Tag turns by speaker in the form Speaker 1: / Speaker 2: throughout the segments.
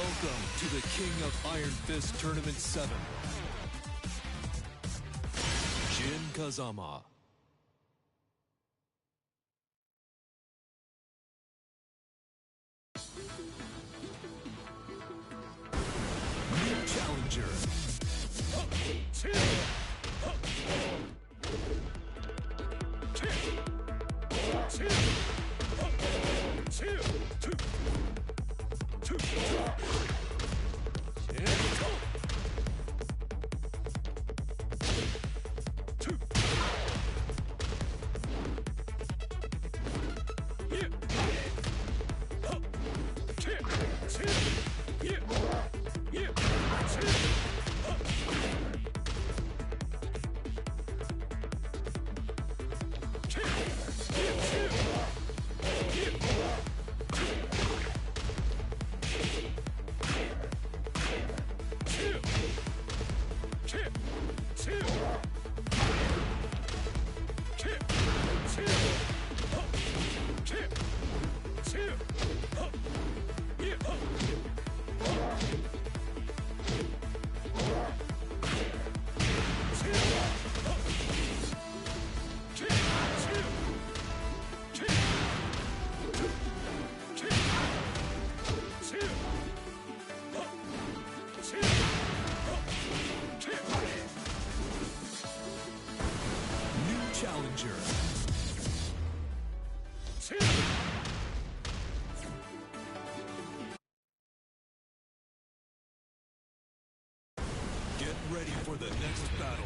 Speaker 1: Welcome to the King of Iron Fist Tournament 7. Jin Kazama. New challenger. Challenger. Get ready for the next battle.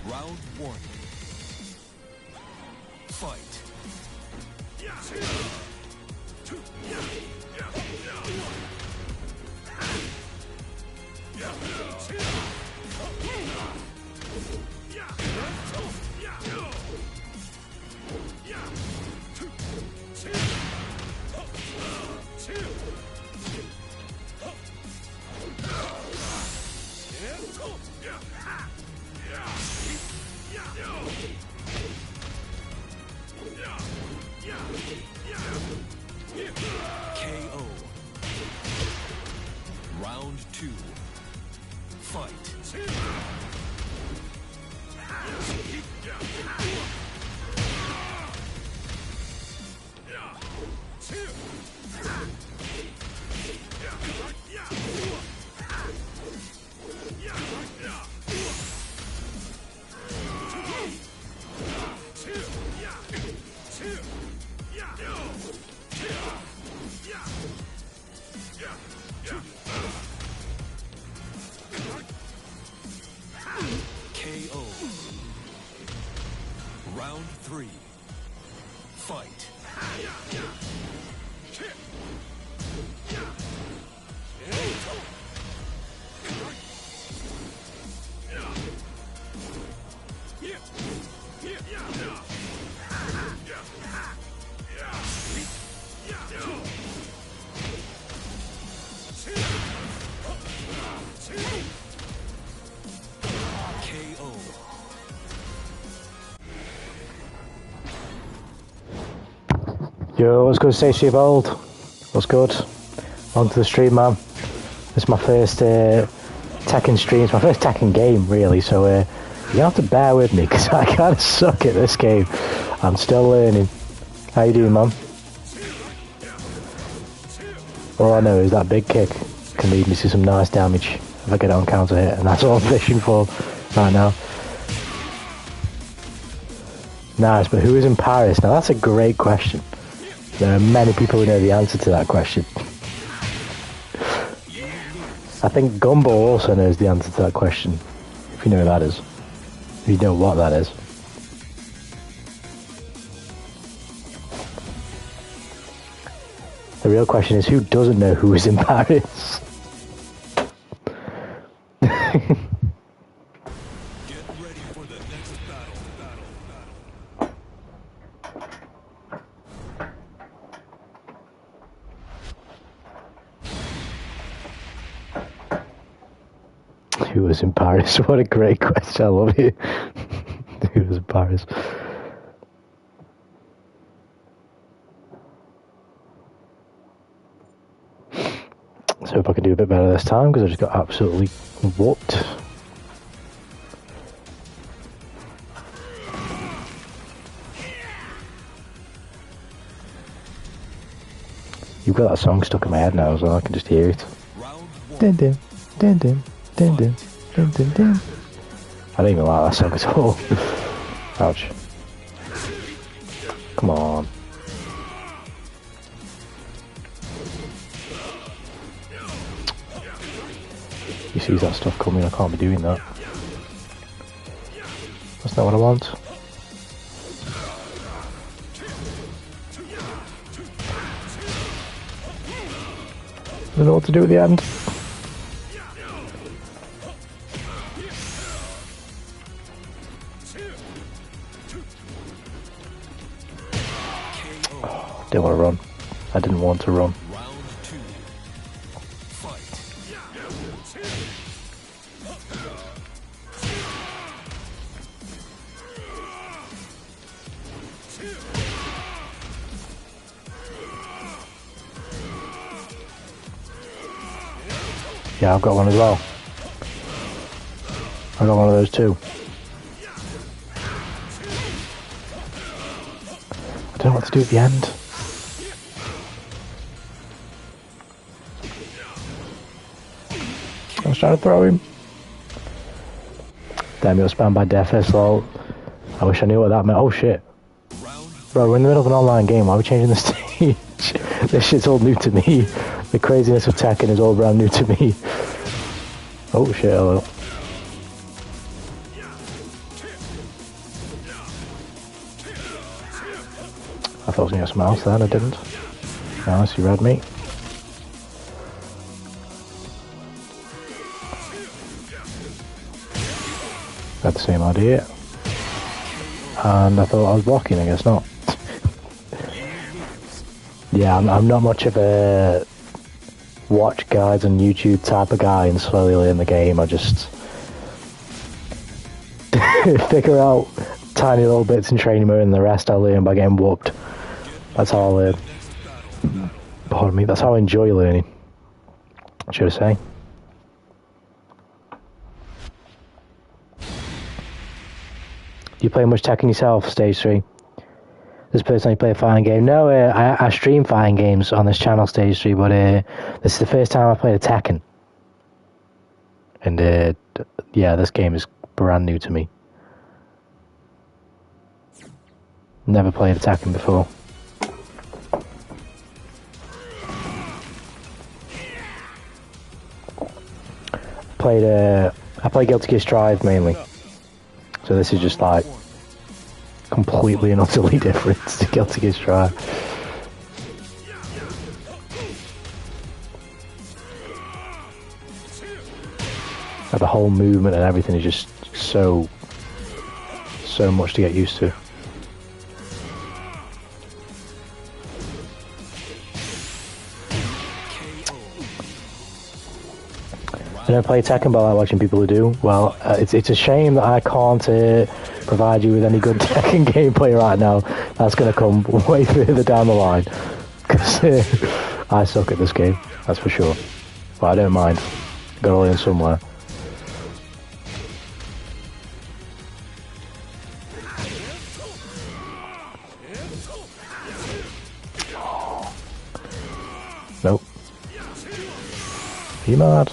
Speaker 1: Round 1. Fight. KO. Round 2. Fight. KO. Round 3. Fight.
Speaker 2: Yo, what's good, Stacey Bold? What's good? Onto the stream, man. This is my first Tekken stream. It's my first Tekken game, really, so you have to bear with me, because I kind of suck at this game. I'm still learning. How you doing, man? All I know is that big kick can lead me to some nice damage if I get it on counter hit, and that's all I'm fishing for right now. Nice, but who is in Paris? Now that's a great question. There are many people who know the answer to that question. I think Gumball also knows the answer to that question. If you know who that is. If you know what that is. The real question is, who doesn't know who is in Paris? Who was in Paris? What a great question. I love it. Who was in Paris? So if I can do a bit better this time, because I just got absolutely whooped. You've got that song stuck in my head now as well, I can just hear it. Dun dun, dun dun, dun dun, dun dun dun. I don't even like that song at all. Ouch. Come on. He sees that stuff coming, I can't be doing that. That's not what I want. I don't know what to do at the end. Oh, didn't want to run. I didn't want to run. Yeah, I've got one as well. I got one of those too. I don't know what to do at the end. I was trying to throw him. Damn, it was spammed by Defis, lol. I wish I knew what that meant. Oh shit. Bro, we're in the middle of an online game. Why are we changing the stage? This shit's all new to me. The craziness of Tekken is all brand new to me. Oh shit, hello. I thought I was going to get some else then, I didn't. Nice, you read me. Had the same idea. And I thought I was blocking, I guess not. Yeah, I'm not much of a watch guides on YouTube type of guy and slowly learn the game. I just figure out tiny little bits in training mode and the rest I learn by getting whooped. That's how I learn. Pardon me, that's how I enjoy learning, should I say. Do you play much Tekken yourself, Stage 3? This person I play a fighting game. No, I stream fighting games on this channel, Stage 3, but this is the first time I played a Tekken. And yeah, this game is brand new to me. Never played a Tekken before. I played Guilty Gear Strive mainly. So this is just like completely and utterly different to Guilty Gear Strive. Like the whole movement and everything is just so much to get used to. I don't play Tekken, but I like watching people who do. Well, it's a shame that I can't provide you with any good Tekken gameplay right now. That's going to come way further down the line. Because I suck at this game, that's for sure. But I don't mind. Gotta learn somewhere. Nope. Are you mad?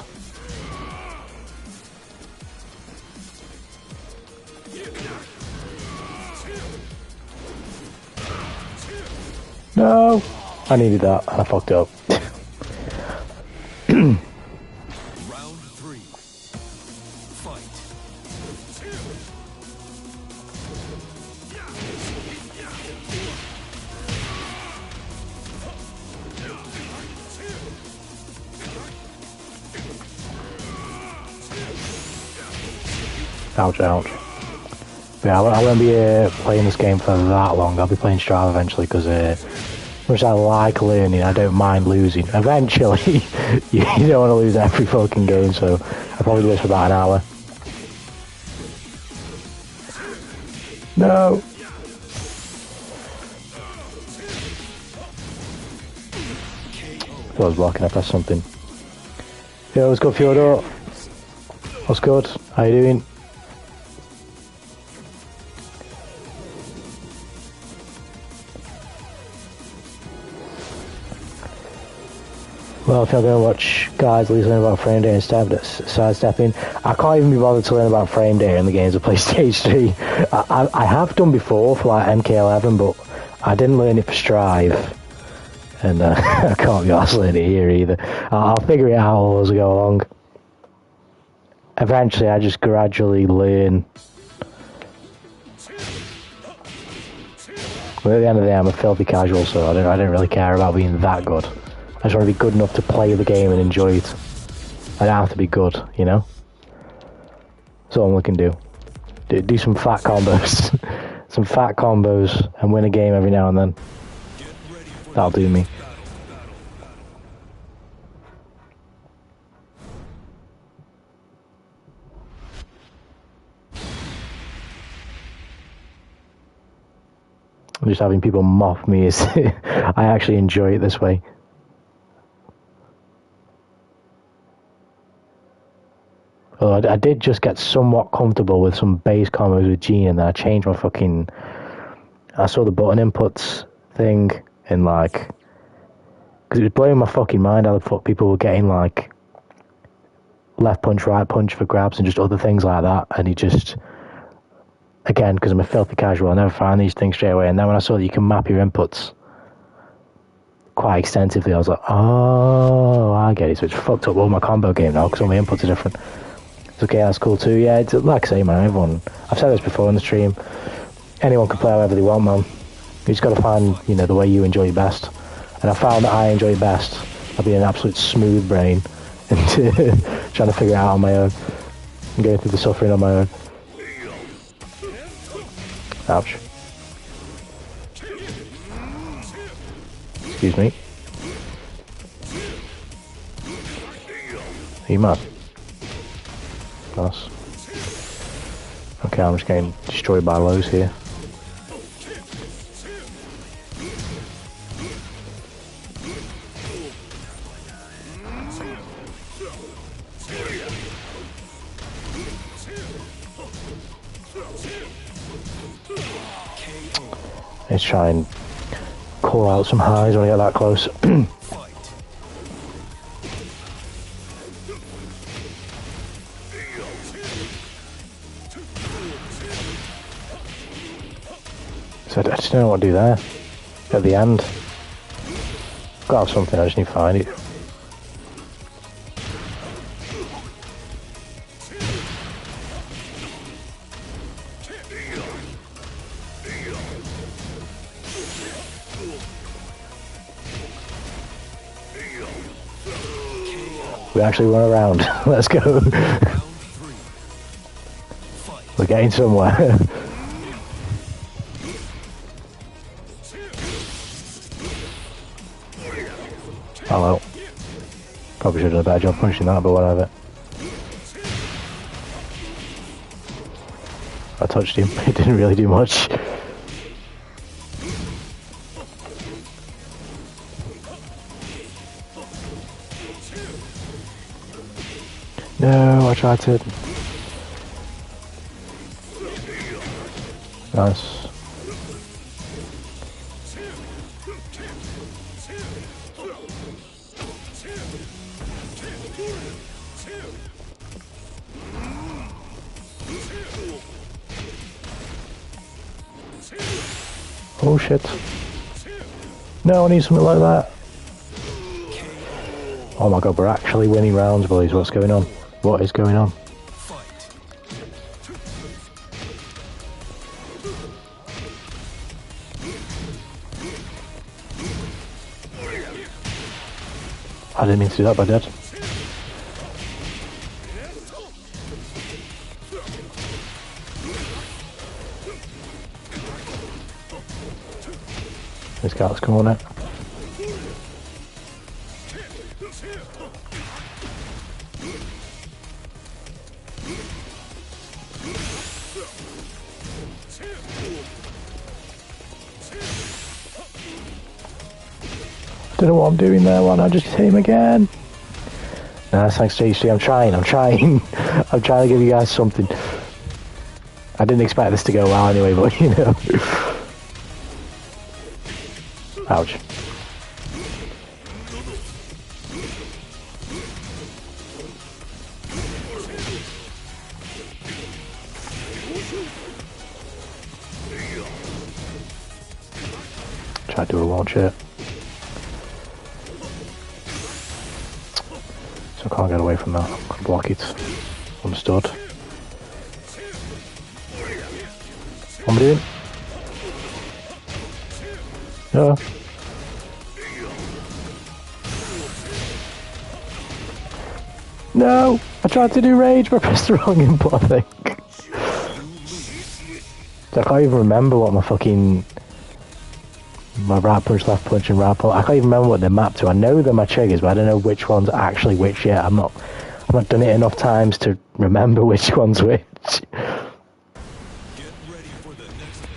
Speaker 2: No! I needed that, and I fucked up.
Speaker 1: Round 3. Fight.
Speaker 2: Ouch, ouch. But yeah, I won't be playing this game for that long. I'll be playing Strava eventually because much as I like learning, I don't mind losing. Eventually, you don't want to lose every fucking game, so I'll probably do this for about an hour. No! I was blocking, I pressed something. Yo, what's good, Fyodor? What's good? How you doing? Well, if you're going to watch guys at least learn about frame data instead of sidestepping, I can't even be bothered to learn about frame data in the games of play Stage 3. I have done before for like MK11, but I didn't learn it for Strive. And I can't be arsed learning it here either. I'll figure it out as I go along. Eventually, I just gradually learn. But at the end of the day, I'm a filthy casual, so I don't really care about being that good. I just want to be good enough to play the game and enjoy it. I don't have to be good, you know? That's all I'm looking to do. Do some fat combos. Some fat combos and win a game every now and then. That'll do me. Just having people mock me is I actually enjoy it this way. Well, I did just get somewhat comfortable with some base combos with Gene, and then I changed my fucking... I saw the button inputs thing, and like... Because it was blowing my fucking mind how the fuck people were getting like... left punch, right punch for grabs, and just other things like that, and he just... Again, because I'm a filthy casual, I never find these things straight away, and then when I saw that you can map your inputs quite extensively, I was like, oh, I get it, so it's fucked up all my combo game now, because all my inputs are different. It's okay, that's cool too. Yeah, it's like I say, man, everyone, I've said this before on the stream, anyone can play however they want, man. You just got to find, you know, the way you enjoy it best. And I found that I enjoy it best by being an absolute smooth brain and trying to figure it out on my own and going through the suffering on my own. Ouch. Excuse me. Are you mad? Nice. Okay, I'm just getting destroyed by lows here. Let's try and call out some highs when I get that close. So I just don't know what to do there. At the end. Gotta have something, I just need to find it. We actually run around. Let's go. We're getting somewhere. Hello. Probably should have done a better job punching that, but whatever. I touched him. It didn't really do much. No, I tried to. Nice. Oh shit. No, I need something like that. Oh my god, we're actually winning rounds, boys. What's going on? What is going on? I didn't mean to do that, but I did. This guy's come on it. Don't know what I'm doing there. Why not just hit him again? Nah, thanks to HC. I'm trying. I'm trying to give you guys something. I didn't expect this to go well anyway, but you know. Ouch. Try to do a launch hit. So I can't get away from that. I can block it. Understood. What am I doing? No. No! I tried to do rage, but I pressed the wrong input, I think. So I can't even remember what my fucking... my right punch, left punch, and right pull. I can't even remember what they're mapped to. I know they're my triggers, but I don't know which one's actually which yet. I've not done it enough times to remember which one's which.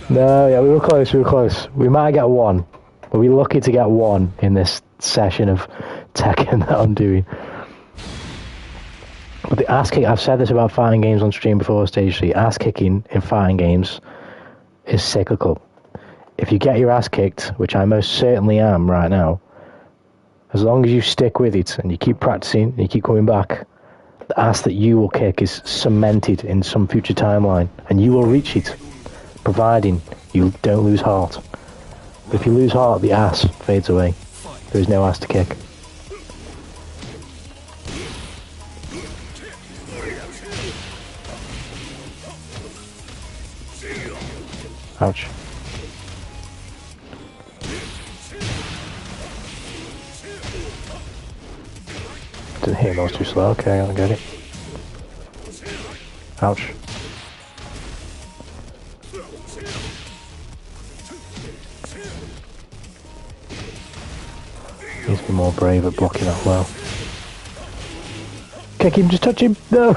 Speaker 2: No, yeah, we were close. We might get one. We'll be lucky to get one in this session of Tekken that I'm doing. But the ass kick, I've said this about fighting games on stream before, Stage 3. Ass kicking in fighting games is cyclical. If you get your ass kicked, which I most certainly am right now, as long as you stick with it and you keep practicing and you keep coming back, the ass that you will kick is cemented in some future timeline and you will reach it, providing you don't lose heart. But if you lose heart, the ass fades away. There is no ass to kick. Ouch. Didn't hit him, I was too slow. Okay, I get it. Ouch. Needs to be more brave at blocking that well. Kick him, just touch him! No!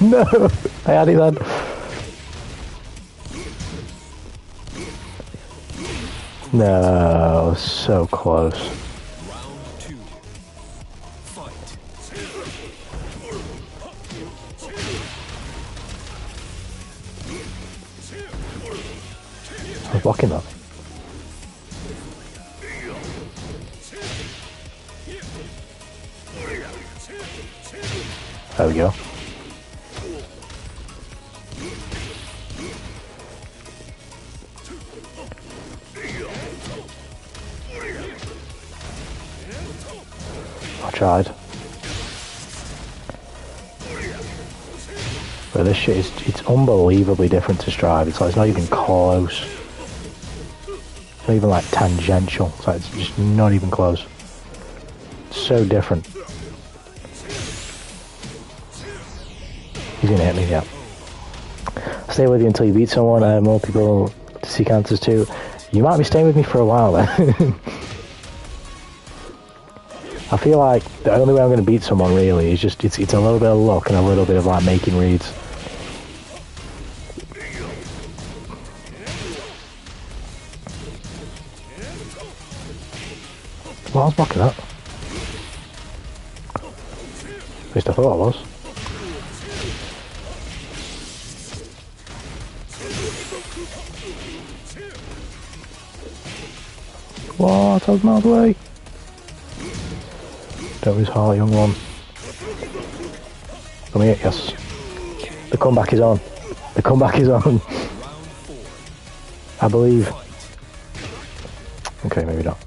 Speaker 2: No! I had it then. No, so close.
Speaker 1: Round 2. Fight.
Speaker 2: I was blocking that. There we go. I tried. But this shit is, it's unbelievably different to Strive. It's like, it's not even close. It's not even like tangential. It's like, it's just not even close. It's so different. He's gonna hit me, yeah. Stay with you until you beat someone. More people to seek answers to. You might be staying with me for a while then. I feel like the only way I'm going to beat someone really is just, it's a little bit of luck and a little bit of like making reads. Well, I was blocking that. At least I thought I was. What? I was miles away. Don't lose heart, young one. Come here, yes. The comeback is on. The comeback is on. I believe. Okay, maybe not.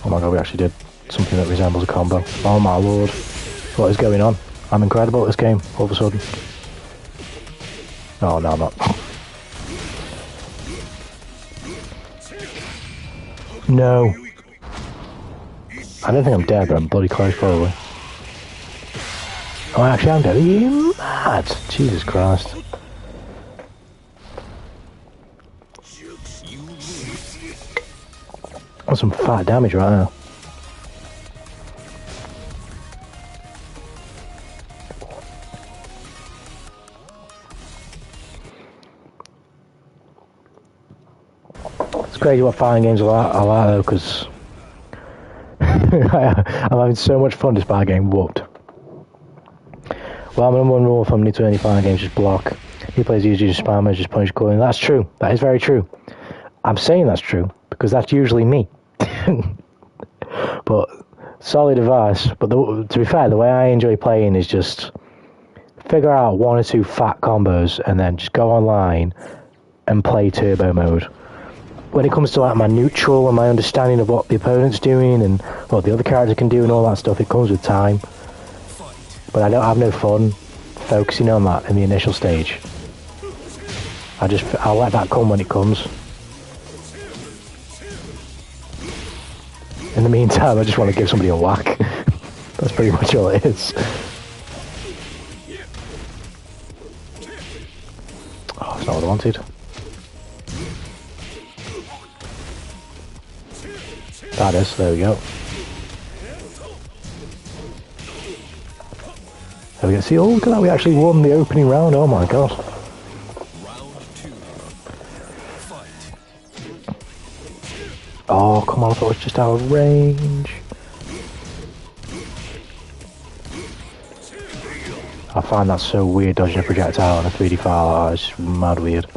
Speaker 2: Oh my god, we actually did something that resembles a combo. Oh my lord. What is going on? I'm incredible at this game, all of a sudden. Oh, no, I'm not. No. I don't think I'm dead, but I'm bloody close, probably. Oh, actually, I'm dead. Are you mad? Jesus Christ. That's some fat damage right now. It's crazy what fighting games are like though, because I'm having so much fun despite getting whooped. Well, my number one rule from any fighting games is block. He plays easy, just spam, just punch, calling. That's true. That is very true. I'm saying that's true because that's usually me. But solid advice. But to be fair, the way I enjoy playing is just figure out one or two fat combos and then just go online and play turbo mode. When it comes to like my neutral and my understanding of what the opponent's doing and what the other character can do and all that stuff, it comes with time. But I don't have no fun focusing on that in the initial stage. I'll let that come when it comes. In the meantime, I just want to give somebody a whack. That's pretty much all it is. Oh, that's not what I wanted. That is, there we go. There we go. See, oh, look at that, we actually won the opening round, oh my god. Oh, come on, I thought it was just out of range. I find that so weird, dodging a projectile on a 3D file. Oh, it's mad weird.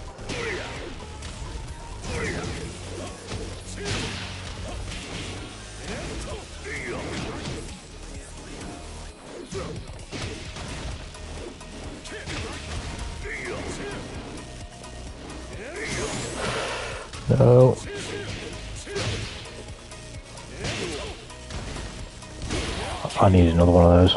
Speaker 2: No. I need another one of those.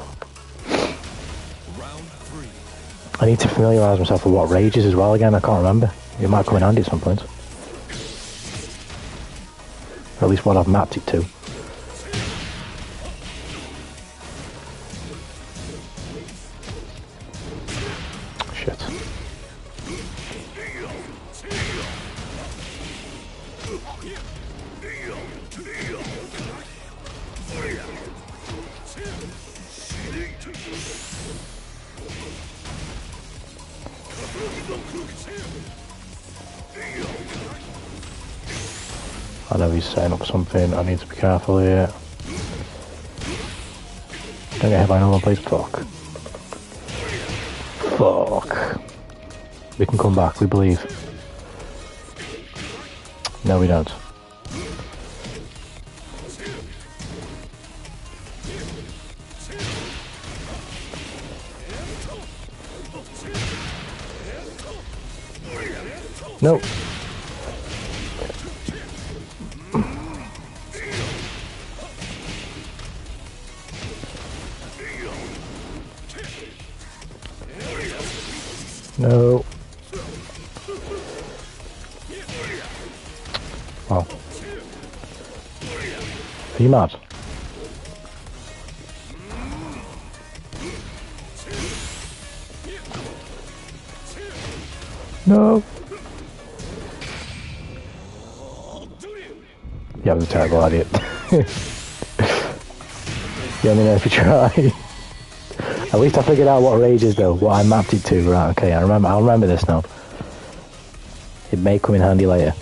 Speaker 2: I need to familiarise myself with what rage is as well again. I can't remember. It might come in handy at some point. Or at least what I've mapped it to. Shit. I know he's setting up something. I need to be careful here. Don't get hit by another one, please. Fuck. Fuck. We can come back, we believe. No, we don't. Nope. No. Wow. Are you mad? No. Yeah, it was a terrible idea. You only know if you try. At least I figured out what rage is though, what I mapped it to. Right, okay, I'll remember this now. It may come in handy later.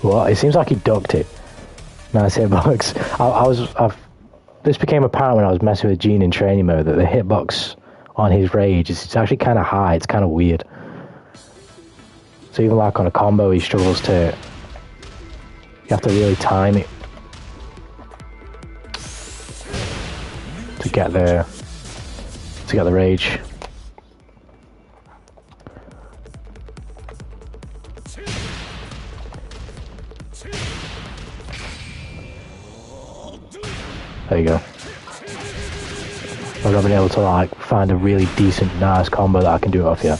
Speaker 2: Well, it seems like he ducked it. Nice hitbox. This became apparent when I was messing with Gene in training mode that the hitbox on his rage is actually kind of high. It's kind of weird. So even like on a combo, he struggles to. You have to really time it to get the rage. There you go. I've not been able to like find a really decent, nice combo that I can do it off here.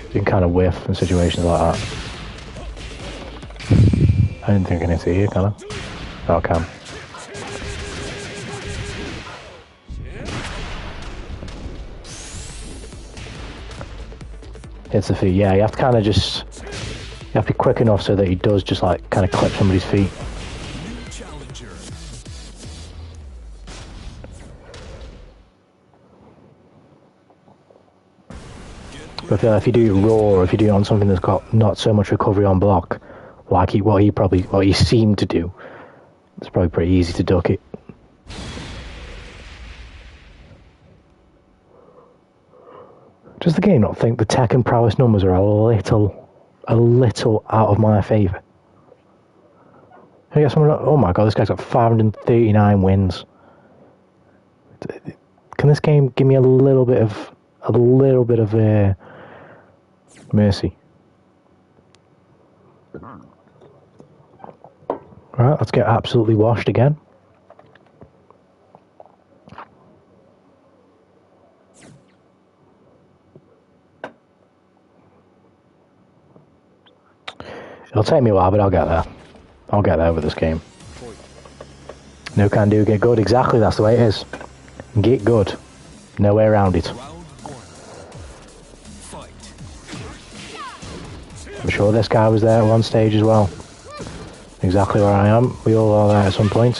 Speaker 2: You can kind of whiff in situations like that. I didn't think I can see here, can I? Oh, I can. Hits the feet. Yeah, you have to kind of just. You have to be quick enough so that he does just like kind of clip somebody's feet. But if you do it raw, or if you do it on something that's got not so much recovery on block, like what he seemed to do, it's probably pretty easy to duck it. Does the game not think the Tekken prowess numbers are a little out of my favour? I guess oh my god, this guy's got 539 wins. Can this game give me a little bit of mercy? Alright, let's get absolutely washed again. It'll take me a while, but I'll get there. I'll get there with this game. No can do, get good. Exactly, that's the way it is. Get good. No way around it. I'm sure this guy was there at one stage as well. Exactly where I am. We all are there at some point.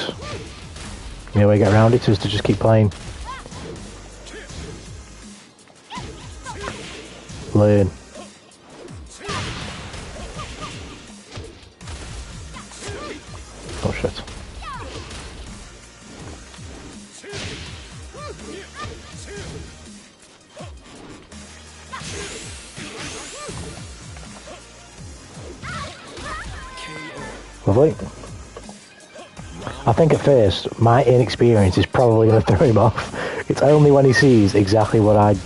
Speaker 2: The only way to get around it is to just keep playing. Learn. Oh shit. Lovely. I think at first my inexperience is probably going to throw him off. It's only when he sees exactly what I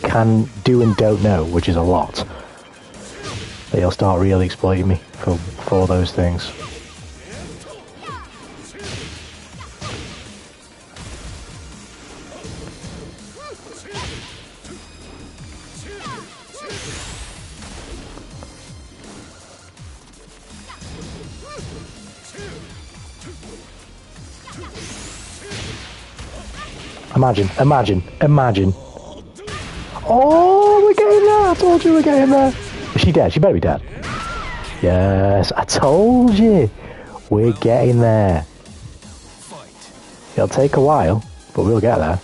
Speaker 2: can do and don't know, which is a lot, that he'll start really exploiting me for those things. Imagine. Oh, we're getting there. I told you we're getting there. Is she dead? She better be dead. Yes, I told you. We're getting there. It'll take a while, but we'll get there.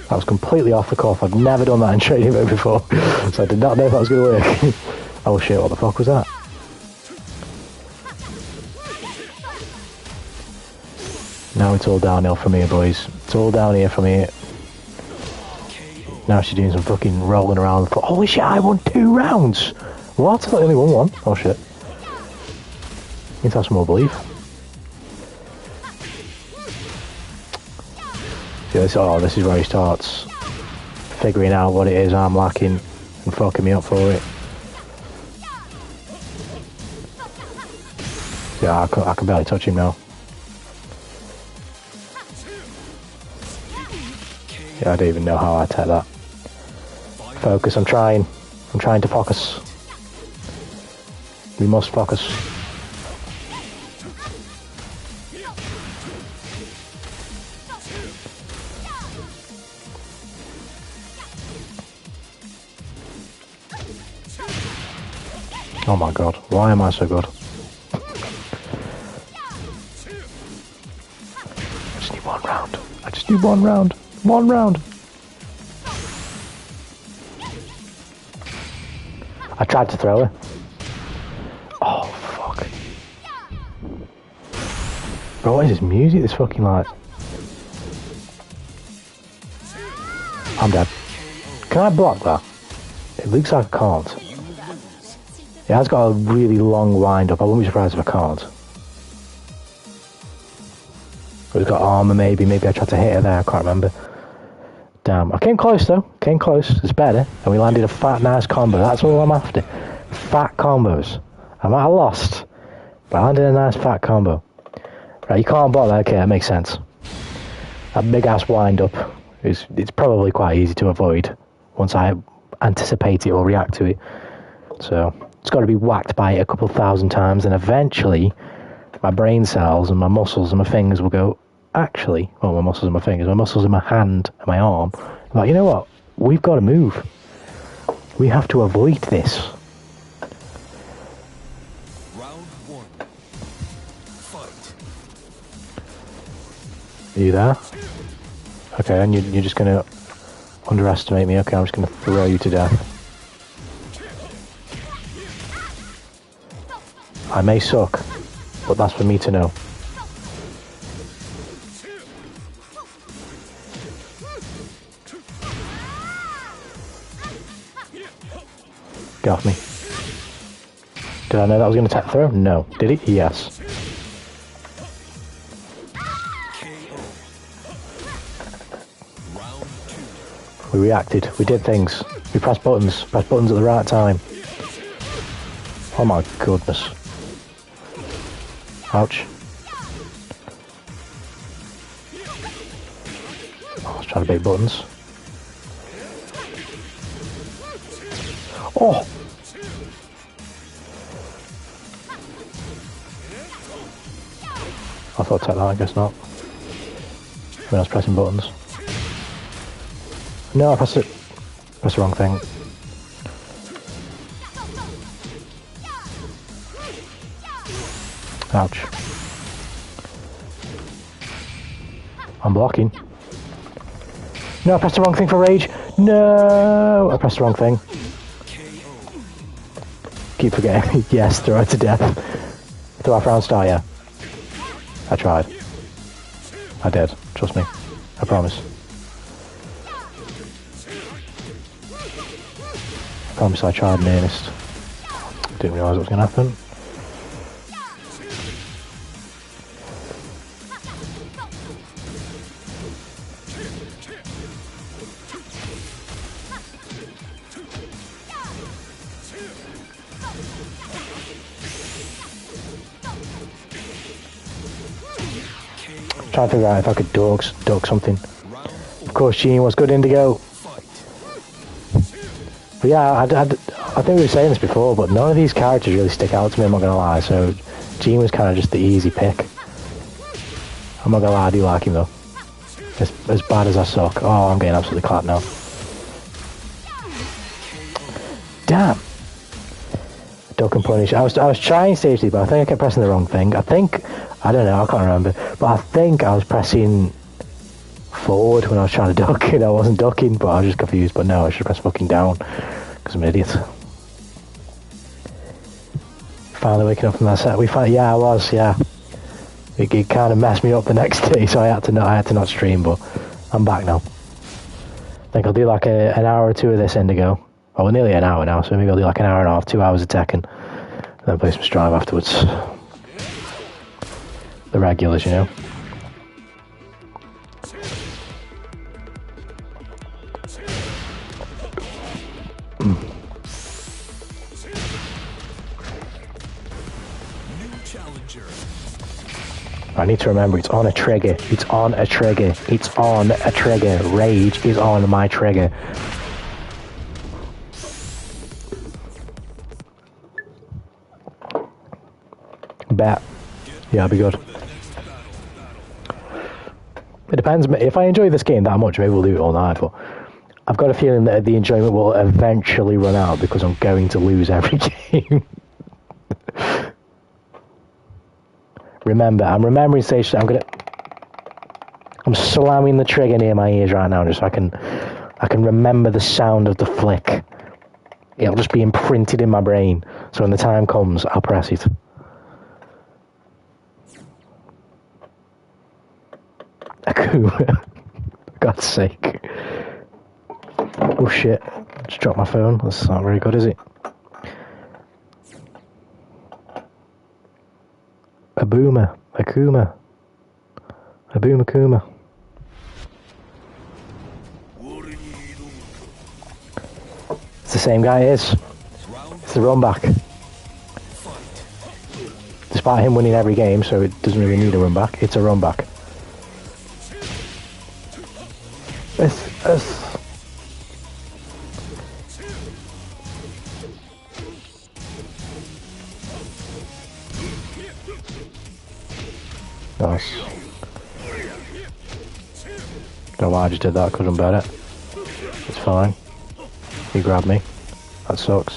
Speaker 2: That was completely off the cuff. I've never done that in training mode before, so I did not know if that was going to work. Oh shit, what the fuck was that? Now it's all downhill from here, boys. It's all down here from here. Now she's doing some fucking rolling around. Holy shit, I won 2 rounds! What? I thought I only won 1. Oh shit. Need to have some more belief. Yeah, this is where he starts figuring out what it is I'm lacking and fucking me up for it. Yeah, I can barely touch him now. Yeah, I don't even know how I take that. Focus, I'm trying to focus. We must focus. Oh my god, why am I so good? I just need one round. One round. I tried to throw her. Oh, fuck. Bro, what is this music? This fucking like... I'm dead. Can I block that? It looks like I can't. It has got a really long wind up. I wouldn't be surprised if I can't. It's got armor maybe. Maybe I tried to hit her there. I can't remember. Damn. I came close though. Came close. It's better. And we landed a fat, nice combo. That's all I'm after. Fat combos. I might have lost, but I landed a nice fat combo. Right, you can't block that. Okay, that makes sense. That big ass wind up is it's probably quite easy to avoid once I anticipate it or react to it. So it's got to be whacked by it a couple thousand times, and eventually my brain cells and my muscles and my fingers will go, actually, well, my muscles and my fingers, my muscles in my hand and my arm, like, you know what? We've got to move. We have to avoid this.
Speaker 1: Round one. Fight.
Speaker 2: Are you there? Okay, and you're just going to underestimate me. Okay, I'm just going to throw you to death. I may suck, but that's for me to know. Get off me. Did I know that was going to tech throw? No. Did he? Yes. We reacted. We did things. We pressed buttons. Pressed buttons at the right time. Oh my goodness. Ouch. Oh, let's try to bait buttons. Oh! I thought I'd take that, I guess not. When I was pressing buttons. No, I pressed it. Pressed the wrong thing. Ouch. I'm blocking. No, I pressed the wrong thing for rage. No! I pressed the wrong thing. Keep forgetting. Yes, throw it to death. Throw off round star, yeah. I tried. I did. Trust me. I promise. I promise I tried in earnest. Didn't realise what was going to happen. Trying to figure out if I could duck something. Of course, Gene was good Indigo. But yeah, I think we were saying this before, but none of these characters really stick out to me, I'm not going to lie. So Gene was kind of just the easy pick. I'm not going to lie, I do like him though. As bad as I suck. Oh, I'm getting absolutely clapped now. Damn. Duck and punish. I was trying safely, but I think I kept pressing the wrong thing. I don't know, I can't remember. But I think I was pressing forward when I was trying to duck. I wasn't ducking, but I was just confused. But no, I should press fucking down, because I'm an idiot. Finally waking up from that set. Yeah, I was, yeah. It kind of messed me up the next day, so I had to not stream, but I'm back now. I think I'll do like an hour or two of this Indigo. Oh, nearly an hour now, so maybe I'll do like an hour and a half, 2 hours of Tekken, and then play some Strive afterwards. The regulars, you know. I need to remember, it's on a trigger. It's on a trigger. It's on a trigger. Rage is on my trigger. Bet. Yeah, I'll be good. It depends. If I enjoy this game that much, maybe we'll do it all night, but I've got a feeling that the enjoyment will eventually run out because I'm going to lose every game. Remember, I'm remembering stage. I'm gonna. I'm slamming the trigger near my ears right now, just so I can remember the sound of the flick. It'll just be imprinted in my brain, so when the time comes, I'll press it. Accrue. For God's sake. Oh shit, just dropped my phone. That's not very good, is it? A boomer. Akuma. A boomer Kuma. It's the same guy, it is. It's the run back. Despite him winning every game, so it doesn't really need a run back. It's a run back. It's nice. Don't know why I just did that, couldn't bear it. It's fine. He grabbed me. That sucks.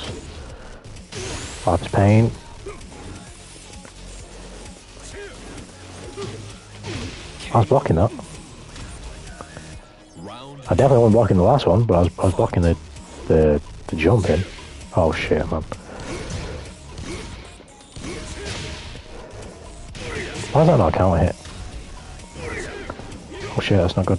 Speaker 2: That's pain. I was blocking that. I definitely wasn't blocking the last one, but I was blocking the jump in. Oh shit, man. Why is that not a counter hit? Oh shit, that's not good.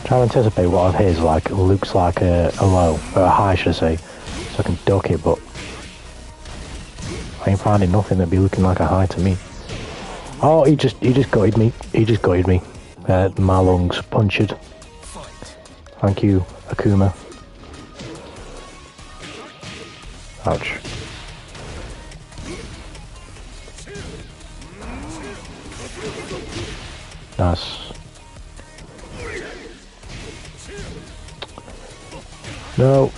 Speaker 2: Try to anticipate what of his looks like a low, or a high should I say, so I can duck it, but I ain't finding nothing that'd be looking like a high to me. Oh, he just gutted me. He just gutted me. My lungs punctured. Thank you, Akuma. Ouch. Nice. No.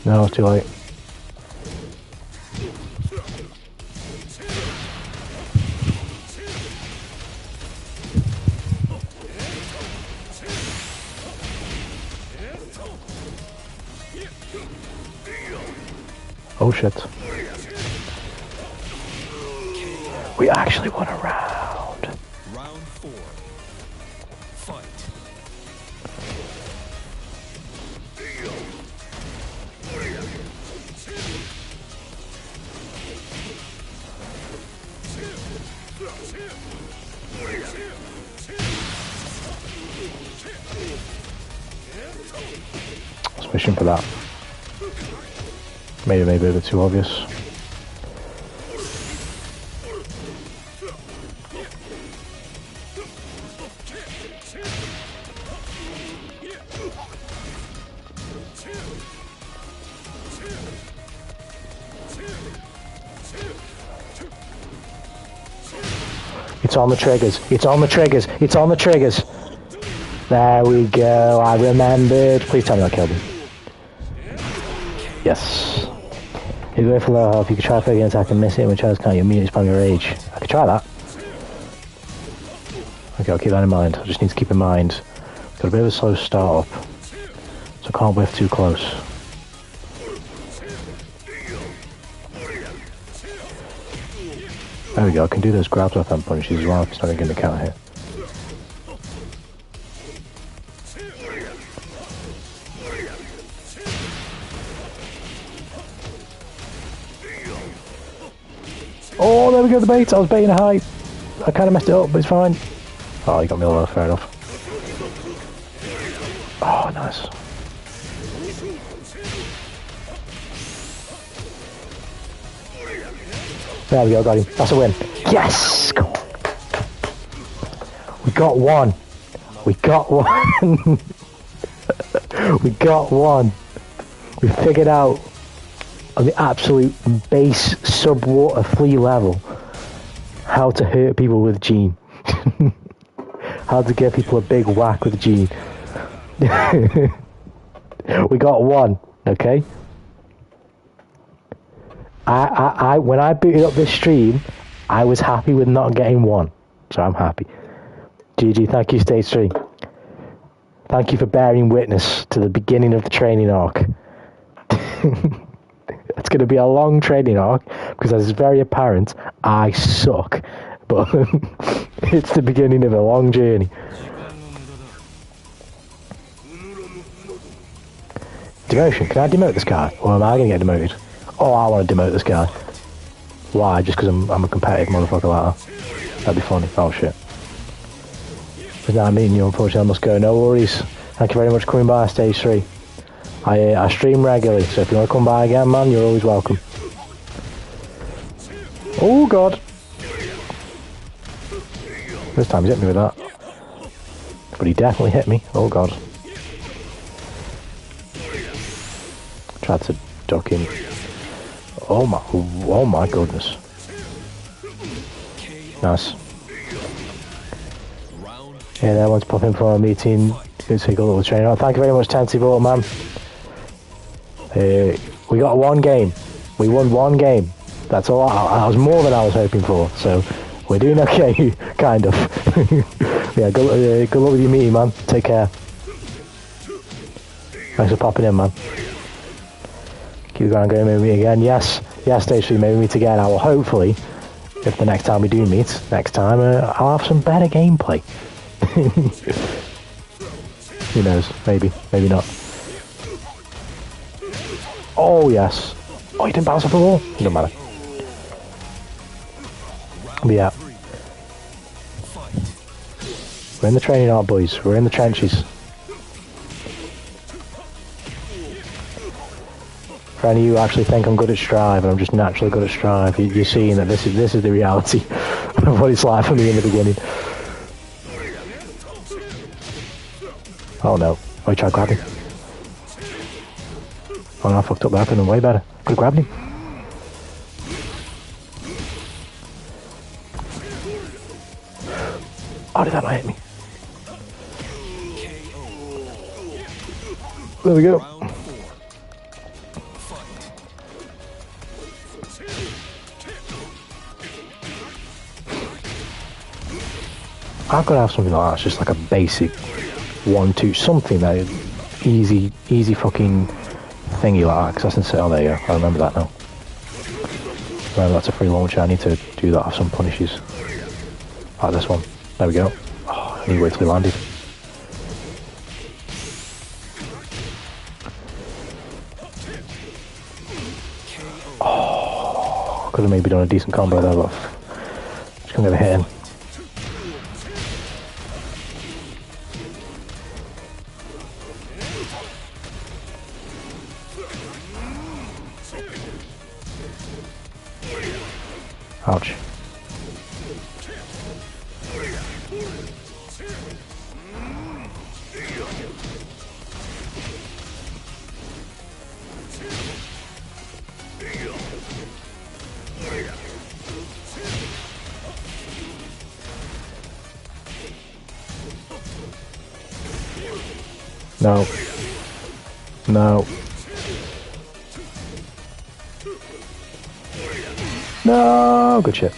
Speaker 2: No, it's too late. Oh shit. We actually won a round.
Speaker 1: Round 4. Fight.
Speaker 2: I was fishing for that. Maybe a bit too obvious. It's on the triggers. It's on the triggers. It's on the triggers. There we go. I remembered. Please tell me I killed him. Yes. If you go for low health, you can try for again attack and miss it. When Charles can't, you immediately spam your rage. I could try that. Okay, I'll keep that in mind. I just need to keep in mind. Got a bit of a slow start up, so I can't whiff too close. There we go. I can do those grabs off and punches as well if it's not going to give me a counter hit. Oh, there we go, the bait. I was baiting a high. I kind of messed it up, but it's fine. Oh, you got me all fair enough. Oh, nice. There we go, got him. That's a win. Yes! Come on. We got one. We got one. We got one. We figured out on the absolute base sub-water flea level how how to hurt people with Gene. How to give people a big whack with Gene. We got one, okay? When I booted up this stream, I was happy with not getting one. So I'm happy. GG, thank you, Stage 3. Thank you for bearing witness to the beginning of the training arc. It's going to be a long training arc, because as is very apparent, I suck. But it's the beginning of a long journey. Demotion. Can I demote this guy? Or am I going to get demoted? Oh, I want to demote this guy. Why? Just because I'm a competitive motherfucker like that? That'd be funny. Oh, shit. But now I'm meeting you, unfortunately, I must go. No worries. Thank you very much for coming by, Stage 3. I stream regularly, so if you want to come by again, man, you're always welcome. Oh, God. This time he's hit me with that. But he definitely hit me. Oh, God. Tried to duck him. Oh my goodness. Nice. Yeah, that one's popping for a meeting. Go take a little train. Oh, thank you very much, Tanty Ball, man. We got one game. We won one game. That's all. That was more than I was hoping for. So we're doing okay, kind of. Yeah, good luck with your meeting, man. Take care. Thanks for popping in, man. Keep going, maybe meet again. Yes, Stage 3, maybe meet again. I will hopefully, if the next time we do meet, I'll have some better gameplay. Who knows? Maybe not. Oh, yes. Oh, you didn't bounce off the wall? It doesn't matter. But yeah. We're in the training arc, boys. We're in the trenches. For any of you who actually think I'm good at Strive, and I'm just naturally good at Strive, you're seeing that this is the reality of what it's like for me in the beginning. Oh no. Oh, he tried grabbing. Oh no, I fucked up there. I could have done way better. Could have grabbed him. Oh, did that not hit me? There we go. I've got to have something like that. It's just like a basic 1-2, something that is easy fucking thingy like that. Because I can say, oh, there you go. I remember that now. Remember, that's a free launcher. I need to do that. Have some punishes. Like this one. There we go. Oh, I need to wait till he landed. Oh, could have maybe done a decent combo there, but just gonna get a hit in. Ouch. No. No. No, good shit.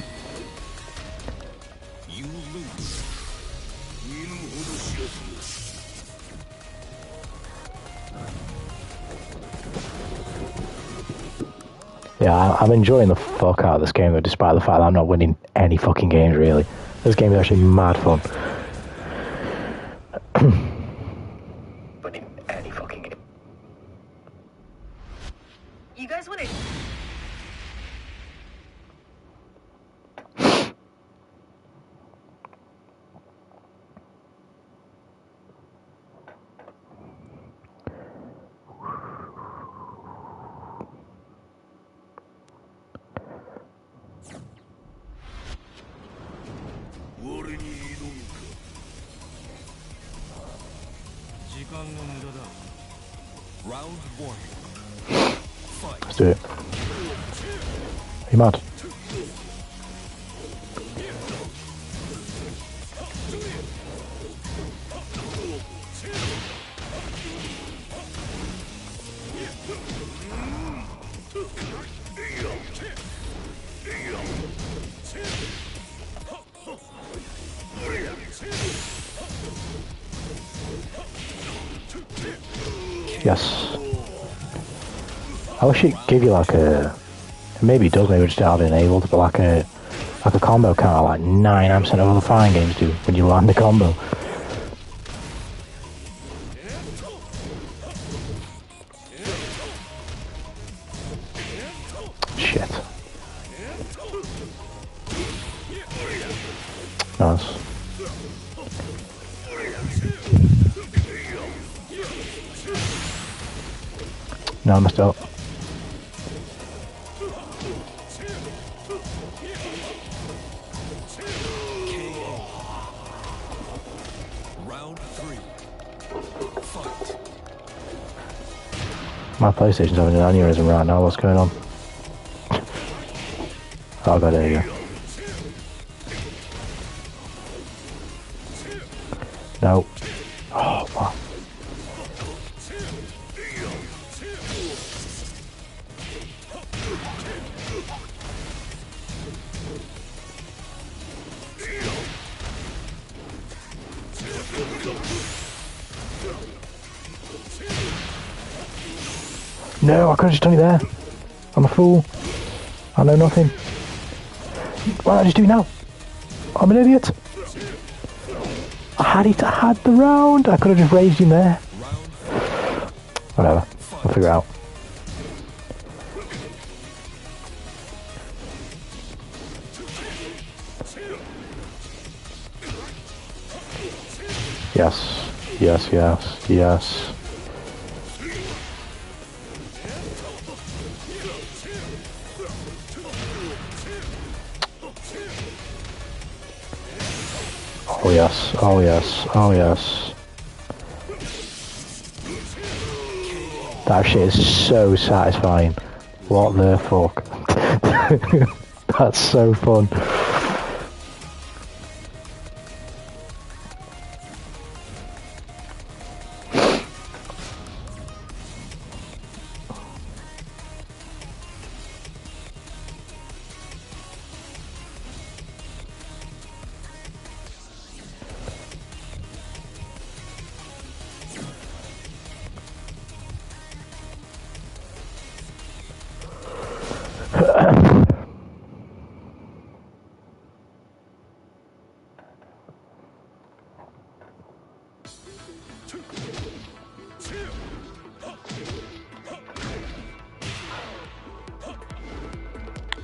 Speaker 2: Yeah, I'm enjoying the fuck out of this game, though, despite the fact that I'm not winning any fucking games, really. This game is actually mad fun. Winning any fucking game. You guys want to...
Speaker 1: Round 1.
Speaker 2: Let's do it. Are you mad? Yes. I wish it give you like a... Maybe it does, maybe it's just enabled, but like a combo counter like 99% of other fighting games do when you land a combo. Shit. Nice. No, I messed up. My PlayStation's having an aneurysm right now, what's going on? Oh god, there you go. No. Oh, wow. No, I could have just done it there. I'm a fool. I know nothing. Why don't I just do it now? I'm an idiot. I had it, I had the round. I could have just raised him there. Whatever, I'll figure it out. Yes, yes, yes, yes. Oh yes, oh yes, oh yes. That shit is so satisfying. What the fuck? That's so fun.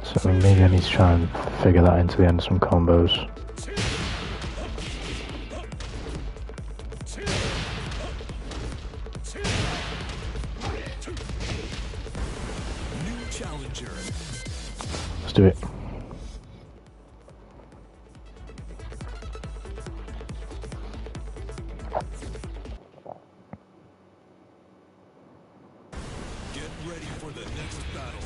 Speaker 2: So maybe I need to try and figure that into the end of some combos. Let's do it.
Speaker 1: Get ready for the next battle.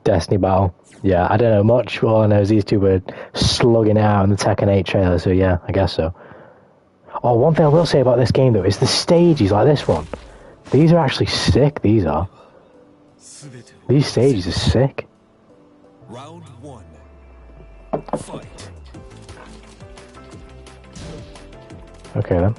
Speaker 2: Destiny battle. Yeah, I don't know much. All I know is these two were slugging it out in the Tekken 8 trailer, so yeah, I guess so. Oh, one thing I will say about this game though is the stages like this one. These are actually sick, these are. These stages are sick.
Speaker 1: Round one. Fight.
Speaker 2: Okay then.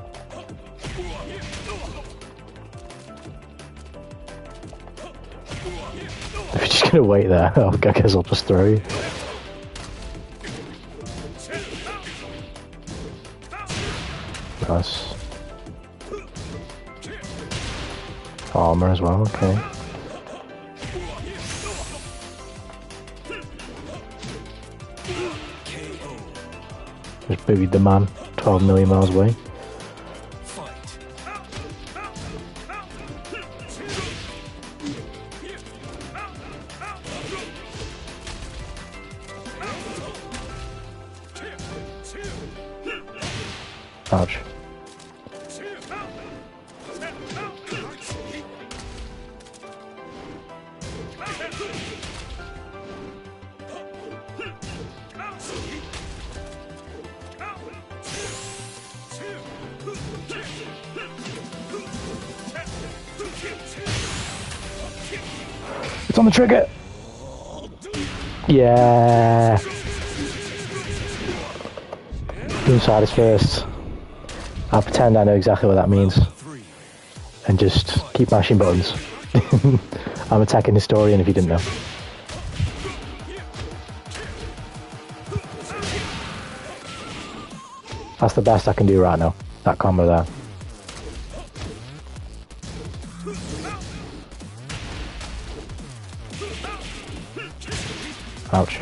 Speaker 2: If you're just gonna wait there, I guess I'll just throw you. Nice. Armor as well, okay. There's Baby the Man, 12 million miles away. Ouch. on the trigger. Yeah. Inside is first. I'll pretend I know exactly what that means. And just keep mashing buttons. I'm a Tekken historian if you didn't know. That's the best I can do right now. That combo there. Ouch.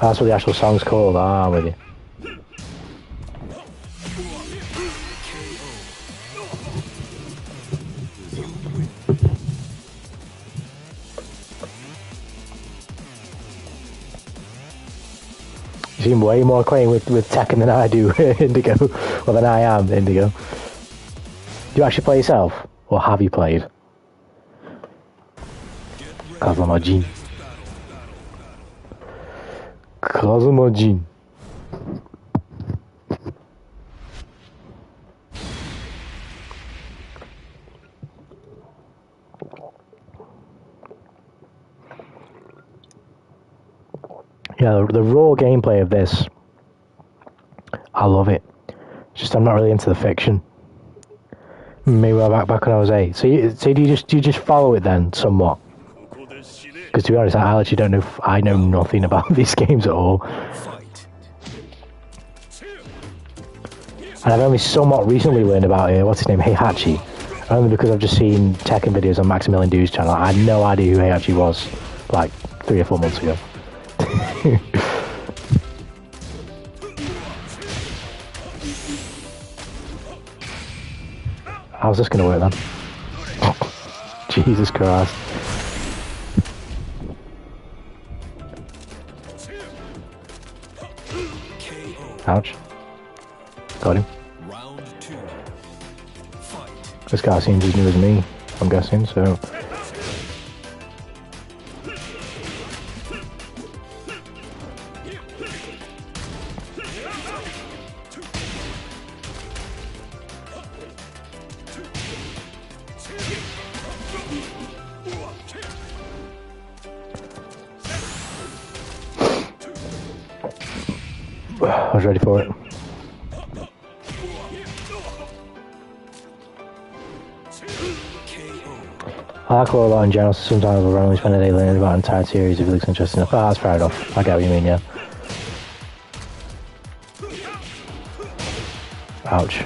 Speaker 2: That's what the actual song's called. Ah, I'm with you. You seem way more acquainted with Tekken than I do, Indigo. Well, than I am, Indigo. Do you actually play yourself? Or have you played? Kazama-jin. Kazama-jin. Yeah, the raw gameplay of this, I love it. It's just I'm not really into the fiction. Maybe back when I was 8. So do you just follow it then somewhat? Because to be honest, I actually don't know. I know nothing about these games at all. And I've only somewhat recently learned about what's his name, Heihachi. Only because I've just seen Tekken videos on Maximilian Dew's channel. I had no idea who Heihachi was, like 3 or 4 months ago. How's this going to work then? Jesus Christ. Ouch. Got him. This guy seems as new as me, I'm guessing, so... I was ready for it. I like all that in general, so sometimes I'll randomly spend a day learning about an entire series if it looks interesting enough. Ah, that's fair enough. I get what you mean, yeah. Ouch.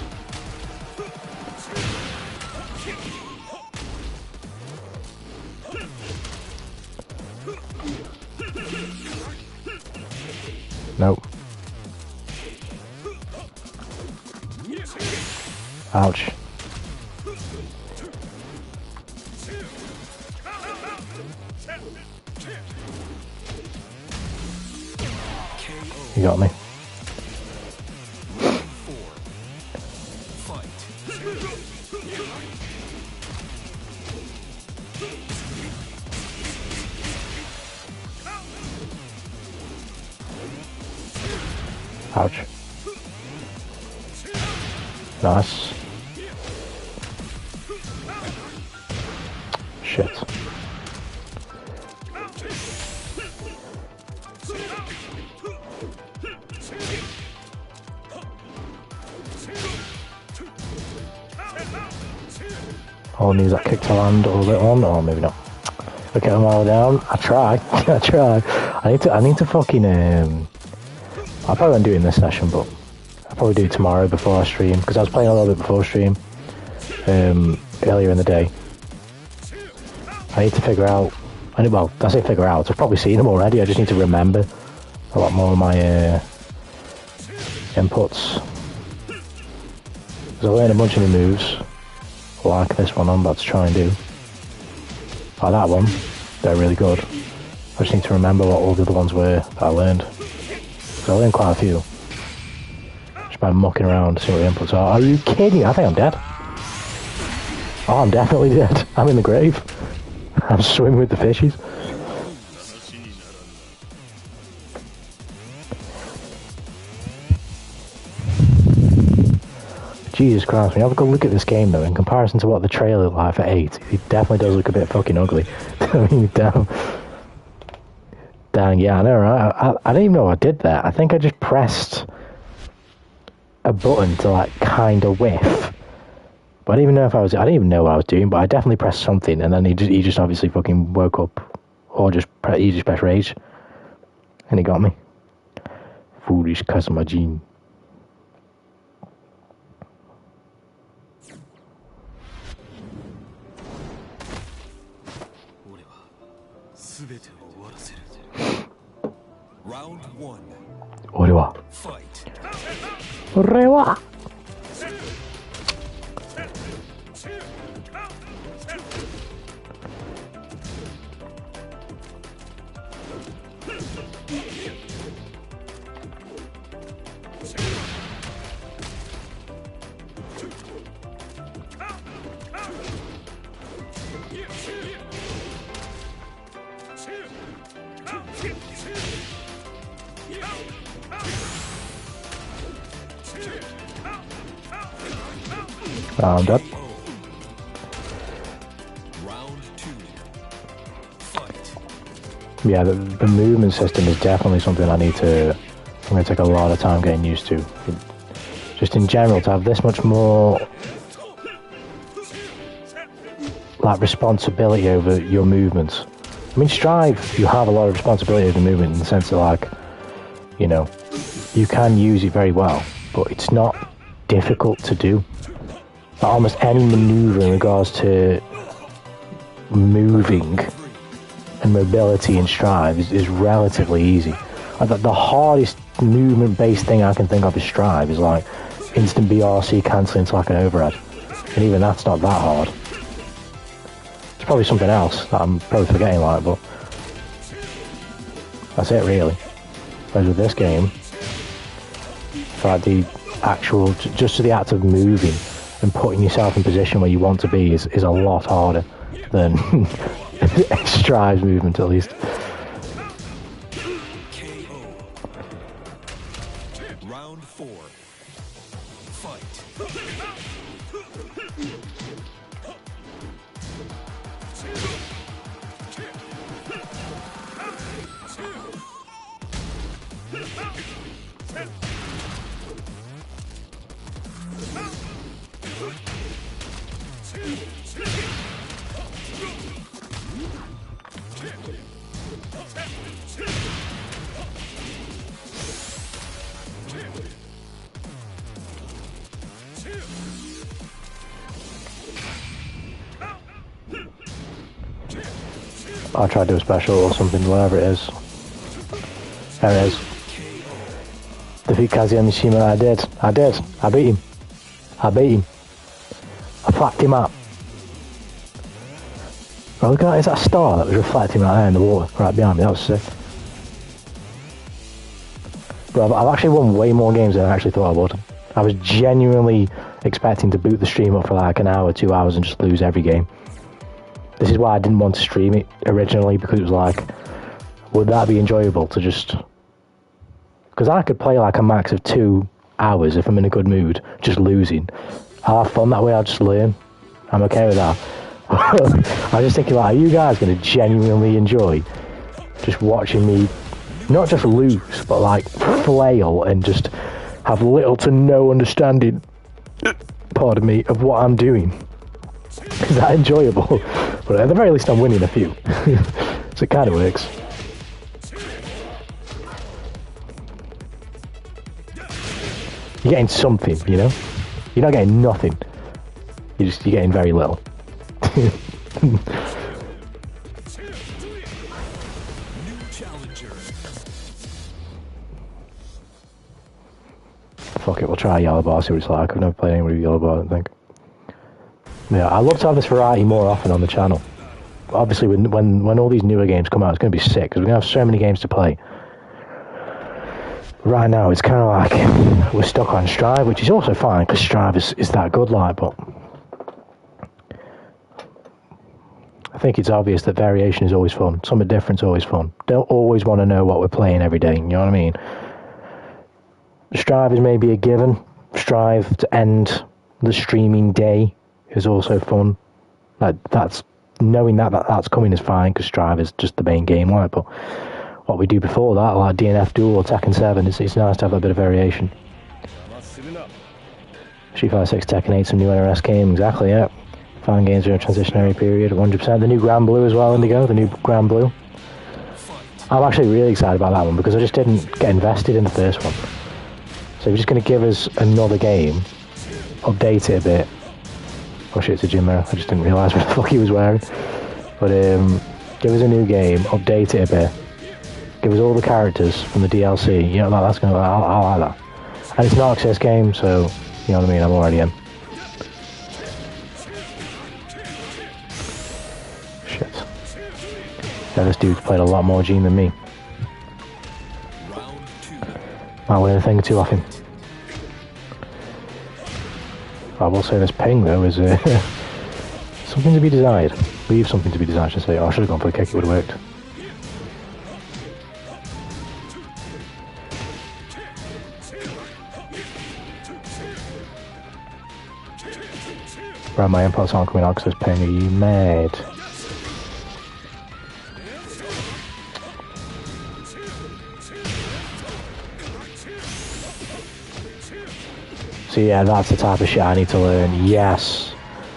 Speaker 2: Nope. Ouch. You got me. Ouch. Nice. Shit. All needs that kick to land a little bit on, or maybe not. Okay, I'm all down. I try. I try. I need to fucking I probably won't do it in this session, but I'll probably do it tomorrow before I stream, because I was playing a little bit before stream, earlier in the day. I need to figure out, well, I say figure out, I've probably seen them already, I just need to remember a lot more of my inputs. Because I learned a bunch of new moves, like this one I'm about to try and do. Like that one, they're really good. I just need to remember what all the other ones were that I learned. So I learned quite a few. Just by mucking around, see what the inputs are. Are you kidding? I think I'm dead. Oh, I'm definitely dead. I'm in the grave. I'm swimming with the fishes. Jesus Christ, when you have a good look at this game though, in comparison to what the trailer looked like for 8, it definitely does look a bit fucking ugly. I mean, damn, yeah, I know, right? I didn't even know I did that. I think I just pressed a button to like kind of whiff. But I didn't even know I didn't even know what I was doing, but I definitely pressed something, and then he just obviously fucking woke up, or he just pressed rage, and he got me. Foolish Kazumajin.
Speaker 1: Round 1.
Speaker 2: 俺は
Speaker 1: Fight.
Speaker 2: 俺は Round up.
Speaker 1: Round 2. Fight.
Speaker 2: Yeah, the movement system is definitely something I'm going to take a lot of time getting used to. Just in general, to have this much more like responsibility over your movements. I mean, Strive, you have a lot of responsibility over movement in the sense that, like, you know, you can use it very well, but it's not difficult to do. Like, almost any maneuver in regards to moving and mobility in Strive is relatively easy. The hardest movement-based thing I can think of is Strive is like instant BRC cancelling to like an overhead, and even that's not that hard. It's probably something else that I'm probably forgetting, like, but that's it really. Whereas with this game, for like the actual, just the act of moving and putting yourself in position where you want to be is a lot harder than Strive's movement, at least.
Speaker 1: KO. Round 4. Fight.
Speaker 2: I'll try to do a special or something, whatever it is. There it is. Defeat Kazuya Mishima. I did. I beat him. I fucked him up. Well, look at that. Is that a star that was reflecting right there in the water, right behind me? That was sick. But I've actually won way more games than I actually thought I would. I was genuinely expecting to boot the stream up for like an hour, 2 hours and just lose every game. This is why I didn't want to stream it originally, because it was like, would that be enjoyable to just... Because I could play like a max of 2 hours if I'm in a good mood, just losing. I'll have fun that way, I'll just learn. I'm okay with that. I'm just thinking, like, are you guys going to genuinely enjoy just watching me not just lose, but like flail and just have little to no understanding, pardon me, of what I'm doing? Is that enjoyable? But at the very least I'm winning a few. So it kind of works. You're getting something, you know? You're not getting nothing. You're getting very little. Fuck it, we'll try Yellow Bar, see what it's like. I've never played anyone with Yellow Bar, I don't think. Yeah, I love to have this variety more often on the channel. Obviously, when all these newer games come out, it's going to be sick, because we're going to have so many games to play. Right now, it's kind of like we're stuck on Strive, which is also fine, because Strive is that good, like, but I think it's obvious that variation is always fun. Something different is always fun. Don't always want to know what we're playing every day, you know what I mean? Strive is maybe a given. Strive to end the streaming day is also fun. Like, that's knowing that's coming is fine because Strive is just the main game, like. But what we do before that, like DNF Duel or Tekken 7, it's nice to have a bit of variation. Street Fighter 6, Tekken 8, some new NRS games, exactly, yeah. Fine games are in a transitionary period, 100%. The new Grand Blue as well, Indigo, the new Grand Blue. I'm actually really excited about that one because I just didn't get invested in the first one. So you're just going to give us another game, update it a bit. Oh shit, it's a gym mirror. I just didn't realise what the fuck he was wearing. But give us a new game, update it a bit. Give us all the characters from the DLC. You know, that's going to... I like that. And it's an access game, so... You know what I mean? I'm already in. Shit. Yeah, this dude's played a lot more Gene than me. Might win a thing or two off him. I will say this ping, though, is something to be desired. Leave something to be desired, I should say. Oh, I should have gone for a kick, it would have worked. Right, my inputs aren't coming out because this ping. Are you mad? So yeah, that's the type of shit I need to learn. Yes.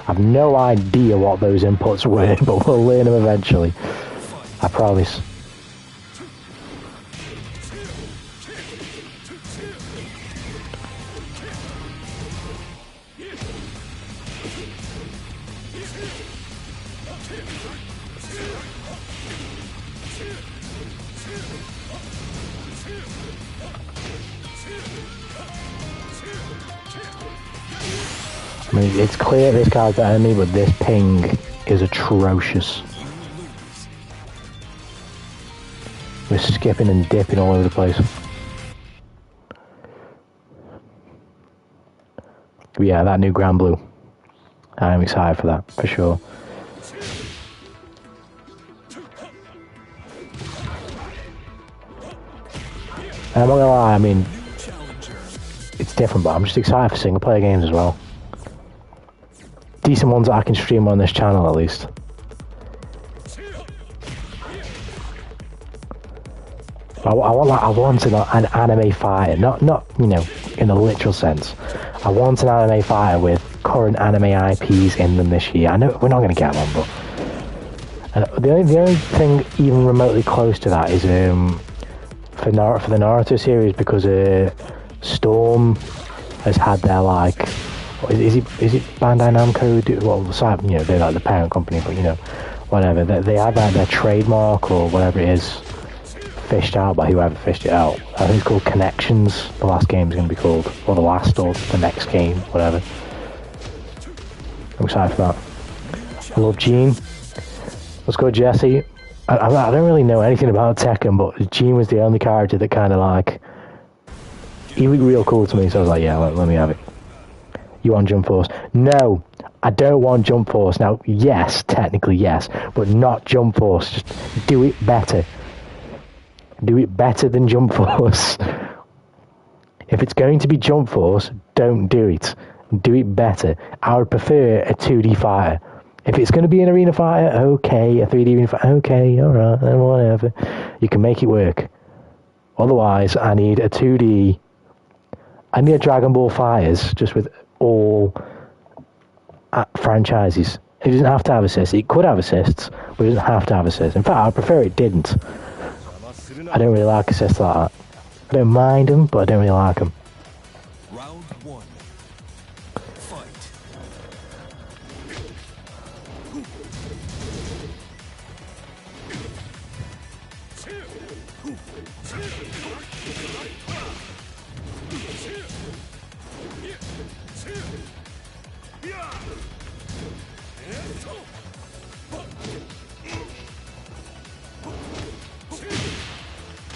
Speaker 2: I've no idea what those inputs were, but we'll learn them eventually. I promise. I mean, it's clear this guy's the enemy, but this ping is atrocious. We're skipping and dipping all over the place. But yeah, that new Grand Blue. I'm excited for that, for sure. And I'm not gonna lie, I mean, it's different, but I'm just excited for single player games as well. Decent ones that I can stream on this channel at least. I want an anime fighter, not you know, in a literal sense. I want an anime fighter with current anime IPs in them this year. I know we're not going to get one, but the only thing even remotely close to that is for the Naruto series, because Storm has had their like. Is it Bandai Namco? Well, you know, they're like the parent company, but you know, whatever. They have like their trademark or whatever it is fished out by whoever fished it out. I think it's called Connections. The last game is going to be called, or the last, or the next game, whatever. I'm excited for that. I love Gene. Let's go, Jesse. I don't really know anything about Tekken, but Gene was the only character that kind of like, he looked real cool to me, so I was like, yeah, let me have it. You want Jump Force? No, I don't want Jump Force. Now, yes, technically yes, but not Jump Force. Just do it better. Do it better than Jump Force. If it's going to be Jump Force, don't do it. Do it better. I would prefer a 2D fighter. If it's going to be an arena fighter, okay. A 3D arena fighter, okay, alright, whatever. You can make it work. Otherwise, I need a 2D... I need a Dragon Ball Fighters, just with all franchises. It doesn't have to have assists. It could have assists, but it doesn't have to have assists. In fact, I prefer it didn't. I don't really like assists like that. I don't mind them, but I don't really like them.
Speaker 1: Round one. Fight.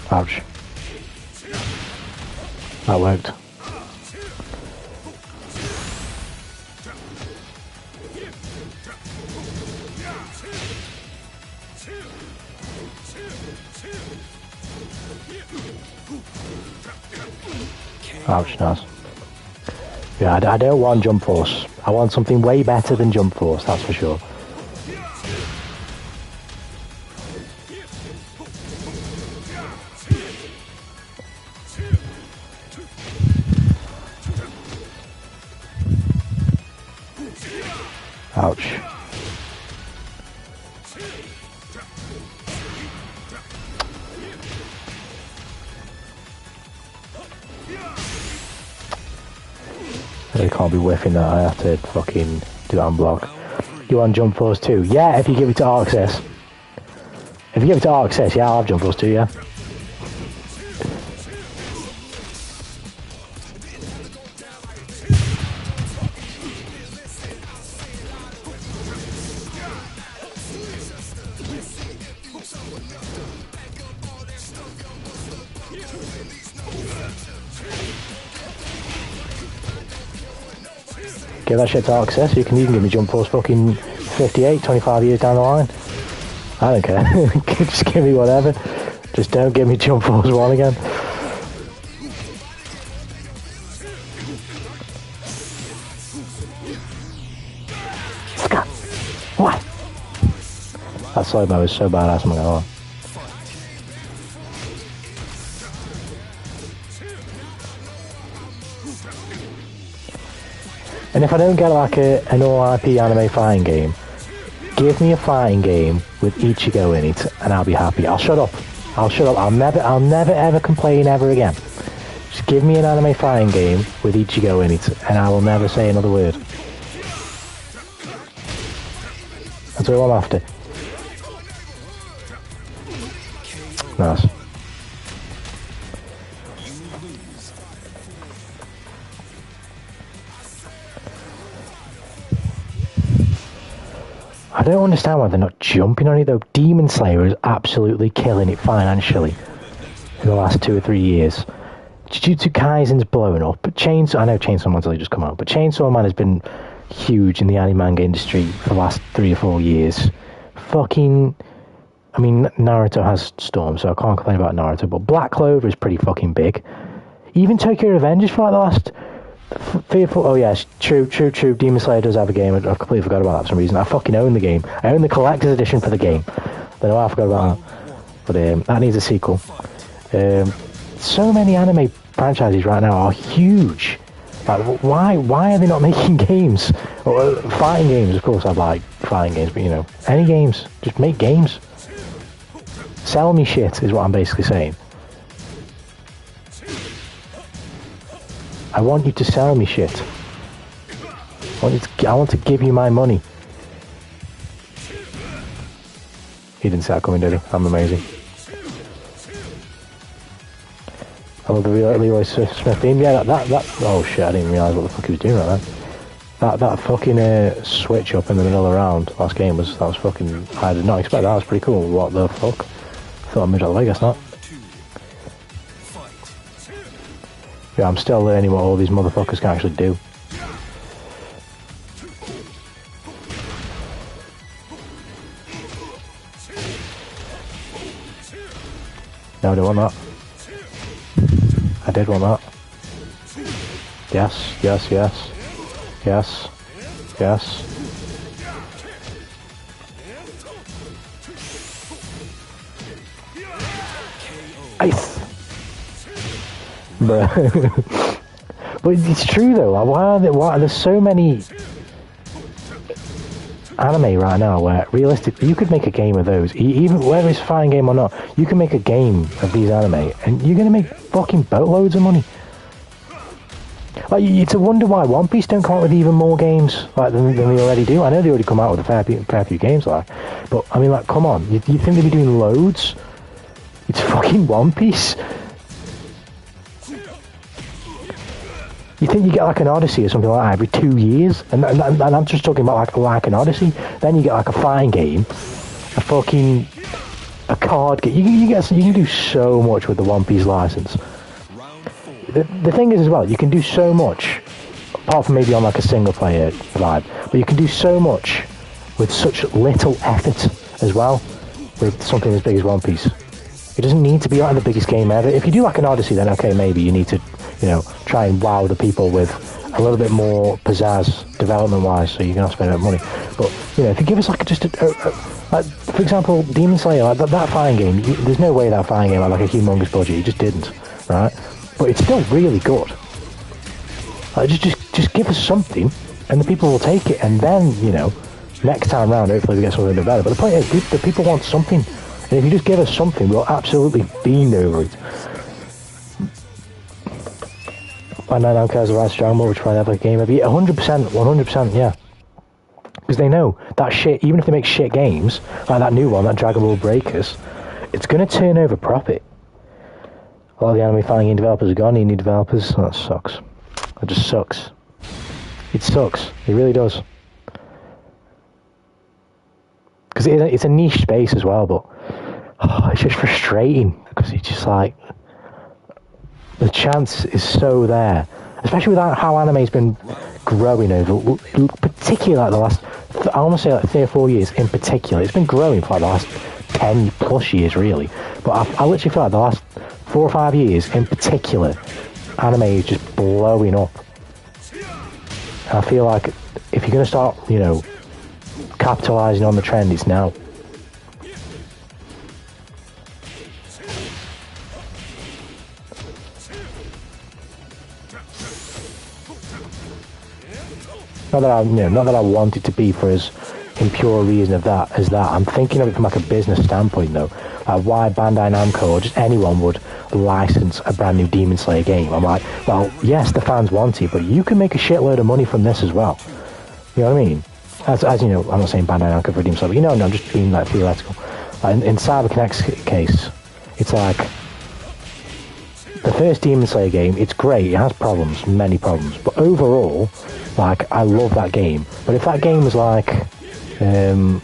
Speaker 2: Ouch. That worked. Ouch, nice. Yeah, Yeah, I don't want Jump Force. I want something way better than Jump Force, that's for sure. Ouch. I can't be whiffing that, I have to fucking do that on block. You want Jump Force 2? Yeah, if you give it to Access. If you give it to Access, yeah, I'll have Jump Force 2, yeah. Give that shit to Access, you can even give me Jump Force fucking 58, 25 years down the line. I don't care. Just give me whatever. Just don't give me Jump Force 1 again. What? That slow-mo is so badass, I'm not gonna lie. And if I don't get like an all-IP anime fighting game, give me a fighting game with Ichigo in it, and I'll be happy. I'll shut up. I'll shut up. I'll never ever complain ever again. Just give me an anime fighting game with Ichigo in it, and I will never say another word. That's all I'm after. Nice. I don't understand why they're not jumping on it though. Demon Slayer is absolutely killing it financially in the last 2 or 3 years. Jujutsu Kaisen's blown up, but I know Chainsaw Man's only just come out, but Chainsaw Man has been huge in the anime manga industry for the last 3 or 4 years. Fucking, I mean, Naruto has Storm, so I can't complain about Naruto, but Black Clover is pretty fucking big. Even Tokyo Revengers for like the last 3 or 4... Oh yes, true. Demon Slayer does have a game. I completely forgot about that for some reason. I fucking own the game. I own the collector's edition for the game. Don't know why I forgot about that. But that needs a sequel. So many anime franchises right now are huge. Like, why are they not making games? Or, fighting games, of course I'd like fighting games, but you know, any games. Just make games. Sell me shit is what I'm basically saying. I want you to sell me shit. I want to give you my money. He didn't see that coming, did he? I'm amazing. I love the Leroy Smith theme. Yeah, that. Oh shit! I didn't realise what the fuck he was doing right then. That fucking switch up in the middle of the round last game that was fucking. I did not expect that. That was pretty cool. What the fuck? Thought I moved out of the way. Guess not. Yeah, I'm still learning what all these motherfuckers can actually do. No, I don't want that. I did want that. Yes. Ice! Bruh. But it's true though, why there's so many anime right now where realistically you could make a game of those, even whether it's a fighting game or not, you can make a game of these anime and you're gonna make fucking boatloads of money. Like, it's a wonder why One Piece don't come out with even more games like than they already do. I know they already come out with a fair few games like, but I mean, like, come on, you think they'd be doing loads? It's fucking One Piece. You think you get like an Odyssey or something like that every 2 years? And I'm just talking about like an Odyssey. Then you get like a fighting game, a card game. You can do so much with the One Piece license. The thing is as well, you can do so much, apart from maybe on like a single player vibe, but you can do so much with such little effort as well with something as big as One Piece. It doesn't need to be like the biggest game ever. If you do like an Odyssey, then okay, maybe you need to, you know, try and wow the people with a little bit more pizzazz development-wise, so you're gonna have to spend a bit of money. But you know, if you give us like just like, for example, Demon Slayer, like that fighting game, there's no way that fighting game had like a humongous budget. You just didn't, right? But it's still really good. Like, just give us something, and the people will take it, and then you know, next time round, hopefully we get something a bit better. But the point is, the people want something, and if you just give us something, we'll absolutely fiend over it. And I don't care as the right Dragon Ball, which probably have a game of 100%, 100%, yeah. Because they know that shit, even if they make shit games, like that new one, that Dragon Ball Breakers, it's going to turn over profit. A lot of the anime fighting game developers are gone, new developers. Oh, that sucks. It just sucks. It sucks. It really does. Because it's a niche space as well, but it's just frustrating. Because it's just like, the chance is so there, especially with how anime's been growing over, particularly like the last, I want to say like 3 or 4 years in particular. It's been growing for like the last 10 plus years, really. But I literally feel like the last 4 or 5 years in particular, anime is just blowing up. And I feel like if you're going to start, you know, capitalising on the trend, it's now. Not that I want it to be for as impure a reason as that. I'm thinking of it from like a business standpoint though. Like why Bandai Namco or just anyone would license a brand new Demon Slayer game. I'm like, well, yes, the fans want it, but you can make a shitload of money from this as well. You know what I mean? As you know, I'm not saying Bandai Namco for Demon Slayer, but you know, I'm just being like theoretical. In CyberConnect's case, it's like the first Demon Slayer game, it's great, it has problems, many problems, but overall, like, I love that game. But if that game was like, I don't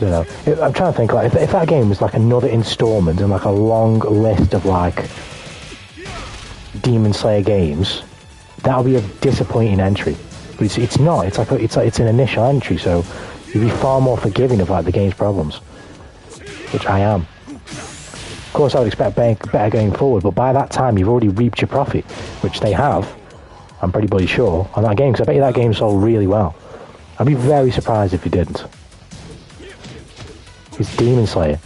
Speaker 2: know, I'm trying to think, like, if that game was like another installment in like a long list of like Demon Slayer games, that would be a disappointing entry. But it's not, it's an initial entry, so you'd be far more forgiving of like the game's problems. Which I am. Of course, I would expect better going forward, but by that time, you've already reaped your profit, which they have, I'm pretty bloody sure, on that game, because I bet you that game sold really well. I'd be very surprised if you didn't. It's Demon Slayer.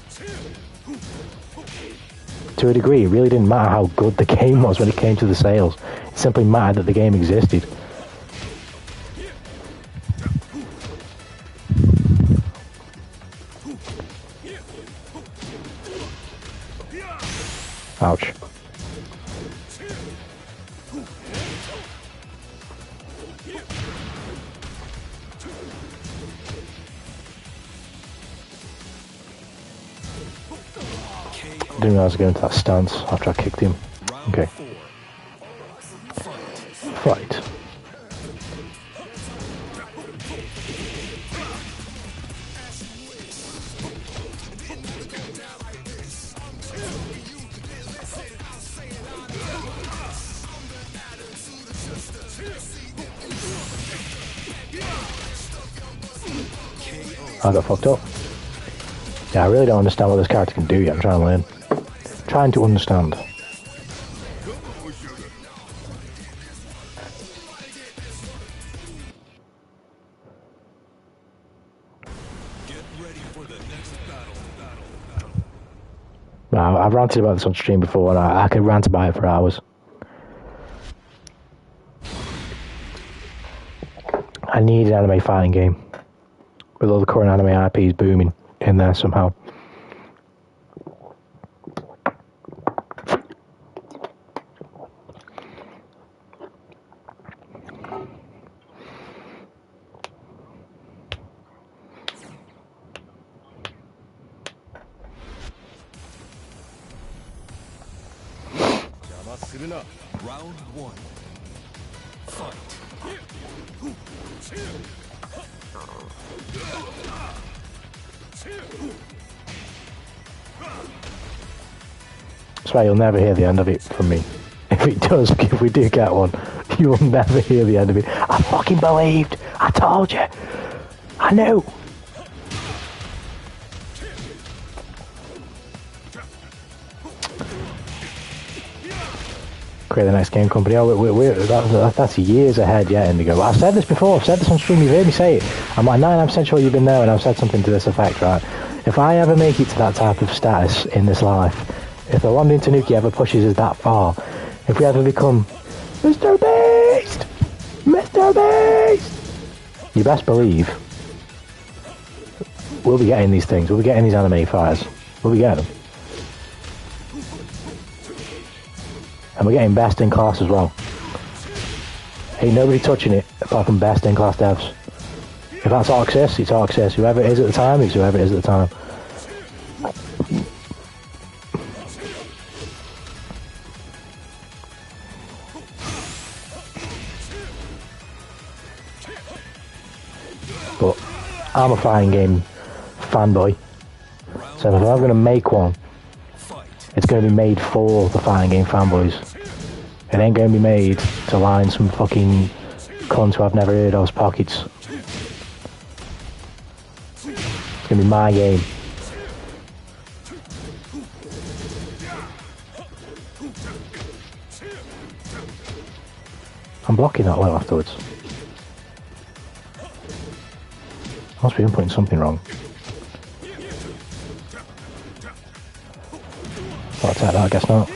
Speaker 2: To a degree, it really didn't matter how good the game was when it came to the sales. It simply mattered that the game existed. Ouch. Didn't realize I was going into that stance after I kicked him. Okay. Fight. I got fucked up. Yeah, I really don't understand what this character can do yet. I'm trying to learn. Trying to understand.
Speaker 1: Get ready for the next battle.
Speaker 2: I've ranted about this on stream before, and I could rant about it for hours. I need an anime fighting game with all the current anime IPs booming in there somehow.
Speaker 1: Round 1. Fight.
Speaker 2: That's why you'll never hear the end of it from me. If it does, if we do get one, you will never hear the end of it. I fucking believed. I told you. I knew. create the next game company. Oh, that's years ahead, yeah, Indigo. I've said this before. I've said this on stream. You've heard me say it. I'm like 99% sure you've been there, and I've said something to this effect, right? If I ever make it to that type of status in this life, if the London Tanuki ever pushes us that far, if we ever become Mr. Beast, Mr. Beast, you best believe we'll be getting these things. We'll be getting these anime fires. We'll be getting them. And we're getting best in class as well. Ain't nobody touching it apart from best in class devs. If that's Arxis, it's Arxis. Whoever it is at the time, it's whoever it is at the time. But I'm a fighting game fanboy. So if I'm going to make one, it's going to be made for the fighting game fanboys. It ain't going to be made to line some fucking cunts who I've never heard of's pockets. It's going to be my game. I'm blocking that low afterwards. I must be inputting something wrong. I'll attack that, I guess not.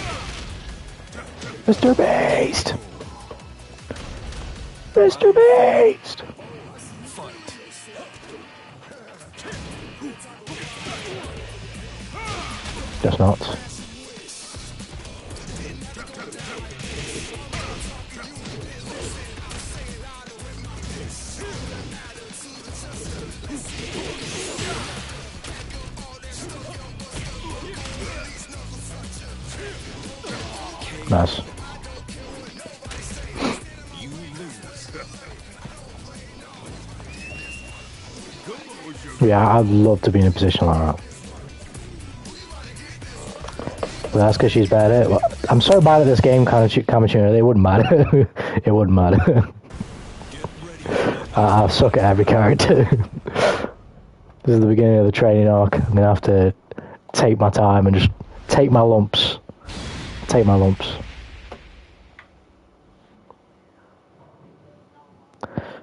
Speaker 2: Mr. Beast! Mr. Beast! Guess not. Nice. Yeah, I'd love to be in a position like that. But that's because she's bad at it. Well, I'm so bad at this game, Kamachuna, it wouldn't matter. It wouldn't matter. I suck at every character. This is the beginning of the training arc. I'm going to have to take my time and just take my lumps. Take my lumps.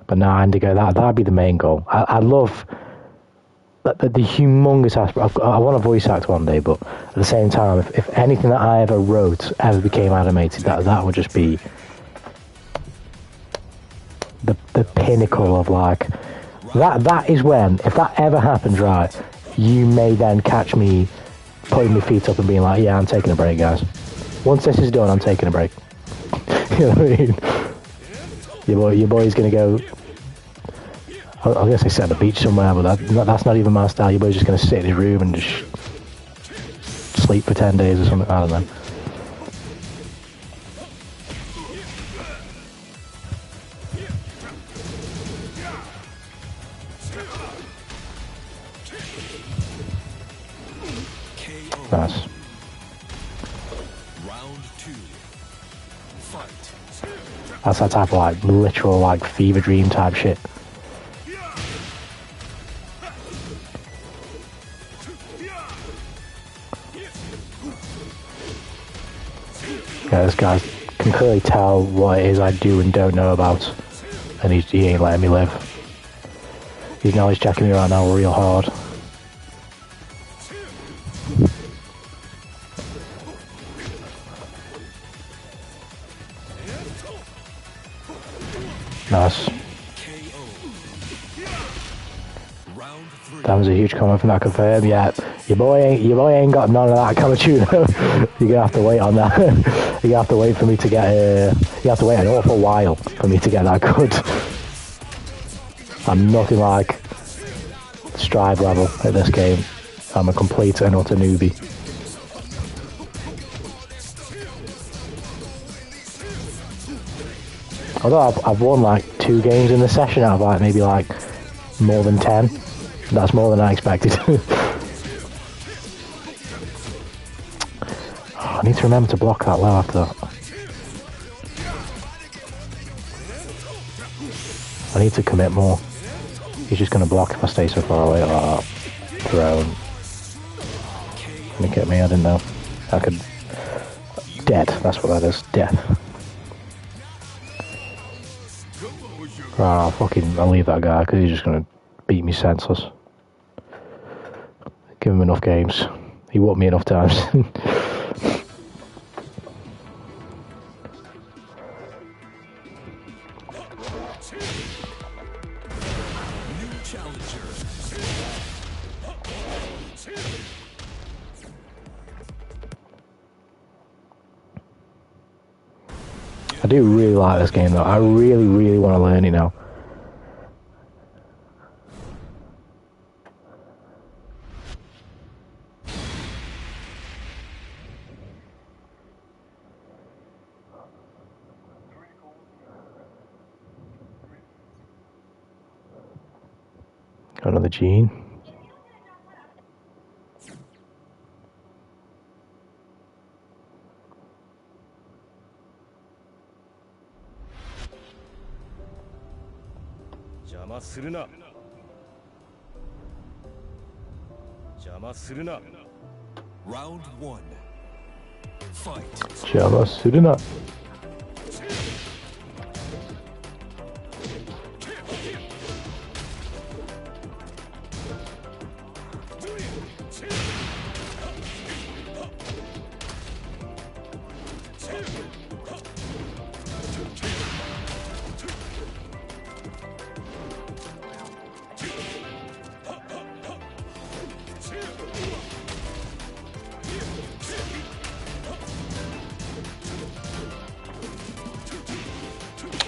Speaker 2: But nah, Indigo, that'd be the main goal. I love the humongous aspect. I want to voice act one day, but at the same time, if anything that I ever wrote ever became animated, that would just be the pinnacle of like that is when, if that ever happens, right, you may then catch me putting my feet up and being like, yeah, I'm taking a break, guys. Once this is done, I'm taking a break. You know what I mean? Your boy's gonna go. I guess I sit at the beach somewhere, but that's not even my style. Your boy's just gonna sit in his room and just sleep for 10 days or something. I don't know. Nice. That's that type of like literal like fever dream type shit. Yeah, this guy can clearly tell what it is I do and don't know about, and he ain't letting me live. He's knowledge checking me right now real hard. Nice. That was a huge comment from that confirm. Yeah, your boy ain't got none of that Kamachuna. You're gonna have to wait on that. You're gonna have to wait for me to get. You have to wait an awful while for me to get that good. I'm nothing like Strive level at this game. I'm a complete and utter newbie. Although I've won like 2 games in the session out of like maybe like more than 10. That's more than I expected. I need to remember to block that well after that. I need to commit more. He's just going to block if I stay so far away like that. Thrown. Gonna get me, I didn't know. I could... Dead, that's what that is. Death. Right, I'll leave that guy because he's just gonna beat me senseless. Give him enough games. He whooped me enough times. I do really like this game though. I really, really want to learn it now. Got another gene.
Speaker 1: Round one. Fight.
Speaker 2: Suruna.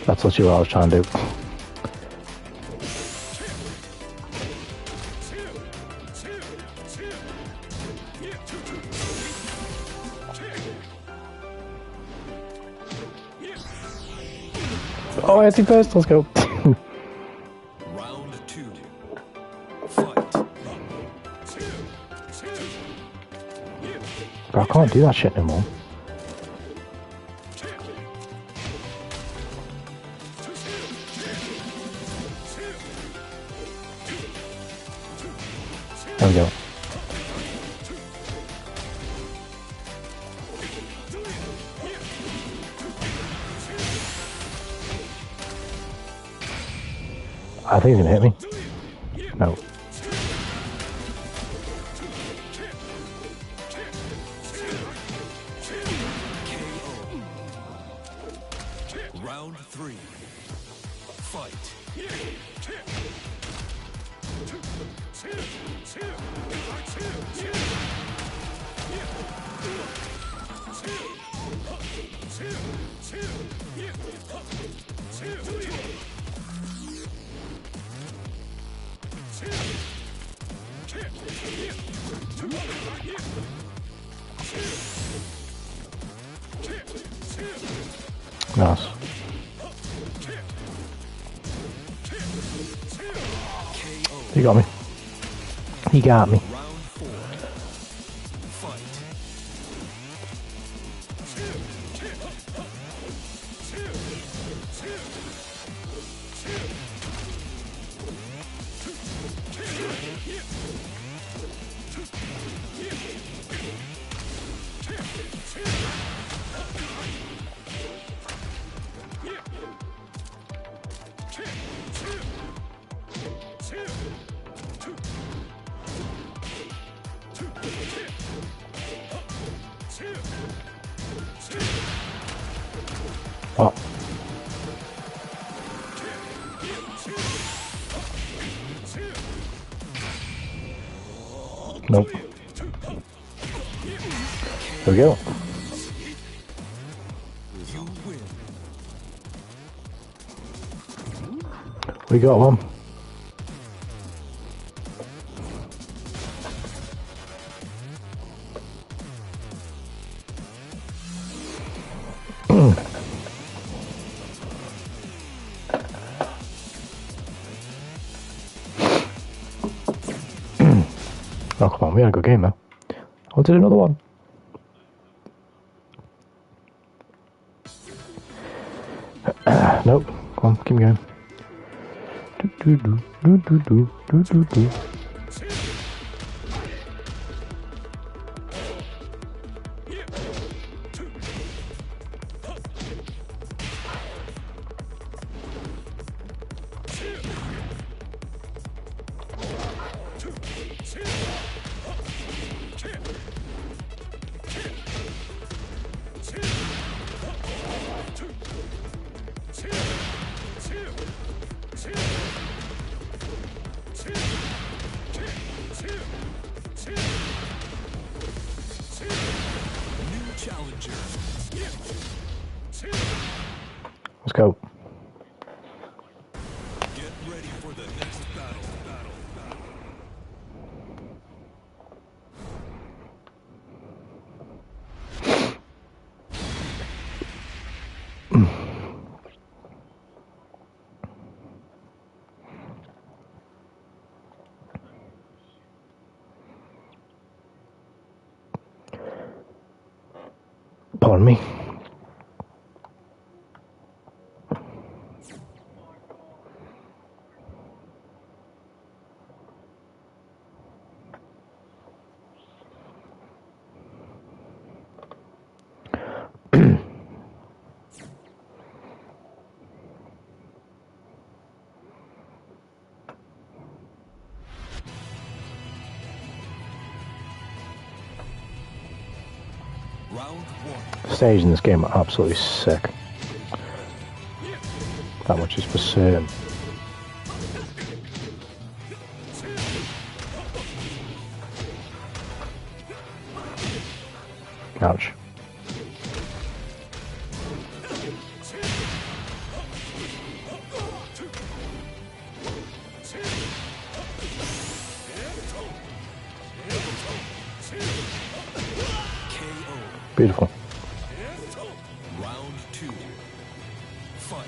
Speaker 2: That's literally what I was trying to do. Oh, I hit him first. Let's go.
Speaker 1: Round two. Fight.
Speaker 2: Bro, I can't do that shit no more. There we go. I think he's gonna hit me. No.
Speaker 1: Round three. Fight.
Speaker 2: Nice. He got me. He got me.
Speaker 1: Round four. Fight.
Speaker 2: Oh. Nope. There we go.
Speaker 1: You win.
Speaker 2: We got one. Oh, come on, we had a good game, man. I wanted another one. Nope. Come on, keep going. Do, do, do, do, do, do, do, do. go.
Speaker 1: Get ready for the next battle.
Speaker 2: Pardon me.
Speaker 1: Round one.
Speaker 2: The stage in this game are absolutely sick. That much is for certain. Ouch. Beautiful.
Speaker 1: Round two. Fight.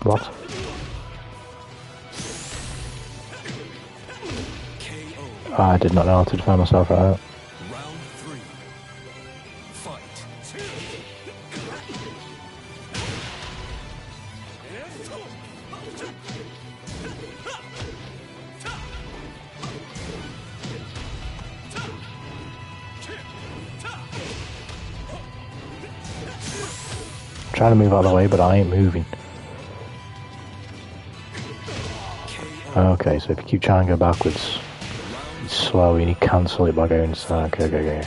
Speaker 2: What? I did not know how to defend myself right out.
Speaker 1: Round three. Fight.
Speaker 2: I'm trying to move out of the way, but I ain't moving. Okay, so if you keep trying to go backwards, it's slow and you cancel it by going inside. Okay.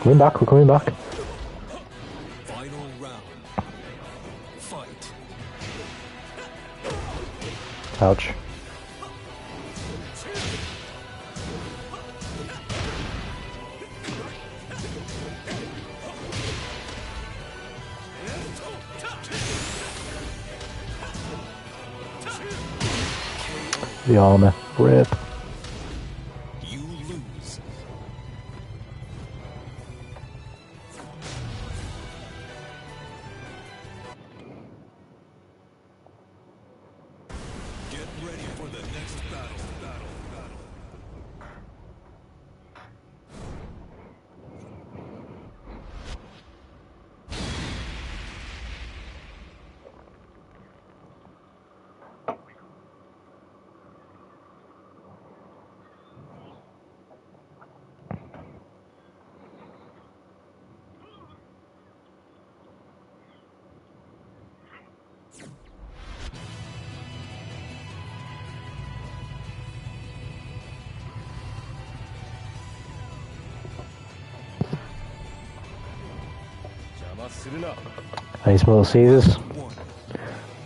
Speaker 2: We're coming back.
Speaker 1: Final round. Fight.
Speaker 2: Ouch. The armor. Rip.
Speaker 1: You lose. Get ready for the next battle.
Speaker 2: Any small Caesars?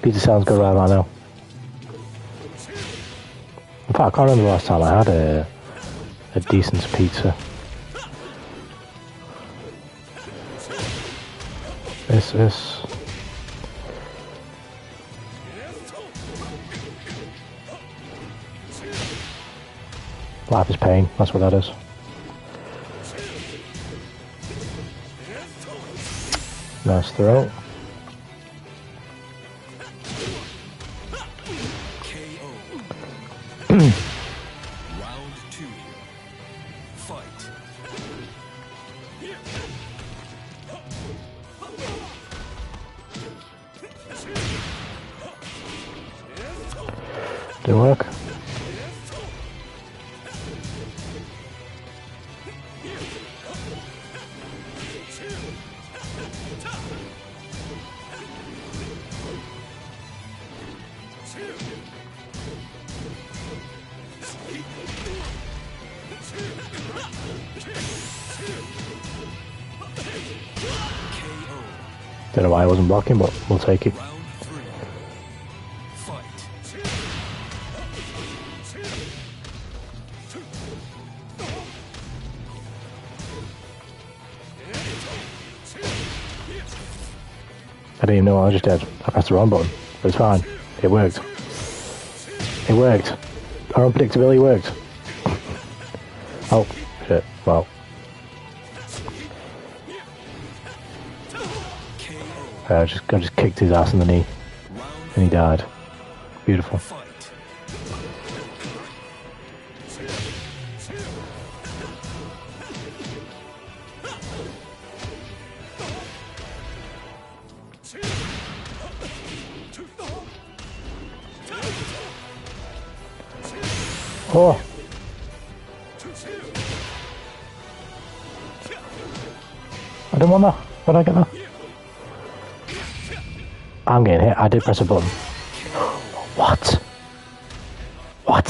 Speaker 2: Pizza sounds good right now. In fact, I can't remember the last time I had a decent pizza. This. Life is pain, that's what that is. Nice throw.
Speaker 1: Round two. Fight.
Speaker 2: Didn't work. Don't know why I wasn't blocking, but we'll take it. I didn't even know what I just did. I pressed the wrong button, but it's fine. It worked. It worked. Our unpredictability worked. Oh, shit. Well. I just kicked his ass in the knee, and he died. Beautiful. Oh! I didn't want that. Why did I get that? I'm getting hit. I did press a button. What? What?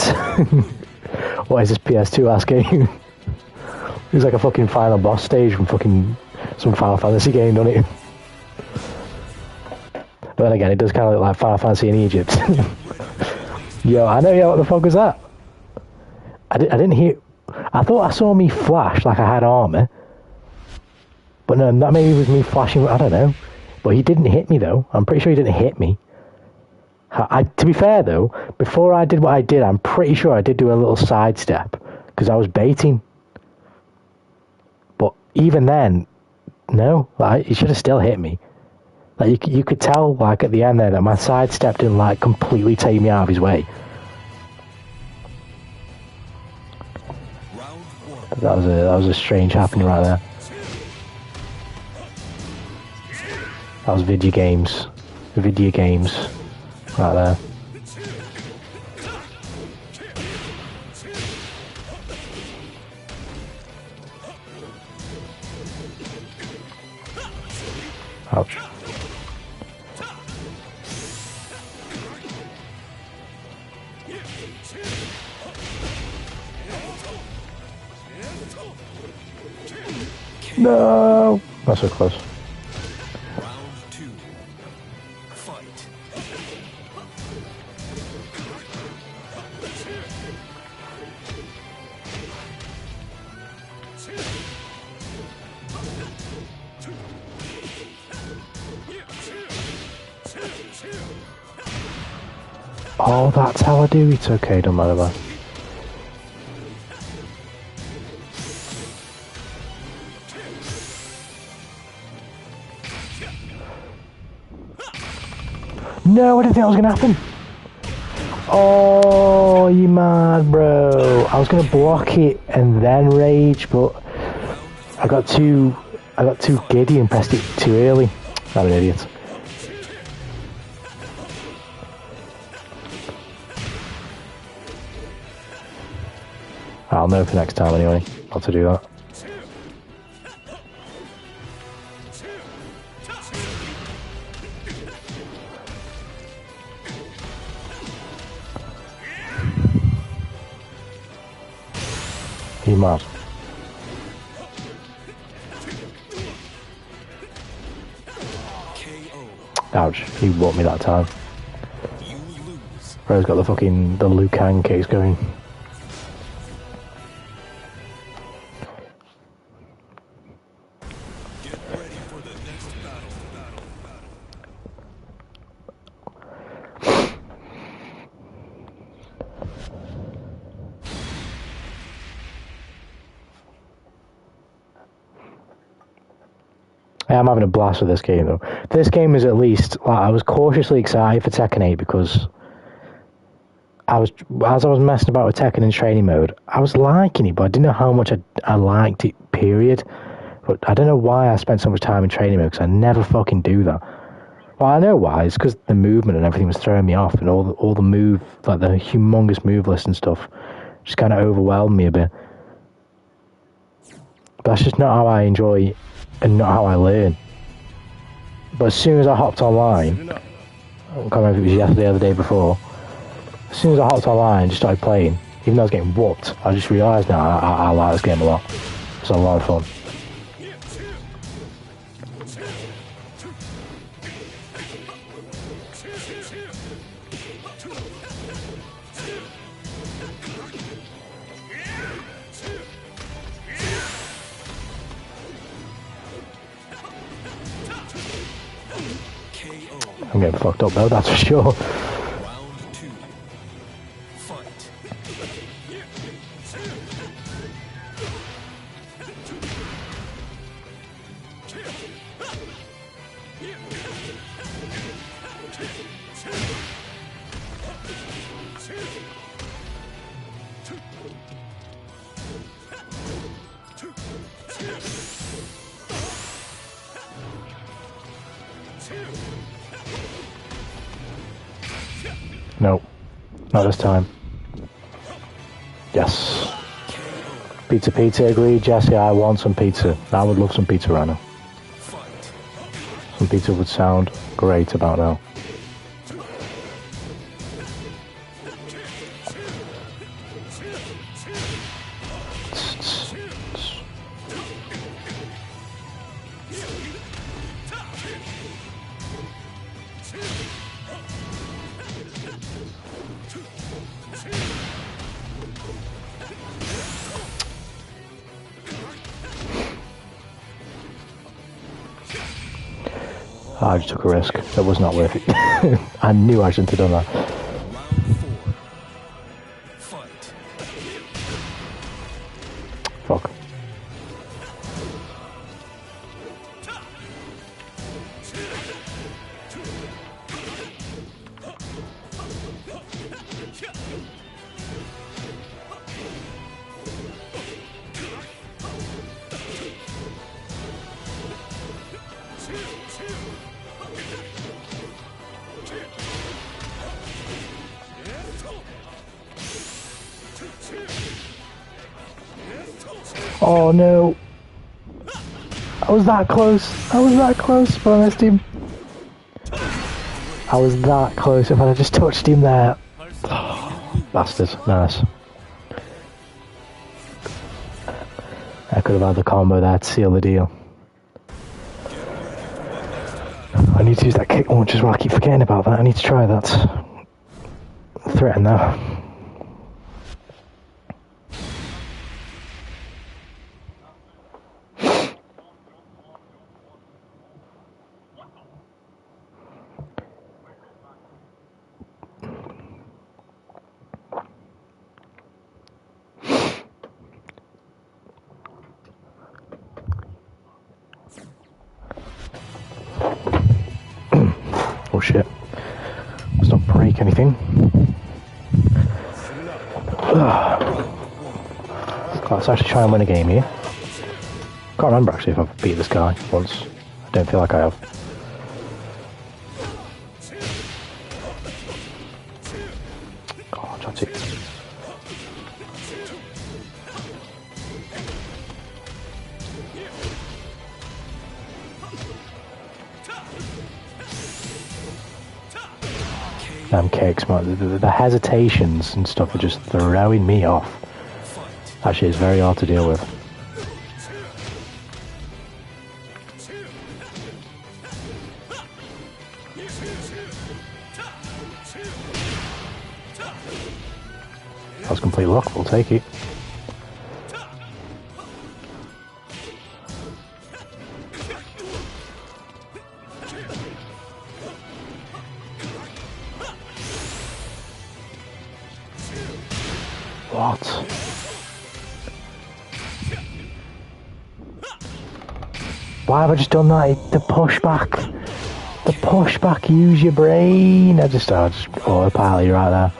Speaker 2: What is this PS2 ass game? It's like a fucking final boss stage from fucking some Final Fantasy game, doesn't it? But then again, it does kind of look like Final Fantasy in Egypt. Yo, I know, what the fuck was that? I didn't hear... I thought I saw me flash like I had armor. But no, that maybe was me flashing, I don't know. But he didn't hit me though. I'm pretty sure he didn't hit me. To be fair though, before I did what I did, I'm pretty sure I did do a little sidestep. Because I was baiting. But even then, no. Like, he should have still hit me. Like, you could tell, like, at the end there, that my sidestep didn't, like, completely take me out of his way. That was a strange happening right there. That was video games right there. Ouch. No, not so close. Oh, that's how I do it. Okay, don't matter that. No, I didn't think that was gonna happen. Oh, you mad, bro? I was gonna block it and then rage, but I got too giddy and pressed it too early. I'm an idiot. I'll know for next time anyway, not to do that. You mad? Ouch, he whooped me that time. Bro's got the Liu Kang case going. I'm having a blast with this game though. This game is at least, like, I was cautiously excited for Tekken 8 because as I was messing about with Tekken in training mode, I was liking it, but I didn't know how much I liked it, period. But I don't know why I spent so much time in training mode, because I never fucking do that. Well, I know why. It's because the movement and everything was throwing me off, and all the move, like the humongous move list and stuff, just kind of overwhelmed me a bit. But that's just not how I enjoy and not how I learn. But as soon as I hopped online, I can't remember if it was yesterday or the day before, as soon as I hopped online and just started playing, even though I was getting whooped, I just realised now I like this game a lot. It's a lot of fun. I'm getting fucked up though, that's for sure.
Speaker 1: Round 2. Fight.
Speaker 2: No, not this time. Yes. Pizza, agreed, Jesse. I want some pizza. I would love some pizza right now. Some pizza would sound great about now. I just took a risk. That was not worth it. I knew I shouldn't have done that. Fuck. Oh no. I was that close. But I missed him. I was that close if I had just touched him there. Oh, bastard. Nice. I could have had the combo there to seal the deal. I need to use that kick launch as well. I keep forgetting about that. I need to try that. Threaten now. Oh shit. Let's not break anything. Let's actually try and win a game here. Can't remember actually if I've beat this guy once. I don't feel like I have. Oh, I tried to. Damn kicks, man. The hesitations and stuff are just throwing me off. Actually, it's very hard to deal with. That was complete luck, we'll take it. What? Why have I just done that? The pushback. The pushback, use your brain. I just autopilot you right there.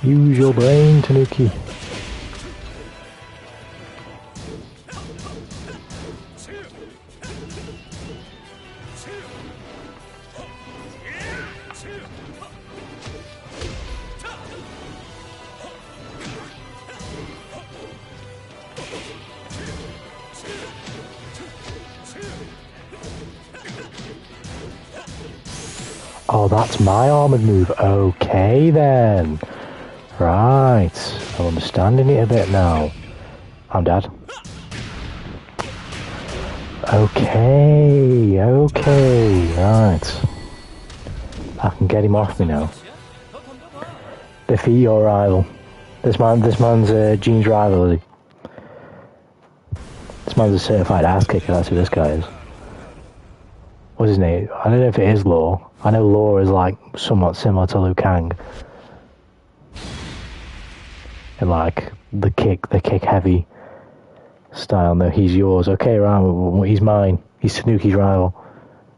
Speaker 2: Use your brain, Tanuki. Oh, that's my armoured move. Okay, then. Right. I'm understanding it a bit now. I'm dead. Okay, right. I can get him off me now. Defeat your rival. This man's Gene's rival, is he? This man's a certified ass kicker, that's who this guy is. What's his name? I don't know if it is Law. I know Law is like somewhat similar to Liu Kang. And like the kick heavy style. No, he's yours. Okay, right, he's mine. He's Tanuki's rival.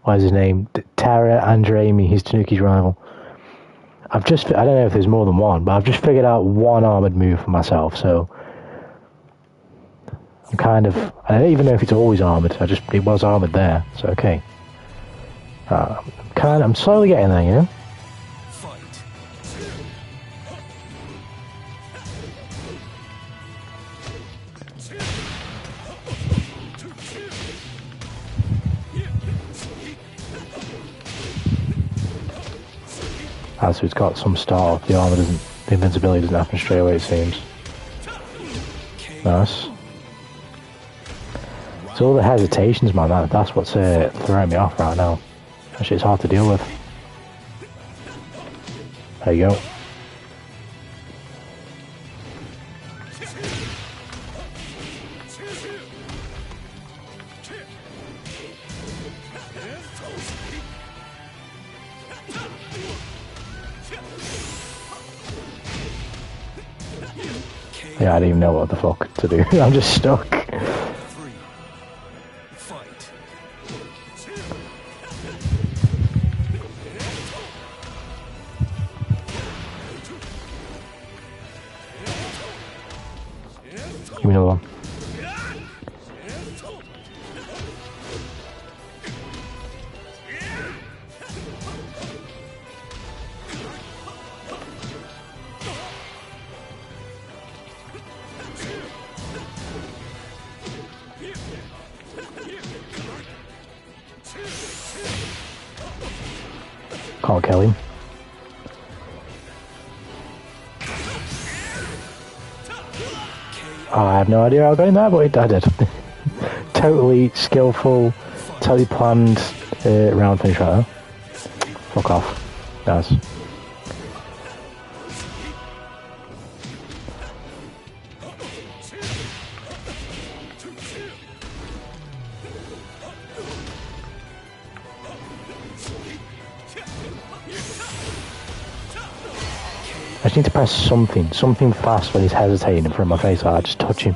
Speaker 2: What is his name? Tara Andreamy, he's Tanuki's rival. I don't know if there's more than one, but I've just figured out one armoured move for myself, so I don't even know if it's always armoured. It was armoured there, so okay. I'm slowly getting there, you know? So it's got some start off. The invincibility doesn't happen straight away, it seems. Nice. It's all the hesitations, man. That's what's throwing me off right now. Actually, it's hard to deal with. There you go. Yeah, I don't even know what the fuck to do. I'm just stuck. Give me another one. Can't kill him. Oh, I have no idea how I got in there, but I did. Totally skillful, totally planned round finish right there. Fuck off. Nice. I just need to press something fast when he's hesitating in front of my face. I just touch him.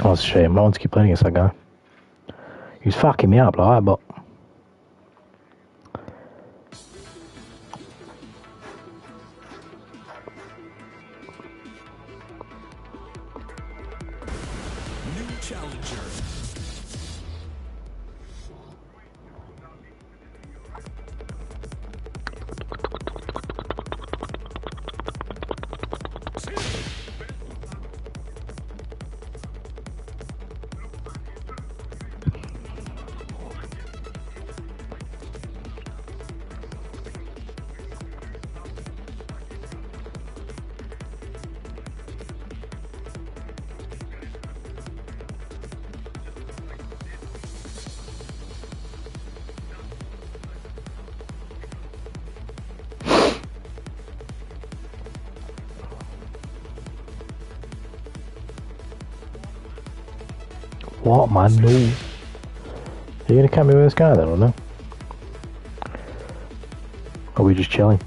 Speaker 2: Oh, it's a shame. I want to keep playing against that guy. He's fucking me up, like, but.
Speaker 1: Challenger.
Speaker 2: What, man? No. Are you gonna catch me with this guy then, or no? Or are we just chilling?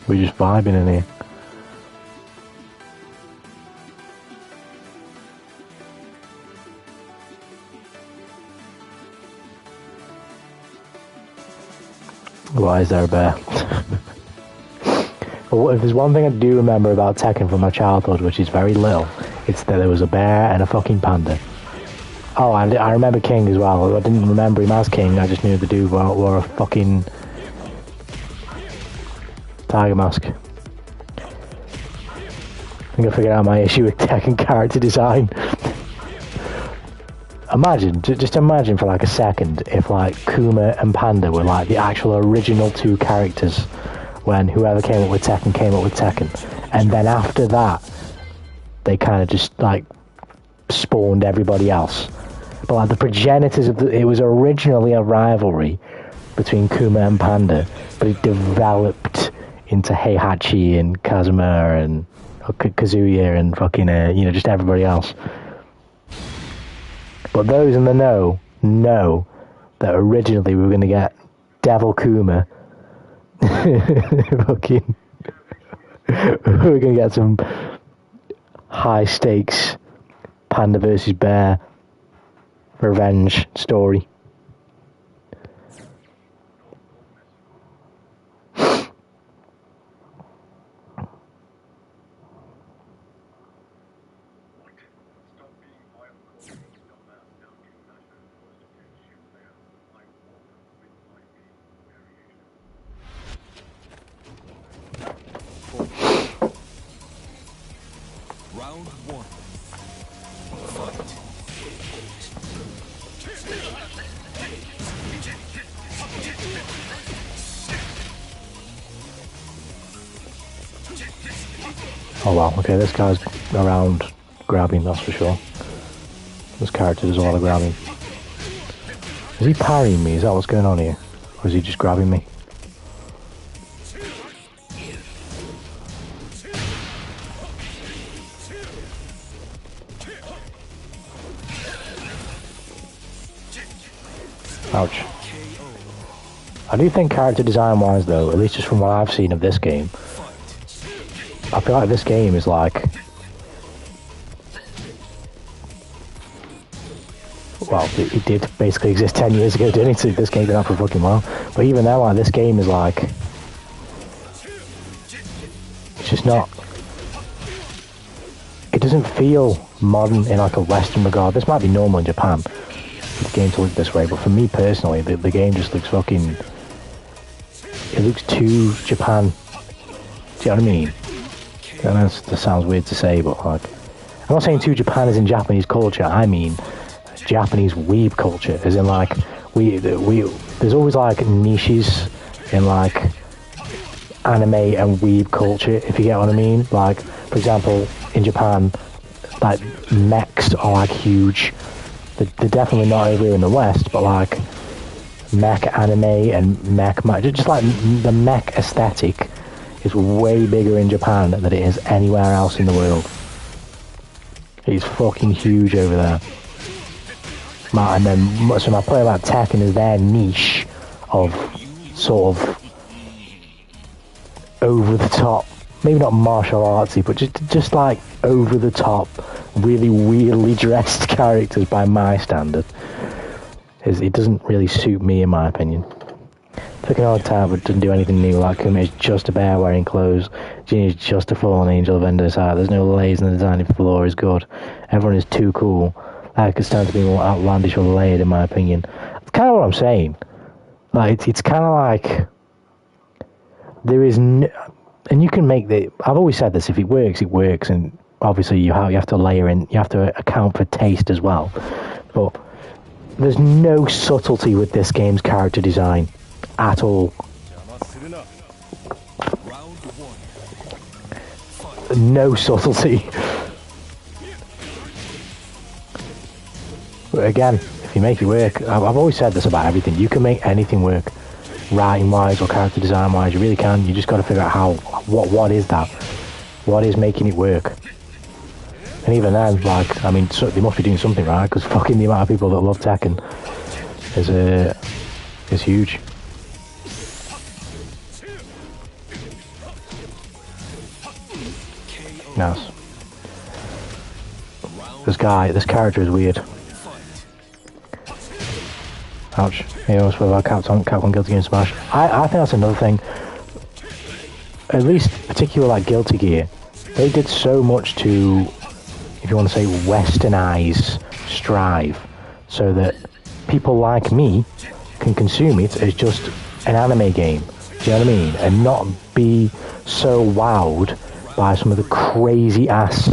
Speaker 2: We're just vibing in here. Why is there a bear? Well, if there's one thing I do remember about Tekken from my childhood, which is very little, it's that there was a bear and a fucking panda. Oh, I remember King as well. I didn't remember him as King, I just knew the dude wore a fucking tiger mask. I think I figured out my issue with Tekken character design. Imagine, just imagine for like a second if like Kuma and Panda were like the actual original two characters when whoever came up with Tekken came up with Tekken. And then after that, they kind of just like spawned everybody else. But like the progenitors of it was originally a rivalry between Kuma and Panda, but it developed into Heihachi and Kazuma and Kazuya and fucking, just everybody else. But those in the know that originally we were going to get Devil Kuma. Fucking, we're going to get some high stakes Panda versus Bear revenge story.
Speaker 1: Round one. Fight.
Speaker 2: Oh wow, okay, this guy's around grabbing, that's for sure. This character does a lot of grabbing. Is he parrying me? Is that what's going on here? Or is he just grabbing me? Ouch. I do think character design wise though, at least just from what I've seen of this game, I feel like this game is like, well, it did basically exist 10 years ago, didn't it? So this game's been out for a fucking while. But even now, like, this game is like, it's just not, it doesn't feel modern in like a Western regard. This might be normal in Japan, for the game to look this way, but for me personally, the game just looks fucking, it looks too Japan. Do you know what I mean? I know that sounds weird to say, but like, I'm not saying too Japan as in Japanese culture, I mean Japanese weeb culture, as in like, we there's always like niches in like anime and weeb culture, if you get what I mean. Like, for example, in Japan, like mechs are like huge. They're definitely not over here in the West, but like mech anime and mech, just like the mech aesthetic is way bigger in Japan than it is anywhere else in the world. It's fucking huge over there. And then, so my point about Tekken is their niche of sort of over the top, maybe not martial artsy, but just like over the top, really weirdly dressed characters by my standard. It doesn't really suit me, in my opinion. Took an odd time, but doesn't do anything new. Like Kuma is just a bear wearing clothes. Ginny is just a fallen angel of Ender's Heart. There's no layers in the design if the floor is good. Everyone is too cool. Like, it's time to be more outlandish or layered, in my opinion. That's kind of what I'm saying. Like, it's kind of like there is no, and you can make the. I've always said this: if it works, it works, and obviously you have to layer in. You have to account for taste as well. But there's no subtlety with this game's character design at all. No subtlety. But again, if you make it work, I've always said this about everything. You can make anything work, writing wise or character design wise. You really can. You just got to figure out what is that? What is making it work? And even then, like, I mean, so they must be doing something right, because fucking the amount of people that love Tekken is huge. Nice. This character is weird. Ouch. He almost put about Capcom Guilty Gear Smash. I think that's another thing. At least, particularly like Guilty Gear, they did so much to, if you want to say, westernize Strive, so that people like me can consume it as just an anime game. Do you know what I mean? And not be so wowed by some of the crazy ass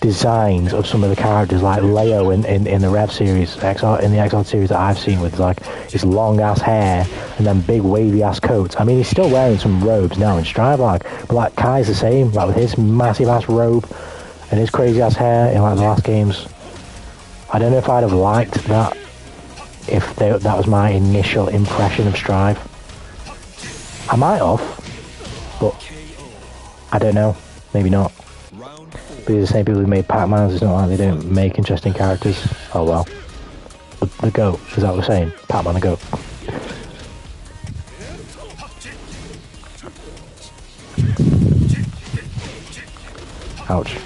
Speaker 2: designs of some of the characters, like Leo in the Rev series, in the XR series that I've seen, with like his long ass hair and then big wavy ass coats. I mean, he's still wearing some robes now in Strive, but like Kai's the same, like with his massive ass robe and his crazy ass hair in like the last games. I don't know if I'd have liked that if that was my initial impression of Strive. I might have, but I don't know. Maybe not. But the same people who made Pac-Mans, it's not like they don't make interesting characters. Oh well. The goat, is that what we're saying? Pac-Man the goat. Ouch.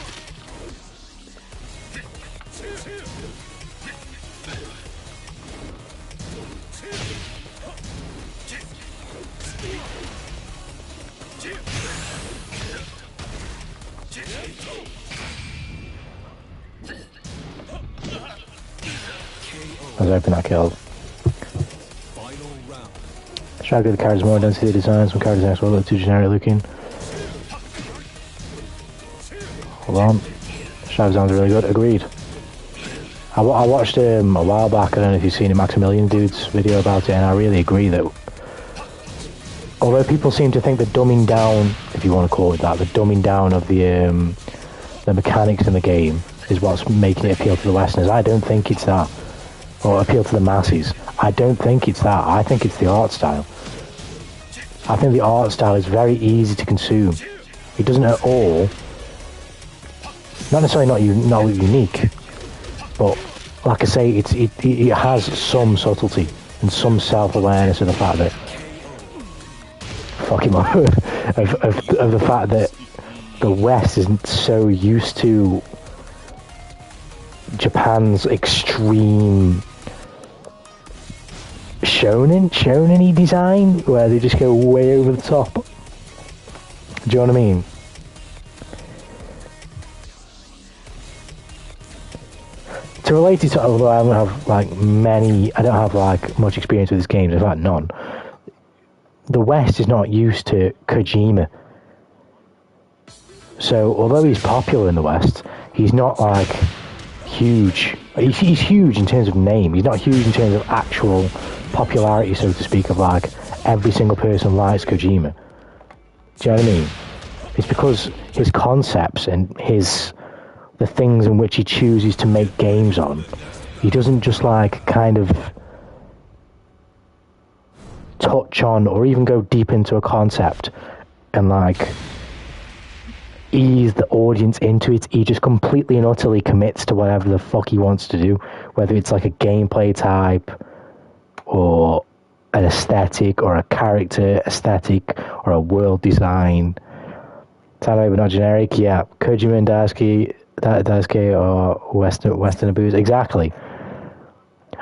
Speaker 2: I was hoping I killed. Try to get the characters more density design. Some characters actually look too generic looking. Hold on. Strive sounds really good. Agreed. I watched a while back, I don't know if you've seen a Maximilian Dude's video about it, and I really agree that although people seem to think the dumbing down, if you want to call it that, the dumbing down of the mechanics in the game is what's making it appeal to the Westerners, I don't think it's that. Or appeal to the masses. I don't think it's that. I think it's the art style. I think the art style is very easy to consume. It doesn't at all, not necessarily not unique, but like I say, it has some subtlety and some self-awareness of the fact that fucking of the fact that the West isn't so used to Japan's extreme shonen-y design, where they just go way over the top. Do you know what I mean? To relate it to, although I don't have like much experience with this game, in fact none, the West is not used to Kojima. So although he's popular in the West, he's not like huge. He's huge in terms of name. He's not huge in terms of actual popularity, so to speak, of like every single person likes Kojima. Do you know what I mean? It's because his concepts and the things in which he chooses to make games on, he doesn't just like kind of touch on or even go deep into a concept and like ease the audience into it. He just completely and utterly commits to whatever the fuck he wants to do, whether it's like a gameplay type or an aesthetic or a character aesthetic or a world design. Anime but not generic, yeah. Kojima and Daisuke are Western abuse, exactly.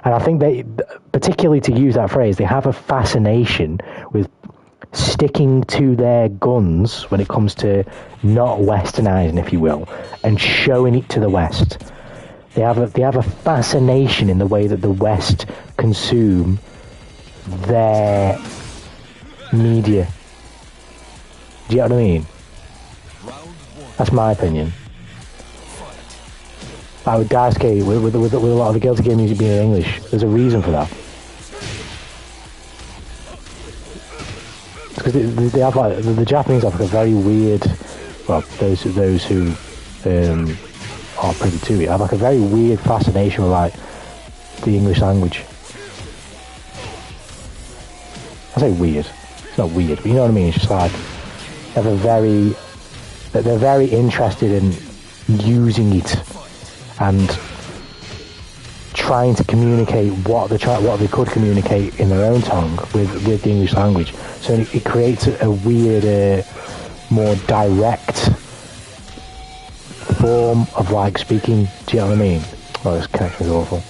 Speaker 2: And I think they, particularly to use that phrase, they have a fascination with sticking to their guns when it comes to not westernizing, if you will, and showing it to the West. They have a fascination in the way that the West consume their media. Do you know what I mean? That's my opinion. Like with Daisuke, with a lot of the Guilty Gear music being in English, there's a reason for that. Because they have like the Japanese have like a very weird, well, those who are privy to it have like a very weird fascination with like the English language. I say weird, it's not weird, but you know what I mean. It's just like they're very interested in using it and trying to communicate what they could communicate in their own tongue with the English language. So it creates a weird, more direct form of like speaking. Do you know what I mean? Oh, this connection is awful.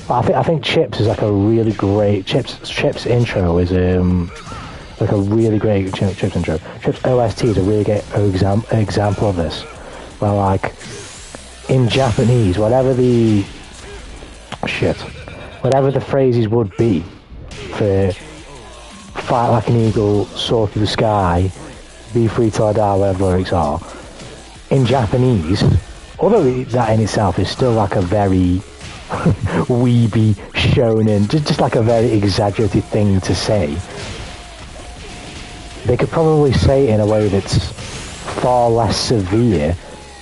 Speaker 2: I think Chips is like a really great Chips intro is like a really great Chips intro. Chips OST is a really great example of this, where like in Japanese, whatever the phrases would be for fight like an eagle, soar through the sky, be free till I die, whatever the lyrics are, in Japanese, although that in itself is still like a very weeby shonen, just like a very exaggerated thing to say, they could probably say it in a way that's far less severe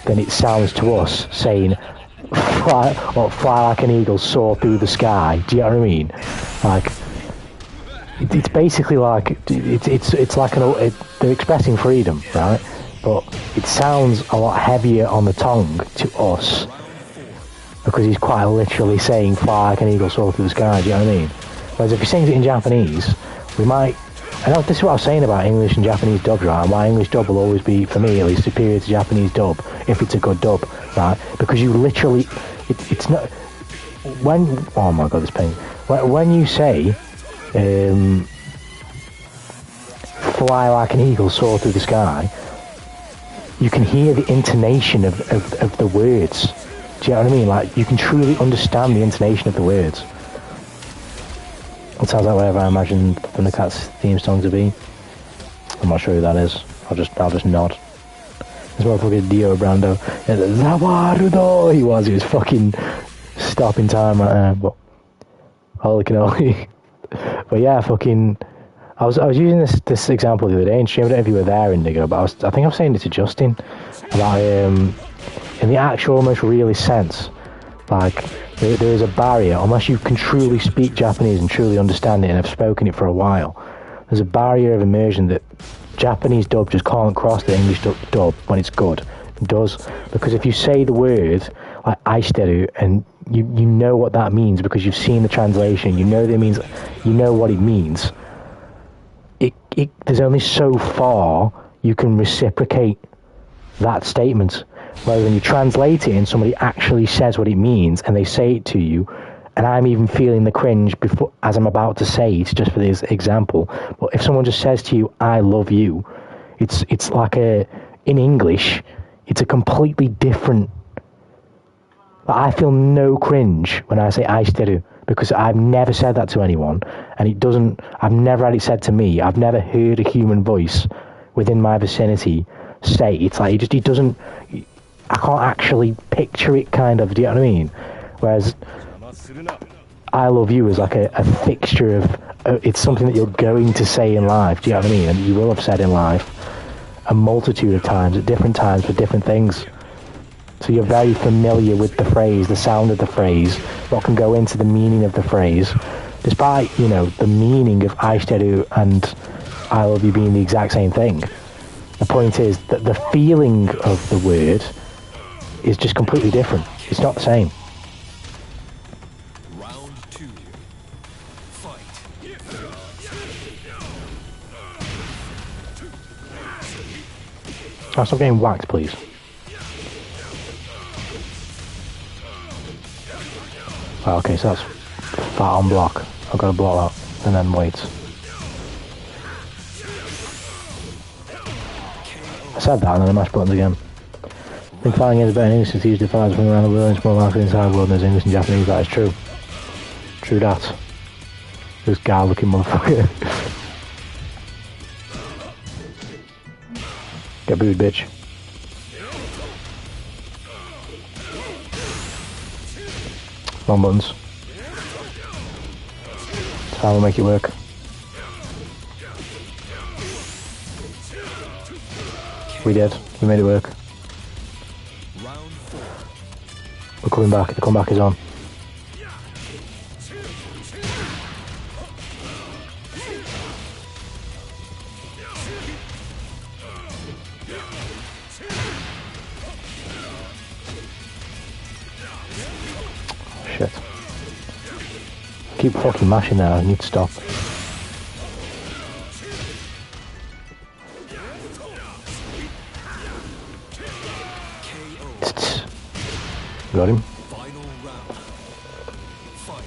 Speaker 2: than it sounds to us saying fly like an eagle, soar through the sky. Do you know what I mean? Like it's basically like it's like they're expressing freedom, right? But it sounds a lot heavier on the tongue to us because he's quite literally saying fly like an eagle, soar through the sky. Do you know what I mean? Whereas if he sings it in Japanese, we might. I know this is what I was saying about English and Japanese dubs, right? And why English dub will always be, for me at least, superior to Japanese dub if it's a good dub, right? Because you literally, it's not when. Oh my god, this pain. When you say, fly like an eagle, soar through the sky, you can hear the intonation of the words. Do you know what I mean? Like you can truly understand the intonation of the words. It sounds like whatever I imagine Thundercat's theme song to be. I'm not sure who that is. I'll just nod. This motherfucker Dio Brando. Zawarudo! He was fucking stopping time right there, but holy cannoli. But yeah, fucking I was using this example the other day and streamed it if you were there, Indigo, but I think I was saying it to Justin about in the actual most realist sense, like there is a barrier, unless you can truly speak Japanese and truly understand it and have spoken it for a while. There's a barrier of immersion that Japanese dub just can't cross the English dub when it's good. It does, because if you say the word like aishiteru and you know what that means because you've seen the translation, you know what it means. There's only so far you can reciprocate that statement. Whereas when you translate it and somebody actually says what it means and they say it to you, and I'm even feeling the cringe before as I'm about to say it, just for this example. But if someone just says to you, "I love you," it's like in English, it's a completely different. I feel no cringe when I say "aishiteru" because I've never said that to anyone, and I've never had it said to me. I've never heard a human voice within my vicinity say it's like it doesn't. I can't actually picture it, kind of. Do you know what I mean? Whereas I love you is like a fixture of it's something that you're going to say in life. Do you know what I mean? And you will have said in life a multitude of times at different times for different things. So you're very familiar with the phrase, the sound of the phrase, what can go into the meaning of the phrase, despite the meaning of aishiteru and I love you being the exact same thing. The point is that the feeling of the word is just completely different. It's not the same.
Speaker 1: Round 2. Fight.
Speaker 2: Oh, stop getting whacked, please. Oh, okay, so that's fat on block. I've got to block that and then wait. I said that and then I mashed buttons again. I think fighting is better in English since usually fighters from around the world and small market inside the world and there's English and Japanese. That is true. True that. This guy looking motherfucker. Get booed, bitch. Wrong buttons. Time will make it work. We did. We made it work. We're coming back. The comeback is on. Shit. I keep fucking mashing there. I need to stop. Got him.
Speaker 1: Final round. Fight.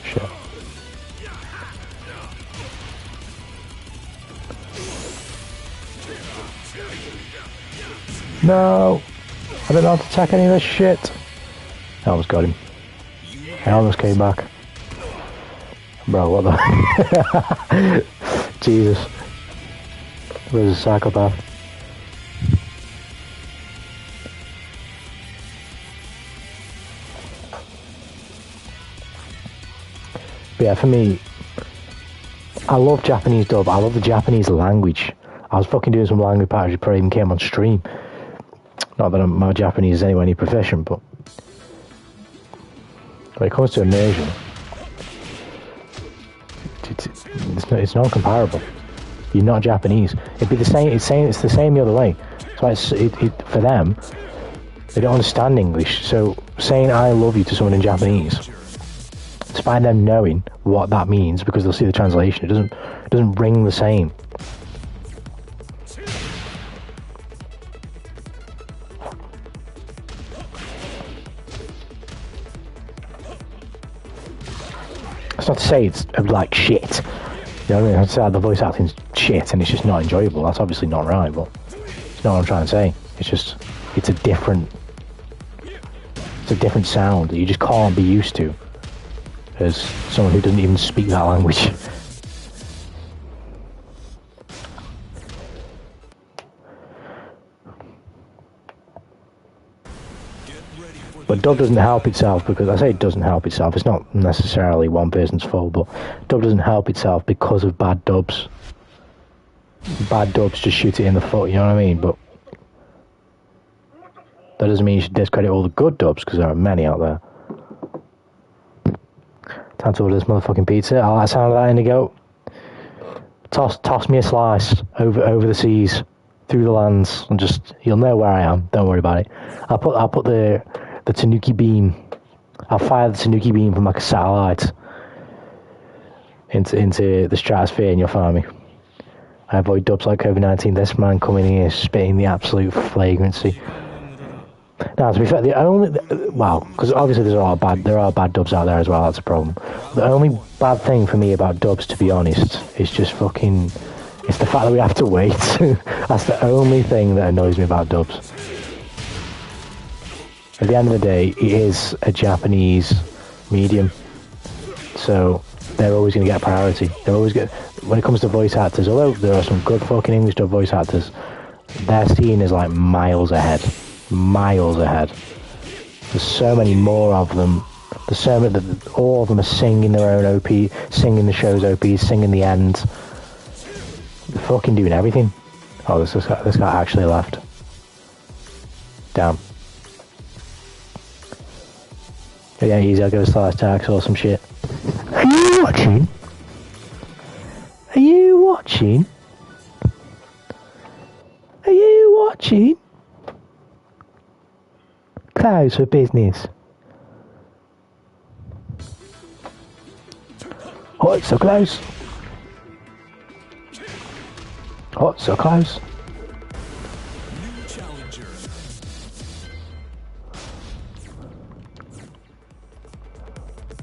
Speaker 2: Shit. No! I don't know how to attack any of this shit. I almost got him. I almost came back. Bro, what the... Jesus. Where's the psychopath? But yeah, for me, I love Japanese dub. I love the Japanese language. I was fucking doing some language patterns before I even came on stream. Not that my Japanese is anywhere near proficient, but when it comes to immersion, it's not comparable. You're not Japanese. It'd be the same. It's the same the other way. So for them, they don't understand English. So saying "I love you" to someone in Japanese, despite them knowing what that means because they'll see the translation, it doesn't ring the same. That's not to say it's like shit. You know what I mean? I'd say the voice acting's shit and it's just not enjoyable. That's obviously not right, but it's not what I'm trying to say. It's just it's a different sound that you just can't be used to as someone who doesn't even speak that language. But dub doesn't help itself because, I say it doesn't help itself, it's not necessarily one person's fault, but dub doesn't help itself because of bad dubs. Bad dubs just shoot it in the foot, you know what I mean? But that doesn't mean you should discredit all the good dubs, because there are many out there. Time to order this motherfucking pizza. I like the sound of that, Indigo. Toss me a slice over the seas, through the lands, and just, you'll know where I am, don't worry about it. I'll put the Tanuki beam. I'll fire the Tanuki beam from like a satellite into the stratosphere and you'll find me. I avoid dubs like COVID-19. This man coming here spitting the absolute flagrancy. Now, to be fair, because obviously there are bad dubs out there as well. That's a problem. The only bad thing for me about dubs, to be honest, is just fucking. It's the fact that we have to wait. That's the only thing that annoys me about dubs. At the end of the day, it is a Japanese medium, so they're always going to get priority. They're always when it comes to voice actors, although there are some good fucking English dub voice actors, their scene is like miles ahead. Miles ahead. There's so many more of them. There's so many that all of them are singing their own OP, singing the show's OP, singing the end. They're fucking doing everything. Oh, this guy actually left. Damn. Yeah, easy, I'll go slice tax or some shit. Are you watching? Are you watching? Are you watching? Close for business. Oh, it's so close. Oh, it's so close.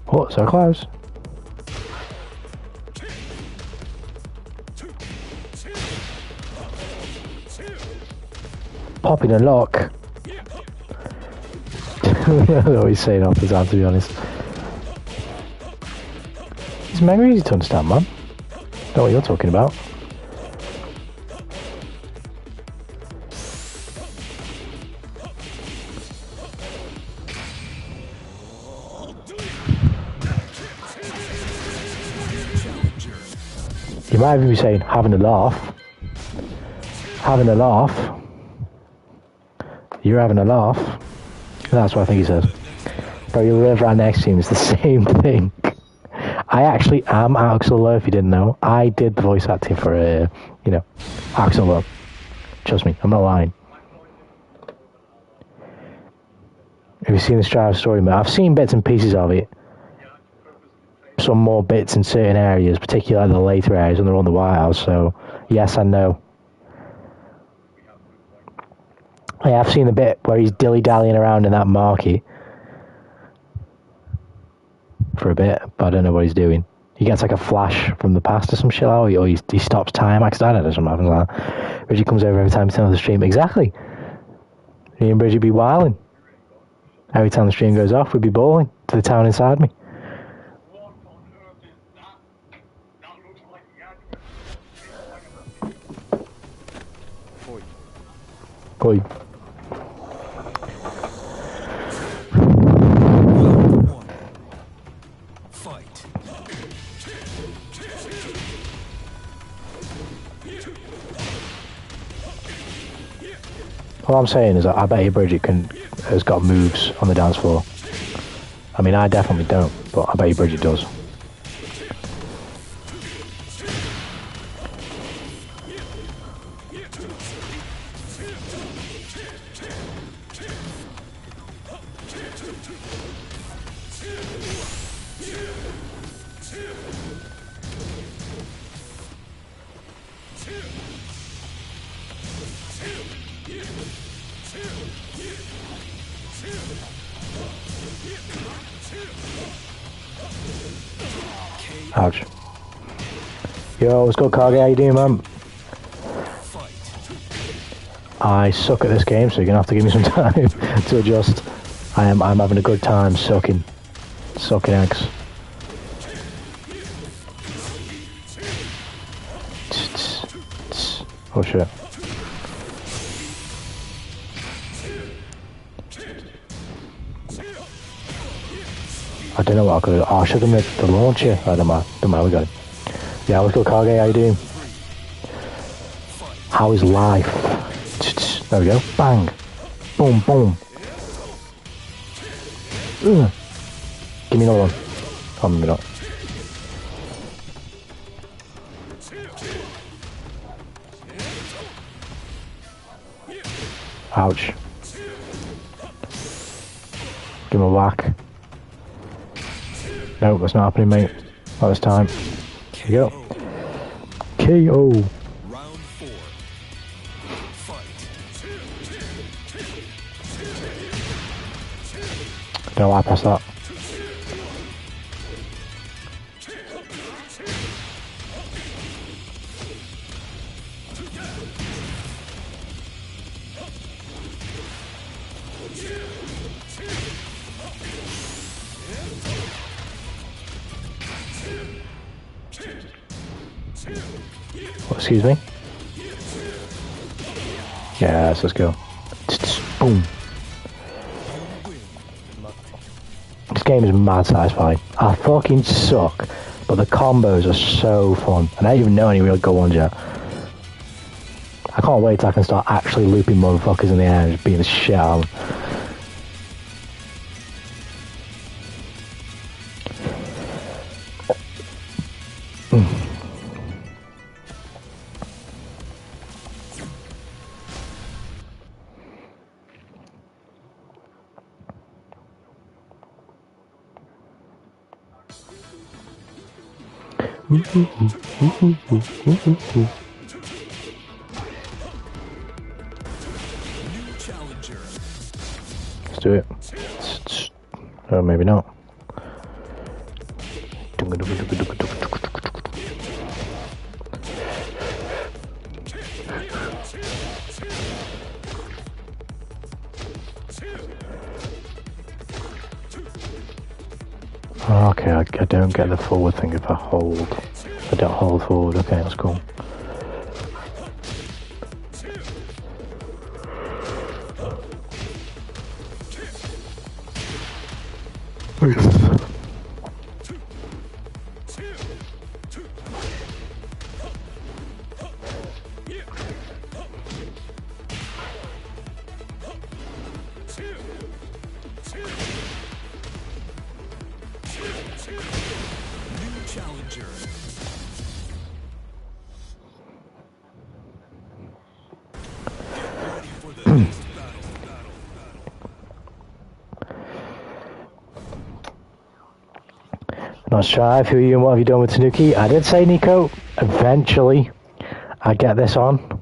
Speaker 2: Oh, so close. Popping a lock. I always say it off the time, to be honest. It's mega easy to understand, man. Know what you're talking about. You might even be saying, having a laugh. Having a laugh. You're having a laugh. That's what I think he says. Bro, you live right next to him, it's the same thing. I actually am Axel Lowe, if you didn't know. I did the voice acting for, Axel Lowe. Trust me, I'm not lying. Have you seen the Strive story mode? I've seen bits and pieces of it. Some more bits in certain areas, particularly the later areas when they're on the White House, so yes and no. I have seen the bit where he's dilly-dallying around in that market for a bit, but I don't know what he's doing. He gets like a flash from the past or some shit, or he stops time accidentally or something happens like that. Bridgie comes over every time he's on the stream. Exactly. Me and Bridgie be wilding. Every time the stream goes off, we'd be bawling to the town inside me. Oi. All I'm saying is that I bet you Bridget has got moves on the dance floor. I mean, I definitely don't, but I bet you Bridget does. Ouch. Yo, what's good, Kage? How you doing, man? I suck at this game, so you're gonna have to give me some time to adjust. I'm having a good time sucking eggs. Oh shit. I don't know what I could do. Oh, I should have made the launcher. I don't mind, we got it. Yeah, let's go, Kage. How you doing? How is life? There we go. Bang. Boom, boom. Give me another one. Oh, maybe not. Ouch. Give him a whack. No, that's not happening, mate. Not this time. Here you go. KO.
Speaker 1: Round 4. Fight.
Speaker 2: Don't know why I pressed that. Excuse me? Yes, let's go. Boom. This game is mad satisfying. I fucking suck, but the combos are so fun. And I don't even know any real good ones yet. I can't wait till I can start actually looping motherfuckers in the air and just beating the shit out of them.
Speaker 1: New challenger.
Speaker 2: Let's do it. Oh, maybe not. Okay, I don't get the forward thing if I hold. I don't hold forward. Okay, that's cool. Nice try. Who are you and what have you done with Tanuki? I did say, Nico, eventually I'd get this on.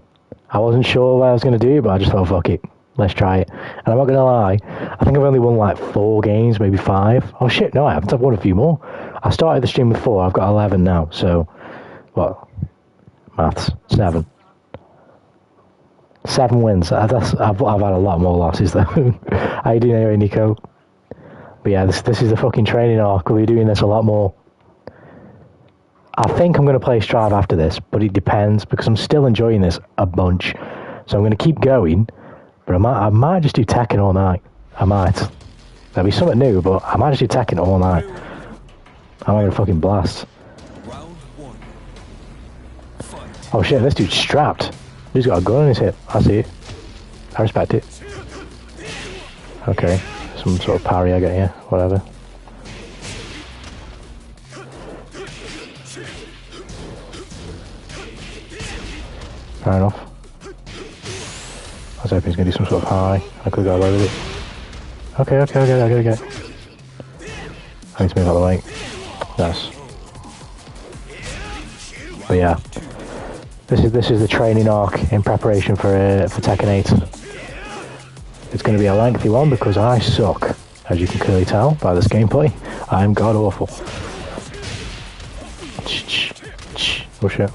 Speaker 2: I wasn't sure what I was going to do, but I just thought, fuck it. Let's try it. And I'm not going to lie, I think I've only won like 4 games, maybe 5. Oh shit, no I haven't. I've won a few more. I started the stream with 4, I've got 11 now, so, what? Maths. 7. 7 wins. I've had a lot more losses though. How you doing anyway, Nico? But yeah, this is the fucking training arc. We'll be doing this a lot more. I think I'm going to play Strive after this, but it depends because I'm still enjoying this a bunch. So I'm going to keep going, but I might just do Tekken all night. I might. That'll be something new, but I might just do Tekken all night. I'm going to fucking blast. Oh shit, this dude's strapped. He's got a gun in his hip. I see it. I respect it. Okay. Some sort of parry I get here. Whatever. Fair enough. I was hoping he's going to do some sort of high. I could go away with it. Okay, I gotta get it. I need to move out of the way. Nice. But yeah. This is the training arc in preparation for Tekken 8. It's going to be a lengthy one because I suck, as you can clearly tell by this gameplay. I'm god awful. Oh shit.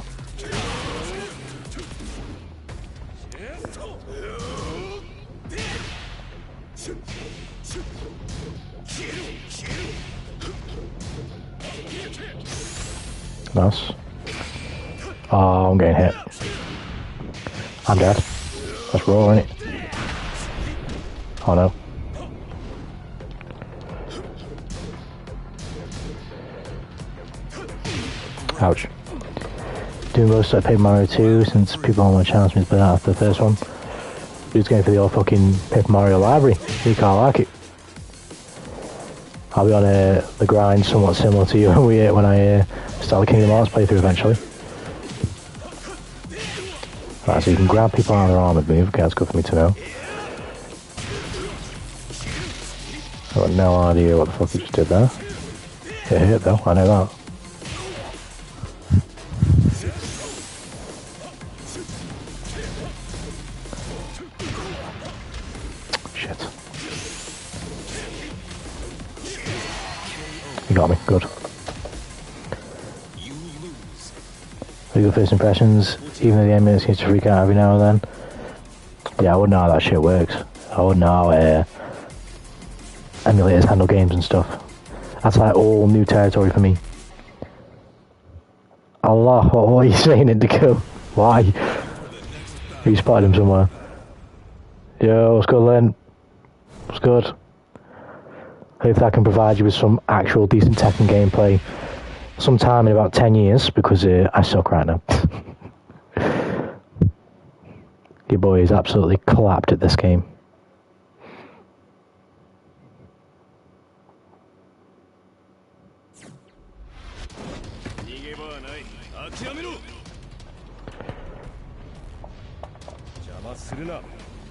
Speaker 2: Nice. Oh, I'm getting hit. I'm dead. That's raw, isn't it? Oh no. Ouch. Doing most like Paper Mario 2 since people on my channel me to play that after the first one. Dude's going for the old fucking Paper Mario library. You can't like it. I'll be on the grind somewhat similar to you when I start the Kingdom Hearts playthrough eventually. Right, so you can grab people on their armoured move. Okay, that's good for me to know. I've got no idea what the fuck he just did there. It hit though, I know that. Shit. You got me, good. Your first impressions, even though the enemy seems to freak out every now and then. Yeah, I wouldn't know how that shit works. I wouldn't know how emulators handle games and stuff. That's like all new territory for me. Allah, what are you saying, Indigo? Why? You spotted him somewhere. Yo, what's good, Len? What's good? Hopefully I can provide you with some actual decent Tekken gameplay sometime in about 10 years, because I suck right now. Your boy is absolutely clapped at this game.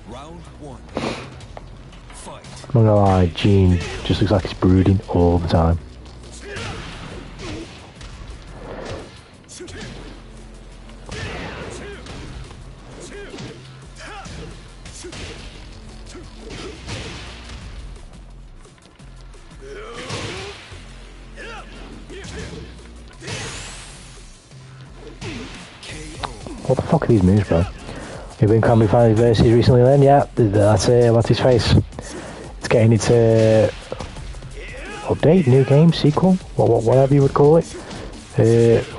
Speaker 1: Round 1. Fight.
Speaker 2: I'm not gonna lie, Gene just looks like he's brooding all the time. What the fuck are these moves, bro? You've been Combi Final Versus recently then? Yeah, that's what's his face. It's getting its update, new game, sequel, whatever you would call it.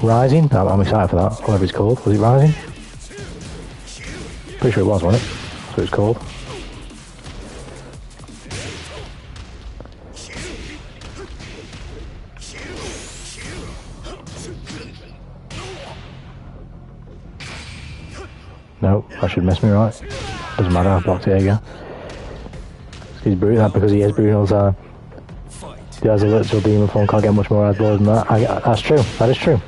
Speaker 2: Rising, I'm excited for that, whatever it's called. Was it Rising? Pretty sure it was, wasn't it? That's what it's called. No, that should miss me, right? Doesn't matter, I blocked it again. He's brute that because he is brute all the time. He has a literal demon form, can't get much more red blood than that. That's true, that is true.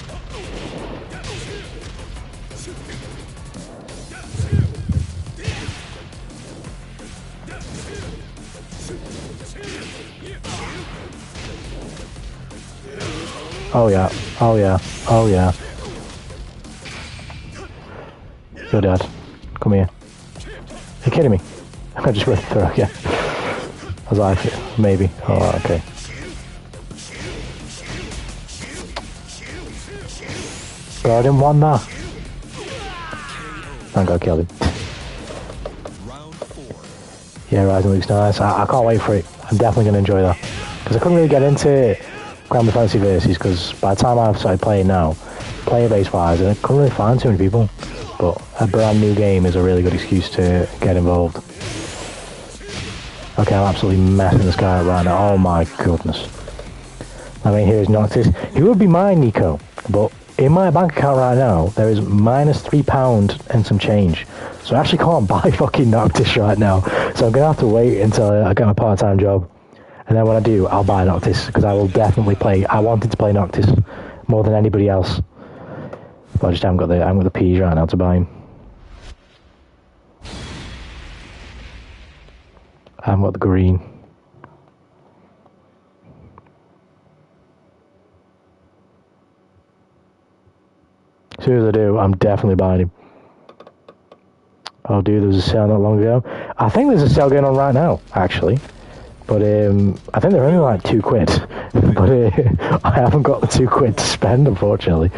Speaker 2: Oh yeah. Oh yeah. Oh yeah. You're dead. Come here. Are you kidding me? I just went through again. I was like, maybe. Oh, okay. But I didn't want that. Thank God I killed him. Yeah, Rising looks nice. I can't wait for it. I'm definitely going to enjoy that. Because I couldn't really get into Grand Fantasy Versus because by the time I've started playing now, player base wise, I couldn't really find too many people. But a brand new game is a really good excuse to get involved. Okay, I'm absolutely messing this guy up right now. Oh my goodness. I mean, here's Noctis. He would be mine, Nico. But in my bank account right now, there is minus £3 and some change. So I actually can't buy fucking Noctis right now. So I'm going to have to wait until I get my part-time job. And then when I do, I'll buy Noctis. Because I will definitely play. I wanted to play Noctis more than anybody else. But I just haven't got the peas right now to buy him. I haven't got the green. As soon as I do, I'm definitely buying him. Oh dude, there was a sale not long ago. I think there's a sale going on right now, actually. But I think they're only like £2. But I haven't got the £2 to spend, unfortunately.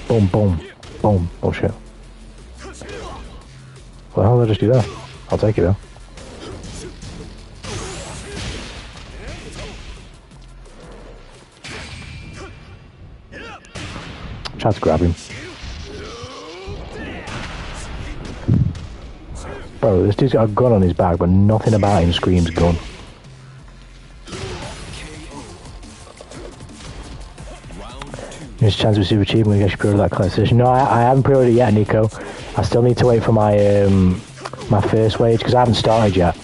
Speaker 2: Boom, boom, boom. Oh shit. Well, how did I just do that? I'll take it though. Try to grab him. Bro, this dude's got a gun on his back, but nothing about him screams gun. There's a chance we super cheap when we get pre-order that class edition. No, I haven't pre-ordered it yet, Nico. I still need to wait for my my first wage, because I haven't started yet.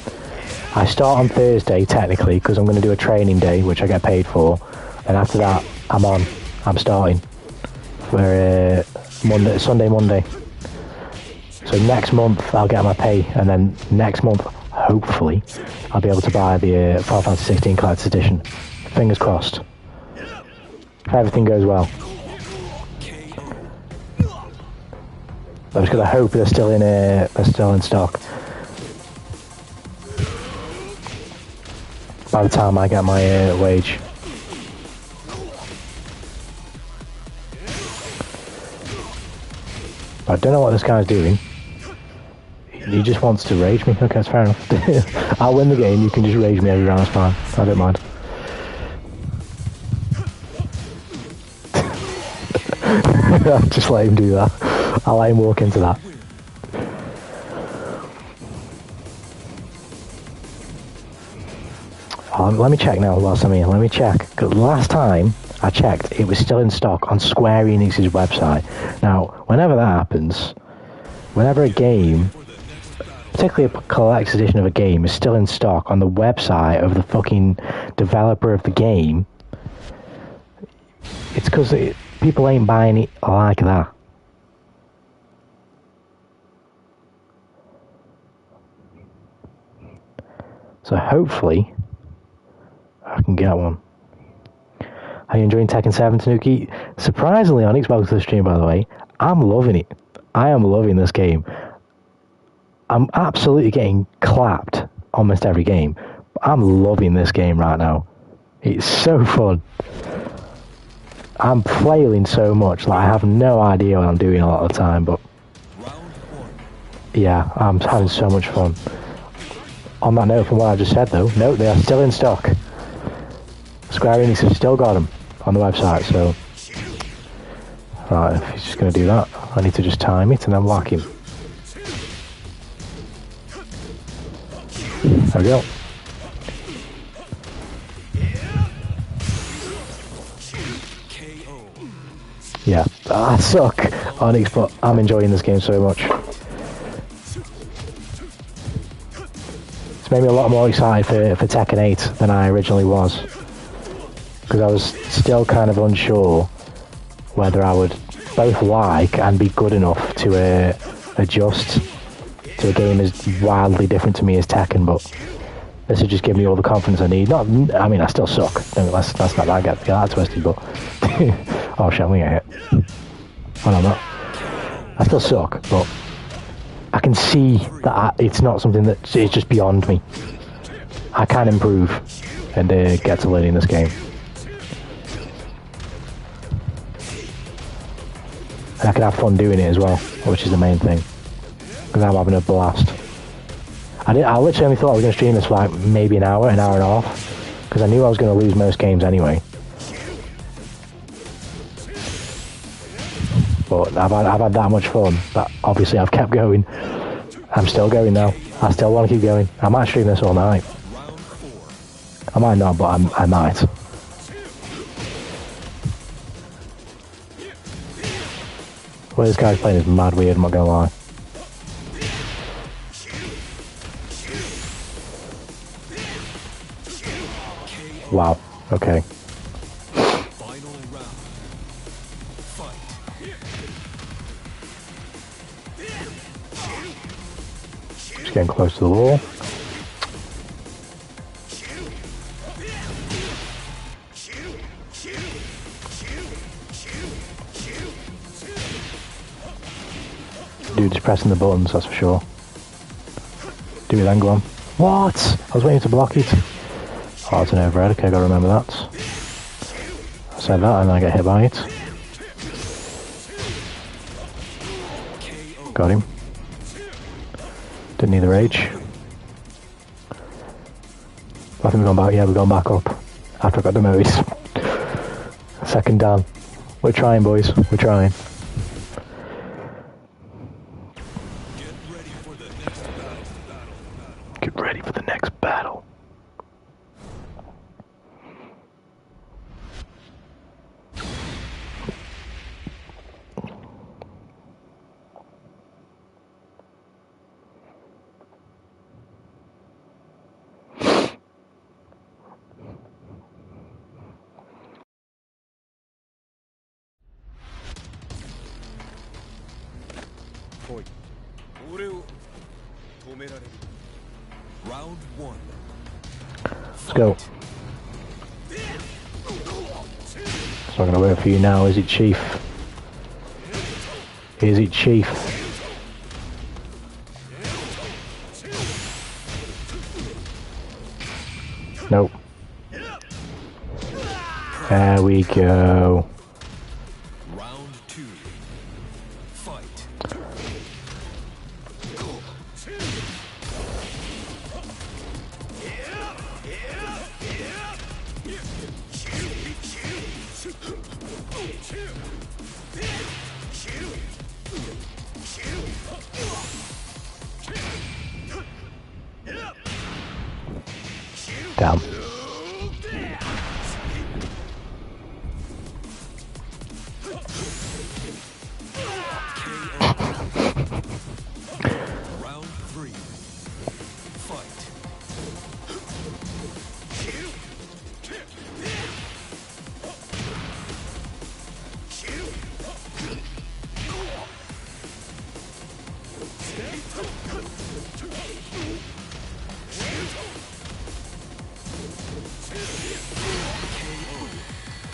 Speaker 2: I start on Thursday, technically, because I'm going to do a training day, which I get paid for. And after that, I'm starting. For Sunday, Monday. So next month I'll get my pay, and then next month, hopefully, I'll be able to buy the Final Fantasy 16 Collector's Edition. Fingers crossed. If everything goes well. I'm just gonna hope they're still in stock. By the time I get my wage. I don't know what this guy's doing. He just wants to rage me. Okay, that's fair enough. I'll win the game, you can just rage me every round, it's fine. I don't mind. I'll just let him do that. I'll let him walk into that. Let me check now whilst I'm here. Let me check. Because last time I checked, it was still in stock on Square Enix's website. Now, whenever that happens, whenever a game, particularly a collector's edition of a game, is still in stock on the website of the fucking developer of the game, it's because people ain't buying it like that. So hopefully, I can get one. Are you enjoying Tekken 7, Tanuki? Surprisingly, on Xbox this stream, by the way, I'm loving it. I am loving this game. I'm absolutely getting clapped almost every game. I'm loving this game right now. It's so fun. I'm flailing so much, like I have no idea what I'm doing a lot of the time, but yeah, I'm having so much fun. On that note, from what I just said though, no, they are still in stock. Square Enix have still got them on the website, so... Right, if he's just going to do that, I need to just time it and then whack him. There we go. Yeah, I suck, Onyx, but I'm enjoying this game so much. It's made me a lot more excited for Tekken 8 than I originally was. Because I was still kind of unsure whether I would both like and be good enough to adjust to a game as wildly different to me as Tekken, but this would just give me all the confidence I need. Not, I mean, I still suck. Let's not get that twisted, but... oh shit, I'm gonna get hit. Oh no, I'm not. I still suck, but I can see that it's not something that is just beyond me. I can improve and get to learning this game. And I can have fun doing it as well, which is the main thing. Because I'm having a blast. I literally only thought I was going to stream this for like maybe an hour and a half. Because I knew I was going to lose most games anyway. But I've had that much fun that obviously I've kept going. I'm still going now. I still want to keep going. I might stream this all night. I might not, but I might. What this guy's playing is mad weird, I'm not gonna lie. Wow, okay.
Speaker 1: Final round. Fight.
Speaker 2: Just getting close to the wall. Dude is pressing the buttons, that's for sure. Do it then, go on. What? I was waiting to block it. Oh, it's an overhead. Okay, gotta remember that. I said that and I get hit by it. Got him. Didn't need the rage. I think we're going back. Yeah, we're going back up. After I got the movies. Second down. We're trying, boys. We're trying. Get ready for the next battle.
Speaker 1: Round one.
Speaker 2: Let's go. It's not going to work for you now, is it, Chief? Is it, Chief? Nope. There we go.
Speaker 1: Round two. Fight.
Speaker 2: Down.
Speaker 1: Round three. Fight.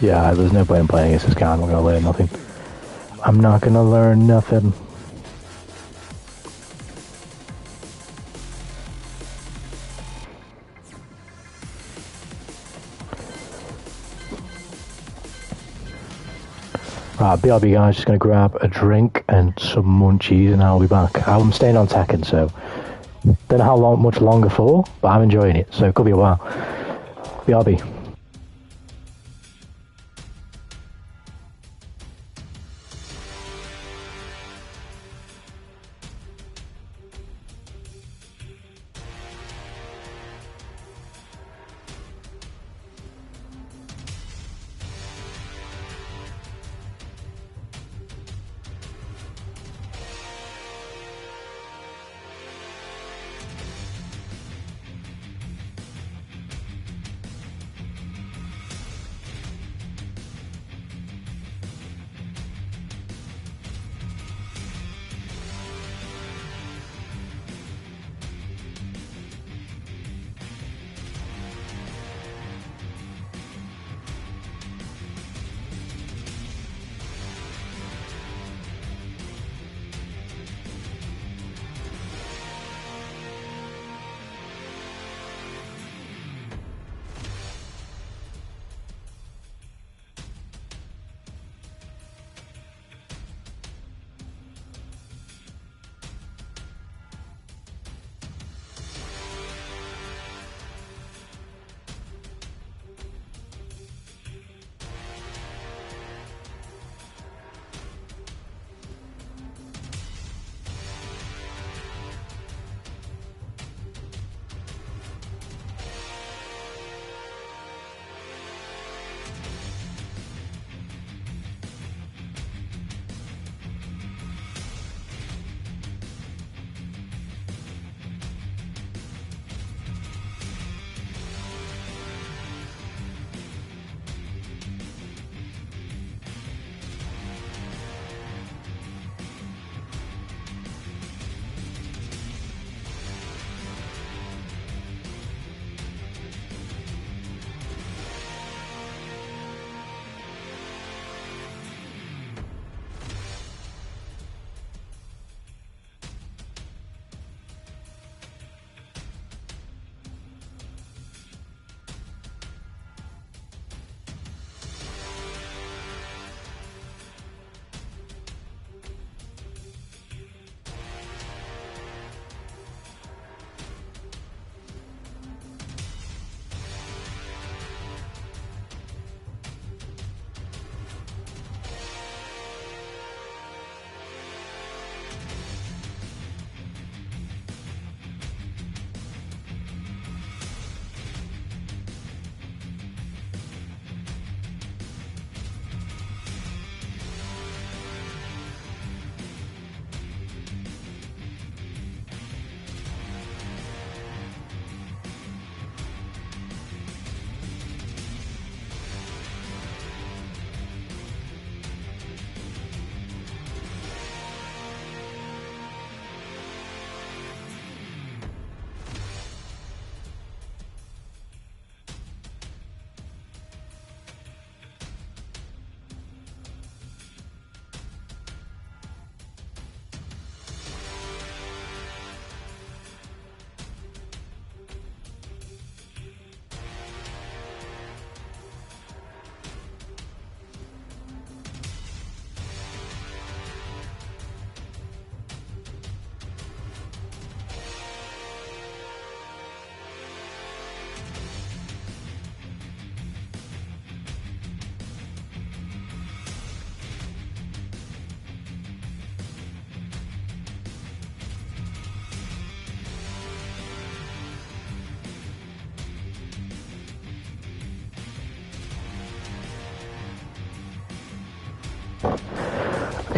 Speaker 2: Yeah, there's no point in playing against this guy. I'm not gonna learn nothing. I'm not gonna learn nothing. Right, BRB guys, just gonna grab a drink and some munchies and I'll be back. I'm staying on Tekken, so don't know how much longer for, but I'm enjoying it, so it could be a while. BRB.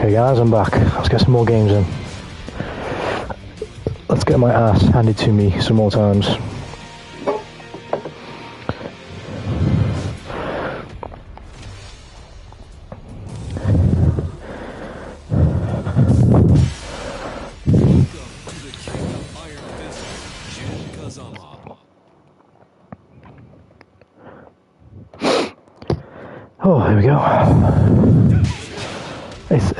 Speaker 2: Okay guys, I'm back. Let's get some more games in. Let's get my ass handed to me some more times. Oh, here we go. It's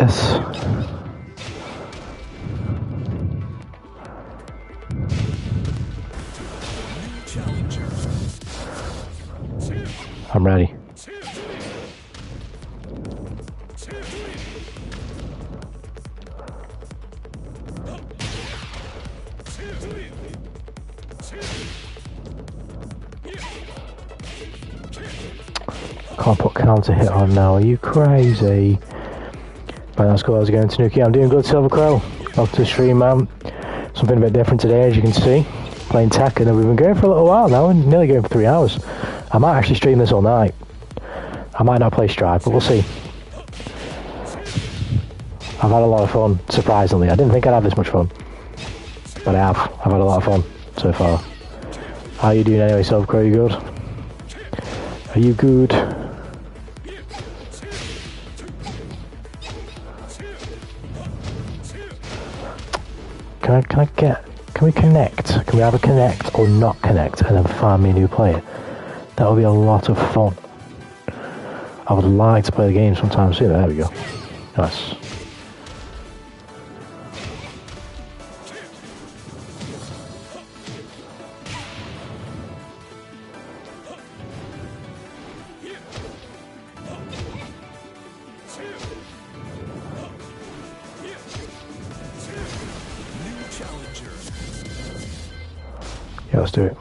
Speaker 2: I'm ready. Can't put counter hit on now, are you crazy? Right, that's cool. How's it going, Tanuki? I'm doing good, Silver Crow. Welcome to the stream, man. Something a bit different today, as you can see. Playing Tekken, and we've been going for a little while now, and nearly going for 3 hours. I might actually stream this all night. I might not play Strive, but we'll see. I've had a lot of fun, surprisingly. I didn't think I'd have this much fun. But I have. I've had a lot of fun so far. How are you doing anyway, Silver Crow? You good? Are you good? Can we connect? Can we have a connect or not connect and then find me a new player? That would be a lot of fun. I would like to play the game sometime soon. There we go. Nice. Yeah, let's do it.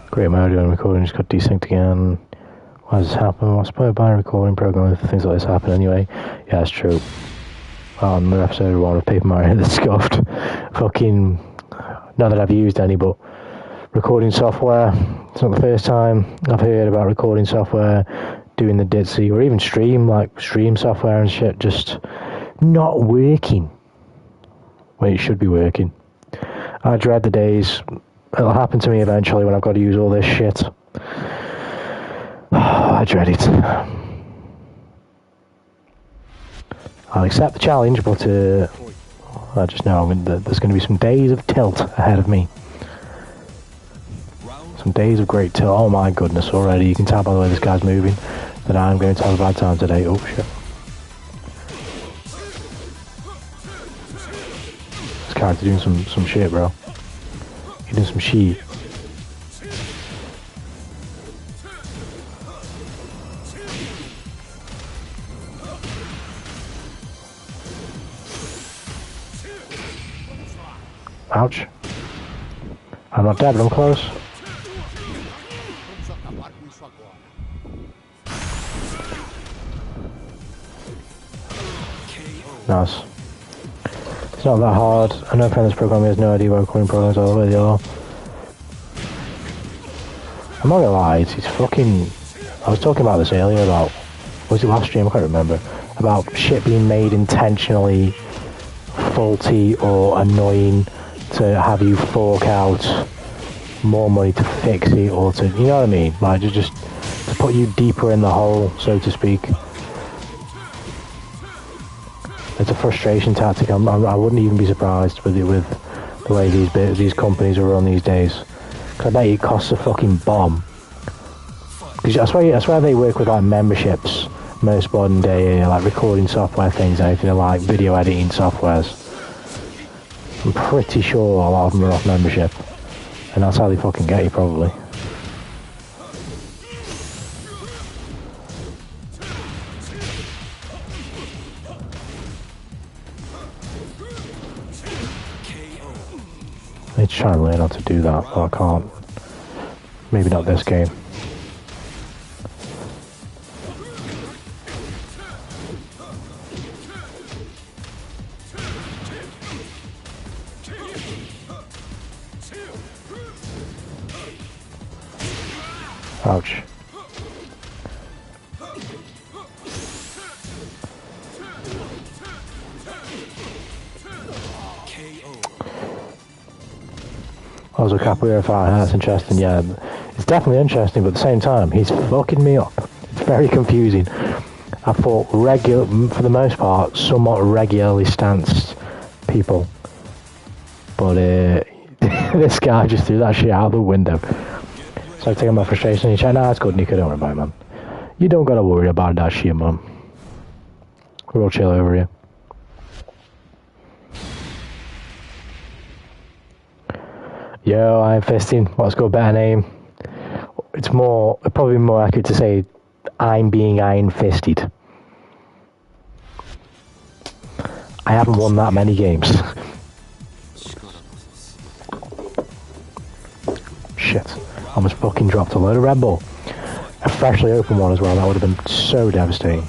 Speaker 2: Great, my audio and recording just got desynced again. Why does this happen? What's played by a recording program if things like this happen anyway? Yeah, that's true. On the episode 1 of Paper Mario that's scuffed. Fucking, not that I've used any, but recording software. It's not the first time I've heard about recording software doing the ditzy, or even stream software and shit, just not working when it should be working. I dread the days. It'll happen to me eventually when I've got to use all this shit. I dread it. I'll accept the challenge, but I just know there's going to be some days of tilt ahead of me. Some days of great tilt. Oh my goodness, already. You can tell by the way this guy's moving that I'm going to have a bad time today. Oh shit. This character doing some shit, bro. He's doing some shit. Ouch. I'm not dead, but I'm close. Nice. It's not that hard. I know this program has no idea what recording programs are, where they are. I'm not gonna lie, it's fucking... I was talking about this earlier about... Was it last stream? I can't remember. About shit being made intentionally faulty or annoying to have you fork out more money to fix it or to... You know what I mean? Like, just to put you deeper in the hole, so to speak. It's a frustration tactic. I wouldn't even be surprised with the way these companies are run these days. Cause I bet it costs a fucking bomb. Because I swear they work with like memberships, most modern day like recording software things, anything like video editing softwares. I'm pretty sure a lot of them are off membership, and that's how they fucking get you probably. I need to try and learn how to do that, but I can't. Maybe not this game. Ouch. I was a capoeira fighter, that's interesting, yeah. It's definitely interesting, but at the same time, he's fucking me up. It's very confusing. I fought for the most part, somewhat regularly stanced people. But this guy just threw that shit out the window. So I've taken my frustration and he's like, nah, it's good, Nico, don't worry about it, man. You don't gotta worry about that shit, man. We're all chill over here. Yo, I'm fisting. What's good, better name? It's probably more accurate to say I'm being iron fisted. I haven't won that many games. Shit. I almost fucking dropped a load of Red Bull. A freshly opened one as well, that would have been so devastating.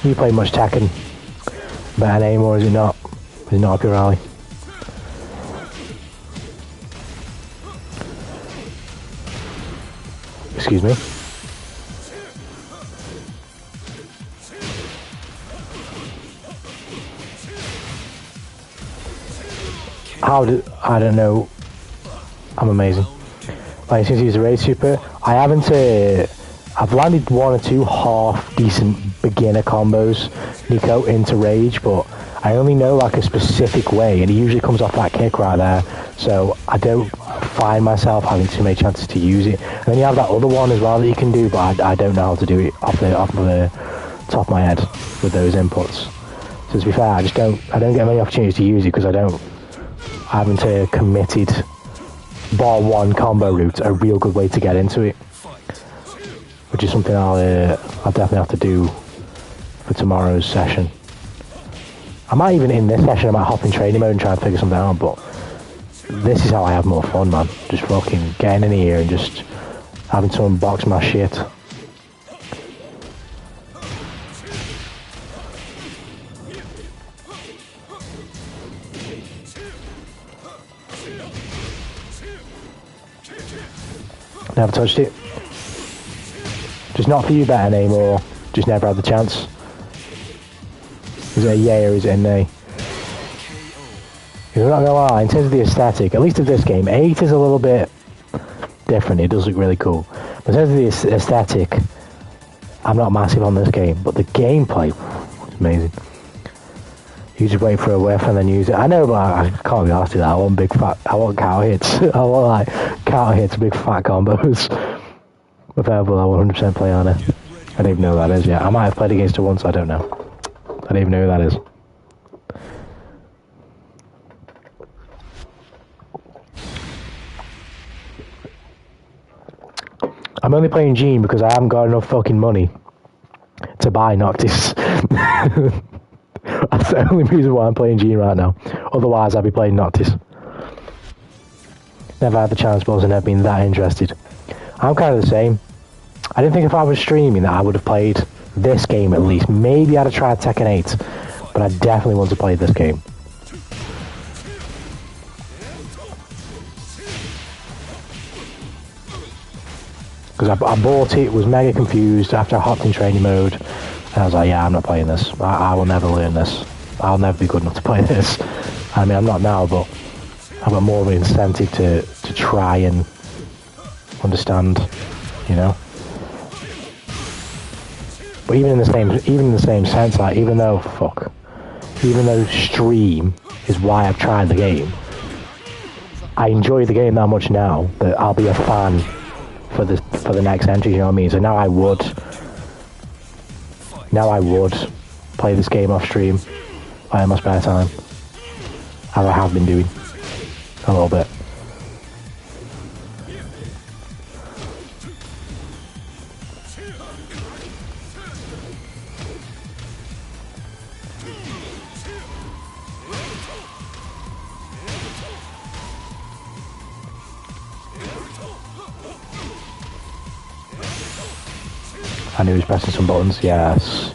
Speaker 2: You play much Tekken? Better name, or is it not? Is it not up your alley? Excuse me. I don't know. I'm amazing. Like, since he's a raid super, I haven't, I've landed one or two half decent beginner combos, Nico, into rage, but I only know like a specific way, and he usually comes off that kick right there, so I don't find myself having too many chances to use it. And then you have that other one as well that you can do, but I don't know how to do it off the top of my head with those inputs. So to be fair, I don't get many opportunities to use it because I haven't committed bar one combo route a real good way to get into it, which is something I'll definitely have to do for tomorrow's session. I might even in this session I might hop in training mode and try and figure something out, but this is how I have more fun, man. Just fucking getting in here and just having to unbox my shit. Never touched it. Just not for you, better name, or just never had the chance. Is it a yay or is it a nay? Because I'm not gonna lie, in terms of the aesthetic, at least of this game, 8 is a little bit different. It does look really cool. But in terms of the aesthetic, I'm not massive on this game. But the gameplay, is amazing. You just wait for a whiff and then use it. I know, but I can't be asked to do that. I want counter hits. I want like counter hits, big fat combos. With Everbull, I 100% play on it. I don't even know who that is yet. I might have played against her once, I don't know. I don't even know who that is. I'm only playing Gene because I haven't got enough fucking money to buy Noctis. That's the only reason why I'm playing Gene right now. Otherwise, I'd be playing Noctis. Never had the chance, but I've never been that interested. I'm kind of the same. I didn't think if I was streaming that I would have played this game at least. Maybe I'd have tried Tekken 8, but I definitely want to play this game. Because I bought it, was mega confused after I hopped in training mode, and I was like, yeah, I'm not playing this. I will never learn this. I'll never be good enough to play this. I mean, I'm not now, but I've got more of an incentive to try and understand, you know. But even in the same sense, like even though stream is why I've tried the game, I enjoy the game that much now that I'll be a fan for the next entry. You know what I mean? So now I would play this game off stream in my spare time, as I have been doing a little bit. I knew he was pressing some buttons, yes.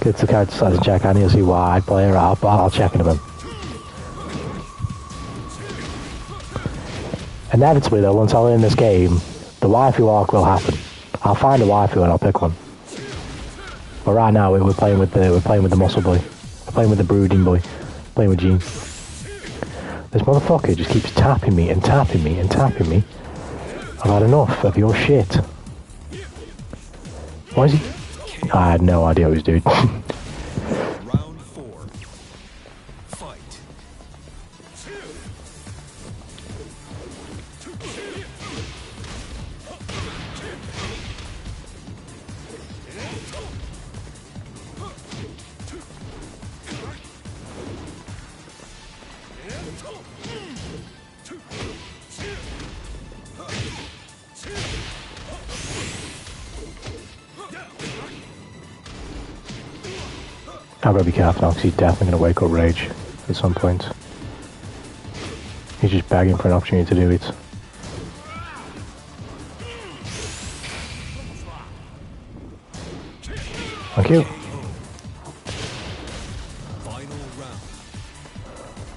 Speaker 2: Get the character stats and check, I need to see why I'd play her out, but I'll check in a bit. Inevitably, though, once I learn this game, the waifu arc will happen. I'll find a waifu and I'll pick one. But right now, we're playing with the muscle boy. We're playing with the brooding boy. Playing with Gene. This motherfucker just keeps tapping me and tapping me and tapping me. I've had enough of your shit. Why is he? I had no idea what he was doing.
Speaker 1: Round 4. Fight.
Speaker 2: I've got to be careful now because he's definitely going to wake up Rage at some point. He's just begging for an opportunity to do it. Thank you.
Speaker 1: Final round.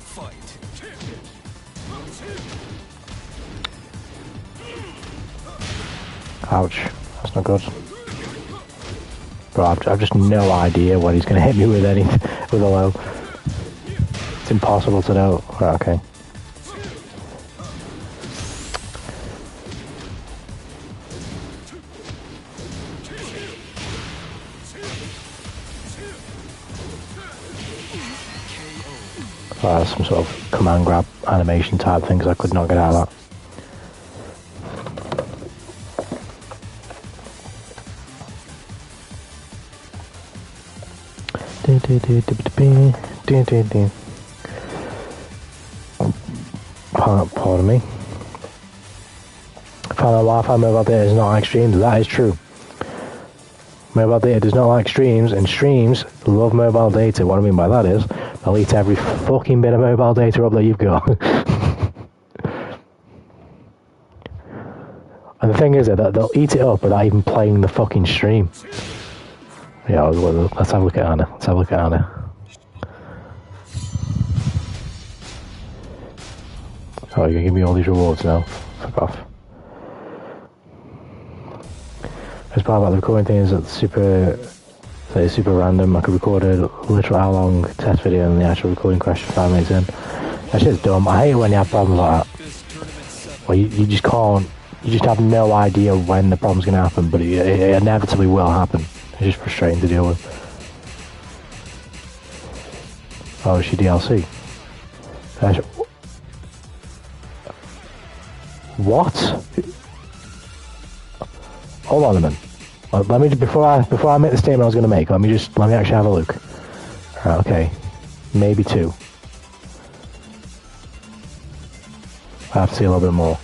Speaker 1: Fight.
Speaker 2: Ouch. That's not good. Bro, I've just no idea what he's going to hit me with with a low. It's impossible to know. Right, okay. That's some sort of command grab animation type thing because I could not get out of that. Pardon me. Found out Wi-Fi mobile data does not like streams. That is true. Mobile data does not like streams, and streams love mobile data. What I mean by that is, they'll eat every fucking bit of mobile data up that you've got. And the thing is that they'll eat it up without even playing the fucking stream. Yeah, let's have a look at Anna. Let's have a look at Anna. Oh, you're gonna give me all these rewards now? Fuck off. As part of the recording thing is that it's super random. I could record a literal hour-long test video and the actual recording crashed 5 minutes in. That shit's dumb. I hate it when you have problems like that. Well, you just can't. You just have no idea when the problem's gonna happen, but it inevitably will happen. It's just frustrating to deal with. Oh, is she DLC? What? Hold on a minute. Let me before I make the statement I was going to make. Let me actually have a look. Right, okay, maybe 2. I have to see a little bit more.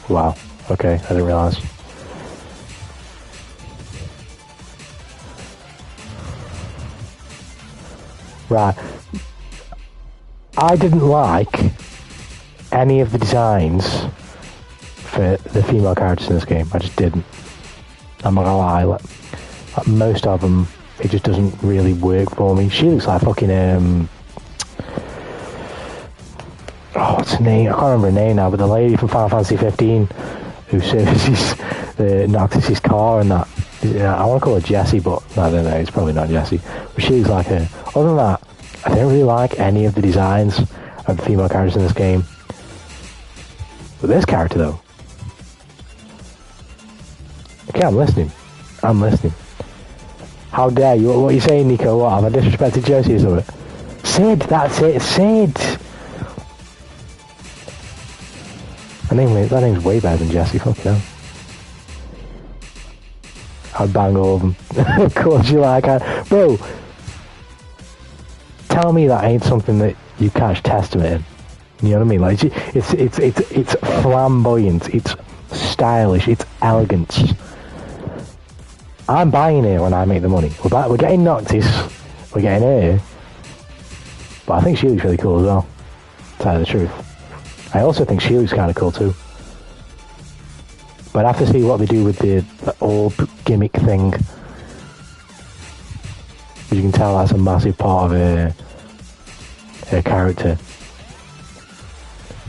Speaker 2: Wow. Okay, I didn't realize. Right. I didn't like any of the designs for the female characters in this game. I just didn't. I'm not gonna lie. Like, most of them, it just doesn't really work for me. She looks like fucking oh, what's her name? I can't remember her name now, but the lady from Final Fantasy 15 who services the Noctis's car and that. I want to call her Jessie, but I don't know, it's probably not Jessie. But she looks like her. Other than that, I don't really like any of the designs of the female characters in this game. But this character, though. Okay, I'm listening. How dare you? What are you saying, Nico? What, have I disrespected Josie or something? Sid, that's it, Sid! That name's way better than Jessie, fuck you know. I'd bang all of them. Of course you like it. Bro, tell me that ain't something that you catch testament in. You know what I mean? Like, it's flamboyant, it's stylish, it's elegant. I'm buying her when I make the money. We're getting Noctis, we're getting her, but I think she looks really cool as well, to tell you the truth. I also think she looks kind of cool too. But I have to see what they do with the orb gimmick thing. As you can tell, that's a massive part of her character.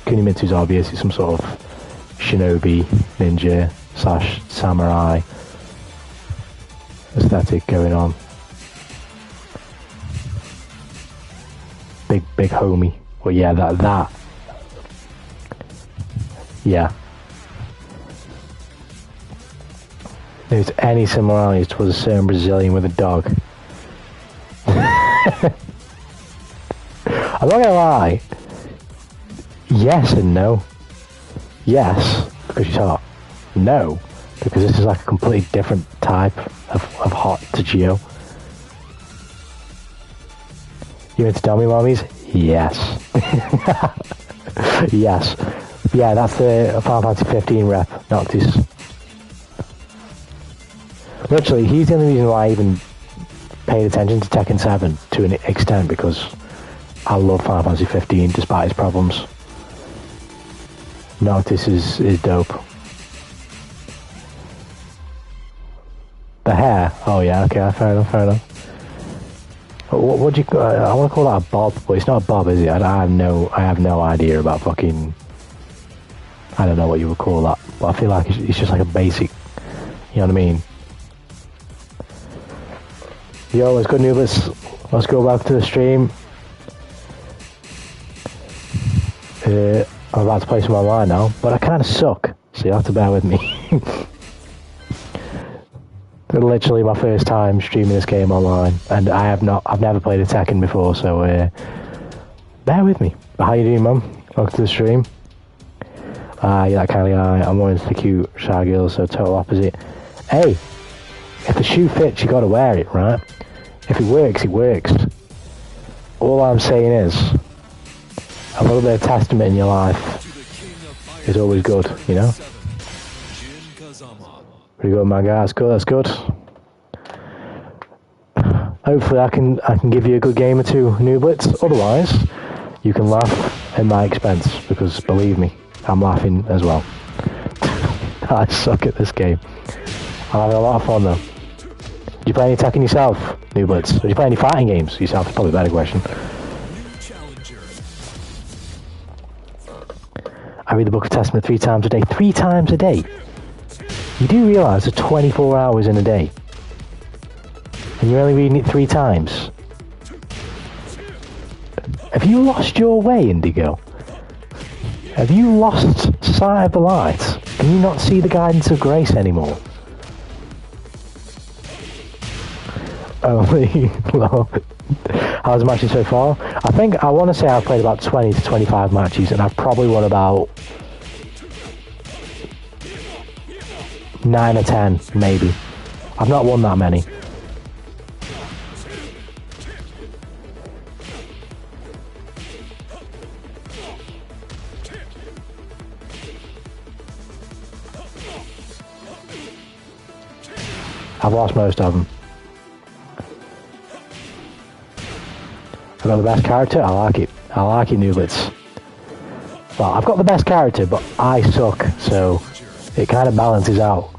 Speaker 2: Kunimitsu's obvious. It's some sort of shinobi, ninja, / samurai aesthetic going on. Big homie. Well, yeah, that. Yeah. There's any similarities to a certain Brazilian with a dog. I'm not gonna lie. Yes and no. Yes, because she's hot. No, because this is like a completely different type of hot to Geo. You into dummy mommies? Yes. Yes. Yeah, that's the Final Fantasy 15 rep, Noctis. Literally, he's the only reason why I even paid attention to Tekken 7 to an extent, because I love Final Fantasy 15 despite its problems. Noctis is dope. The hair? Oh yeah, okay, fair enough. What do you? I want to call that a bob, but it's not a bob, is it? I have no idea about fucking. I don't know what you would call that, but I feel like it's just like a basic. You know what I mean? Yo, let's go, noobs. Let's go back to the stream. I'm about to play some online now, but I kind of suck, so you have to bear with me. Literally my first time streaming this game online, and I've never played a Tekken before, so bear with me. But how you doing, mum? Welcome to the stream. You're that kind of guy. I'm more into the cute shy girls, so total opposite. Hey, if the shoe fits, you gotta wear it, right? If it works, it works. All I'm saying is, a little bit of testament in your life is always good, you know? Pretty good, my guy. That's good. Hopefully I can give you a good game or two, Nooblets. Otherwise, you can laugh at my expense, because believe me, I'm laughing as well. I suck at this game. I'm having a lot of fun though. Do you play any Tekken yourself, Nooblets? Do you play any fighting games yourself? It's probably a better question. I read the Book of Testament 3 times a day. 3 times a day? You do realise there's 24 hours in a day, and you're only reading it 3 times. Have you lost your way, Indigo? Have you lost sight of the light? Can you not see the guidance of grace anymore? Only, well, how's the matches so far? I want to say I've played about 20 to 25 matches, and I've probably won about 9 or 10, maybe. I've not won that many. I've lost most of them. I've got the best character. I like it, Nooblets. Well, I've got the best character, but I suck, so it kind of balances out.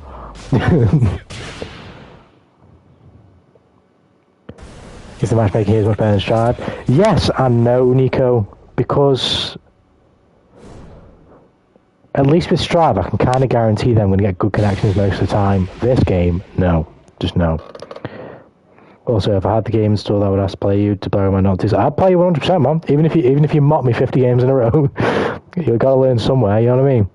Speaker 2: Is the matchmaking here much better than Strive? Yes and no, Nico, because at least with Strive, I can kind of guarantee that I'm going to get good connections most of the time. This game, no. Just no. Also, if I had the game installed, I would ask to play you to borrow my Noctis. I'd play you 100%, man. Even if you mock me 50 games in a row, you've got to learn somewhere. You know what I mean?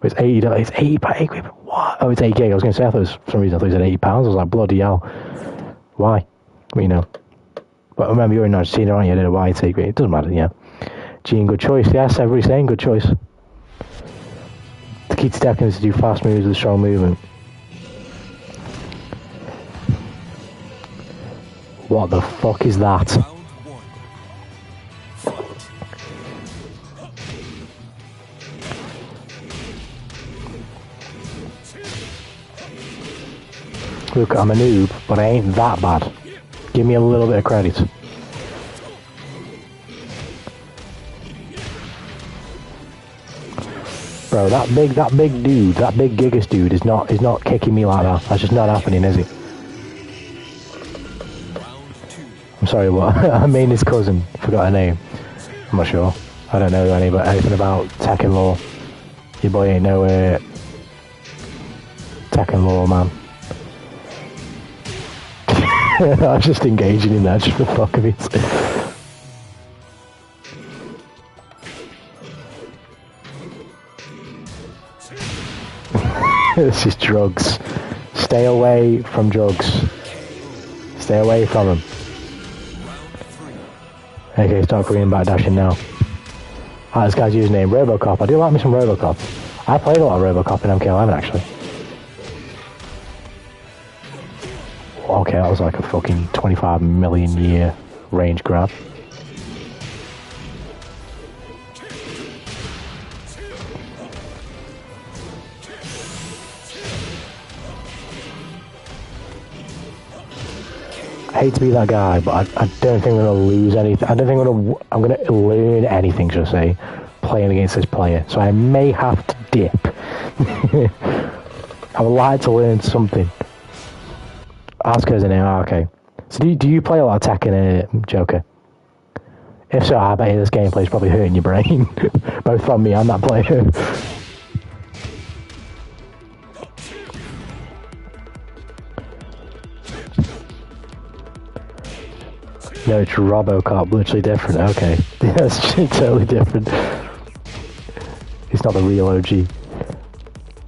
Speaker 2: But it's $80. It's 80 per equip. What? Oh, it's 8 gig. I was going to say, for some reason I thought you said £80. I was like, bloody hell. Why? Well, you know. But remember, you're in Argentina, aren't you? I don't know why you take it. It doesn't matter. Yeah. Gene, good choice. Yes, everybody's saying good choice. The key to Tekken is to do fast moves with strong movement. What the fuck is that? Look, I'm a noob, but I ain't that bad. Give me a little bit of credit. Bro, that big dude, that big Gigas dude is not kicking me like that. That's just not happening, is it? I'm sorry, what? I mean his cousin. Forgot her name. I'm not sure. I don't know anything about Tekken lore. Your boy ain't no Tekken lore, man. I was just engaging in that just for the fuck of it. This is drugs. Stay away from drugs. Stay away from them. Okay, start Korean backdashing now. This guy's username, Robocop. I do like me some Robocop. I played a lot of Robocop in MK11 actually. Okay, that was like a fucking 25 million year range grab. I hate to be that guy, but I don't think I'm going to lose anything. I don't think I'm going to learn anything, should I say, playing against this player. So I may have to dip. I would like to learn something. Asuka's in here, okay. So do you play a lot of Tekken, Joker? If so, I bet you this gameplay is probably hurting your brain. Both from me and that player. No, it's Robocop, literally different, okay. Yeah, it's totally different. It's not the real OG. Can't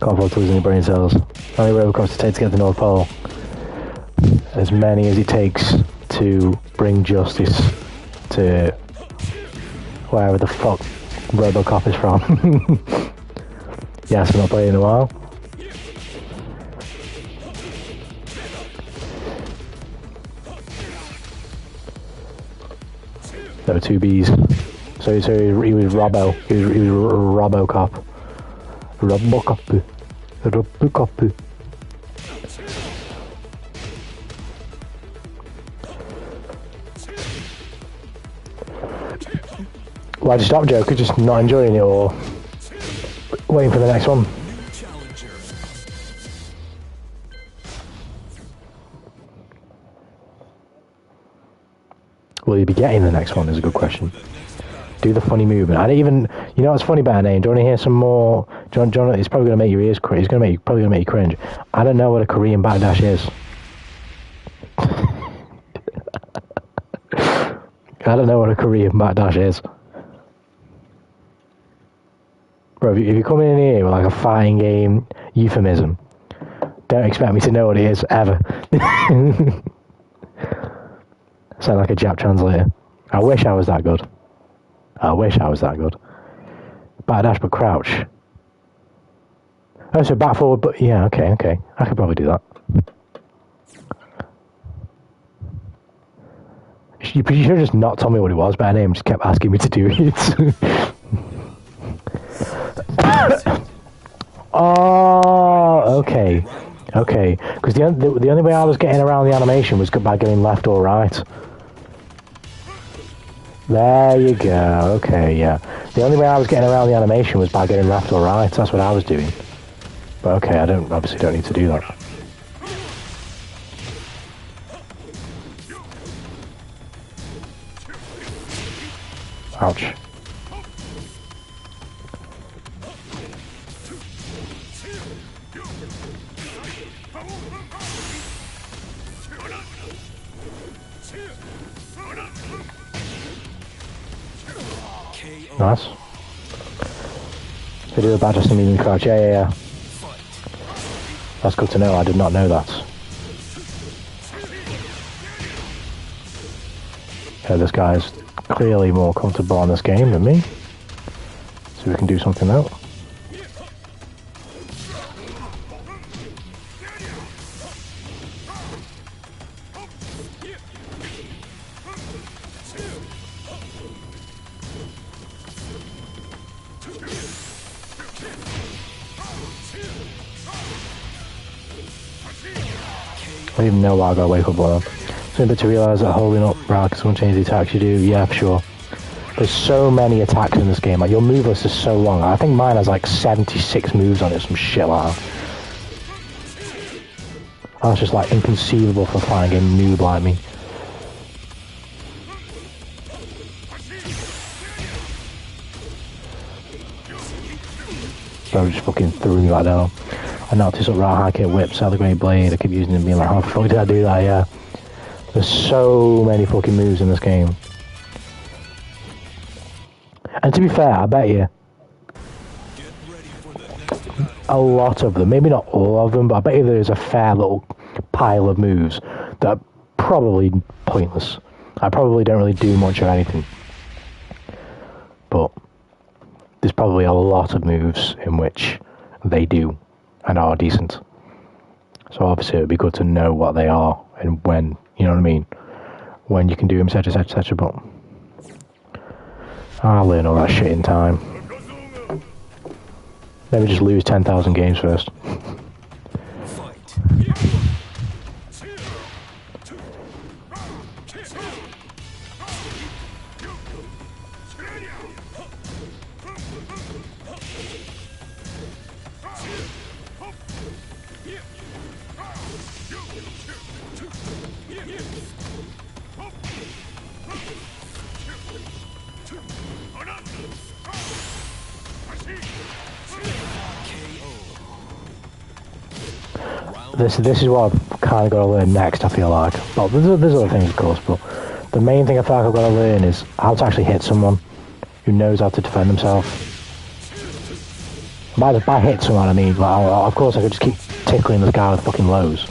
Speaker 2: afford to lose any brain cells. How many Robocops to take to get to the North Pole? As many as it takes to bring justice to wherever the fuck Robocop is from. Yes, I've not played in a while. There were two B's. So he was Robbo. He was Robocop. Robocop. Robocop. Why'd you stop, Joker? Just not enjoying it, or waiting for the next one? Will you be getting the next one is a good question. Do the funny movement. I don't even... You know what's funny about a name? Do you want to hear some more... John, it's probably going to make your ears cringe. It's probably going to make you cringe. I don't know what a Korean backdash is. I don't know what a Korean backdash is. Bro, if you're coming in here with like a fighting game euphemism, don't expect me to know what it is, ever. Sound like a Jap translator. I wish I was that good. I wish I was that good. Backdash but crouch. Oh, so back forward, but yeah, okay. I could probably do that. You should have just not told me what it was, but name just kept asking me to do it. Oh, okay. Because the only way I was getting around the animation was by going left or right. There you go. Okay, yeah. The only way I was getting around the animation was by going left or right. That's what I was doing. But okay, I obviously don't need to do that. Ouch. Nice. They do a bad just a medium crouch. Yeah. That's good to know. I did not know that. Yeah, this guy's clearly more comfortable on this game than me. So we can do something out. I don't even know why I got wake up on them. Something to realise that holding up right because someone change the attacks you do, yeah, for sure. There's so many attacks in this game, like your move list is so long. I think mine has like 76 moves on it, some shit like that. That's just like inconceivable for a fighting game noob like me. bro just fucking threw me back down. I knocked this up right high kick, whip, sell the great blade. I keep using it and being like, how the fuck did I do that? Yeah. There's so many fucking moves in this game. And to be fair, I bet you a lot of them, maybe not all of them, but I bet you there's a fair little pile of moves that are probably pointless. I probably don't really do much of anything. But there's probably a lot of moves in which they do and are decent. So obviously it would be good to know what they are and when, you know what I mean? When you can do them, etc, etc, but I'll learn all that shit in time. Let me just lose 10,000 games first. This is what I've kind of got to learn next, I feel like. Well, there's other things, of course, but the main thing I feel like I've got to learn is how to actually hit someone who knows how to defend themselves. By hit someone, I mean, like, of course I could just keep tickling this guy with fucking lows,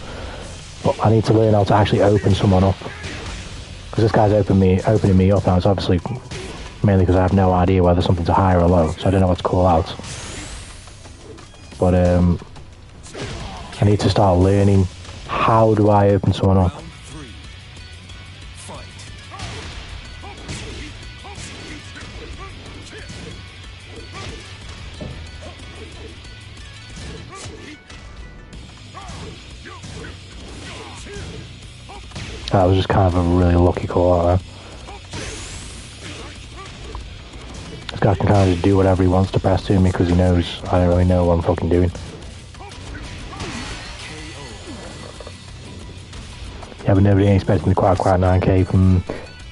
Speaker 2: but I need to learn how to actually open someone up. Because this guy's opening me up now. It's obviously mainly because I have no idea whether something's a high or a low, so I don't know what to call out. But I need to start learning how do I open someone up. That was just kind of a really lucky call out there. This guy can kind of just do whatever he wants to press to me because he knows I don't really know what I'm fucking doing. Yeah, but nobody expects me to quite 9k from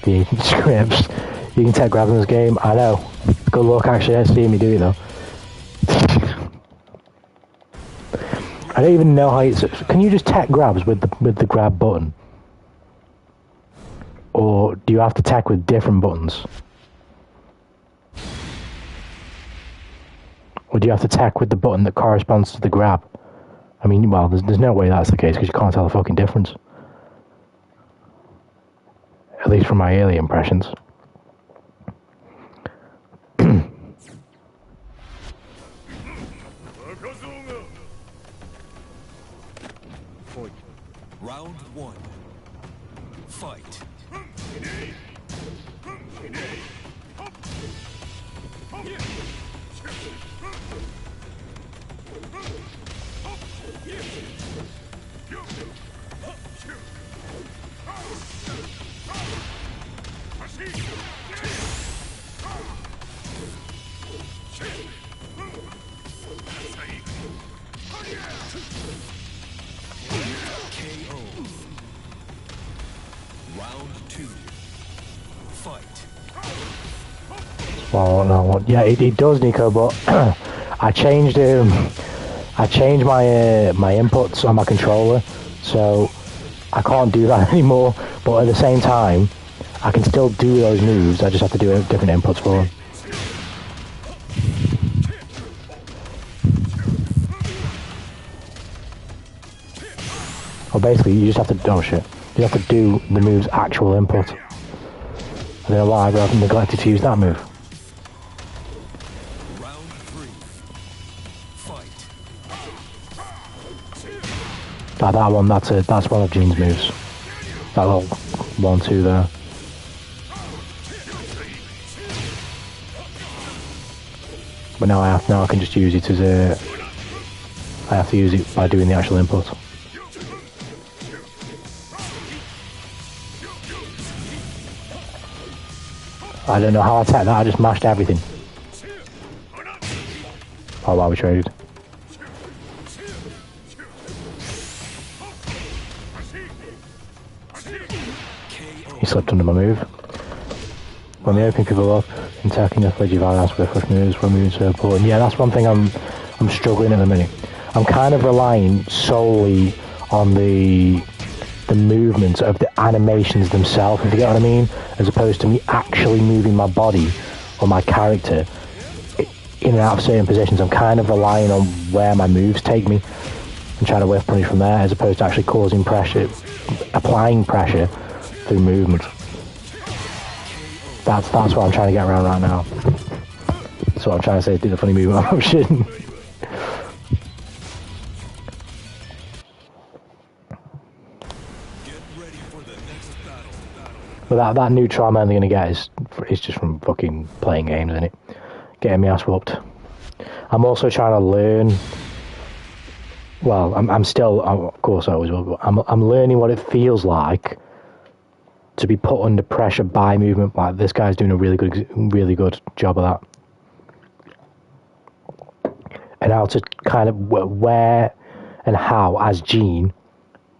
Speaker 2: the scripts. You can tech grab in this game, I know. Good luck actually seeing me do it though. I don't even know how it's... Can you just tech grabs with the grab button? Or do you have to tech with different buttons? Or do you have to tech with the button that corresponds to the grab? I mean, well, there's no way that's the case because you can't tell the fucking difference. At least from my early impressions.
Speaker 1: Round one. Fight.
Speaker 2: Well, no, what? Yeah, it does, Nico. But I changed my my inputs on my controller, so I can't do that anymore. But at the same time, I can still do those moves. I just have to do different inputs for them. Well, basically, you just have to. Oh shit! You have to do the move's actual input. I don't know why I've neglected to use that move. That one, that's one of Gene's moves. That little 1-2 there. But now I can just use it as a... I have to use it by doing the actual input. I don't know how I attacked that, I just mashed everything. Oh wow, we traded. He slipped under my move. When they open people up in Tekken, you play your ass with fresh moves when moving so important. Yeah, that's one thing I'm I'm struggling at the minute. I'm kind of relying solely on the movements of the animations themselves, if you get what I mean, as opposed to me actually moving my body or my character in and out of certain positions. I'm kind of relying on where my moves take me and trying to whiff punish from there, as opposed to actually causing pressure, applying pressure through movement. That's what I'm trying to get around right now. That's what I'm trying to say, do the funny movement option. But that new trial I'm only going to get is just from fucking playing games, isn't it? Getting me ass whooped. I'm also trying to learn. Well, I'm still, of course I always will, but I'm learning what it feels like to be put under pressure by movement. Like, this guy's doing a really good job of that. And how to kind of where and how, as Gene,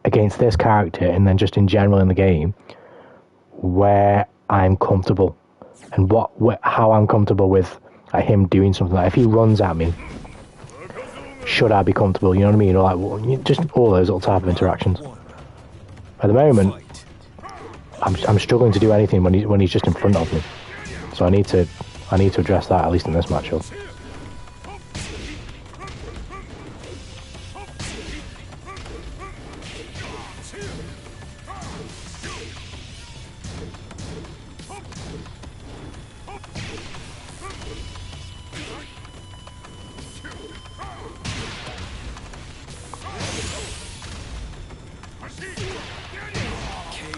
Speaker 2: against this character, and then just in general in the game, where I'm comfortable and how I'm comfortable with him doing something. Like, if he runs at me, should I be comfortable? You know what I mean? Or like, just all those little type of interactions. At the moment, I'm struggling to do anything when he's just in front of me. So I need to address that, at least in this matchup.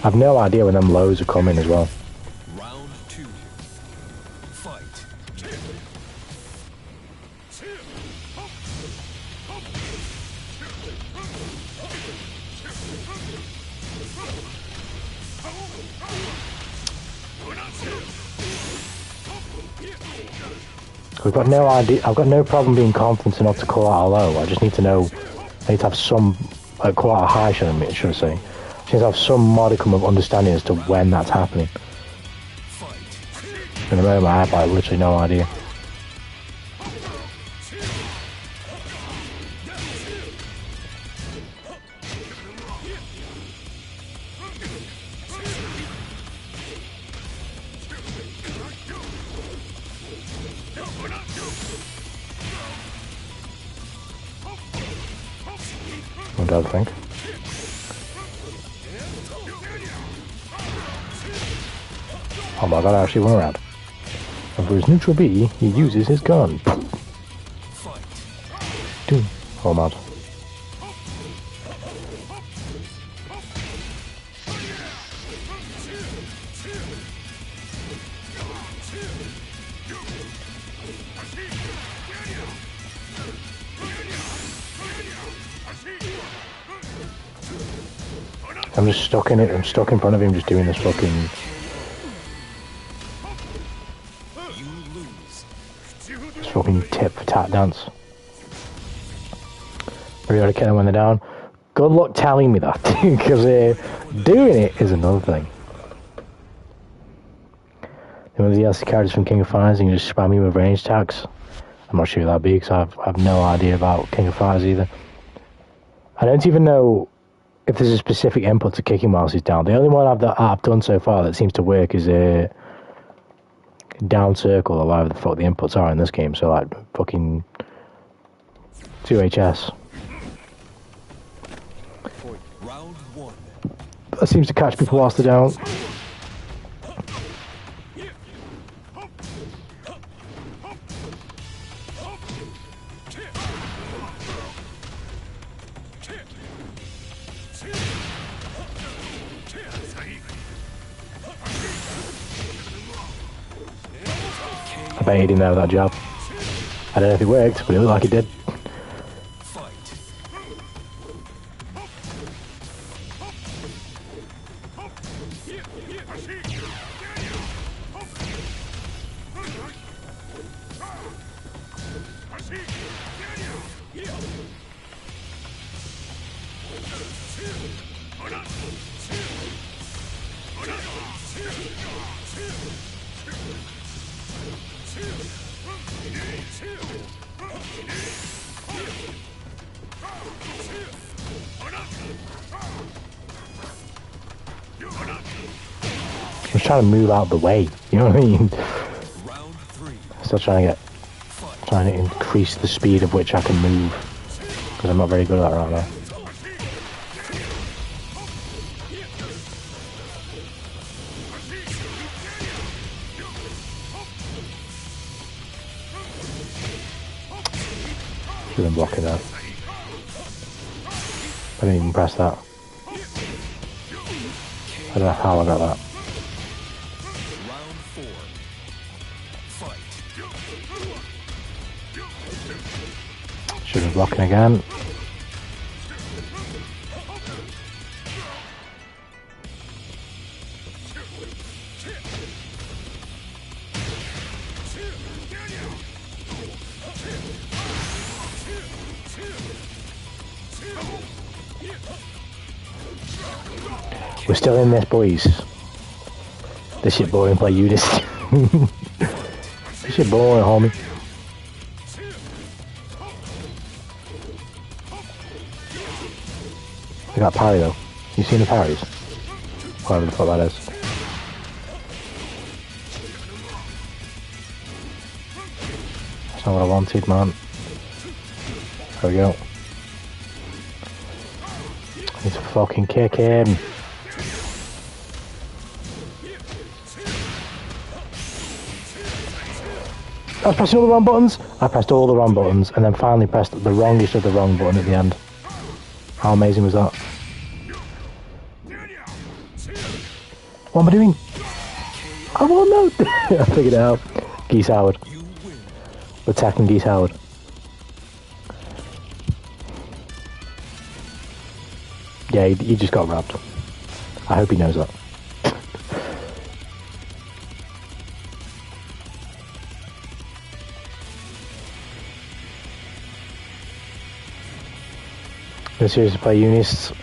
Speaker 2: I've no idea when them lows are coming as well.
Speaker 1: Round 2. Fight.
Speaker 2: We've got no idea. I've got no problem being confident enough to call out a low. I just need to know. I need to have some, call out a high, should I say. I need to have some modicum of understanding as to when that's happening. In the moment, I have literally no idea. I don't think. Oh my god, I actually went around. And for his neutral B, he uses his gun. Dude, oh my god. I'm just stuck in it. I'm stuck in front of him just doing this fucking... this fucking tip for tat dance. We gotta kill them when they're down. Good luck telling me that, because doing it is another thing. One of the DLC characters from King of Fighters, and you just spam me with range attacks. I'm not sure who that'd be, because I've no idea about King of Fighters either. I don't even know if there's a specific input to kicking whilst he's down. The only one I've done so far that seems to work is a down circle, or whatever the fuck the inputs are in this game. So like fucking 2HS.
Speaker 1: Round 1.
Speaker 2: That seems to catch people whilst they're down. I bet he didn't know that jab. I don't know if it worked, but it looked like it did. just trying to move out the way. You know what I mean?
Speaker 1: Round 3.
Speaker 2: Still trying to increase the speed of which I can move, because I'm not very good at that right now. Should have been blocking that. I didn't even press that. I don't know how I got that.
Speaker 1: Round 4. Fight.
Speaker 2: Should have been blocking again. We're still in this, boys. This shit boring, play Unis. This shit boring, homie. We got parry though. You seen the parries? Whatever the fuck that is. That's not what I wanted, man. There we go. I need to fucking kick him. I was pressing all the wrong buttons. I pressed all the wrong buttons and then finally pressed the wrongest of the wrong button at the end. How amazing was that? What am I doing? I won't know. I figured it out. Geese Howard. We're attacking Geese Howard. Yeah, he just got robbed. I hope he knows that. Seriously play Unis,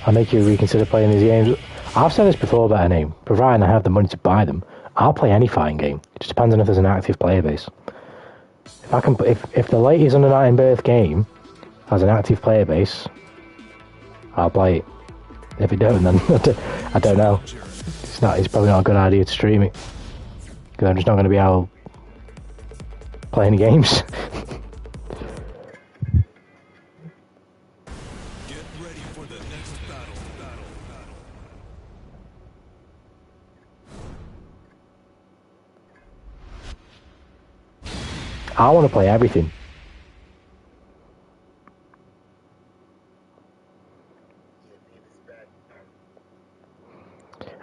Speaker 2: I'll make you reconsider playing these games. I've said this before about a name, providing I have the money to buy them, I'll play any fighting game. It just depends on if there's an active player base. If the latest under 19 birth game has an active player base, I'll play it. If it don't, then I don't know. It's probably not a good idea to stream it, because I'm just not going to be able to play any games. I want to play everything.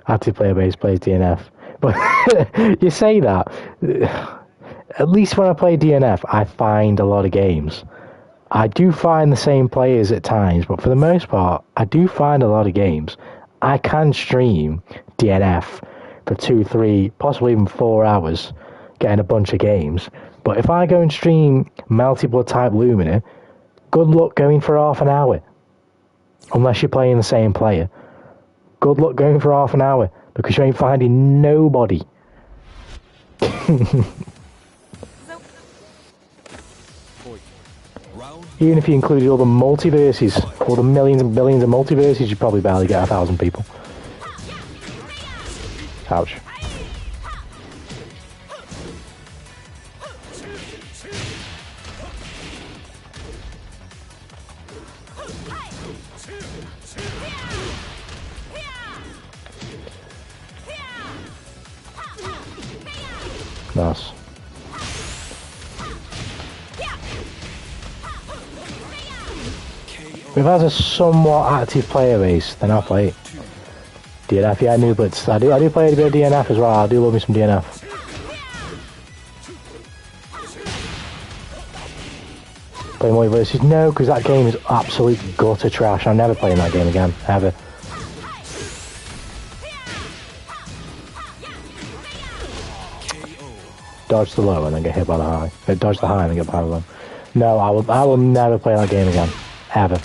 Speaker 2: Active player base plays DNF. But you say that. At least when I play DNF, I find a lot of games. I do find the same players at times, but for the most part, I do find a lot of games. I can stream DNF for 2, 3, possibly even 4 hours, getting a bunch of games. But if I go and stream multi-blood type Lumina, good luck going for half an hour. Unless you're playing the same player. Good luck going for half an hour, because you ain't finding nobody. Even if you included all the multiverses, all the millions and billions of multiverses, you'd probably barely get 1,000 people. Ouch. Nice. If it has a somewhat active player base, then I'll play it. DNF, yeah, new blitz. I do play a bit of DNF as well. I do love me some DNF. Play multiverses? No, because that game is absolute gutter trash. I'm never playing that game again, ever. Dodge the low and then get hit by the high. Dodge the high and then get hit by the low. No, I will never play that game again. Ever.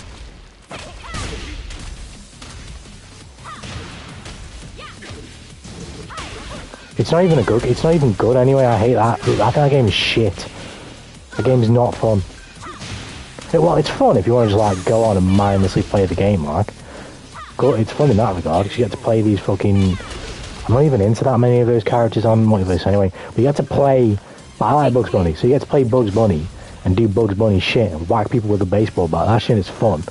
Speaker 2: It's not even good anyway. I hate that. I think that game is shit. The game is not fun. Well, it's fun if you want to just like go on and mindlessly play the game, like. It's fun in that regard, because you get to play these fucking I'm not even into that many of those characters on Multiverse anyway. But you get to play, I like Bugs Bunny, so you get to play Bugs Bunny and do Bugs Bunny shit and whack people with a baseball bat. That shit is fun.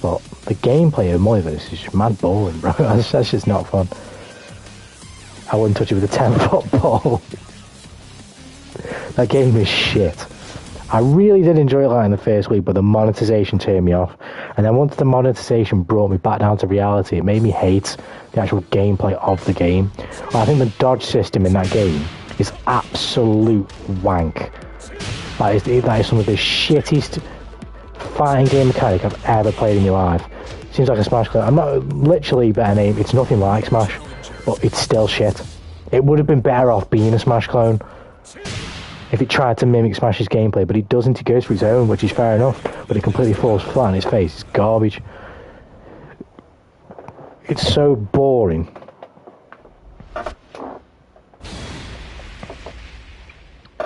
Speaker 2: But the gameplay of Multiverse is just mad boring, bro. That's just not fun. I wouldn't touch it with a 10-foot ball. That game is shit. I really did enjoy it like in the first week, but the monetization turned me off. And then once the monetization brought me back down to reality, it made me hate the actual gameplay of the game. I think the dodge system in that game is absolute wank. That is some of the shittiest fighting game mechanic I've ever played in my life. Seems like a Smash clone. I'm not literally better name. It's nothing like Smash, but it's still shit. It would have been better off being a Smash clone if it tried to mimic Smash's gameplay, but it doesn't. It goes for its own, which is fair enough, but it completely falls flat on its face. It's garbage. It's so boring.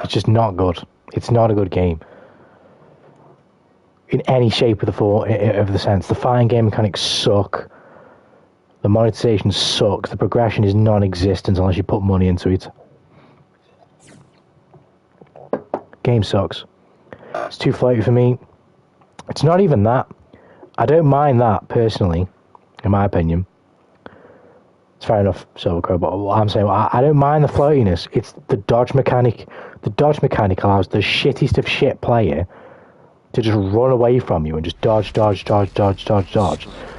Speaker 2: It's just not good. It's not a good game. In any shape of the sense. The fighting game mechanics suck. The monetization sucks. The progression is non-existent unless you put money into it. Game sucks. It's too floaty for me. It's not even that. I don't mind that personally, in my opinion. It's fair enough, Silvercrow, but what I'm saying, I don't mind the floatiness. It's the dodge mechanic. The dodge mechanic allows the shittiest of shit player to just run away from you and just dodge.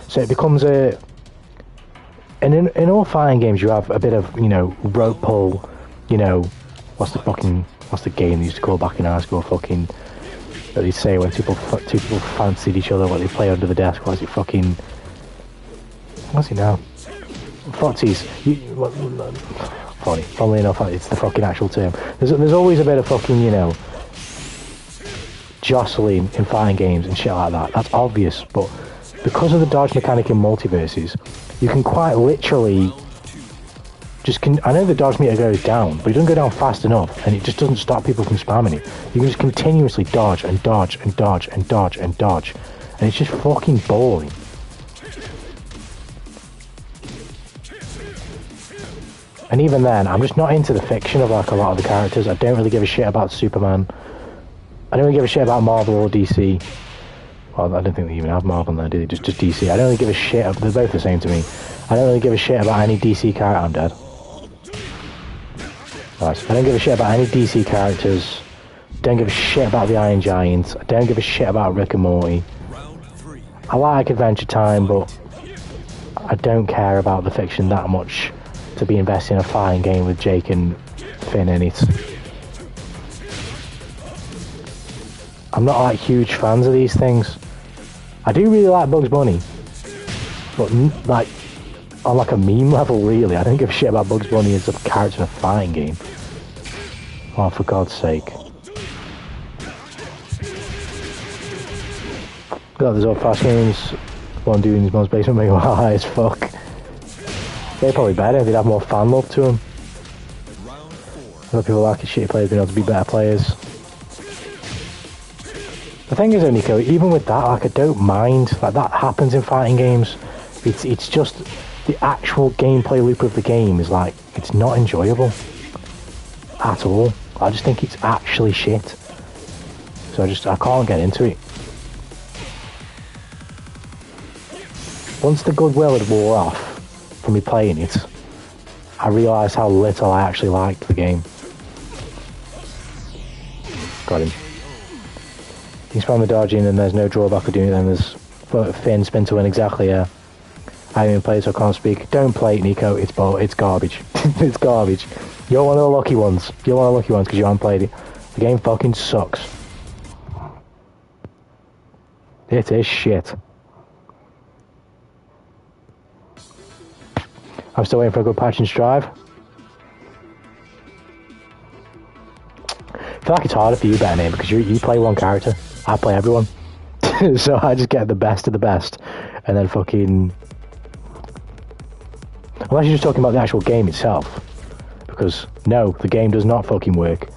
Speaker 2: So it becomes a... And in all fighting games, you have a bit of, rope pull, what's the game they used to call back in high school? Fucking, what they say when two people fancied each other, what they play under the desk. What's it now? Footsies. Funny. Funnily enough, it's the fucking actual term. There's always a bit of fucking, jostling in fighting games and shit like that. That's obvious, but because of the dodge mechanic in multiverses, you can quite literally I know the dodge meter goes down, but it doesn't go down fast enough, and it just doesn't stop people from spamming it. You can just continuously dodge, and it's just fucking boring. And even then, I'm just not into the fiction of like a lot of the characters. I don't really give a shit about Superman. I don't really give a shit about Marvel or DC. Well, I don't think they even have Marvel there, do they? Just DC. I don't really give a shit. They're both the same to me. I don't really give a shit about any DC character. I'm dead. Right. I don't give a shit about any DC characters. Don't give a shit about the Iron Giant. I don't give a shit about Rick and Morty. I like Adventure Time, but I don't care about the fiction that much to be invested in a fighting game with Jake and Finn in it. I'm not like huge fans of these things. I do really like Bugs Bunny, but like on like a meme level, really. I don't give a shit about Bugs Bunny as a character in a fighting game. Oh, for God's sake. God, there's all fast games. One dude in his mom's basement making high as fuck. They're probably better. They'd have more fan love to them. A lot of people like it, shitty players being able to be better players. The thing is, Nico, even with that, like, I don't mind. Like, that happens in fighting games. It's just the actual gameplay loop of the game is like, it's not enjoyable at all. I just think it's actually shit. So I can't get into it. Once the goodwill had wore off from me playing it, I realised how little I actually liked the game. Got him. You spam the dodging and there's no drawback of doing it, then there's Finn spin to win, exactly, yeah. I haven't even played, so I can't speak. Don't play it, Nico, it's garbage. It's garbage. You're one of the lucky ones. You're one of the lucky ones because you haven't played it. The game fucking sucks. It is shit. I'm still waiting for a good patch and strive. I feel like it's harder for you, better name, because you play one character. I play everyone. So I just get the best of the best. And then fucking... Unless you're just talking about the actual game itself. Because, no, the game does not fucking work.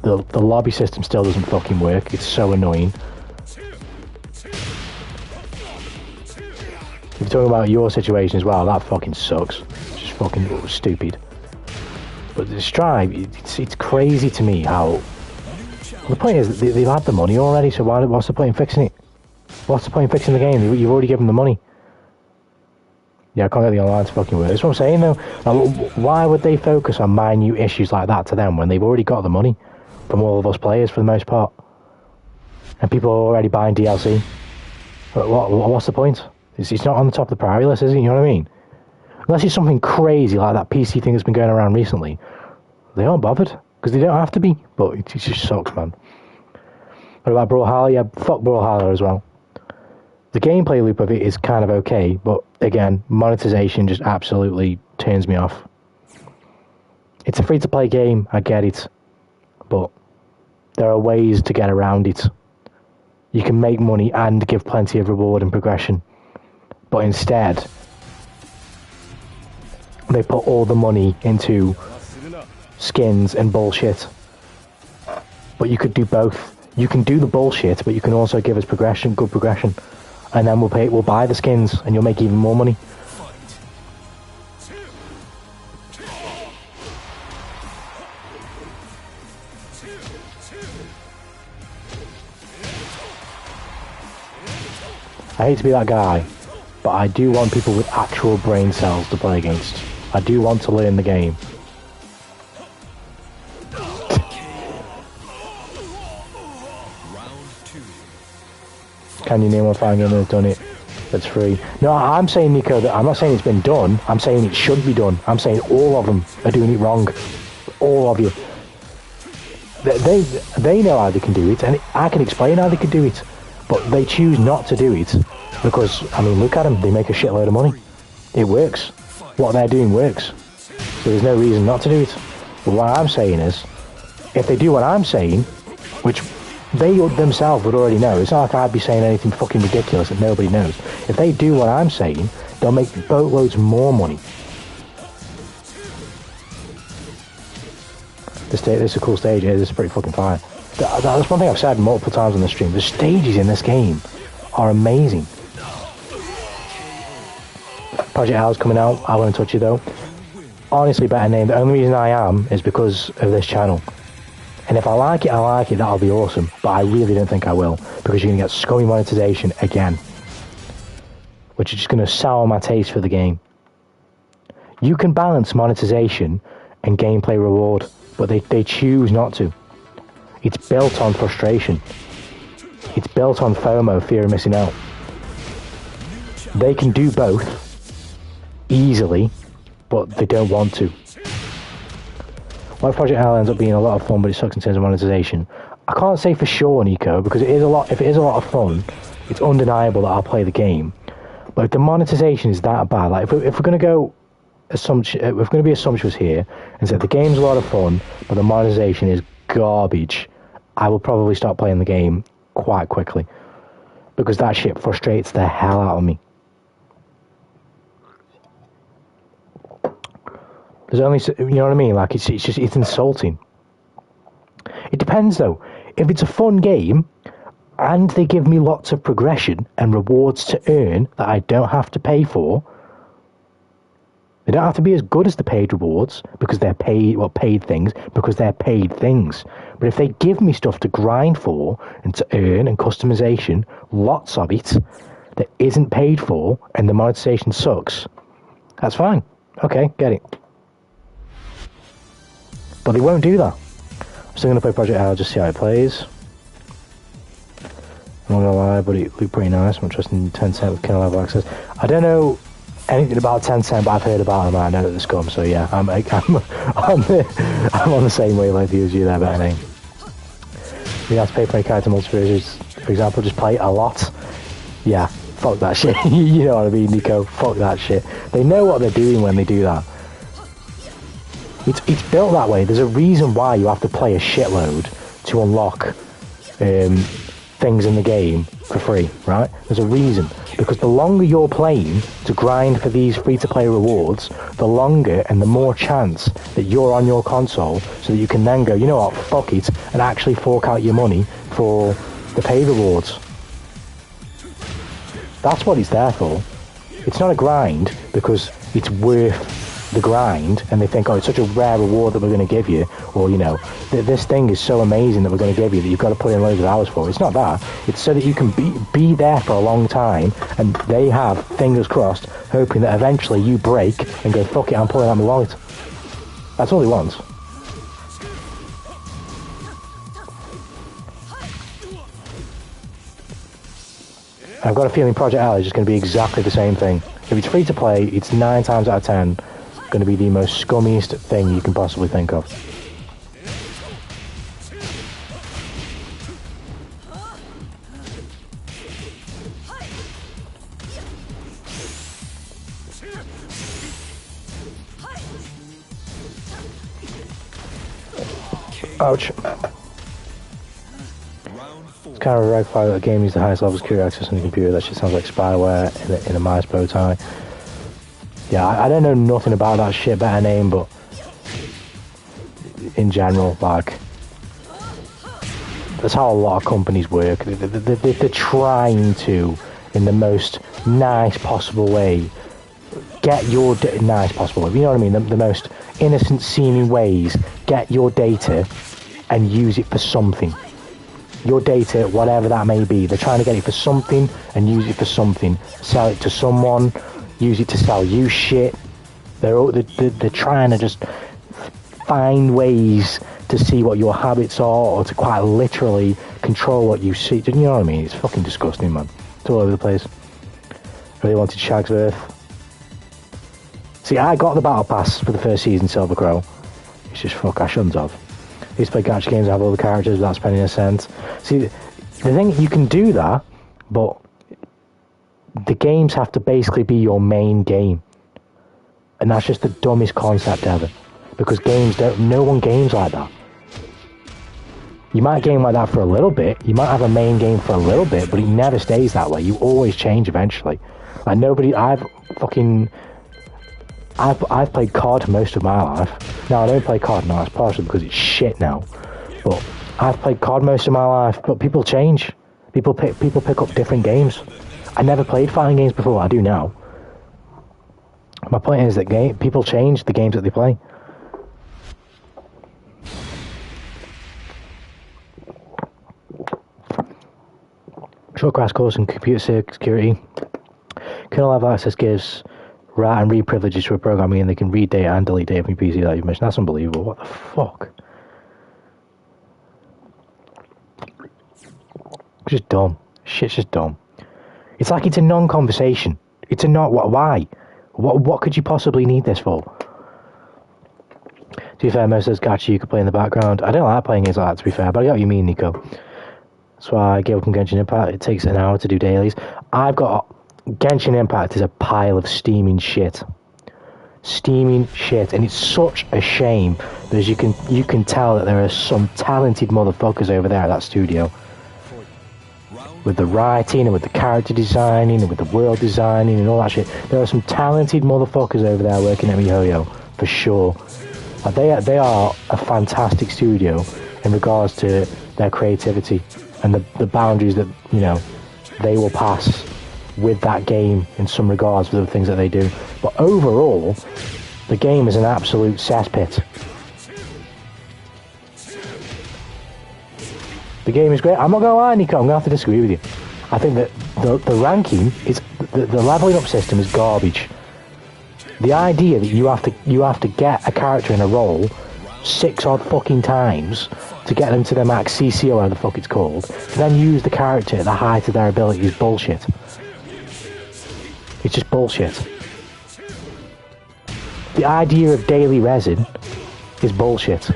Speaker 2: The lobby system still doesn't fucking work. It's so annoying. If you're talking about your situation as well, that fucking sucks. It's just just fucking stupid. But the Strive, it's crazy to me how... The point is, they've had the money already, so what's the point in fixing it? What's the point in fixing the game? You've already given them the money. Yeah, I can't get the online to fucking work. That's what I'm saying, though. Like, why would they focus on minute issues like that to them when they've already got the money from all of us players for the most part? And people are already buying DLC. What's the point? It's not on the top of the priority list, is it? You know what I mean? Unless it's something crazy like that PC thing that's been going around recently. They aren't bothered. Because they don't have to be. But it just sucks, man. What about Brawlhalla? Yeah, fuck Brawlhalla as well. The gameplay loop of it is kind of okay. But again, monetization just absolutely turns me off. It's a free-to-play game. I get it. But there are ways to get around it. You can make money and give plenty of reward and progression. But instead, they put all the money into skins and bullshit. But you could do both. You can do the bullshit, but you can also give us progression, good progression. And then we'll buy the skins and you'll make even more money. I hate to be that guy, but I do want people with actual brain cells to play against. I do want to learn the game. Can you name one fighting game that's done it? That's free. No, I'm saying, Nico, that I'm not saying it's been done. I'm saying it should be done. I'm saying all of them are doing it wrong. All of you. They know how they can do it, and I can explain how they can do it. But they choose not to do it because, I mean, look at them. They make a shitload of money. It works. What they're doing works. So there's no reason not to do it. But what I'm saying is, if they do what I'm saying, which they themselves would already know. It's not like I'd be saying anything fucking ridiculous that nobody knows. If they do what I'm saying, they'll make boatloads more money. This is a cool stage here. This is pretty fucking fire. That's one thing I've said multiple times on the stream. The stages in this game are amazing. Project L's coming out. I won't touch it though. Honestly, better name. The only reason I am is because of this channel. And if I like it, I like it. That'll be awesome. But I really don't think I will. Because you're going to get scummy monetization again. Which is just going to sour my taste for the game. You can balance monetization and gameplay reward. But they choose not to. It's built on frustration. It's built on FOMO, fear of missing out. They can do both easily, but they don't want to. My Project L ends up being a lot of fun, but it sucks in terms of monetization. I can't say for sure, Nico, because it is a lot. If it is a lot of fun, it's undeniable that I'll play the game. But if the monetization is that bad, like if we're going to go if we're going to be assumptuous here and say the game's a lot of fun, but the monetization is garbage, I will probably stop playing the game quite quickly because that shit frustrates the hell out of me. There's only, you know what I mean? Like it's insulting. It depends though. If it's a fun game and they give me lots of progression and rewards to earn that I don't have to pay for, they don't have to be as good as the paid rewards because they're paid things because they're paid things. But if they give me stuff to grind for and to earn and customization, lots of it that isn't paid for and the monetization sucks, that's fine. Okay, get it. But they won't do that. I'm still going to play Project L, just see how it plays. I'm not going to lie, but it looked pretty nice. I'm trusting Tencent with killer level access. I don't know anything about Tencent, but I've heard about them. I know that they're scum, so yeah, I'm on the same wavelength as you there, better name. You have to pay for any character multiverses, for example, just play a lot. Yeah, fuck that shit. You know what I mean, Nico? Fuck that shit. They know what they're doing when they do that. It's built that way. There's a reason why you have to play a shitload to unlock things in the game for free, right? There's a reason. Because the longer you're playing to grind for these free-to-play rewards, the longer and the more chance that you're on your console so that you can then go, you know what, fuck it, and actually fork out your money for the pay rewards. That's what it's there for. It's not a grind because it's worth the grind, and they think, oh, it's such a rare reward that we're going to give you, or, you know, this thing is so amazing that we're going to give you that you've got to put in loads of hours for. It's not that. It's so that you can be there for a long time, and they have, fingers crossed, hoping that eventually you break and go, fuck it, I'm pulling out my wallet. That's all he wants. I've got a feeling Project L is just going to be exactly the same thing. If it's free to play, it's 9 times out of 10 going to be the most scummiest thing you can possibly think of. Ouch. It's kind of a red flag that the game uses the highest level of security access on the computer. That shit sounds like spyware in a mice bow tie. Yeah, I don't know nothing about that shit better name, but in general, like, that's how a lot of companies work. They're trying to, in the most nice possible way, get your nice possible way, you know what I mean? The most innocent seeming ways, get your data and use it for something. Your data, whatever that may be, they're trying to get it for something and use it for something. Sell it to someone, use it to sell you shit. They're trying to just find ways to see what your habits are, or to quite literally control what you see. You know what I mean? It's fucking disgusting, man. It's all over the place. Really wanted Shag's Earth. See, I got the battle pass for the first season, Silver Crow. It's just fuck, I shouldn't have. I used to play gacha games and have all the characters without spending a cent. See, the thing, you can do that, but the games have to basically be your main game. And that's just the dumbest concept ever. Because no one games like that. You might game like that for a little bit, you might have a main game for a little bit, but it never stays that way. You always change eventually. Like I've played COD most of my life. Now, I don't play COD now, it's partially because it's shit now. But I've played COD most of my life, but people change. People pick up different games. I never played fighting games before, I do now. My point is that people change the games that they play. Short crash course in computer security. Kernel level access gives write and read privileges to a programming, and they can read data and delete data from your PC that you've mentioned. That's unbelievable. What the fuck? It's just dumb. Shit's just dumb. It's like it's a non-conversation. It's a not. Why? What could you possibly need this for? To be fair, most of those gacha you could play in the background. I don't like playing games like that, to be fair, but I get what you mean, Nico. That's why I gave up on Genshin Impact. It takes an hour to do dailies. Genshin Impact is a pile of steaming shit. Steaming shit, and it's such a shame because you can tell that there are some talented motherfuckers over there at that studio. With the writing and with the character designing and with the world designing and all that shit. There are some talented motherfuckers over there working at MiHoYo, for sure. They are a fantastic studio in regards to their creativity and the boundaries that, you know, they will pass with that game in some regards for the things that they do. But overall, the game is an absolute cesspit. The game is great. I'm not going to lie, Nico, I'm going to have to disagree with you. I think that the ranking is the leveling up system is garbage. The idea that you have to get a character in a role 6 odd fucking times to get them to their max CC or whatever the fuck it's called, to then use the character at the height of their ability is bullshit. It's just bullshit. The idea of daily resin is bullshit.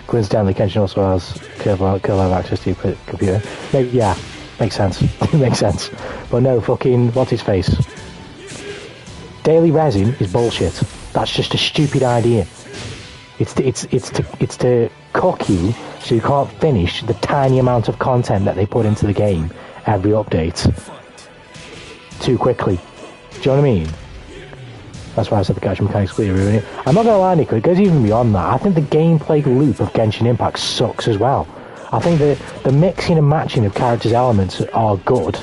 Speaker 2: Coincidentally, Genshin also has kill live access to your computer. Maybe, yeah, makes sense. Makes sense. But no, fucking, what's his face? Daily resin is bullshit. That's just a stupid idea. It's to cock you so you can't finish the tiny amount of content that they put into the game every update too quickly. Do you know what I mean? That's why I said the gacha mechanics clearly ruin it. I'm not gonna lie, Nico, it goes even beyond that. I think the gameplay loop of Genshin Impact sucks as well. I think the mixing and matching of characters' elements are good.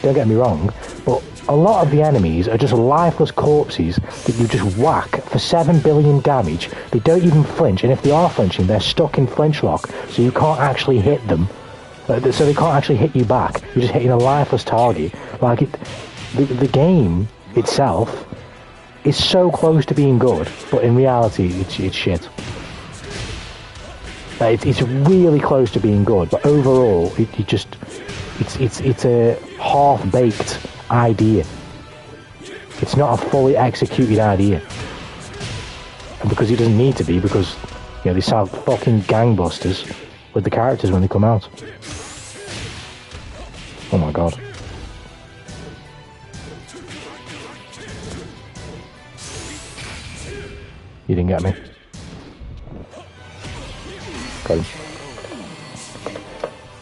Speaker 2: Don't get me wrong, but a lot of the enemies are just lifeless corpses that you just whack for 7 billion damage. They don't even flinch, and if they are flinching, they're stuck in flinch lock, so you can't actually hit them. So they can't actually hit you back. You're just hitting a lifeless target. Like, the game itself is so close to being good, but in reality, it's shit. It's really close to being good, but overall, it's a half-baked idea. It's not a fully executed idea, and because it doesn't need to be, because they sound fucking gangbusters with the characters when they come out. Oh my god. You didn't get me. Got him.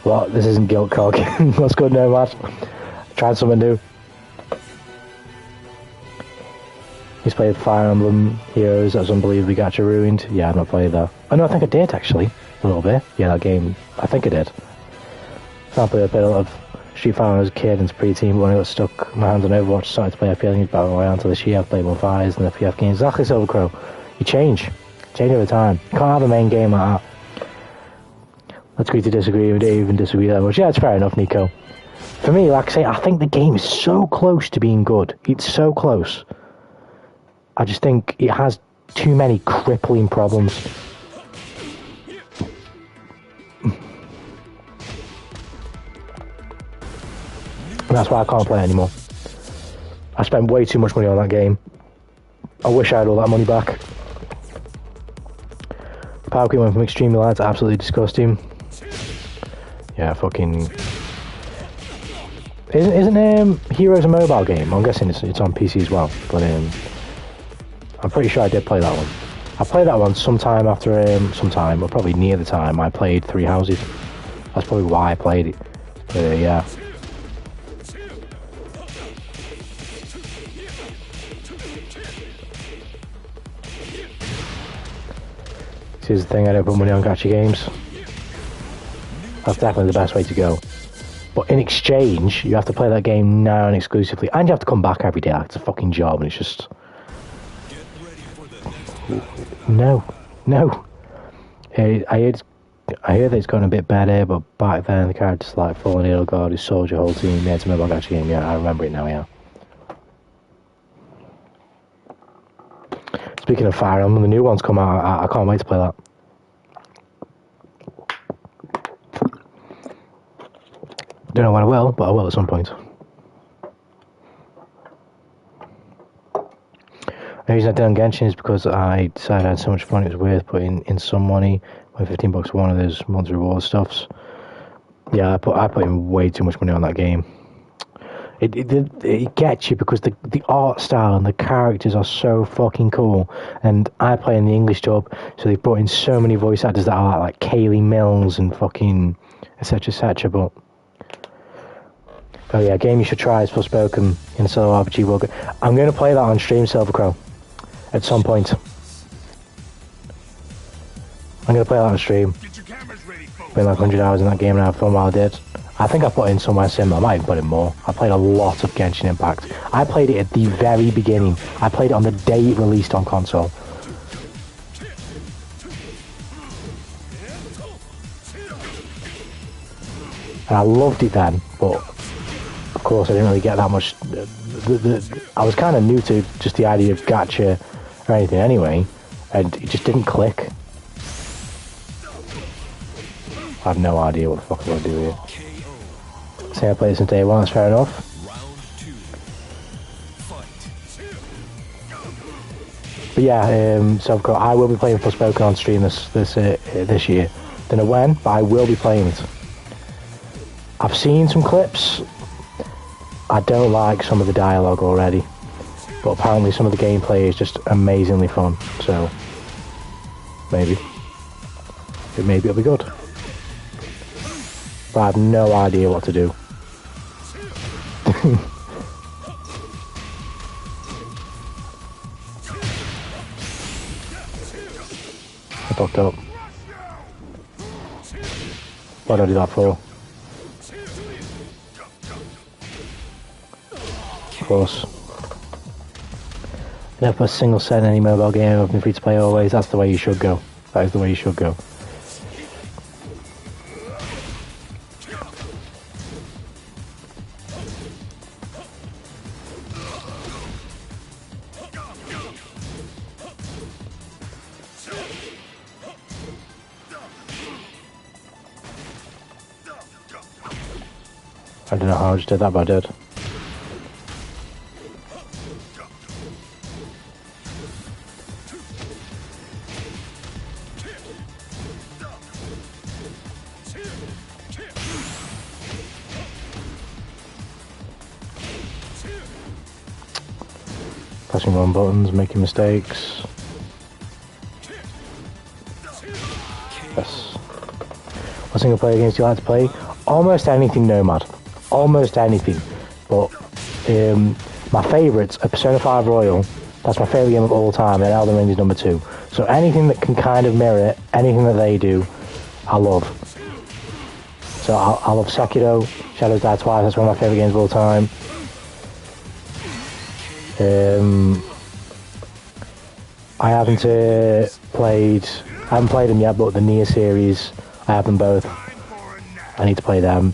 Speaker 2: Well, this isn't Guilt Cog. What's good now, lad? Tried something new. He's played Fire Emblem Heroes. That's unbelievably gacha ruined. Yeah, I've not played that. Oh no, I think I did actually. A little bit. Yeah, that game. I think I did. I played a lot of Street Fighter when I was a kid and pre-teen, but when I got stuck my hands on Overwatch, started to play FPS games, Battle Royale until this year. I've played more fires and FPS games. Exactly, Silvercrow. You change over time. You can't have a main game like that. Let's agree to disagree. We don't even disagree that much. Yeah, it's fair enough, Nico. For me, like I say, I think the game is so close to being good. It's so close. I just think it has too many crippling problems. And that's why I can't play it anymore. I spent way too much money on that game. I wish I had all that money back. Power Queen went from extremely light to absolutely disgusting. Yeah, fucking... Isn't Heroes a mobile game? I'm guessing it's on PC as well, but I'm pretty sure I did play that one. I played that one sometime after, or probably near the time I played Three Houses. That's probably why I played it. But yeah. Here's the thing, I don't put money on gacha games. That's definitely the best way to go. But in exchange, you have to play that game now and exclusively, and you have to come back every day. Like, it's a fucking job, and it's just... No. I hear that it's gotten a bit better, but back then the characters like Fallen Hero God, who sold your whole team. Yeah, it's a mobile gacha game. Yeah, I remember it now. Yeah. Speaking of Fire Emblem, the new one's come out. I can't wait to play that. Don't know when I will, but I will at some point. The reason I did on Genshin is because I decided I had so much fun it was worth putting in some money. Like $15 for one of those monthly reward stuffs. Yeah, I put in way too much money on that game. It gets you because the art style and the characters are so fucking cool. And I play in the English dub, so they've brought in so many voice actors that are like Kaylee Mills and fucking etc. But oh yeah, a game you should try is Forspoken in a solo RPG world. I'm going to play that on stream, Silvercrow, at some point. I'm going to play that on stream. Been like 100 hours in that game and I have fun while I did. I think I put in somewhere similar. I might even put in more. I played a lot of Genshin Impact. I played it at the very beginning. I played it on the day it released on console. And I loved it then, but of course I didn't really get that much. I was kind of new to just the idea of gacha or anything anyway, and it just didn't click. I have no idea what the fuck I'm going to do here. Say I played it since day one, that's fair enough. But yeah, so I will be playing Forspoken on stream this year. Don't know when, but I will be playing it. I've seen some clips. I don't like some of the dialogue already, but apparently some of the gameplay is just amazingly fun. So maybe it'll be good. But I have no idea what to do. I fucked up. What did I do that for? course. Never put a single cent in any mobile game. I've been free to play always. That's the way you should go. That is the way you should go. I don't know how I just did that, but I did. Pressing wrong buttons, making mistakes. Yes. What single player games do you like to play? Almost anything, Nomad. Almost anything. But my favourites are Persona 5 Royal. That's my favourite game of all time, and Elden Ring is number 2. So anything that can kind of mirror anything that they do, I love. So I love Sekiro, Shadows Die Twice, that's one of my favourite games of all time. I haven't played them yet, but the Nier series, I have them both. I need to play them.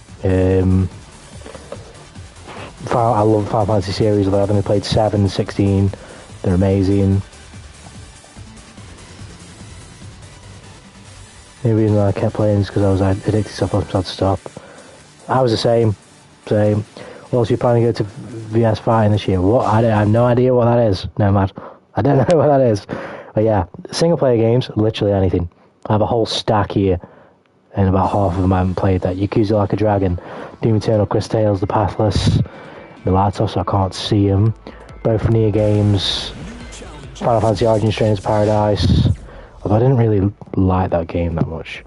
Speaker 2: I love the Final Fantasy series, although I've only played 7 and 16. They're amazing. The reason why I kept playing is because I was addicted to stuff, I had to stop. I was the same. Also, you're planning to go to VS Fighting this year? What? I have no idea what that is. No, Matt. I don't know what that is. But yeah, single player games, literally anything. I have a whole stack here, and about half of them I haven't played. That Yakuza Like a Dragon, Doom Eternal, Chris Tales, The Pathless, The lights off so I can't see them. Both Nier games, Final Fantasy Origin Strains of Paradise. Although I didn't really like that game that much.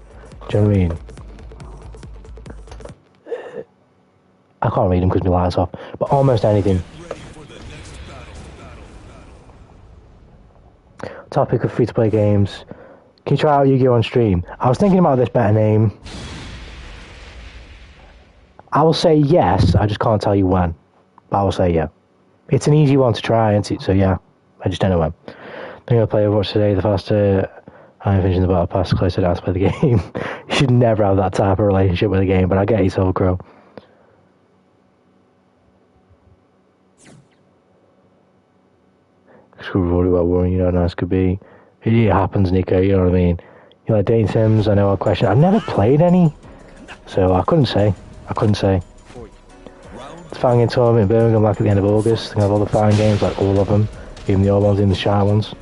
Speaker 2: Do you know what I mean? I can't read them because my lights off. But almost anything. Topic of free-to-play games. Can you try out Yu-Gi-Oh! On stream? I was thinking about this better name. I will say yes, I just can't tell you when. But I will say yeah. It's an easy one to try, isn't it? So yeah, I just don't know when. I'm going to play Overwatch today. The faster I'm finishing the battle pass, the closer I have to play the game. You should never have that type of relationship with a game, but I get you, Soul Crow. Screw worried about worrying, you know how nice could be. It happens, Nico, you know what I mean? You like dating sims? I know our question. I've never played any, so I couldn't say. It's fighting game tournament in Birmingham like at the end of August. I have all the fighting games, like all of them, even the old ones, even the shy ones.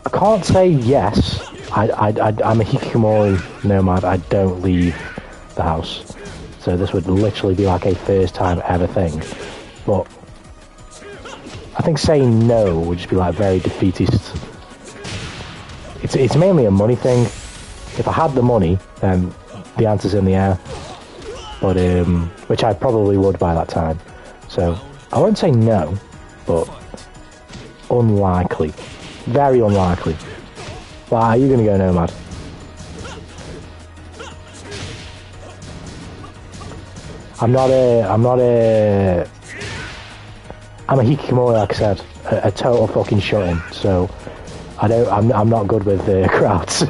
Speaker 2: I can't say yes. I'm a hikikomori nomad. I don't leave the house, so this would literally be like a first time ever thing. But I think saying no would just be like very defeatist. It's mainly a money thing. If I had the money, then the answer's in the air. But which I probably would by that time. So I won't say no, but unlikely, very unlikely. Why are you gonna go nomad? I'm a hikikomori, like I said, a total fucking shut-in. So I'm not good with crowds.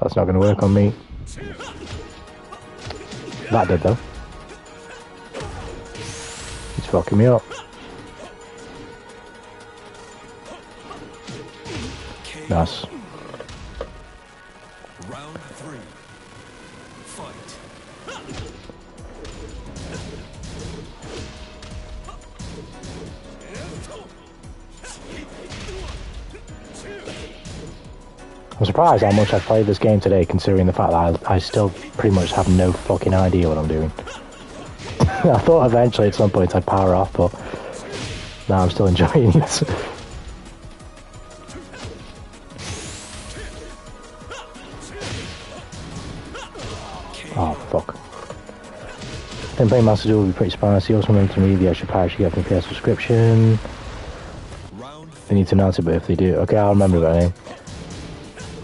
Speaker 2: That's not going to work on me. That did though. It's fucking me up. Nice.
Speaker 1: Round 3. Fight.
Speaker 2: I'm surprised how much I've played this game today, considering the fact that I still pretty much have no fucking idea what I'm doing. I thought eventually at some point I'd power off, but now I'm still enjoying it. Oh, fuck. Then playing Master Duel would be pretty spicy. Also remember to read the extra parish you get from the PS subscription. They need to announce it, but if they do... Okay, I'll remember that name.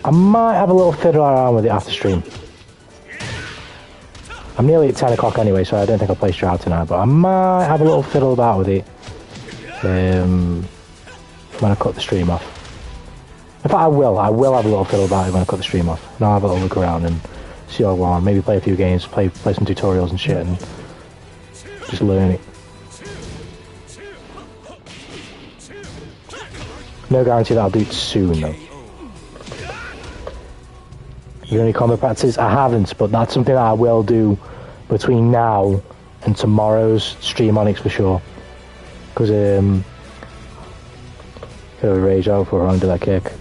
Speaker 2: I might have a little fiddle around with it after stream. I'm nearly at 10 o'clock anyway, so I don't think I'll play straight out tonight, but I might have a little fiddle about with it when I cut the stream off. In fact, I will have a little fiddle about it when I cut the stream off. And I'll have a little look around and see what I want. Maybe play a few games, play some tutorials and shit, and just learn it. No guarantee that I'll do it soon, though. You got any combat practices? I haven't, but that's something that I will do between now and tomorrow's stream on X for sure. Because, go rage out for under that kick.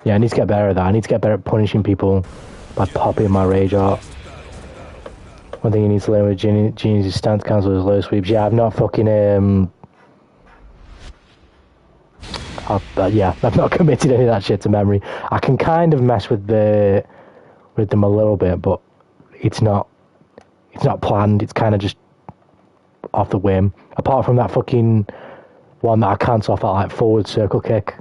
Speaker 2: Yeah, I need to get better at that. I need to get better at punishing people by popping my rage out. One thing you need to learn with Genius is stance cancel is low sweeps. Yeah, I've not fucking, I've not committed any of that shit to memory. I can kind of mess with them a little bit, but it's not planned. It's kind of just off the whim. Apart from that fucking one that I cancel off that like forward circle kick,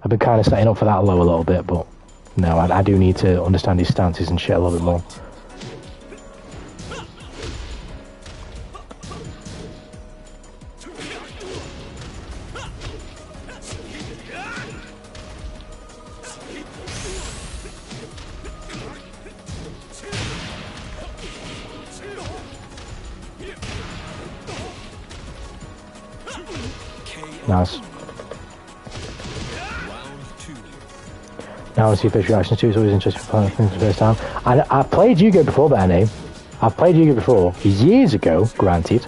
Speaker 2: I've been kind of setting up for that low a little bit, but no, I do need to understand his stances and shit a little bit more. Nice. Now I see fish reactions too, it's always interesting for things for the first time. And I've played Yu-Gi-Oh before, better name. I've played Yu-Gi-Oh before, years ago, granted.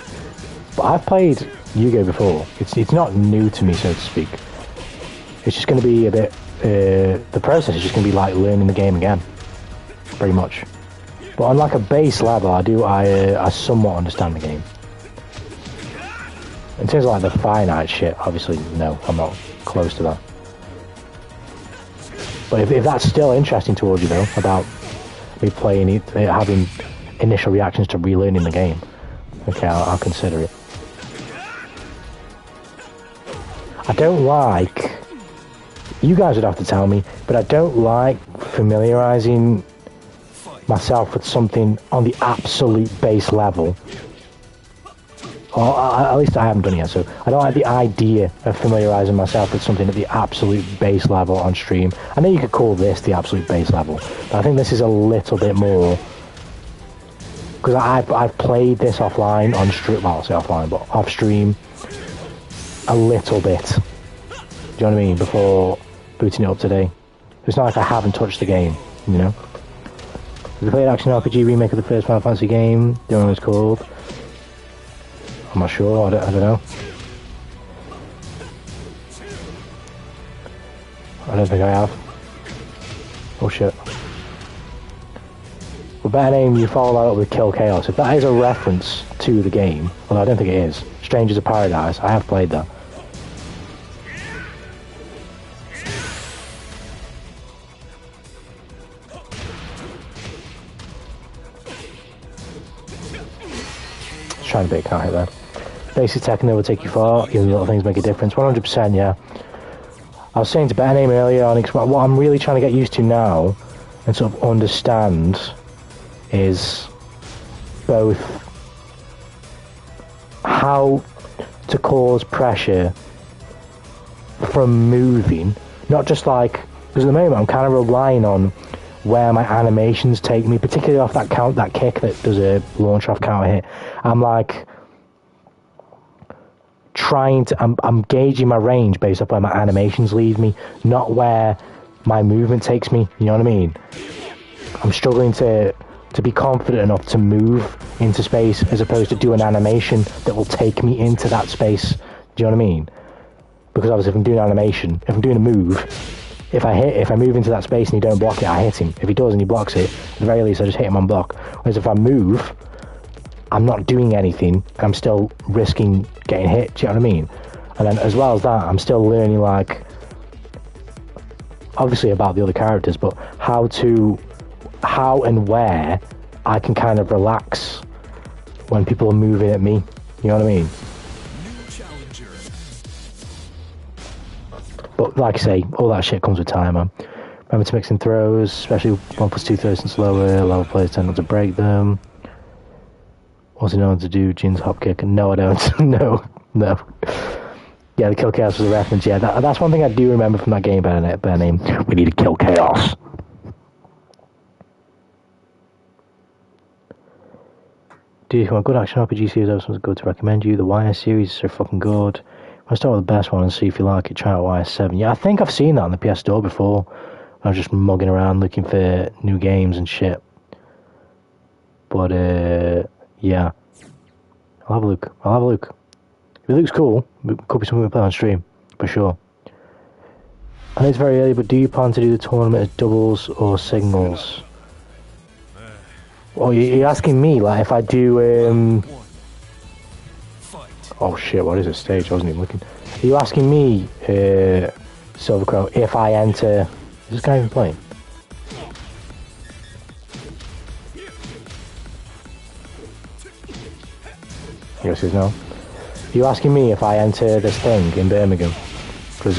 Speaker 2: But I've played Yu-Gi-Oh before. It's not new to me, so to speak. It's just going to be a bit... the process is just going to be like learning the game again. Pretty much. But on like a base level, I somewhat understand the game. In terms of like the finite shit, obviously, no, I'm not close to that. But if that's still interesting towards you, though, about me playing it, having initial reactions to relearning the game, okay, I'll consider it. I don't like... You guys would have to tell me, but I don't like familiarizing myself with something on the absolute base level. Or at least I haven't done it yet, so I don't like the idea of familiarising myself with something at the absolute base level on stream. I know you could call this the absolute base level, but I think this is a little bit more... Because I've played this offline on stream, well, I'll say offline, but off stream a little bit. Do you know what I mean? Before booting it up today. It's not like I haven't touched the game, you know? We played action RPG remake of the first Final Fantasy game, the one it was called. I'm not sure, I don't know. I don't think I have. Oh shit. With better name, you follow that up with Kill Chaos. If that is a reference to the game, although I don't think it is, Strangers of Paradise, I have played that. Trying to be a can't hit there. Basic Tekken will take you far, even little things make a difference. 100%, yeah. I was saying to better name earlier on, what I'm really trying to get used to now and sort of understand is both how to cause pressure from moving, not just like, because at the moment I'm kind of relying on where my animations take me, particularly off that kick that does a launch off counter hit. I'm like I'm gauging my range based off where my animations lead me, not where my movement takes me, you know what I mean? I'm struggling to be confident enough to move into space as opposed to do an animation that will take me into that space, do you know what I mean? Because obviously if I'm doing animation, if I'm doing a move, if I move into that space and he don't block it, I hit him. If he does and he blocks it, at the very least I just hit him on block. Whereas if I move, I'm not doing anything, I'm still risking getting hit, do you know what I mean? And then as well as that, I'm still learning, like, obviously about the other characters, but how and where I can kind of relax when people are moving at me, you know what I mean? But like I say, all that shit comes with time, man. Remember to mix in throws, especially 1+2 throws and slower. Level players tend not to break them. What's he known to do? Jin's hop kick? No, I don't. No. Yeah, the kill chaos was a reference. Yeah, that's one thing I do remember from that game. Better name. We need to kill chaos. Dude, if you want a good action RPG series, I was good to recommend you. The Wire series is so fucking good. I'll start with the best one and see if you like it. Try out Wire 7. Yeah, I think I've seen that on the PS Store before. I was just mugging around looking for new games and shit. But, yeah. I'll have a look. If it looks cool, it could be something we play on stream, for sure. I know it's very early, but do you plan to do the tournament as doubles or singles? Oh, you're asking me, like, if I do, Oh shit, what is this stage? I wasn't even looking. Are you asking me, Silver Crow, if I enter... Is this guy even playing? Yes, he's no. Are you asking me if I enter this thing in Birmingham? Because,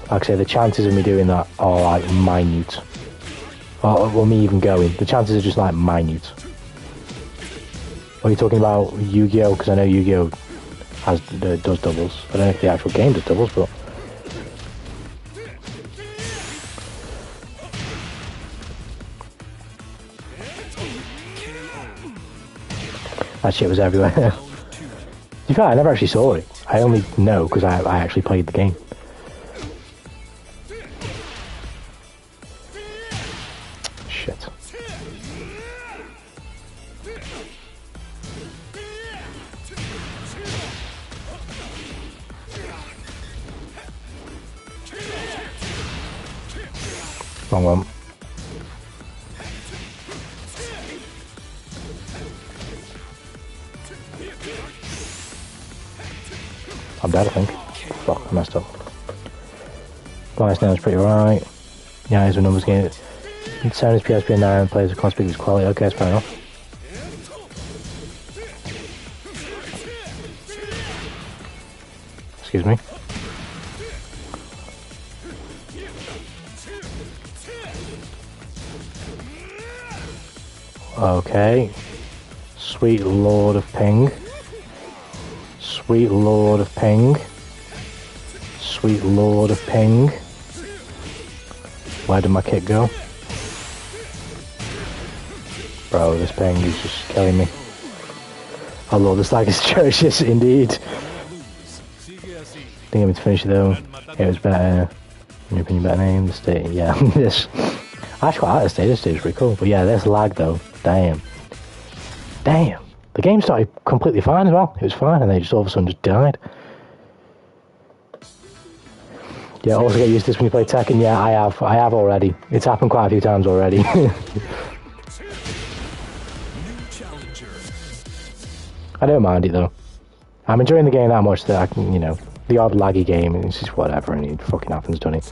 Speaker 2: like I say, the chances of me doing that are, like, minute. Or me even going. The chances are just, like, minute. Are you talking about Yu-Gi-Oh? Because I know Yu-Gi-Oh does doubles. I don't know if the actual game does doubles, but... That shit was everywhere. To be fair, I never actually saw it. I only know because I actually played the game. Shit. Wrong one. I'm dead, I think. Fuck, I messed up. Bias now is pretty right. Yeah, here's a numbers game. Sound is PSP 9, players with conspicuous quality. Okay, that's fair enough. Excuse me. Okay. Sweet Lord of Ping. Sweet Lord of Ping. Sweet Lord of Ping. Where did my kick go? Bro, this ping is just killing me. Oh lord, this lag is atrocious indeed. Didn't get me to finish it though. It was better. In your opinion, better name? The state, yeah. This. I actually quite like the stage. This stage is pretty cool. But yeah, this lag though. Damn. Damn. The game started completely fine as well. It was fine, and they just all of a sudden just died. Yeah, also get used to this when you play Tekken. Yeah, I have already. It's happened quite a few times already. I don't mind it though. I'm enjoying the game that much that I can, you know, the odd laggy game, it's just whatever, and it fucking happens, doesn't it?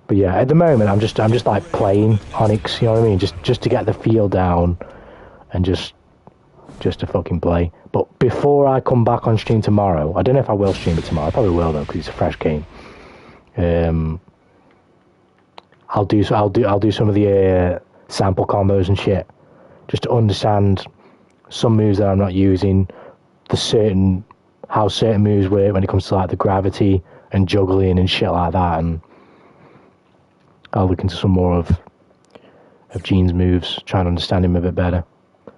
Speaker 2: But yeah, at the moment I'm just like playing Onyx, you know what I mean? Just to get the feel down, and just to fucking play. But before I come back on stream tomorrow, I don't know if I will stream it tomorrow. I probably will though, because it's a fresh game. I'll do some of the sample combos and shit, just to understand some moves that I'm not using, how certain moves work when it comes to like the gravity and juggling and shit like that, and I'll look into some more of Gene's moves, trying to understand him a bit better.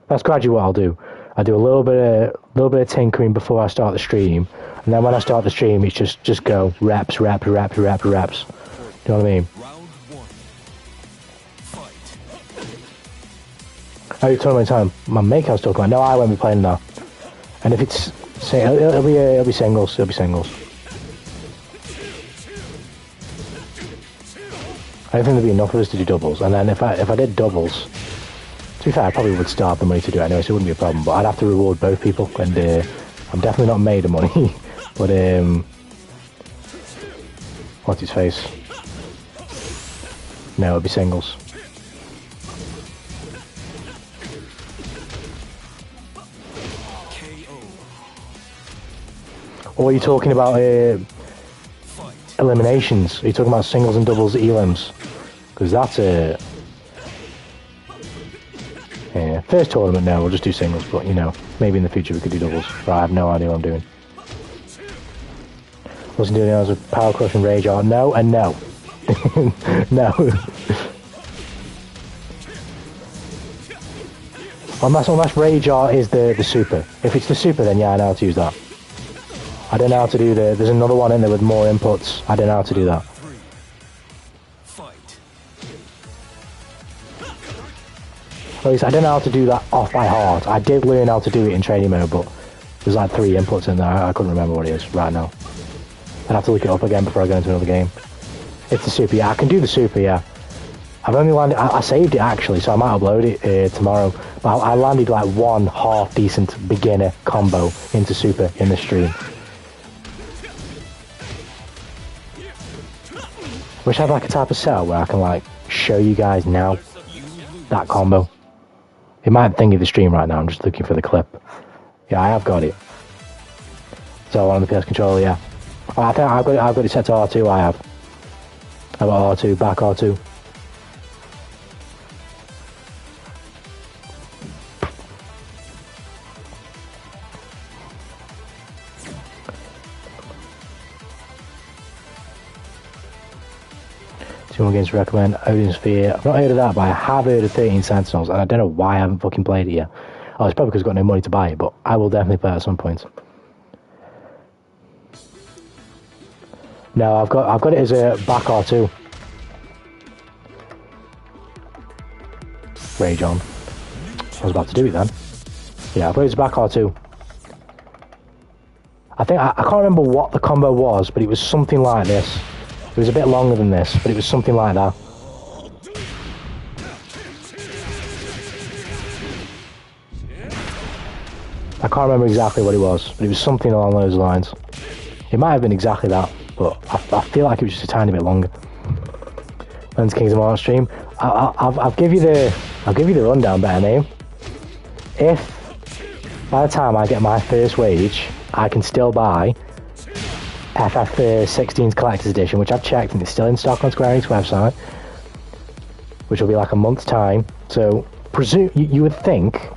Speaker 2: That's gradually what I'll do. I do a little bit of tinkering before I start the stream, and then when I start the stream, it's just go reps. You know what I mean? Oh, you're talking about time. My mate I was talking about. No, I won't be playing now. And if it's it'll be singles. It'll be singles. I don't think there'd be enough of us to do doubles. And then if I did doubles, to be fair, I probably would still have the money to do it anyway, so it wouldn't be a problem. But I'd have to reward both people, and I'm definitely not made of money. But what's his face? No, it'll be singles. Or are you talking about eliminations? Are you talking about singles and doubles elims? Because that's a... Yeah, first tournament, no, we'll just do singles, but, you know, maybe in the future we could do doubles. But I have no idea what I'm doing. Wasn't doing hours with Power Crush and Rage Art. No, and no. No. Unless Rage Art is the super. If it's the super, then yeah, I know how to use that. I don't know how to do the... There's another one in there with more inputs. I don't know how to do that. At least I don't know how to do that off by heart. I did learn how to do it in training mode, but there's like 3 inputs in there. I couldn't remember what it is right now. I'd have to look it up again before I go into another game. It's the super, yeah. I can do the super, yeah. I've only landed... I saved it, actually, so I might upload it tomorrow. But I landed like one half-decent beginner combo into super in the stream. Wish I had like a type of setup where I can like show you guys now that combo. It might think of the stream right now. I'm just looking for the clip. Yeah, I have got it. So on the PS controller, yeah. Oh, I think I've got it set to R2. I have. I've got R2, back R2. Two more games to recommend. Odin Sphere. I've not heard of that, but I have heard of 13 Sentinels, and I don't know why I haven't fucking played it yet. Oh, it's probably because I've got no money to buy it, but I will definitely play it at some point. No, I've got it as a back R2. Rage on. I was about to do it then. Yeah, I've got it as a back R2. I think I can't remember what the combo was, but it was something like this. It was a bit longer than this, but it was something like that. I can't remember exactly what it was, but it was something along those lines. It might have been exactly that, but I feel like it was just a tiny bit longer. When's Kingdom Hearts stream? I'll give you the rundown, better name. If by the time I get my first wage, I can still buy FF16's Collector's Edition, which I've checked and it's still in stock on Square Enix website, which will be like a month's time. So, you would think,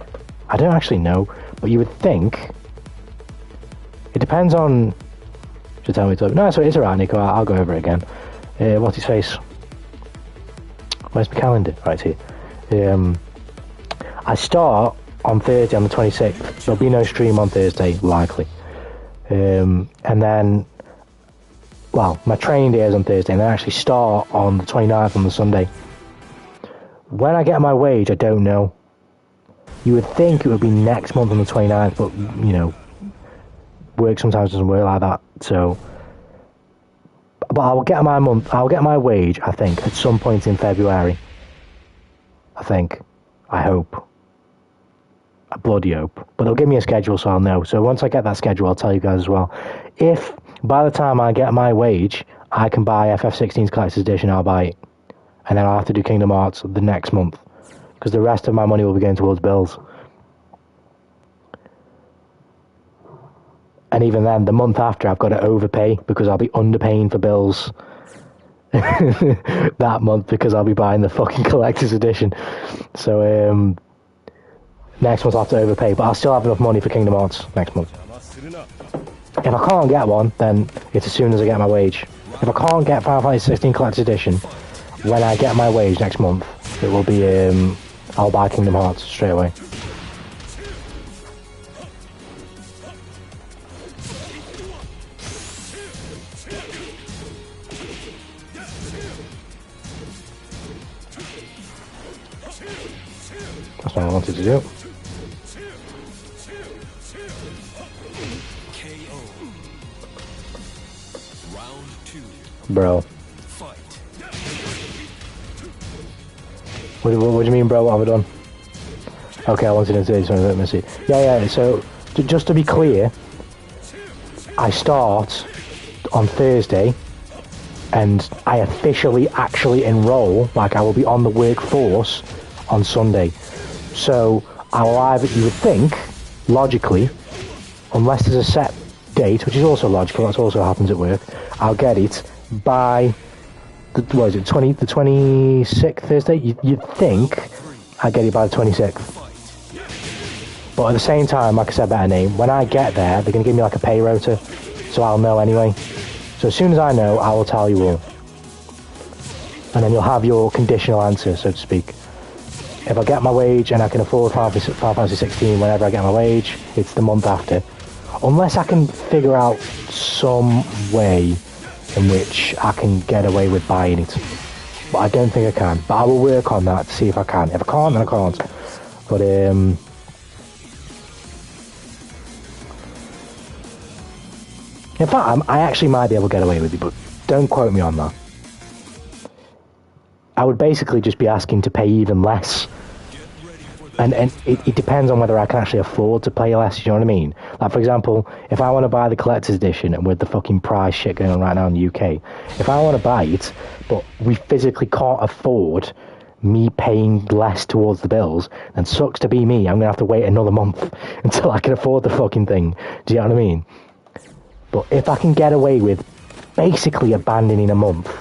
Speaker 2: I don't actually know, but you would think, it depends on, should tell me to, no, so it's alright, Nico, I'll go over it again. What's his face? Where's my calendar? Right here. I start on Thursday on the 26th, there'll be no stream on Thursday, likely. And then, well, my training day is on Thursday, and then I actually start on the 29th on the Sunday. When I get my wage, I don't know. You would think it would be next month on the 29th, but, you know, work sometimes doesn't work like that, so... But I'll get my wage, I think, at some point in February. I think. I hope. I bloody hope. But they'll give me a schedule, so I'll know. So once I get that schedule, I'll tell you guys as well. If by the time I get my wage, I can buy FF16's Collector's Edition, I'll buy it. And then I'll have to do Kingdom Hearts the next month. Because the rest of my money will be going towards bills. And even then, the month after, I've got to overpay because I'll be underpaying for bills that month because I'll be buying the fucking Collector's Edition. So, next month I'll have to overpay, but I'll still have enough money for Kingdom Hearts next month. If I can't get one, then it's as soon as I get my wage. If I can't get Final Fantasy 16 Collector's Edition, when I get my wage next month, it will be, I'll buy Kingdom Hearts straight away. That's what I wanted to do. Bro. What do you mean, bro? What have I done? Okay, I wanted to say something. Let me see. Yeah, so, just to be clear, I start on Thursday, and I officially actually enroll, like I will be on the workforce on Sunday. So, I'll either, you would think, logically, unless there's a set date, which is also logical, that also happens at work, I'll get it by the 26th Thursday. You'd think I'd get it by the 26th. But at the same time, like I said, better name. When I get there, they're going to give me like a pay rota, so I'll know anyway. So as soon as I know, I will tell you all. And then you'll have your conditional answer, so to speak. If I get my wage and I can afford Final Fantasy 16 whenever I get my wage, it's the month after. Unless I can figure out some way in which I can get away with buying it. But I don't think I can. But I will work on that to see if I can. If I can't, then I can't. But, in fact, I actually might be able to get away with it, but don't quote me on that. I would basically just be asking to pay even less. And it depends on whether I can actually afford to pay less, you know what I mean? Like, for example, if I want to buy the collector's edition, and with the fucking price shit going on right now in the UK, if I want to buy it, but we physically can't afford me paying less towards the bills, then sucks to be me. I'm going to have to wait another month until I can afford the fucking thing. Do you know what I mean? But if I can get away with basically abandoning a month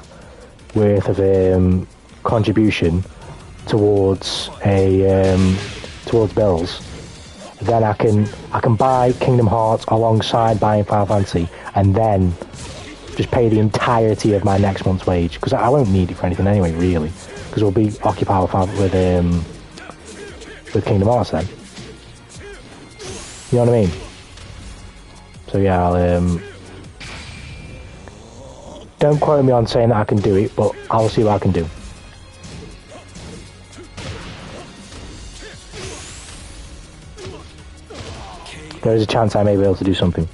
Speaker 2: worth of contribution towards towards bills, then I can buy Kingdom Hearts alongside buying Final Fantasy, and then just pay the entirety of my next month's wage, because I won't need it for anything anyway, really, because we'll be occupied with Kingdom Hearts then. You know what I mean? So yeah, I'll don't quote me on saying that I can do it, but I'll see what I can do. There is a chance I may be able to do something.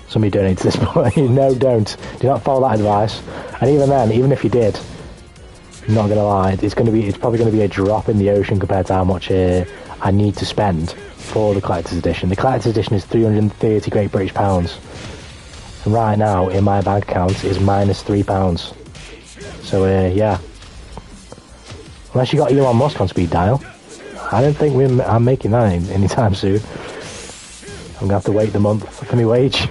Speaker 2: Somebody donates this point. No, don't. Do not follow that advice. And even then, even if you did, I'm not gonna lie, it's probably gonna be a drop in the ocean compared to how much I need to spend for the collector's edition. The collector's edition is 330 Great British pounds. And right now, in my bank account, is minus £3. So yeah. Unless you got Elon Musk on speed dial. I don't think I'm making that anytime soon. I'm going to have to wait the month for my wage.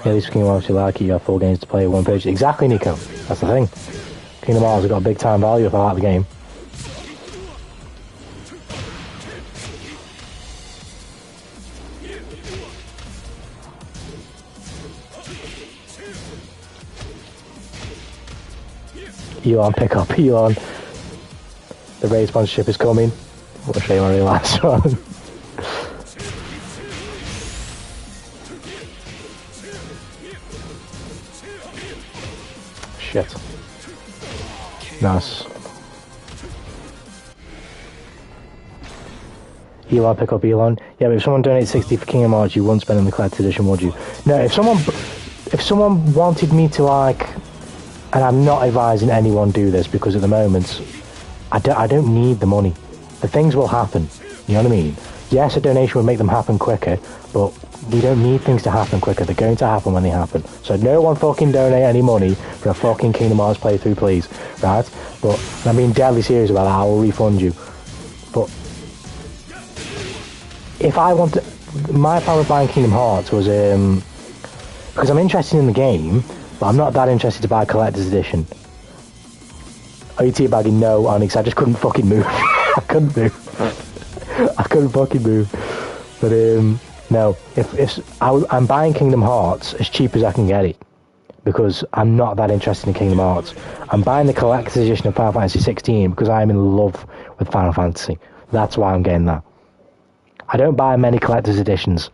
Speaker 2: Yeah, this Kingdom Hearts you like it, you have 4 games to play, 1 purchase. Exactly, Nico. That's the thing. Kingdom Hearts have got a big time value if I like the game. Elon, pick up Elon. The raid sponsorship is coming. What a shame I really last one. Shit. Nice. Elon, pick up Elon. Yeah, but if someone donates 60 for Kingdom Hearts, you won't spend in the collector's edition, would you? No, if someone wanted me to, like, and I'm not advising anyone do this, because at the moment, I don't need the money. The things will happen. You know what I mean? Yes, a donation would make them happen quicker, but we don't need things to happen quicker. They're going to happen when they happen. So no one fucking donate any money for a fucking Kingdom Hearts playthrough, please. Right? But I'm being deadly serious about that. I will refund you. But if I want to... My plan with buying Kingdom Hearts was... because I'm interested in the game, but I'm not that interested to buy a collector's edition. Are you teabagging? No, Onyx. I just couldn't fucking move. I couldn't move. I couldn't fucking move. But no, I'm buying Kingdom Hearts as cheap as I can get it, because I'm not that interested in Kingdom Hearts. I'm buying the collector's edition of Final Fantasy 16 because I'm in love with Final Fantasy. That's why I'm getting that. I don't buy many collector's editions.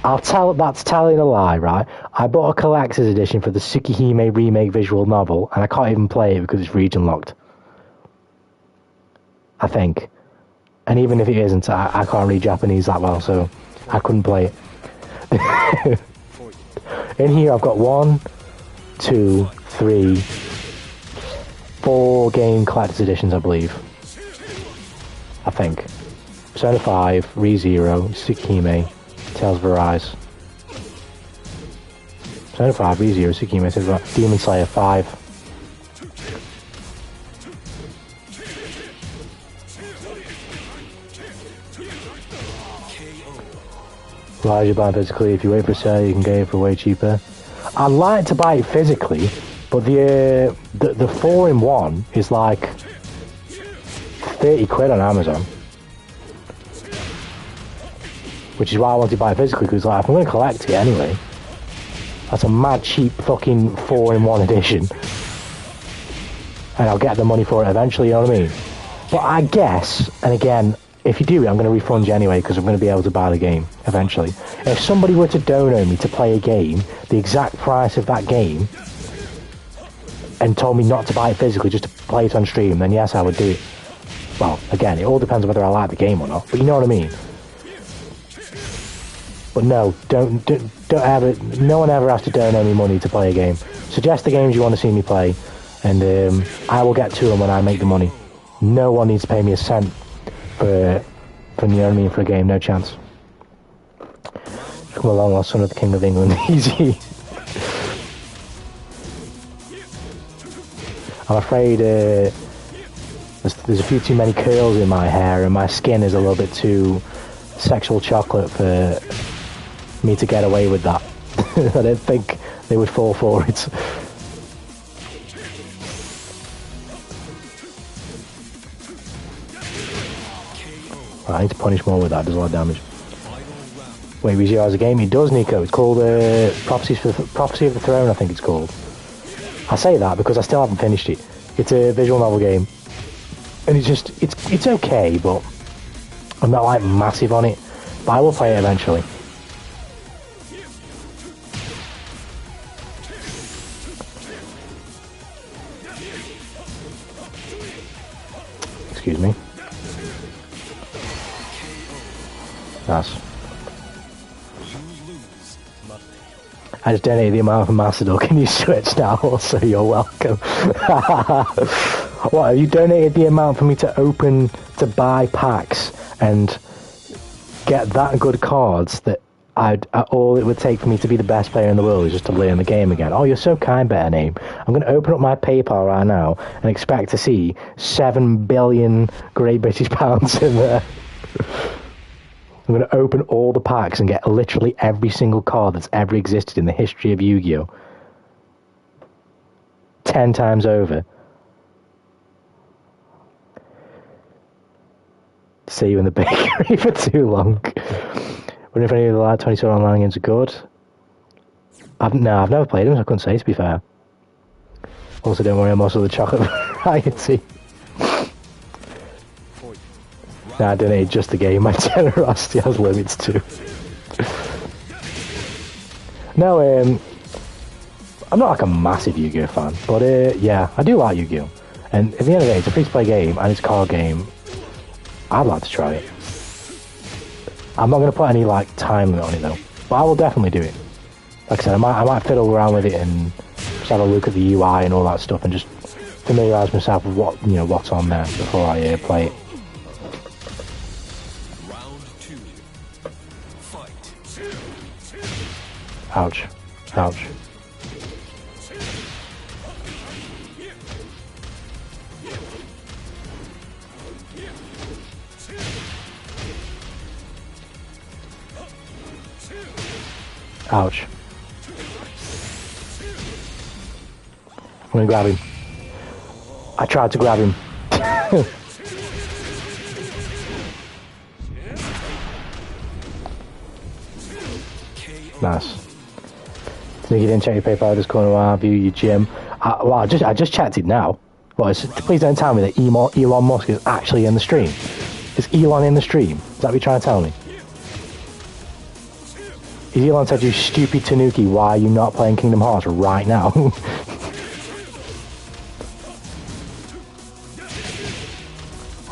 Speaker 2: That's telling a lie, right? I bought a collector's edition for the Tsukihime remake visual novel, and I can't even play it because it's region locked. I think. And even if it isn't, I can't read Japanese that well, so I couldn't play it. In here I've got 1, 2, 3, 4 game collector's editions, I believe. I think. Persona 5, ReZero, Tsukihime, Tales of Arise. Persona 5, ReZero, Tsukihime, Demon Slayer 5. Why is you buying physically? If you wait for a sale, you can get it for way cheaper. I'd like to buy it physically, but the 4-in-1 is like 30 quid on Amazon. Which is why I want to buy it physically, because like, if I'm going to collect it anyway, that's a mad cheap fucking 4-in-1 edition. And I'll get the money for it eventually, you know what I mean? But I guess, and again, if you do it, I'm going to refund you anyway, because I'm going to be able to buy the game eventually. If somebody were to donate me to play a game, the exact price of that game, and told me not to buy it physically, just to play it on stream, then yes, I would do it. Well, again, it all depends on whether I like the game or not, but you know what I mean? But no, don't ever, no one ever has to donate me money to play a game. Suggest the games you want to see me play, and I will get to them when I make the money. No one needs to pay me a cent for you know what I mean, for a game, no chance. Come along, son of the King of England, easy. I'm afraid there's a few too many curls in my hair, and my skin is a little bit too sexual chocolate for me to get away with that. I don't think they would fall for it. Right, I need to punish more with that, it does a lot of damage. Wait, Rizio has a game? It does, Nico. It's called Prophecy of the Throne, I think it's called. I say that because I still haven't finished it. It's a visual novel game. And it's okay, but I'm not like massive on it. But I will play it eventually. Excuse me. Nice. I just donated the amount for Macedon. Can you switch now? Also, you're welcome. What, have you donated the amount for me to buy packs and get that good cards that all it would take for me to be the best player in the world is just to learn the game again? Oh, you're so kind, Better Name. I'm going to open up my PayPal right now and expect to see 7 billion Great British pounds in there. I'm going to open all the packs and get literally every single card that's ever existed in the history of Yu-Gi-Oh! 10 times over. See you in the bakery for too long. Wonder if any of the live 27 online games are good. I've never played them, so I couldn't say, to be fair. Also, don't worry, I'm also the chocolate variety. Nah, I donated just the game. My generosity has limits too. No, I'm not like a massive Yu-Gi-Oh fan, but yeah, I do like Yu-Gi-Oh! And at the end of the day, it's a free-to-play game and it's a card game. I'd like to try it. I'm not going to put any like time limit on it though, but I will definitely do it. Like I said, I might fiddle around with it and just have a look at the UI and all that stuff and just familiarise myself with what's on there before I play it. Ouch. Ouch. Ouch. I'm gonna grab him. I tried to grab him. Nice. Think you didn't check your PayPal this corner while I view your gym. Well, I just checked it now. Well, please don't tell me that Elon Musk is actually in the stream. Is Elon in the stream? Is that what you're trying to tell me? Is Elon said, you stupid Tanuki, why are you not playing Kingdom Hearts right now?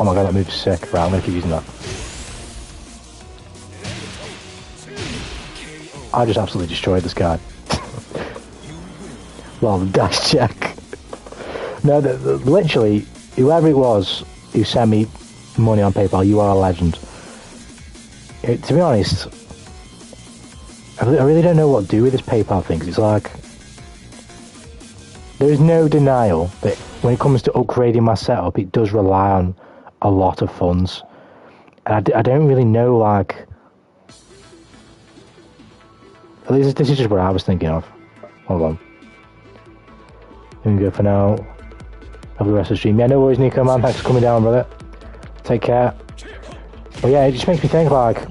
Speaker 2: Oh my god, that move's sick. Right, I'm gonna keep using that. I just absolutely destroyed this guy. Well, the dash check. No, literally, whoever it was who sent me money on PayPal, you are a legend. To be honest, I really don't know what to do with this PayPal thing, 'cause it's like, there is no denial that when it comes to upgrading my setup, it does rely on a lot of funds. And I don't really know, like, At least this is just what I was thinking of. Hold on. Here we go for now. Have the rest of the stream. Yeah, no worries, Nico, man. Thanks for coming down, brother. Take care. But yeah, it just makes me think, like...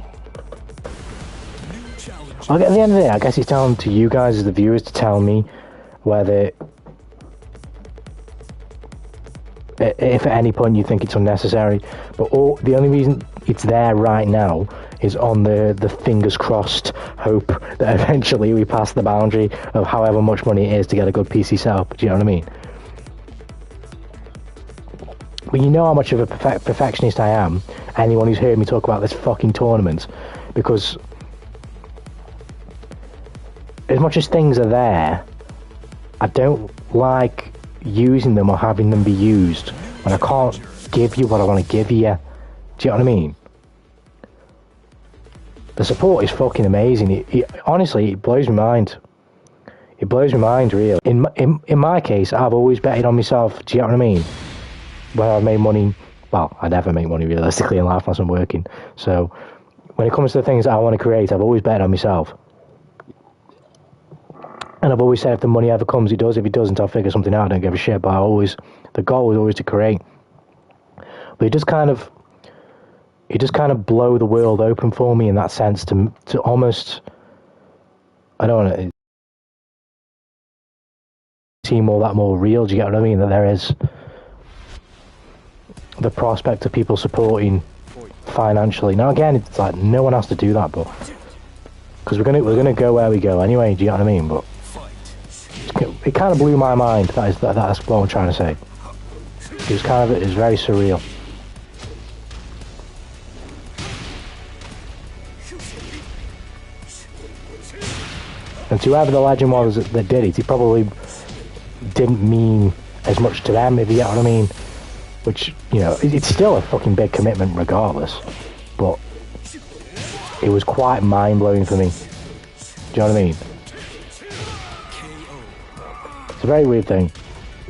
Speaker 2: At the end of the day, I guess it's down to you guys as the viewers to tell me whether... if at any point you think it's unnecessary. But the only reason it's there right now is on the fingers crossed hope that eventually we pass the boundary of however much money it is to get a good PC setup. Do you know what I mean? But you know how much of a perfectionist I am, anyone who's heard me talk about this fucking tournament, because as much as things are there, I don't like using them or having them be used when I can't give you what I want to give you. Do you know what I mean? The support is fucking amazing. Honestly, it blows my mind. It blows my mind, really. In my case, I've always betted on myself. Do you know what I mean? When I've made money, well, I never make money realistically in life unless I'm working. So when it comes to the things that I want to create, I've always betted on myself. And I've always said if the money ever comes, it does. If it doesn't, I'll figure something out. I don't give a shit. But the goal is always to create. But it just kind of blow the world open for me in that sense to almost, I don't want to seem all that more real. Do you get what I mean? That there is the prospect of people supporting financially. Now again, it's like no one has to do that, but because we're gonna go where we go anyway. Do you know what I mean? But it kind of blew my mind. That's what I'm trying to say. It's very surreal. And to whoever the legend was that did it, probably didn't mean as much to them, if you get what I mean. Which, you know, it's still a fucking big commitment regardless. But it was quite mind-blowing for me. Do you know what I mean? It's a very weird thing.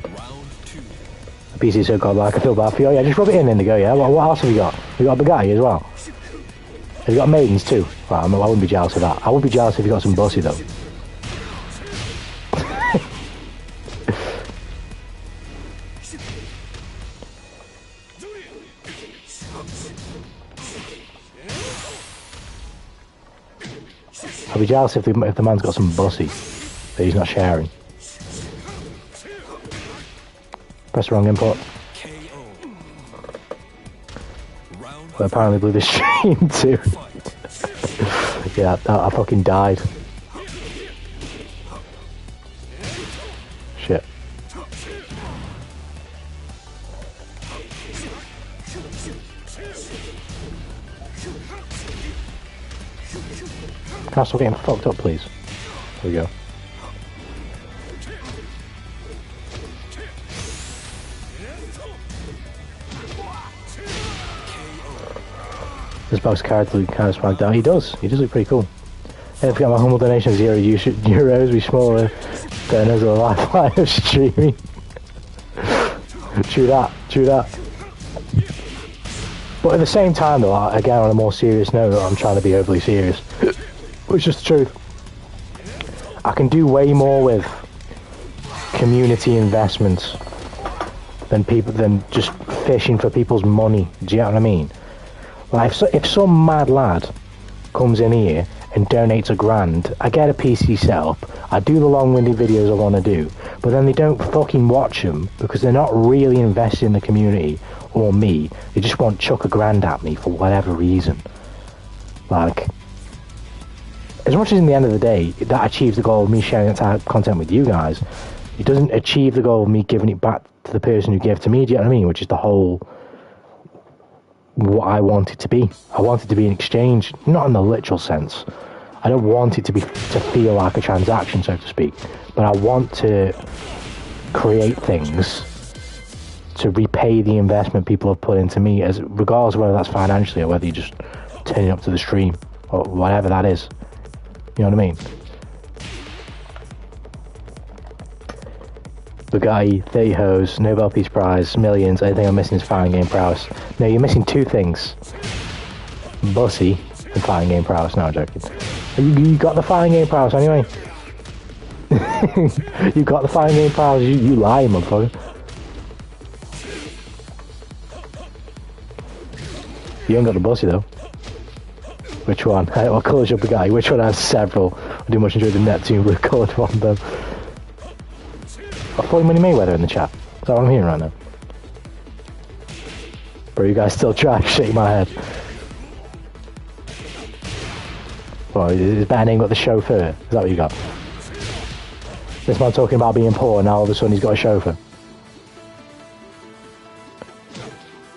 Speaker 2: The PC's so godlike, I feel bad for you. Oh, yeah, just rub it in Indigo, yeah? What else have you got? You got a Bugatti as well? Have you got maidens too? Right, I wouldn't be jealous of that. I would be jealous if you got some bussy though. I'd be jealous if the man's got some bussy that he's not sharing. Press the wrong input. Well, apparently blew the stream too. Yeah, I fucking died. Shit. Can I stop getting fucked up, please? There we go. This box character kind of swagged out. He does look pretty cool. Don't forget my humble donation of €0. We smaller than as a lifeline of streaming. True that. But at the same time though, again on a more serious note, I'm trying to be overly serious. Which is the truth. I can do way more with community investments than just fishing for people's money. Do you know what I mean? Like if some mad lad comes in here and donates $1,000, I get a PC setup, I do the long-winded videos I want to do, but then they don't fucking watch them because they're not really invested in the community or me. They just want to chuck $1,000 at me for whatever reason. Like, as much as in the end of the day, that achieves the goal of me sharing that type of content with you guys, it doesn't achieve the goal of me giving it back to the person who gave to me, do you know what I mean? Which is the whole... what I want it to be. I want it to be an exchange, not in the literal sense. I don't want it to feel like a transaction, so to speak, but I want to create things to repay the investment people have put into me, as regardless of whether that's financially or whether you're just turning up to the stream or whatever that is. You know what I mean? Bugatti, 30 hoes, Nobel Peace Prize, millions. Anything I'm missing is fighting game prowess. No, you're missing two things. Bussy and fighting game prowess. No, I'm joking. You got the fighting game prowess anyway. You got the fighting game prowess. You lie, motherfucker. You ain't got the bussy though. Which one? What colour's your guy? Which one has several? I do much enjoy the Neptune blue coloured one though. Got Floyd Money Mayweather in the chat. Is that what I'm hearing right now? Bro, you guys still try to shake my head. Well, is Ben ain't got the chauffeur? Is that what you got? This man talking about being poor and now all of a sudden he's got a chauffeur.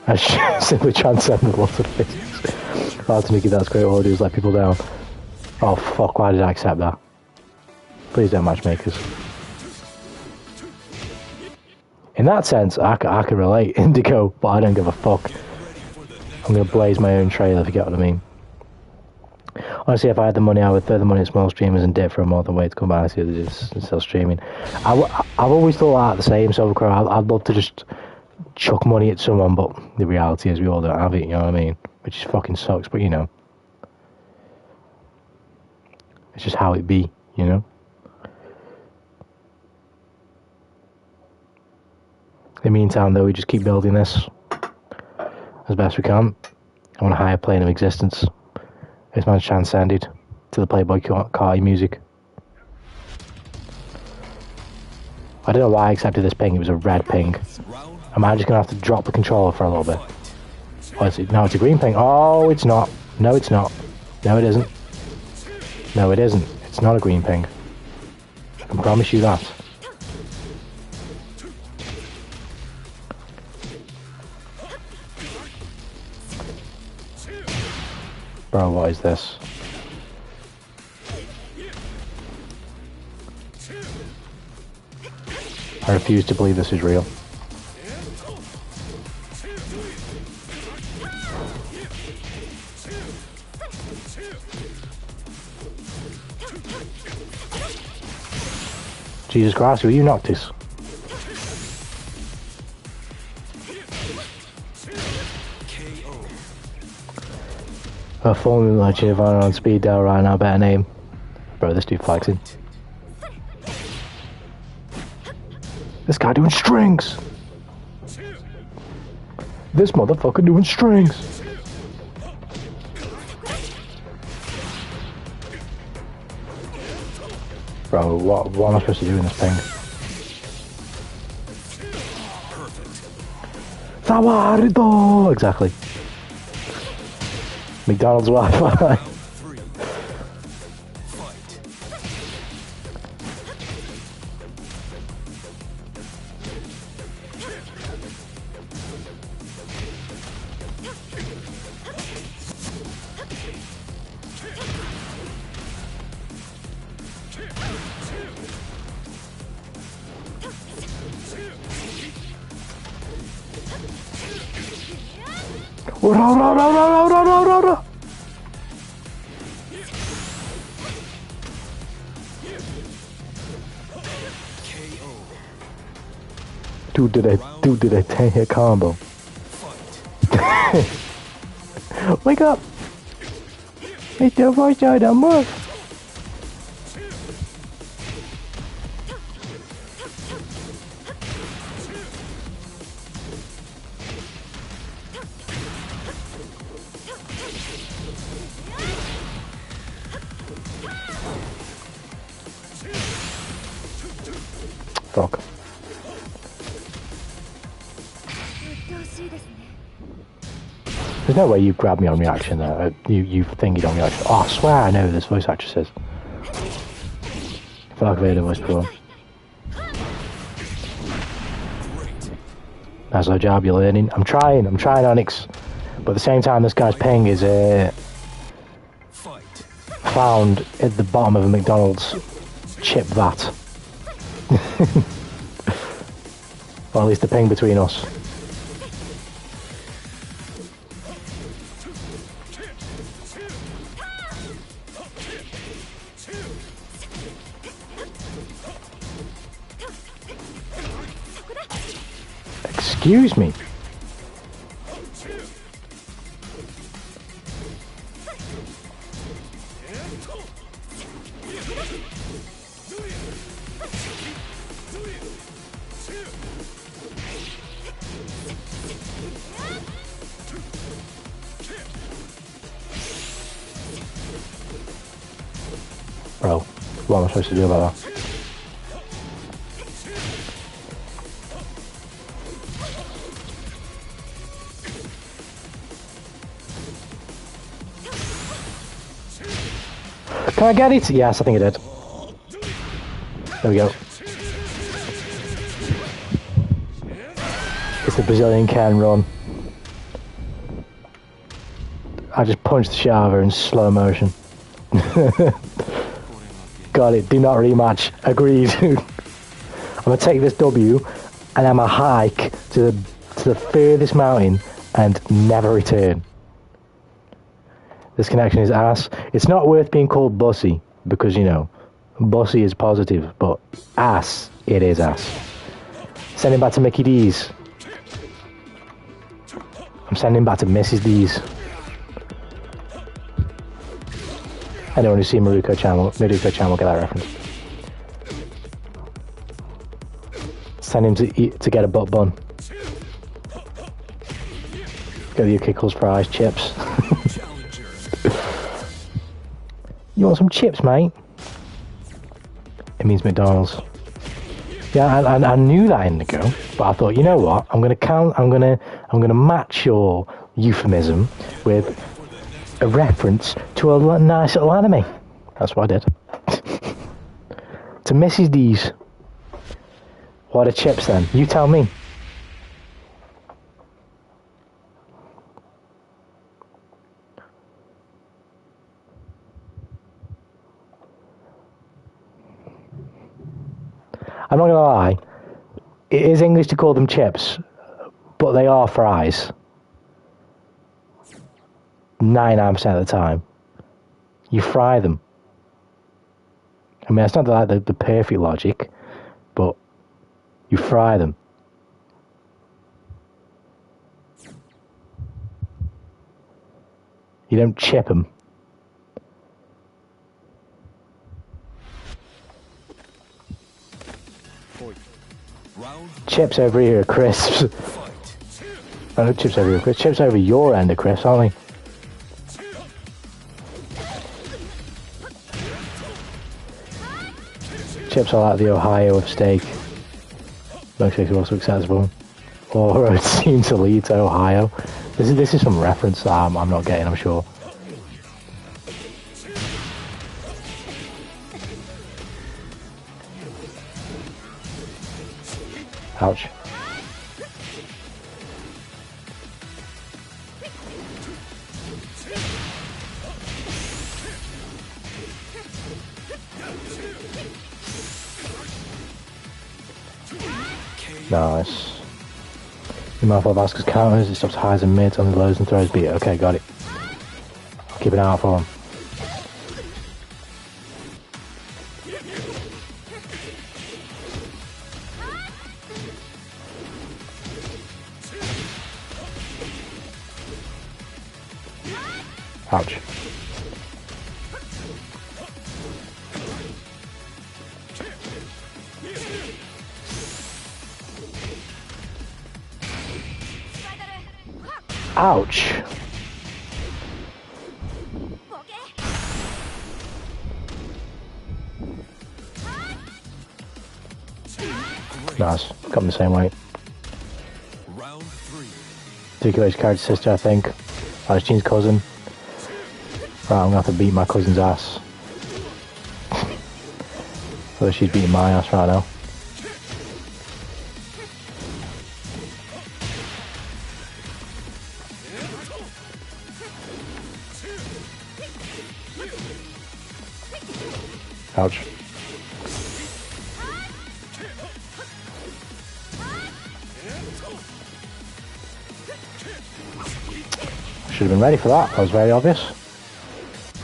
Speaker 2: I simply transcend the lot of things. Oh, to Mickey, that's great audio, let people down. Oh fuck, why did I accept that? Please don't matchmakers. In that sense, I can relate, Indigo, but I don't give a fuck. I'm going to blaze my own trail if you get what I mean. Honestly, if I had the money, I would throw the money at small streamers and dip for a more than way to come back to the just still streaming. I've always thought that the same, Silvercrow. I'd love to just chuck money at someone, but the reality is we all don't have it, you know what I mean? Which fucking sucks, but you know. It's just how it be, you know? In the meantime, though, we just keep building this as best we can. I want a higher plane of existence. This man's transcended to the Playboy Carti music. I don't know why I accepted this ping. It was a red ping. Am I just going to have to drop the controller for a little bit? Oh, is it? No, it's a green ping. Oh, it's not. No, it's not. No, it isn't. No, it isn't. It's not a green ping. I can promise you that. Bro, what is this? I refuse to believe this is real. Jesus Christ, who are you, Noctis? A falling like Giovanna on speed dial right now, better name. Bro, this dude flexing. This guy doing strings! This motherfucker doing strings! Bro, what am I supposed to do in this ping? Sawarito! Exactly. McDonald's Wi-Fi. Dude did a 10-hit combo. Wake up! It's your voice out of move. Fuck. There's no way you grabbed me on reaction there. You thingied on reaction. Oh, I swear I know who this voice actress is. I feel like I've heard her voice before. That's our job, you're learning. I'm trying Onyx. But at the same time, this guy's ping is found at the bottom of a McDonald's chip vat. Or at least the ping between us. Excuse me. What am I supposed to do about that? Can I get it? Yes, I think I did. There we go. It's the Brazilian can run. I just punched the shit out of her in slow motion. Got it. Do not rematch. Agreed. I'm gonna take this W and I'm gonna hike to the furthest mountain and never return. This connection is ass. It's not worth being called bussy because, you know, bussy is positive, but ass, it is ass. Sending back to Mickey D's. I'm sending back to Mrs. D's. Anyone who's seen Maruko-chan will get that reference. Send him to get a butt bun. Go to your Kickles fries, chips. You want some chips, mate? It means McDonald's. Yeah, I knew that in the go, but I thought, you know what? I'm gonna match your euphemism with a reference to a nice little anime. That's what I did. To Mrs. D's. What are chips then? You tell me. I'm not gonna lie, it is English to call them chips, but they are fries. 99% of the time. You fry them. I mean, it's not like the perfect logic, but you fry them. You don't chip them. Chips over here are crisps. I know chips over here are crisps. Chips over your end are crisps, aren't they? Chips are like the Ohio of steak. Most are also acceptable. Or it seems to lead to Ohio. This is some reference that I'm not getting, I'm sure. Ouch. Nice. The mouthful of Asuka's counters, it stops highs and mids on the lows and throws beat. Okay, got it. I'll keep an eye out for him. Ouch. Ouch. Nice. Got him the same weight.
Speaker 1: Round 3.
Speaker 2: Tsukuyo's carried sister, I think. That's Jean's cousin. Right, I'm gonna have to beat my cousin's ass. Although she's beating my ass right now. Ouch. Should have been ready for that. That was very obvious.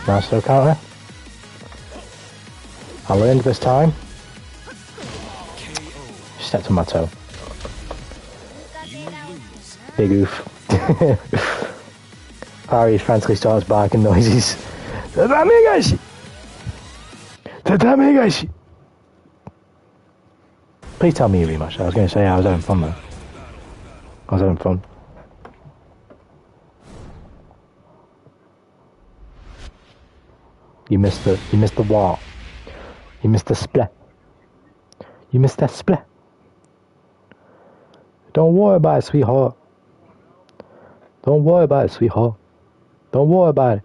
Speaker 2: Nice slow counter. I learned this time. Stepped on my toe. Big oof. Harry frantically starts barking noises. Amigas! Amigas! Please tell me you rematch. I was going to say I was having fun though. I was having fun. You missed the what? You missed the split. You missed that split. Don't worry about it, sweetheart. Don't worry about it, sweetheart. Don't worry about it.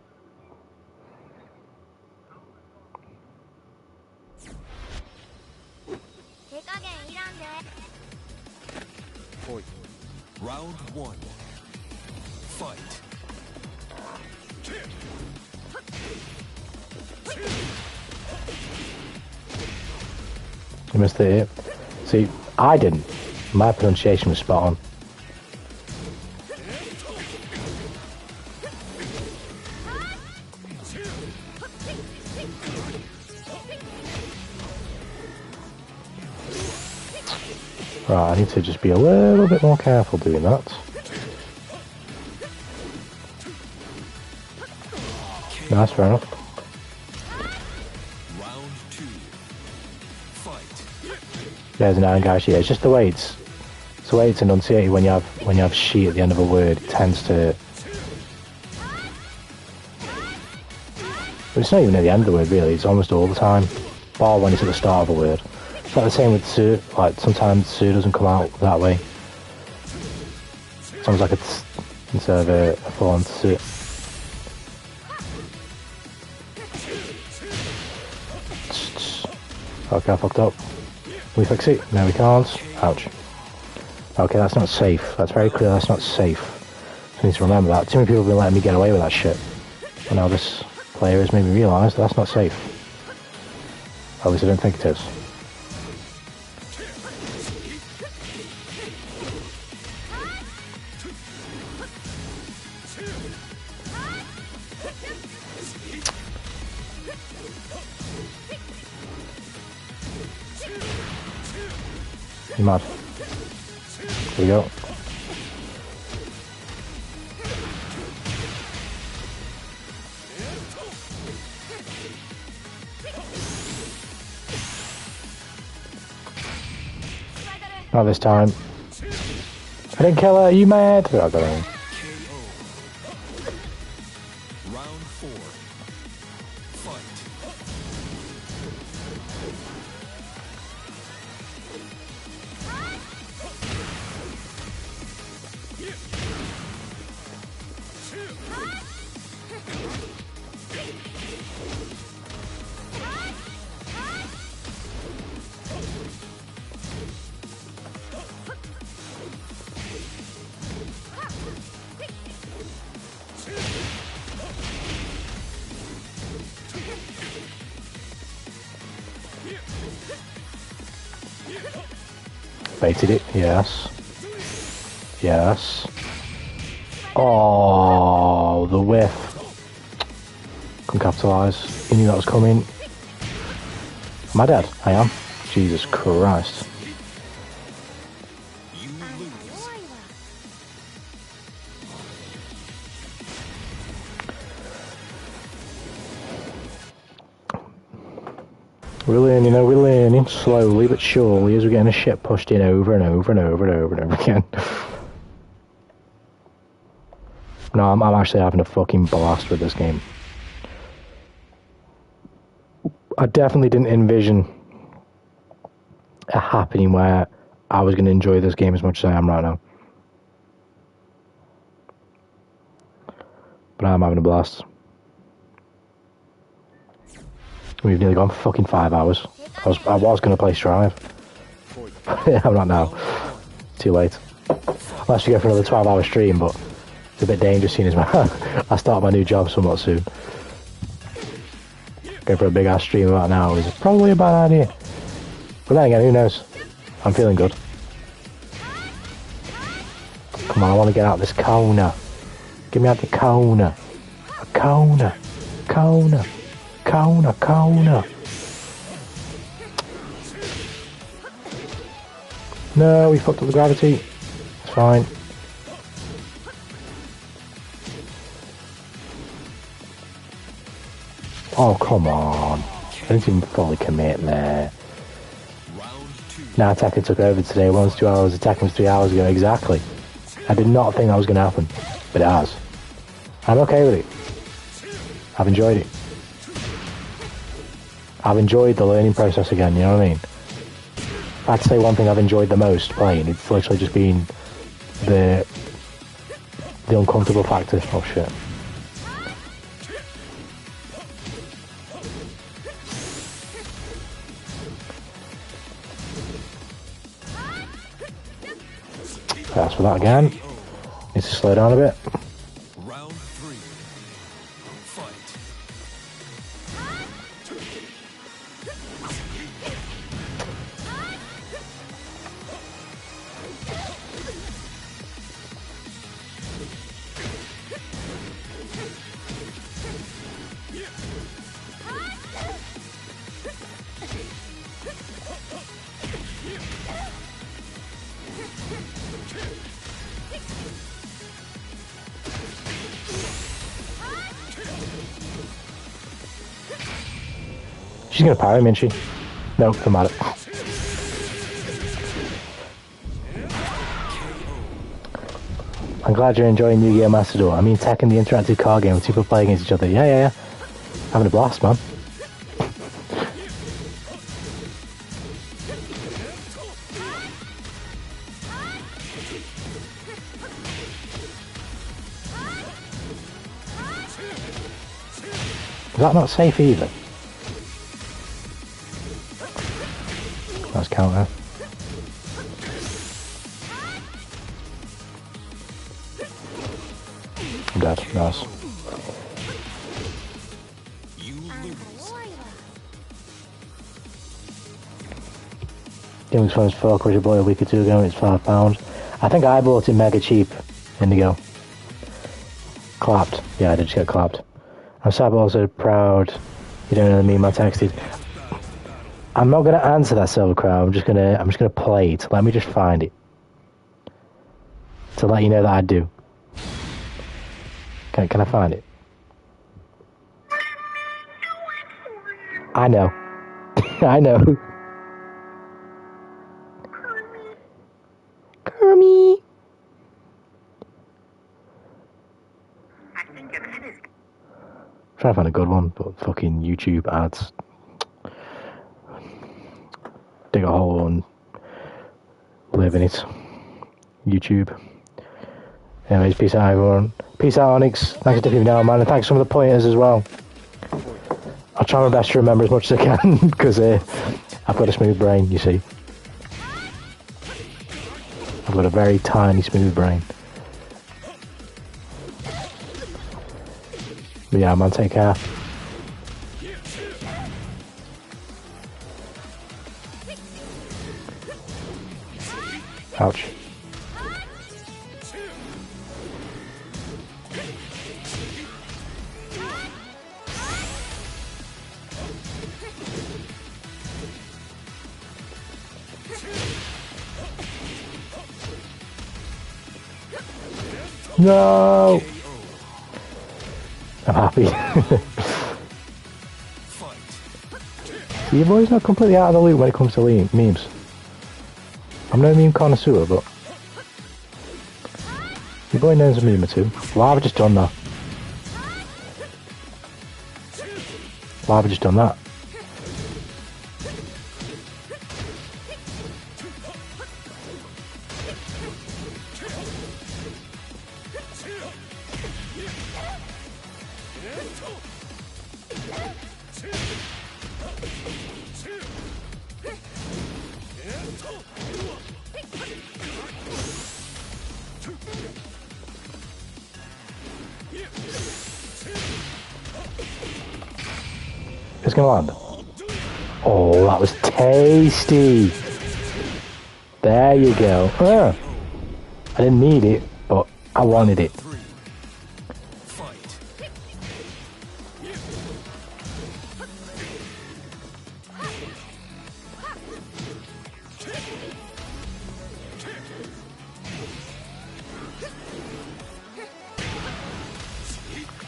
Speaker 1: Round one. Fight.
Speaker 2: You missed it. See, I didn't. My pronunciation was spot on. Right, I need to just be a little bit more careful doing that. No, that's fair enough.
Speaker 1: Round two. Fight.
Speaker 2: There's an iron guy. Yeah, it's just the way it's enunciated when you have she at the end of a word. It tends to. But it's not even at the end of the word really. It's almost all the time, bar when it's at the start of a word. It's like the same with Sue. Like sometimes Sue doesn't come out that way. Sounds like it's instead of a full-on Sue. Okay, I fucked up. Can we fix it? No, we can't. Ouch. Okay, that's not safe. That's very clear. That's not safe. So I need to remember that. Too many people have been letting me get away with that shit. And now this player has made me realise that that's not safe. At least I don't think it is. You mad? Here we go. Not this time. I didn't kill her, you mad? Oh, I got her.
Speaker 1: Round four. Fight.
Speaker 2: Baited it, yes. Yes. Oh, the whiff. Couldn't capitalise. You knew that was coming. Am I dead? I am. Jesus Christ.
Speaker 1: You lose.
Speaker 2: We're learning slowly but surely as we're getting a shit pushed in over and over and over and over and over again. No, I'm actually having a fucking blast with this game. I definitely didn't envision a happening where I was going to enjoy this game as much as I am right now. But I'm having a blast. We've nearly gone for fucking 5 hours. I was going to play Strive. I'm not now. Too late. Unless you go for another 12-hour stream, but it's a bit dangerous seeing as I start my new job somewhat soon. Going for a big ass stream about an hour is probably a bad idea. But then again, who knows? I'm feeling good. Come on, I want to get out this corner. Get me out the corner. A corner. Corner. Corner. Corner. No, we fucked up the gravity. It's fine. Oh, come on. I didn't even fully commit there. Now Tekken took over today. Once 2 hours, Tekken was 3 hours ago. Exactly. I did not think that was going to happen. But it has. I'm okay with it. I've enjoyed it. I've enjoyed the learning process again, you know what I mean? If I had to say one thing I've enjoyed the most playing, it's literally just been the uncomfortable factor. Oh shit. That's for that again. Needs to slow down a bit.
Speaker 1: Round 3. Fight.
Speaker 2: She's gonna parry me, isn't she? No, I'm at it. I'm glad you're enjoying Yu-Gi-Oh! Master Duel. I mean, Tekken, the interactive card game, with people play against each other. Yeah. Having a blast, man. Is that not safe either? That's counter. I'm dead. Nice.
Speaker 1: You lose.
Speaker 2: Gaming's Phone's 4 quid boy a week or two ago, it's £5. I think I bought it mega cheap. Indigo. Clapped. Yeah, I did just get clapped. I'm sad but also proud. You don't know the meme I texted. I'm not gonna answer that Silver Crown, I'm just gonna play it. Let me just find it. To let you know that I do. Can I find it? I know. I know. Kermie. Trying to find a good one, but fucking YouTube ads. Dig a hole and live in it. YouTube. Anyways, peace out everyone. Peace out Onyx. Thanks for dipping me down, man, and thanks for some of the pointers as well. I'll try my best to remember as much as I can, because I've got a smooth brain, you see. I've got a very tiny smooth brain. But yeah, man, take care. Ouch. No! I'm happy. Your boy's not completely out of the loop when it comes to memes. I'm no meme connoisseur, but your boy knows a meme or two. Why have I just done that? Why have I just done that? It's gonna land. Oh, that was tasty. There you go. Ah. I didn't need it, but I wanted it.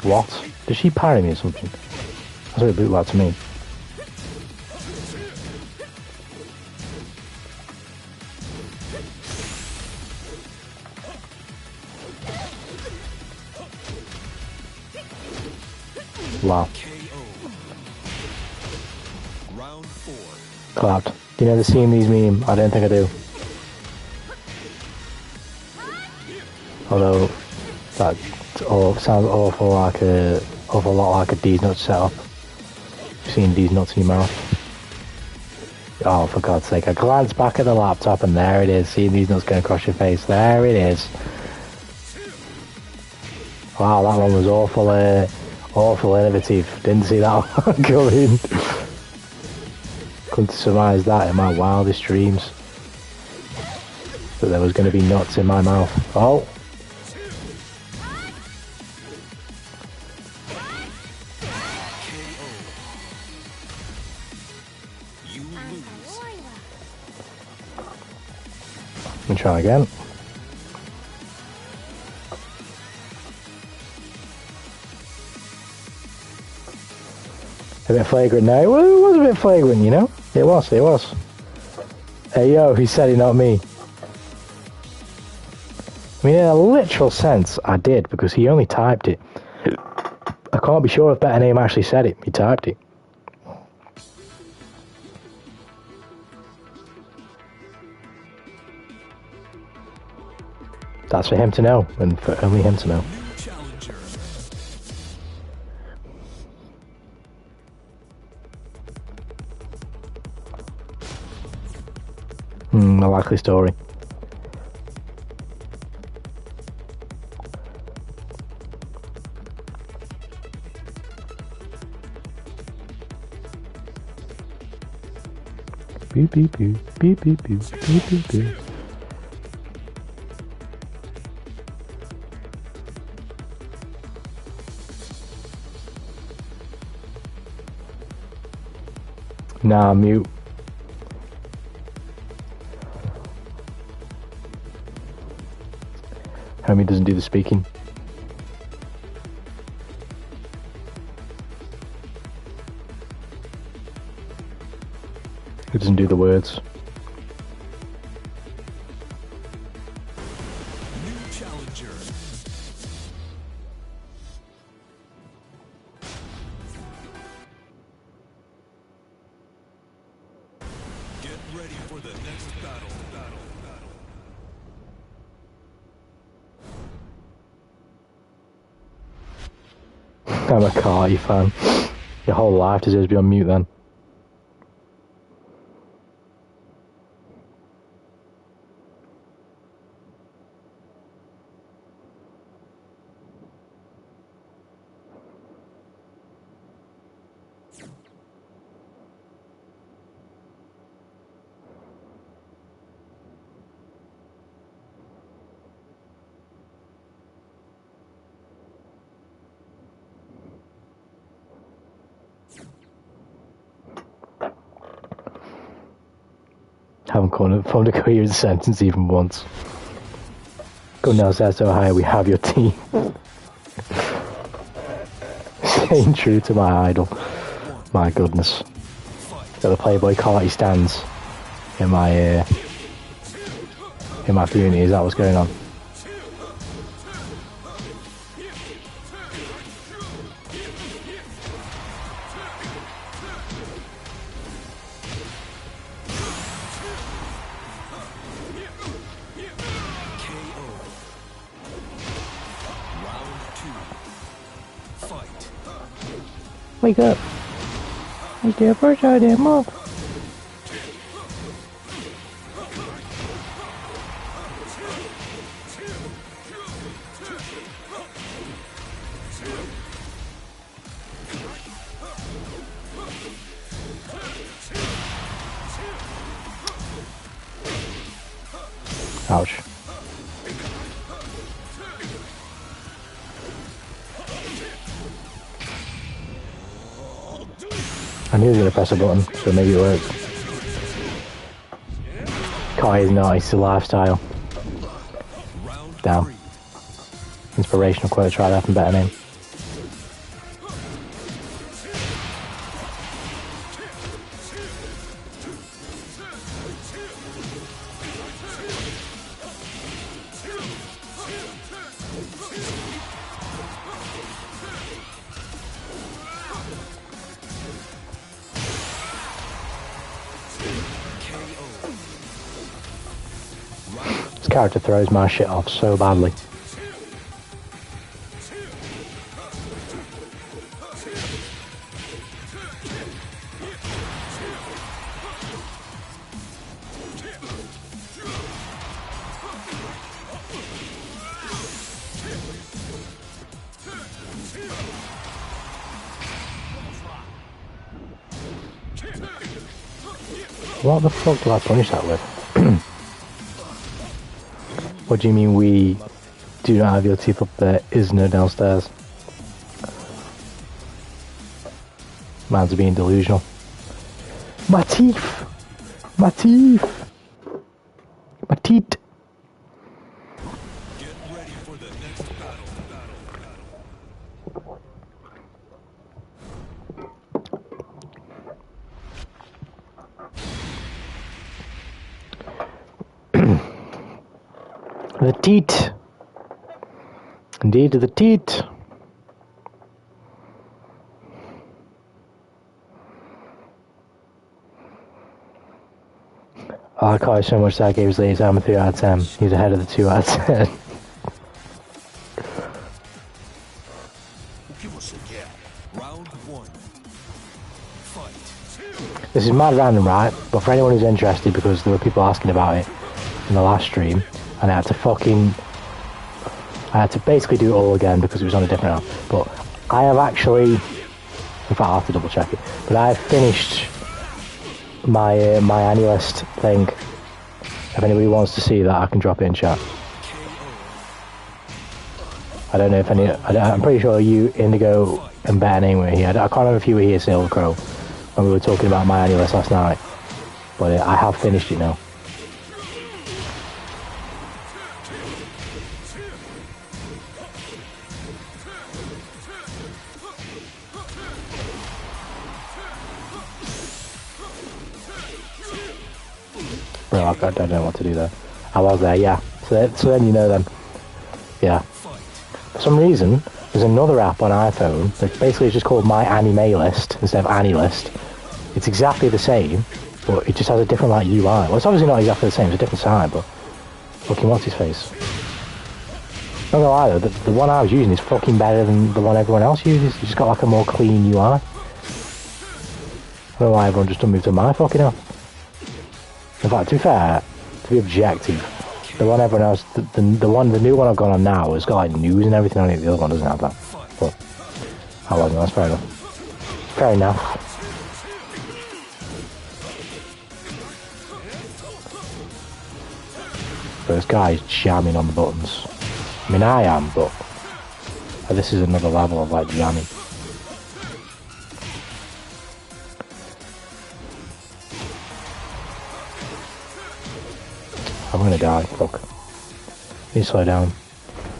Speaker 2: What? Did she parry me or something? That's what it looked like to me. Wow. Clapped. Do you know the Seeing These meme? I don't think I do. Although that sounds awful lot like a D's nuts setup. Seeing D's nuts in your mouth. Oh, for God's sake! I glance back at the laptop and there it is. Seeing these nuts going across your face. There it is. Wow, that one was awful innovative. Didn't see that one coming. Couldn't surmise that in my wildest dreams. That there was going to be nuts in my mouth. Oh. Let me try again. A bit flagrant now. Well, it was a bit flagrant, you know? It was. Hey yo, he said it, not me. I mean, in a literal sense, I did, because he only typed it. I can't be sure if Better Name actually said it. He typed it. That's for him to know, and for only him to know. A likely story. Beep beep beep beep beep beep beep beep beep. Nah, mute. Homie doesn't do the speaking. He doesn't do the words.
Speaker 1: New challenger. Get ready for the next battle.
Speaker 2: I'm a Carty fan. Your whole life deserves to be on mute then. Haven't formed a coherent sentence even once. Go now, says Ohio, we have your team. Staying true to my idol. My goodness. Got the Playboy Carty stands in my community. Is that what's going on? Wake up. He's there first, I didn't move. Ouch. I knew he was going to press a button, so maybe it worked. Kai is not, it's a lifestyle. Damn. Inspirational quote, try that from Better Name. This character throws my shit off so badly. What the fuck do I punish that with? What do you mean we do not have your teeth up there? Is no downstairs. Man's being delusional. My teeth! My teeth! My teeth!
Speaker 1: Get ready for the next battle.
Speaker 2: The teat. Indeed, the teat. I like how so much that gave his late time a 3 out of 10. He's ahead of the 2 out of 10.
Speaker 1: Give us a gap. Round 1. Fight.
Speaker 2: This is mad random, right? But for anyone who's interested, because there were people asking about it in the last stream, and I had to basically do it all again because it was on a different app. But I have actually, in fact I'll have to double check it, but I have finished my my Annualist thing. If anybody wants to see that, I can drop it in chat. I don't know if I'm pretty sure you, Indigo, and Ben anyway here. I can't remember if you were here, Silver Crow, when we were talking about my Annualist last night. But I have finished it now. Bro, I don't know what to do there. I was there, yeah. So then you know then. Yeah. For some reason, there's another app on iPhone that basically is just called My Anime List instead of Anilist. It's exactly the same, but it just has a different like UI. Well, it's obviously not exactly the same, it's a different side, but fucking what's his face? Not gonna lie though, the one I was using is fucking better than the one everyone else uses. It's just got like a more clean UI. I don't know why everyone just don't move to my fucking app. In fact, to be fair, to be objective, the one everyone else, the new one I've got on now has got like news and everything on it. The other one doesn't have that. But I wasn't. That's fair enough. Fair enough. But this guy's jamming on the buttons. I mean, I am, but this is another level of like jamming. I'm gonna die, fuck. Need to slow down.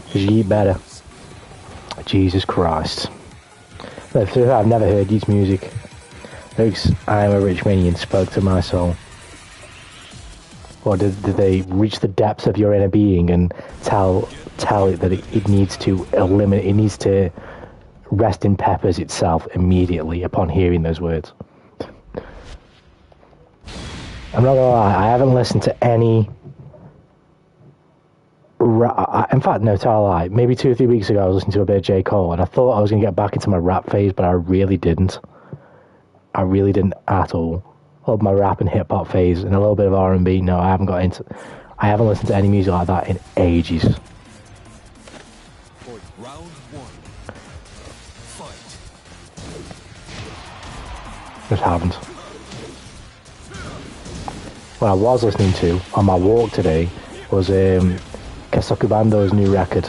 Speaker 2: Because you eat better. Jesus Christ. No, I've never heard his music. Folks, I am a rich minion spoke to my soul. Or did they reach the depths of your inner being and tell it that it needs to eliminate, it needs to rest in peppers itself immediately upon hearing those words? I'm not gonna lie, I haven't listened to any... In fact, no, tell a lie. Maybe 2 or 3 weeks ago I was listening to a bit of J. Cole and I thought I was going to get back into my rap phase, but I really didn't. I really didn't at all. Of my rap and hip hop phase and a little bit of R&B. No, I haven't listened to any music like that in ages.
Speaker 1: Round 1. Fight.
Speaker 2: Just haven't. What I was listening to on my walk today was Kesoku Bando's new record.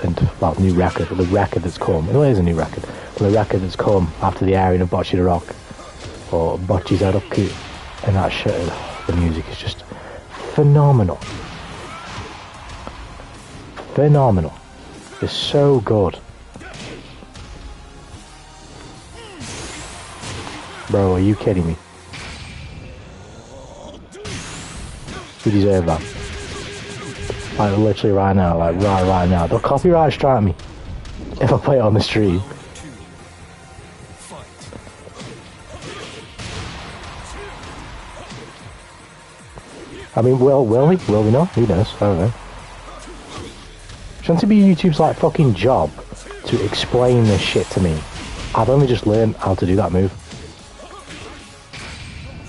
Speaker 2: And, well, the record that's come. It is a new record. But the record that's come after the airing of Bocce the Rock. Or Bocce Zaroku. And that shit, the music is just phenomenal. Phenomenal. It's so good. Bro, are you kidding me? You deserve that. Like literally right now, like right now. They'll copyright strike me if I play it on the stream. I mean, will we? Will we not? Who knows? I don't know. Shouldn't it be YouTube's like fucking job to explain this shit to me? I've only just learned how to do that move.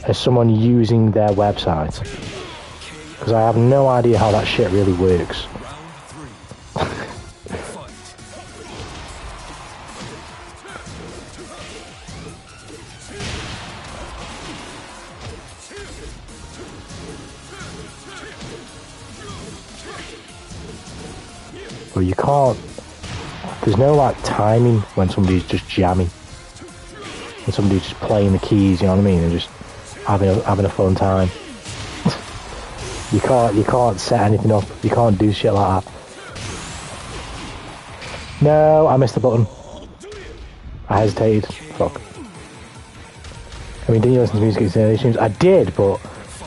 Speaker 2: As someone using their website. Because I have no idea how that shit really works. Well, you can't... There's no, like, timing when somebody's just jamming. When somebody's just playing the keys, you know what I mean? And just having a fun time. You can't set anything up. You can't do shit like that. No, I missed the button. I hesitated. Fuck. I mean, didn't you listen to music installations? I did, but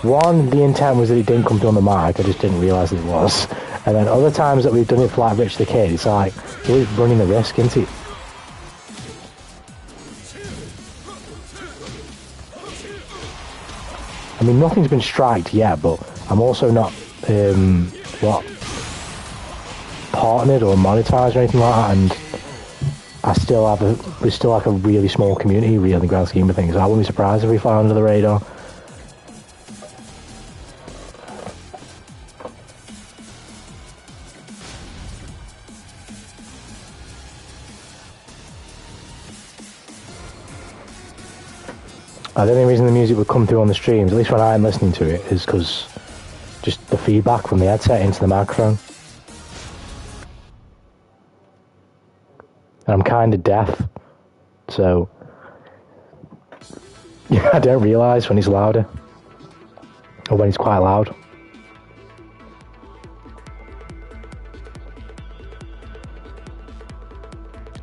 Speaker 2: one, the intent was that it didn't come through on the mic. I just didn't realise that it was. And then other times that we've done it for like Rich the Kid, it's like you're running the risk, isn't it? I mean, nothing's been striked yet, but I'm also not partnered or monetized or anything like that, and we're still like a really small community, really, in the grand scheme of things. I wouldn't be surprised if we fly under the radar. The only reason the music would come through on the streams, at least when I'm listening to it, is because just the feedback from the headset into the microphone. And I'm kind of deaf, so yeah, I don't realise when he's louder, or when he's quite loud.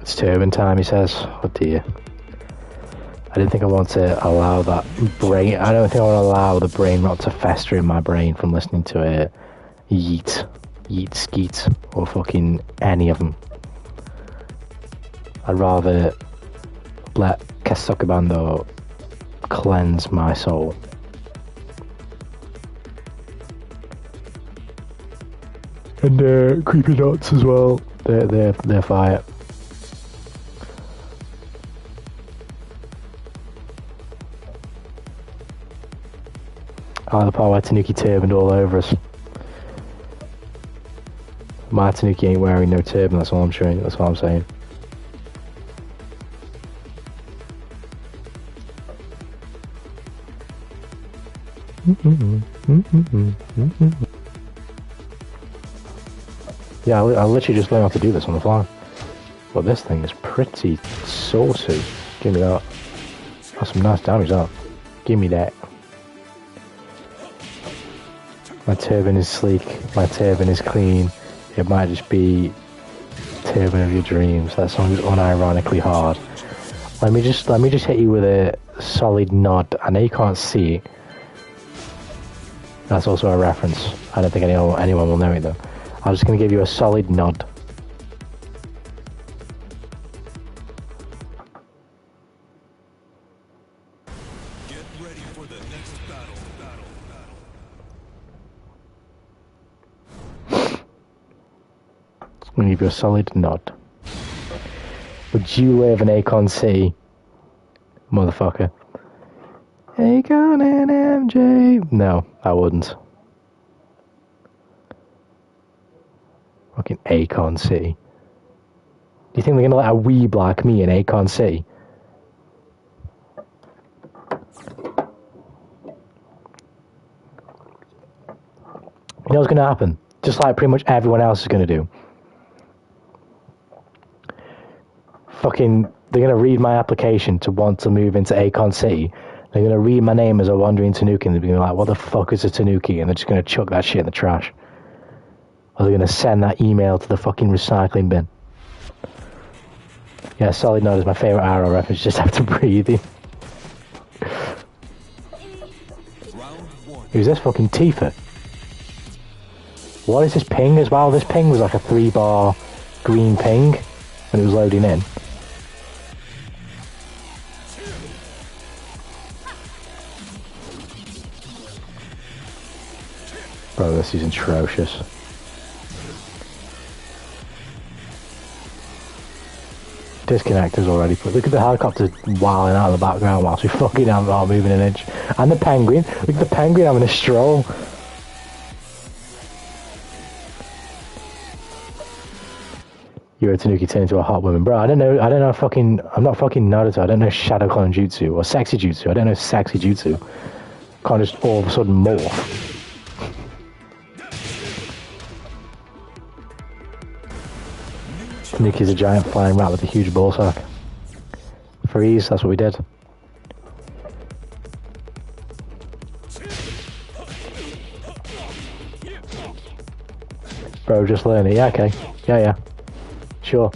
Speaker 2: It's turban time, he says. Oh dear. I didn't think I want to allow that brain... I don't think I want to allow the brain rot to fester in my brain from listening to Yeet, Skeet, or fucking any of them. I'd rather let Kesokabando cleanse my soul. And Creepy Nuts as well. They're fire. I like the part where Tanuki turbaned all over us. My Tanuki ain't wearing no turban, that's all I'm showing, that's what I'm saying. Yeah, I literally just learned how to do this on the fly. But this thing is pretty saucy. Give me that. That's some nice damage, that. Give me that. My turban is sleek, my turban is clean. It might just be turban of your dreams. That song is unironically hard. Let me just hit you with a solid nod. I know you can't see it. That's also a reference. I don't think anyone will know it though. I'm just going to give you a solid nod.
Speaker 1: Get ready for the next battle.
Speaker 2: I'm going to give you a solid nod. Would you live in Akon C? Motherfucker. Akon and MJ. No, I wouldn't. Fucking Akon C. Do you think they're going to let a weeb like me in Akon C? You know what's going to happen? Just like pretty much everyone else is going to do. Fucking, they're going to read my application to want to move into Akon City. They're going to read my name as a wandering Tanuki and they're going to be like, what the fuck is a Tanuki? And they're just going to chuck that shit in the trash. Or they're going to send that email to the fucking recycling bin. Yeah, solid nod is my favourite arrow reference, just have to breathe in. Who's this fucking Tifa? What is this ping as well? This ping was like a 3-bar green ping when it was loading in. Bro, this is atrocious. Disconnectors already, but look at the helicopter wilding out of the background whilst we fucking aren't moving an inch. And the penguin, look at the penguin having a stroll. You're a Tanuki turn into a hot woman, bro. I don't know fucking, I'm not fucking Naruto. I don't know Shadow Clone Jutsu or Sexy Jutsu. I don't know Sexy Jutsu. Can't just all of a sudden morph. Tanuki's a giant flying rat with a huge ball sack. Freeze, that's what we did. Bro, just learn it. Yeah, okay. Yeah. Sure.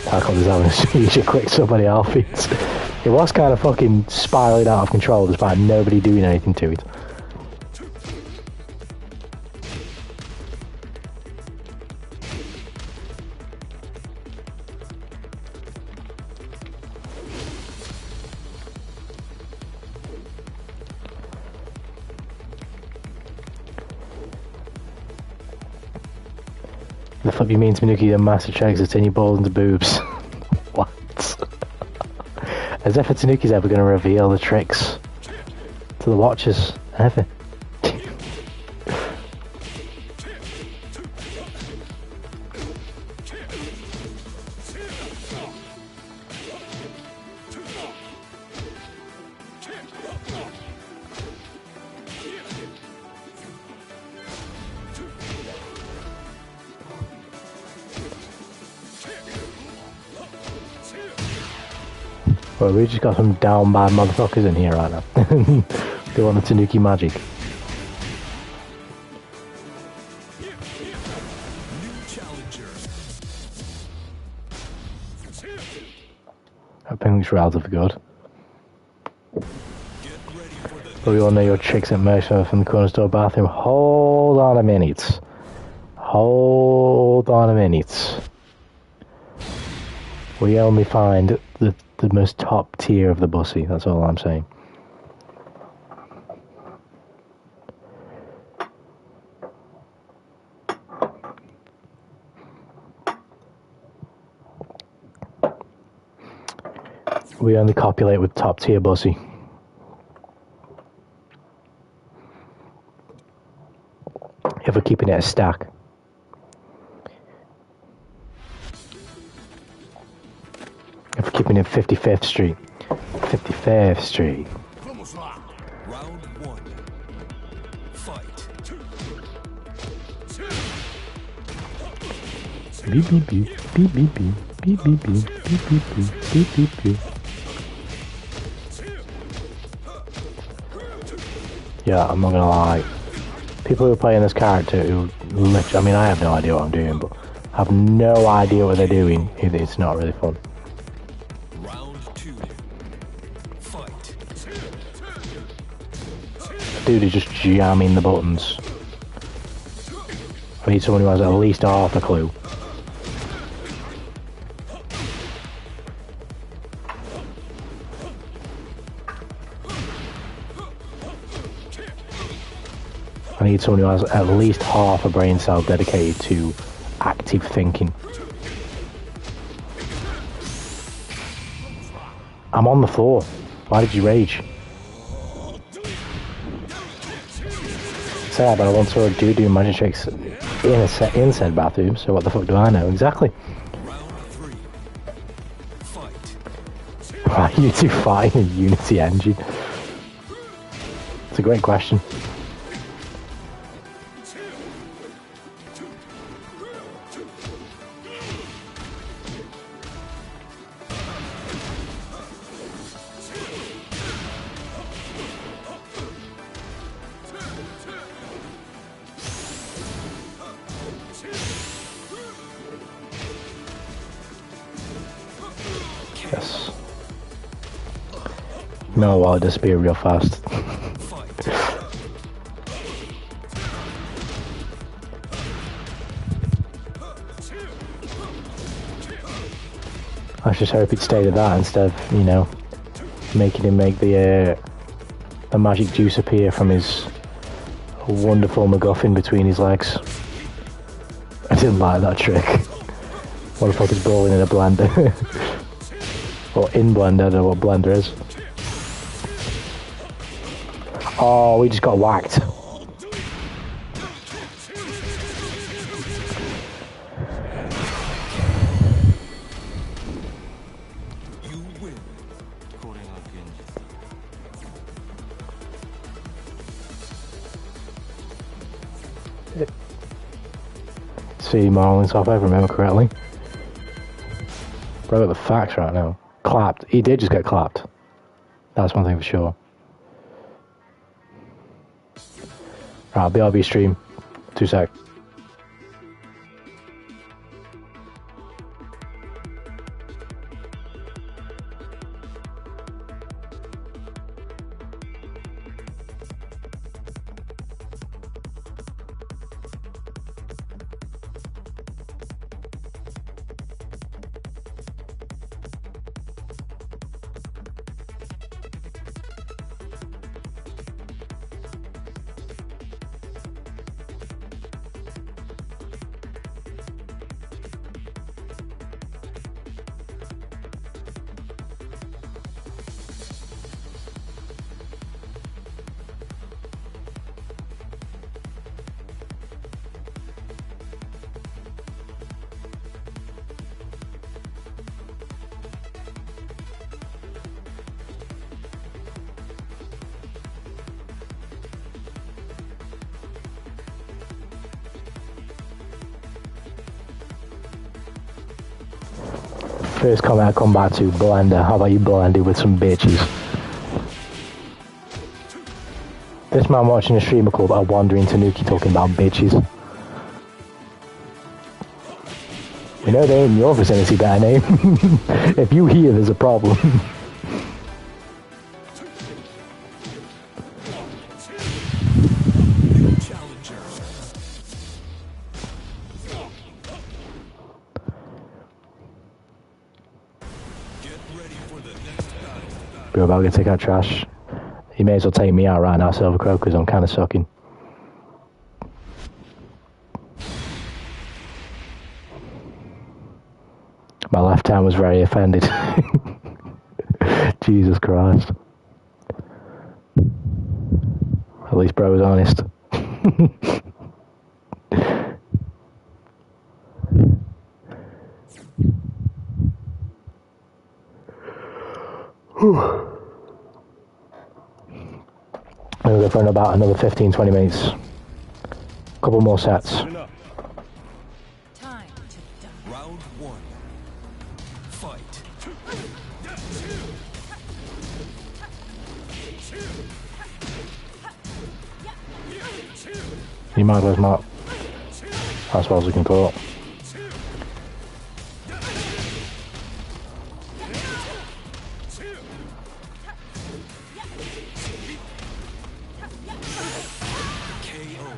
Speaker 2: Tackle is having a seizure quick somebody outfits. It was kind of fucking spiraling out of control despite nobody doing anything to it. The fuck you mean to Tanuki, a massive checks that turn your balls into boobs? What? As if a Tanuki's ever going to reveal the tricks to the watchers, ever. Well, we just got some down bad motherfuckers in here right now. They want the Tanuki magic. That penguin's relatively good. But we all know your tricks at Mercer from the corner store bathroom. Hold on a minute. We only find the most top tier of the bussy, that's all I'm saying. We only copulate with top tier bussy. If we're keeping it a stack. If we're keeping it 55th Street. 55th Street.
Speaker 1: Round one. Fight.
Speaker 2: Beep beep beep beep beep beep beep beep beep beep beep beep beep beep. Yeah, I'm not gonna lie. People who are playing this character who literally, I mean, I have no idea what I'm doing, but have no idea what they're doing. It's not really fun.
Speaker 1: Round two. Fight.
Speaker 2: Dude is just jamming the buttons. I need someone who has at least half a clue. I need someone who has at least half a brain cell dedicated to active thinking. I'm on the floor. Why did you rage? Sad, but I once saw a dude doing magic tricks in said bathroom, so what the fuck do I know? Exactly.
Speaker 1: Round three. Fight.
Speaker 2: Why are you two fighting in Unity engine? It's a great question. Yes. No, while it disappear real fast. I just hope it stayed at that instead of, you know, making him make the magic juice appear from his wonderful MacGuffin between his legs. I didn't like that trick. What the fuck is brawling in a blender? Or in blender, I don't know what blender is. Oh, we just got whacked. See Marlins off, if I remember correctly. Bro, the facts right now. Clapped. He did just get clapped. That's one thing for sure. Right, BRB stream. 2 sec. First comment I come back to, blender. How about you blend it with some bitches? This man watching a streamer called A Wandering Tanuki talking about bitches. We know they ain't in your vicinity by name. If you hear there's a problem. Bro, I'm gonna take out trash. You may as well take me out right now, Silver Crow, because I'm kind of sucking. My left hand was very offended. Jesus Christ. At least bro was honest. I'm gonna go for about another 15-20 minutes. Couple more sets.
Speaker 1: Time to die. Round 1. Fight.
Speaker 2: You might as well not. That's what I was looking for.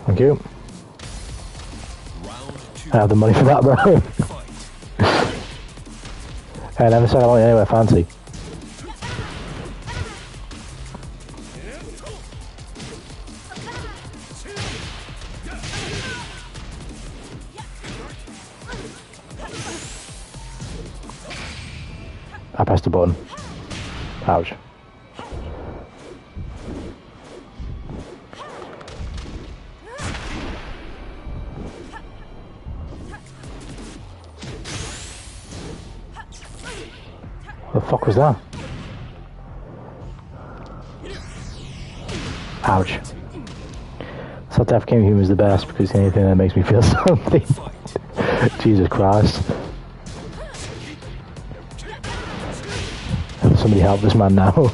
Speaker 2: Thank you. I have the money for that, bro. I never said I want you anywhere fancy. I pressed the button. Ouch. What the fuck was that? Ouch. So Death Game Humor is the best because it's the only thing that makes me feel something. Jesus Christ. Somebody help this man now.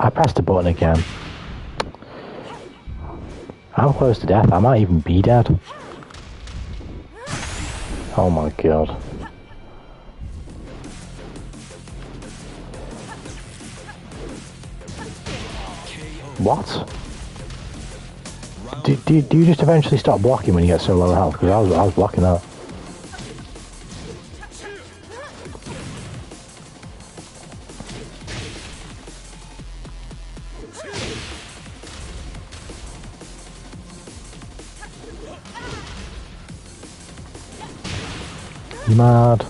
Speaker 2: I pressed the button again. I'm close to death. I might even be dead. Oh my god. What? Do you just eventually stop blocking when you get so low health? Because I was blocking that. You mad?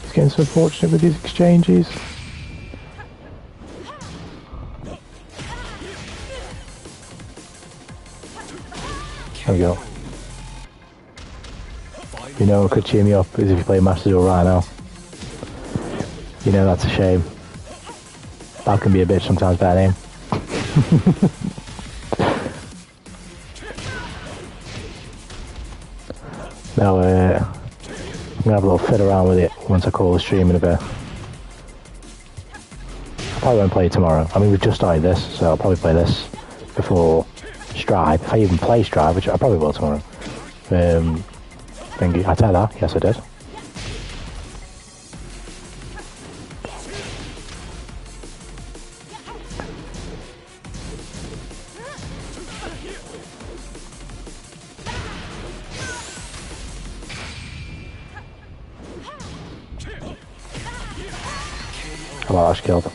Speaker 2: It's getting so fortunate with these exchanges. There we go. You know what could cheer me up is if you play Master Duel right now. You know that's a shame. That can be a bitch sometimes, bad name. Now, I'm gonna have a little fit around with it once I call the stream in a bit. I probably won't play it tomorrow. I mean, we've just started this, so I'll probably play this before Strive. If I even play Strive, which I probably will tomorrow. I tell that, yes I did. Well, Ash killed.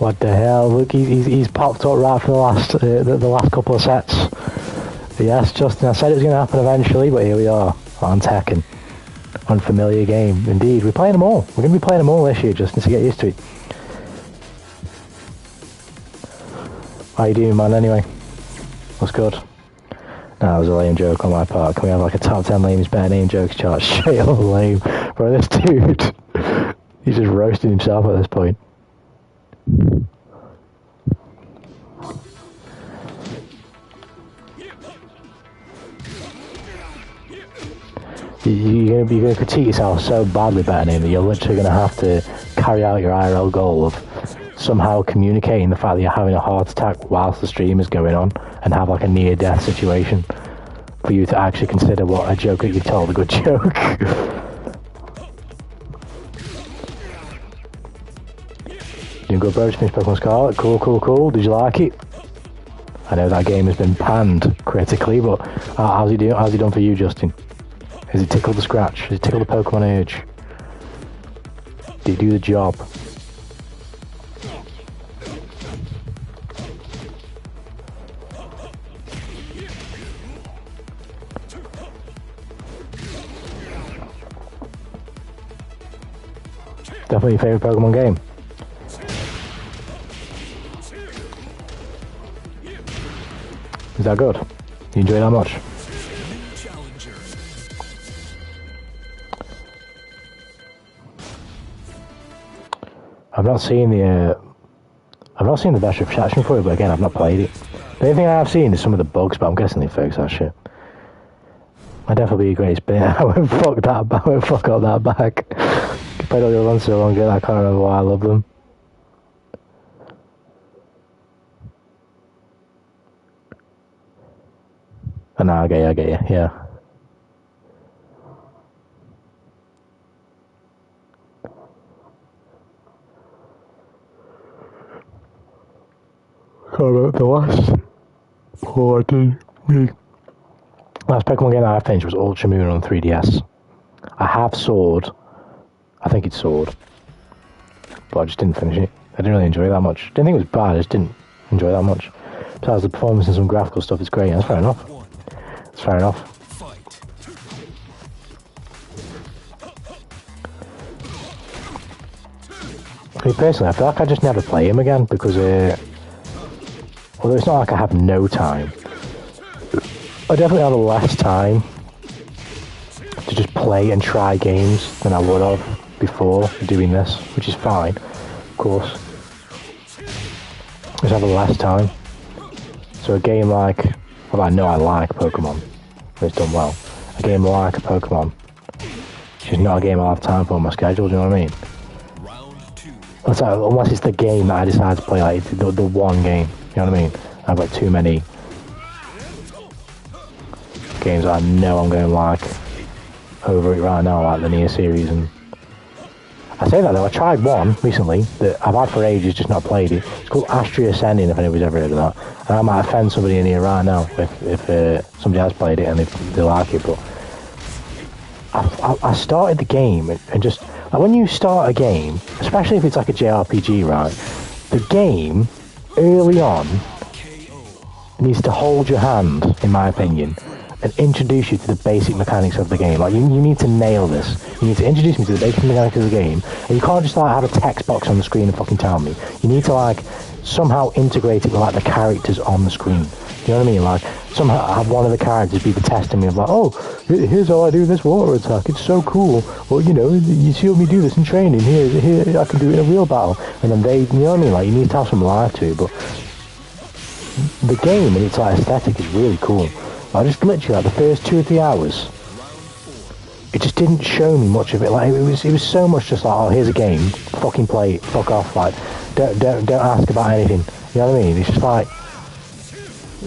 Speaker 2: What the hell? Look, he's popped up right for the last couple of sets. Yes, Justin, I said it was going to happen eventually, but here we are on Tekken. Unfamiliar game, indeed. We're playing them all. We're going to be playing them all this year, Justin, to get used to it. How you doing, man, anyway? What's good? That was a lame joke on my part. Can we have like a top 10 lamest better name jokes chart? Straight up lame. Bro, this dude, he's just roasting himself at this point. You're gonna critique yourself so badly, better name, that you're literally gonna have to carry out your IRL goal of somehow communicating the fact that you're having a heart attack whilst the stream is going on, and have like a near-death situation for you to actually consider what a joke that you've told a good joke. Doing good, bro. Just finished Pokemon Scarlet. Cool. Did you like it? I know that game has been panned critically, but how's he doing? How's he done for you, Justin? Has it tickled the scratch? Has it tickled the Pokemon urge? Did he do the job? Definitely your favourite Pokemon game. Is that good? You enjoy it that much? I've not seen the best reception for it, but again, I've not played it. The only thing I have seen is some of the bugs, but I'm guessing they fix that shit. Might definitely be a great spin. I won't fuck up that back. I played all the other ones so long ago, I can't remember why I love them. Oh, no, I get you, yeah. Can't remember the last last Pokemon game I finished was Ultra Moon on 3DS. I have Sword. I think it's Sword. But I just didn't finish it. I didn't really enjoy it that much. Didn't think it was bad, I just didn't enjoy it that much. Besides, the performance and some graphical stuff is great. That's fair enough. That's fair enough. Me personally, I feel like I just never play him again because, although it's not like I have no time, I definitely have less time to just play and try games than I would have before doing this, which is fine, of course. I just have less time. So a game like, well, I know I like Pokemon, it's done well. A game like a Pokemon, it's just not a game I'll have time for on my schedule, do you know what I mean? Unless it's the game that I decide to play, like the one game, you know what I mean? I have like too many games that I know I'm going to like over it right now, like the Nier series. And I say that though, I tried one recently that I've had for ages, just not played it. It's called Astria Ascending, if anybody's ever heard of that. And I might offend somebody in here right now if somebody has played it and they like it, but I started the game and just, like when you start a game, especially if it's like a JRPG, right, the game, early on, needs to hold your hand, in my opinion, and introduce you to the basic mechanics of the game. Like, you need to nail this. You need to introduce me to the basic mechanics of the game, and you can't just, like, have a text box on the screen and fucking tell me. You need to, like, somehow integrate it with, like, the characters on the screen. You know what I mean? Like, somehow have one of the characters be the test of me of, like, oh, here's how I do this water attack. It's so cool. Well, you know, you see me do this in training. Here, I can do it in a real battle. And then they, you know what I mean? Like, you need to have some life to it, but the game and its like aesthetic is really cool. I just literally like the first 2 or 3 hours, it just didn't show me much of it. Like it was so much just like, oh, here's a game, fucking play it, fuck off. Like don't ask about anything. You know what I mean? It's just like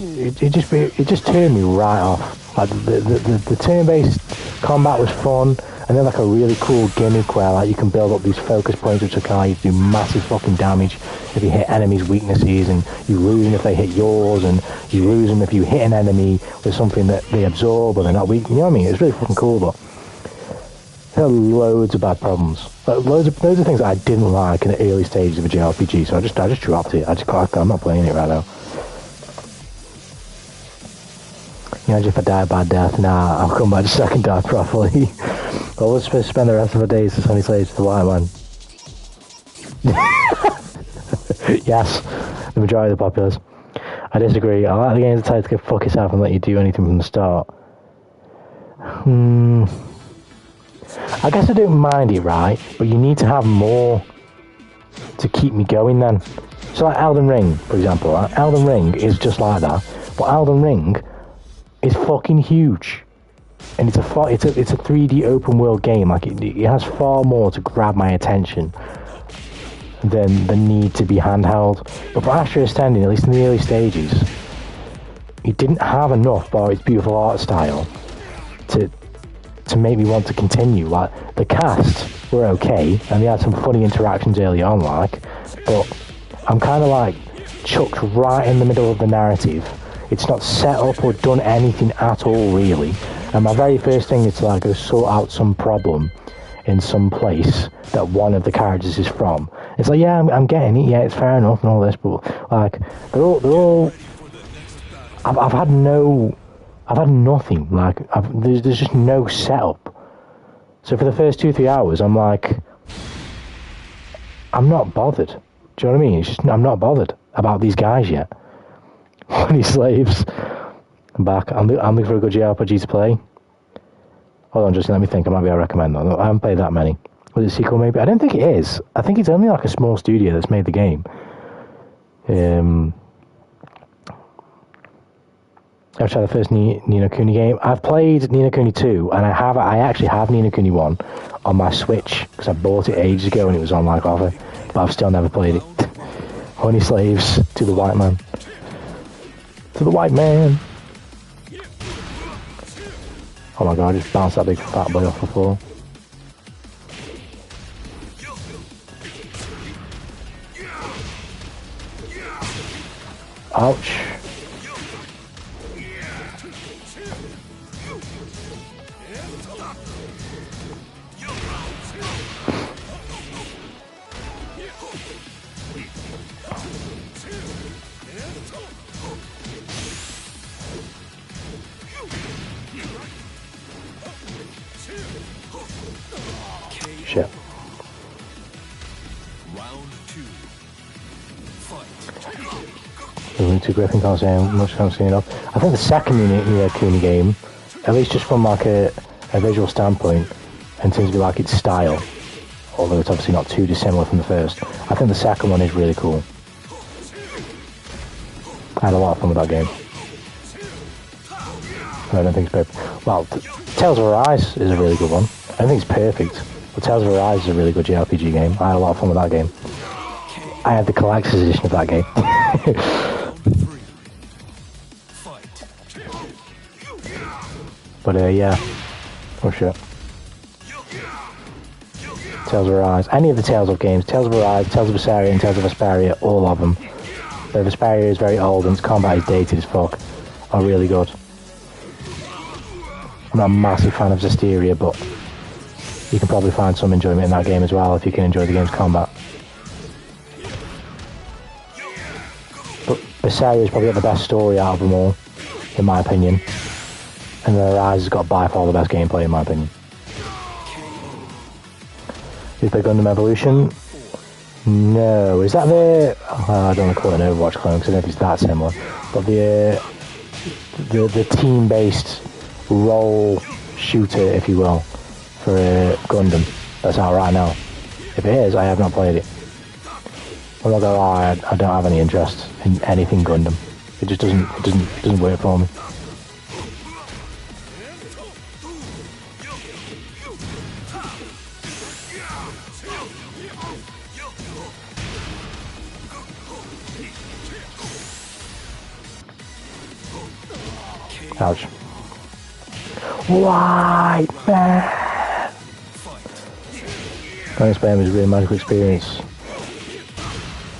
Speaker 2: it just turned me right off. Like the turn-based combat was fun, and then like a really cool gimmick where like you can build up these focus points which can like do massive fucking damage if you hit enemies' weaknesses, and you lose them if they hit yours, and you lose them if you hit an enemy with something that they absorb or they're not weak. You know what I mean? It's really fucking cool, but there are loads of bad problems. Like, loads of things that I didn't like in the early stages of a JRPG, so I just dropped it. I'm not playing it right now. Imagine if I die by death. Nah, I'll come back to second die properly. I'll just spend the rest of the days as Honey Slaves to the White Man. Yes, the majority of the populace. I disagree. I like the games that try to go fuck yourself and let you do anything from the start. I guess I don't mind it, right? But you need to have more to keep me going then. So like Elden Ring, for example. Right? Elden Ring is just like that. But Elden Ring is fucking huge. And it's a 3D open world game. Like it has far more to grab my attention than the need to be handheld. But for Astria Ascending, at least in the early stages, it didn't have enough by its beautiful art style to make me want to continue. Like the cast were okay, and they had some funny interactions early on, like, but I'm kind of like chucked right in the middle of the narrative. It's not set up or done anything at all, really. And my very first thing is to like go sort out some problem in some place that one of the characters is from. It's like, yeah, I'm getting it. Yeah, it's fair enough and all this, but like they're all. I've had nothing. Like there's just no setup. So for the first 2-3 hours, I'm like, I'm not bothered. Do you know what I mean? It's just I'm not bothered about these guys yet. Honey Slaves. I'm back. I'm looking for a good JRPG to play. Hold on, just let me think. I might be able to recommend that. I haven't played that many. Was it a sequel maybe? I don't think it is. I think it's only like a small studio that's made the game. I've tried the first Ni no Kuni game. I've played Ni no Kuni 2, and I actually have Ni no Kuni 1 on my Switch, because I bought it ages ago and it was on like offer, but I've still never played it. Honey Slaves to the White Man. To the White Man. Oh my god, I just bounced that big fat boy off the floor. Ouch. Shit.
Speaker 1: Round 2. Fight.
Speaker 2: Moving to Griffin, can't say much, can't see enough. I think the second Ni no Kuni game, at least just from like a visual standpoint, and seems to be like its style, although it's obviously not too dissimilar from the first, I think the second one is really cool. I had a lot of fun with that game. I don't think it's perfect. Well, Tales of Arise is a really good one. I don't think it's perfect, but Tales of Arise is a really good JRPG game. I had a lot of fun with that game. I had the collector's edition of that game. But yeah. Oh shit. Tales of Arise. Any of the Tales of games. Tales of Arise, Tales of Vesperia, and Tales of Vesperia, all of them. The Vesperia is very old and its combat is dated as fuck. Are really good. I'm not a massive fan of Zestiria, but you can probably find some enjoyment in that game as well if you can enjoy the game's combat. But Vesperia is probably got the best story out of them all, in my opinion. And then Arise has got by far the best gameplay, in my opinion. You play Gundam Evolution? No. Is that the... I don't want to call it an Overwatch clone because I don't think it's that similar. But the team-based role shooter, if you will, for Gundam that's out right now. If it is, I have not played it. I'm not gonna lie, I don't have any interest in anything Gundam. It just doesn't work for me. Ouch. White man! Going to Spain was a really magical experience.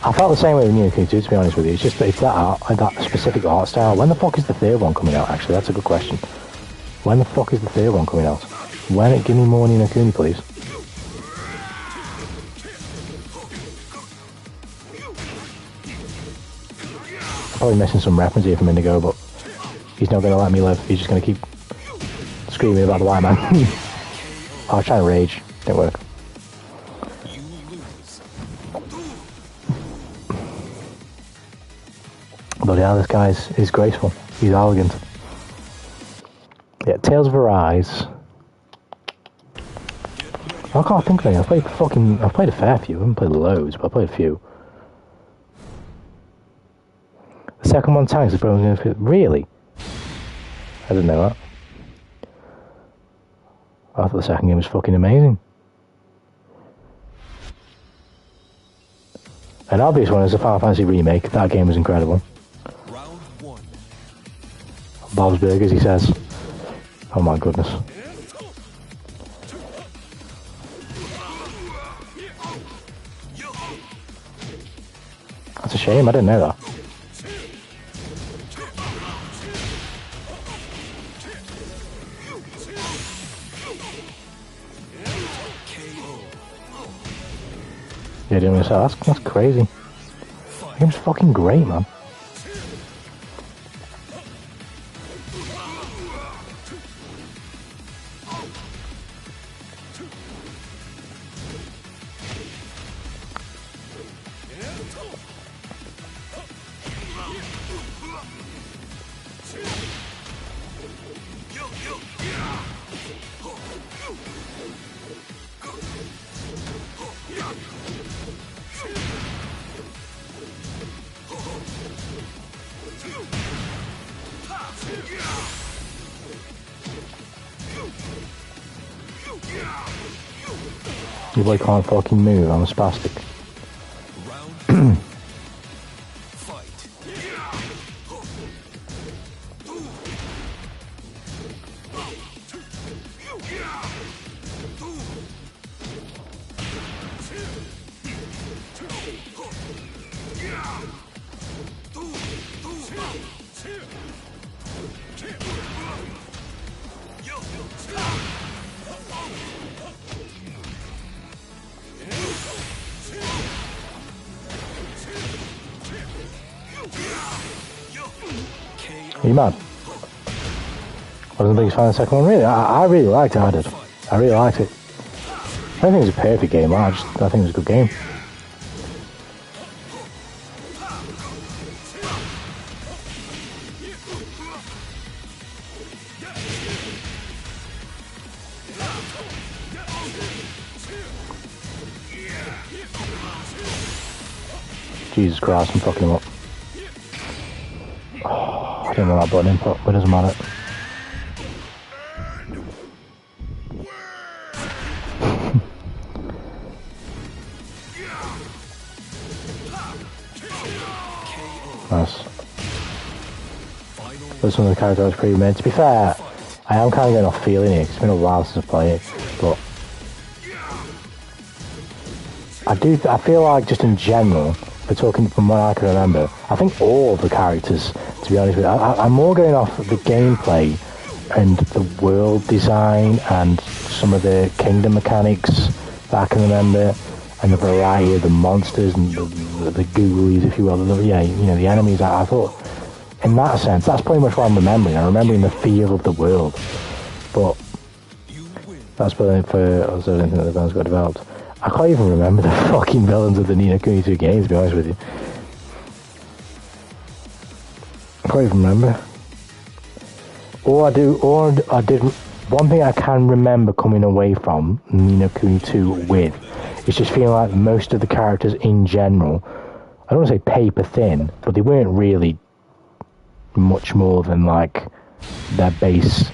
Speaker 2: I felt the same way with New 2, to be honest with you. It's just it's that specific art style. When the fuck is the third one coming out, actually? That's a good question. When the fuck is the third one coming out? Give me more Ni no Kuni, please. Probably missing some reference here from Indigo, but he's not going to let me live. He's just going to keep screaming about the white man. I was trying to rage. Didn't work. But yeah, this guy is graceful. He's elegant. Yeah, Tales of Arise. I can't think of any. I've played a fair few. I haven't played loads, but I played a few. The second one, Tanks, is probably going to fit. Really? I didn't know that. I thought the second game was fucking amazing. An obvious one is the Final Fantasy remake. That game was incredible.
Speaker 1: Round one.
Speaker 2: Bob's Burgers, he says. Oh my goodness. That's a shame, I didn't know that. Yeah, I didn't really say that's crazy. The game's fucking great, man. Your boy can't fucking move, I'm a spastic.
Speaker 1: Round fight.
Speaker 2: Are you mad? I wasn't the biggest fan of the second one, really. I really liked it, I did. I really liked it. I don't think it was a perfect game, I think it was a good game. Jesus Christ, I'm fucking him up. Oh, I didn't know that button input, but it doesn't matter. Nice.
Speaker 1: Final
Speaker 2: But some of the characters are pretty mid. To be fair, I am kind of getting off feeling it. It's been a while since I played it, but I feel like just in general, we're talking from what I can remember, I think all of the characters, to be honest with you, I'm more going off the gameplay and the world design and some of the kingdom mechanics that I can remember, and the variety of the monsters and the ghoulies, if you will. The enemies. I thought, in that sense, that's pretty much what I'm remembering. I'm remembering the feel of the world. But that's probably for also anything that the villains got developed. I can't even remember the fucking villains of the Ni no Kuni 2 games, to be honest with you. I can't even remember. One thing I can remember coming away from Ni no Kuni 2 with is just feeling like most of the characters in general, I don't want to say paper thin, but they weren't really much more than like their base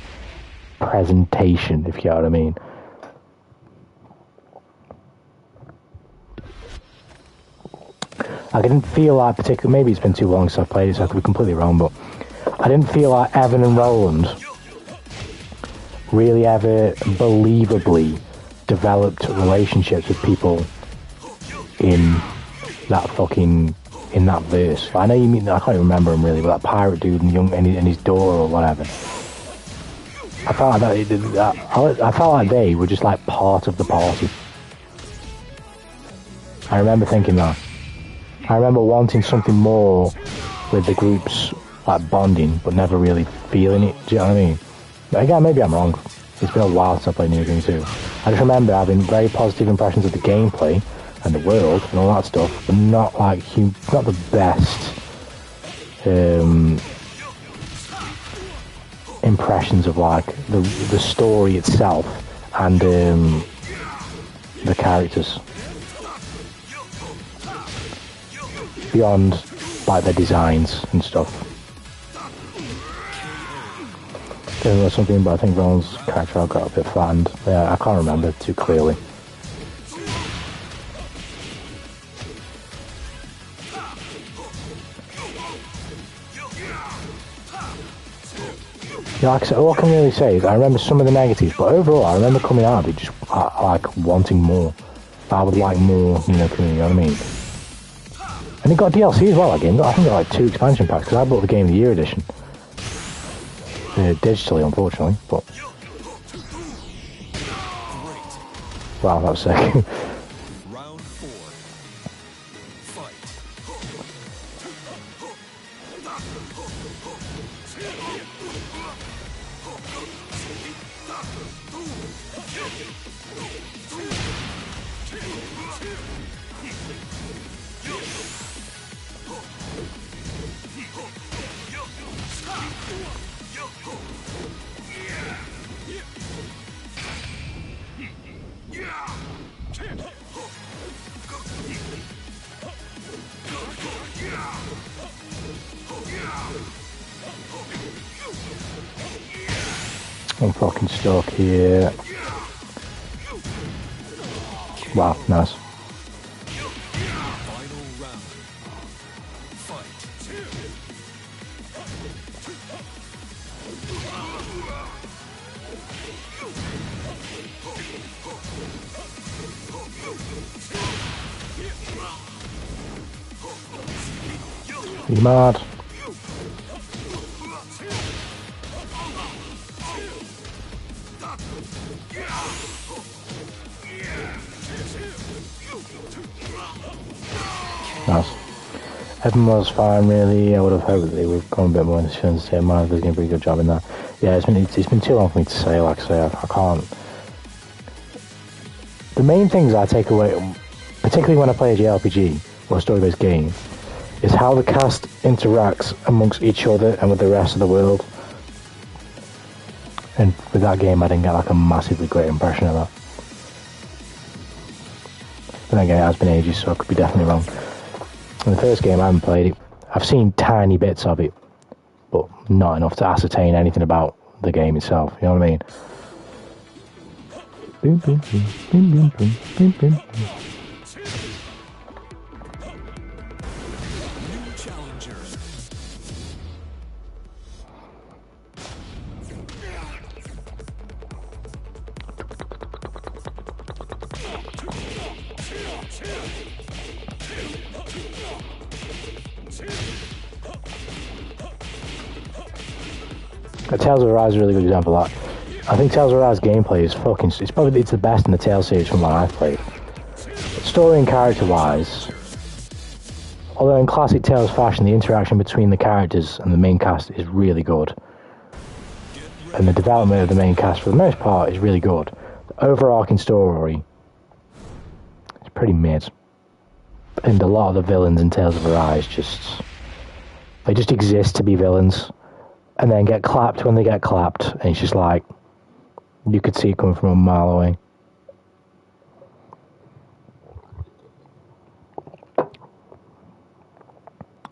Speaker 2: presentation, if you know what I mean. I didn't feel like particularly, maybe it's been too long since I've played it, so I could be completely wrong, but I didn't feel like Evan and Roland really ever believably developed relationships with people in that verse. I know you mean, I can't even remember him really, but that pirate dude and his daughter or whatever. I felt like they were just like part of the party. I remember thinking that. I remember wanting something more with the groups, like bonding, but never really feeling it. Do you know what I mean? But again, maybe I'm wrong. It's been a while since I played Ni no Kuni 2. I just remember having very positive impressions of the gameplay and the world and all that stuff, but not like not the best impressions of like the story itself and the characters. Beyond like their designs and stuff. There was something, but I think Ron's character got a bit flattened. Yeah, I can't remember too clearly. Yeah, like I said, all I can really say is I remember some of the negatives, but overall I remember coming out of it just like wanting more. I would like more, Ni no Kuni, you know what I mean? And it got DLC as well, that game. I think it got like 2 expansion packs, because I bought the Game of the Year edition. Digitally, unfortunately, but... Wow, that was sick.
Speaker 1: Round 4. Fight.
Speaker 2: I'm fucking stuck here. Wow, nice.
Speaker 1: Final round. Fight.
Speaker 2: You mad? Nice. Everyone was fine, really. I would have hoped that they would have gone a bit more into the same mind. They're doing a pretty good job in that. Yeah, it's been too long for me to say. Like I say, I can't. The main things I take away, particularly when I play a JRPG or a story-based game, is how the cast interacts amongst each other and with the rest of the world. And with that game, I didn't get like a massively great impression of that. But then again, it has been ages, so I could be definitely wrong. In the first game, I haven't played it. I've seen tiny bits of it, but not enough to ascertain anything about the game itself. You know what I mean? Boom, boom, boom, boom, boom, boom, boom, boom.
Speaker 1: New challenger.
Speaker 2: Tales of Arise is a really good example of that. I think Tales of Arise gameplay is fucking... It's the best in the Tales series from what I've played. Story and character-wise, although in classic Tales fashion, the interaction between the characters and the main cast is really good. And the development of the main cast, for the most part, is really good. The overarching story is pretty mid. And a lot of the villains in Tales of Arise they just exist to be villains. And then get clapped when they get clapped. And it's just like, you could see it coming from a mile away.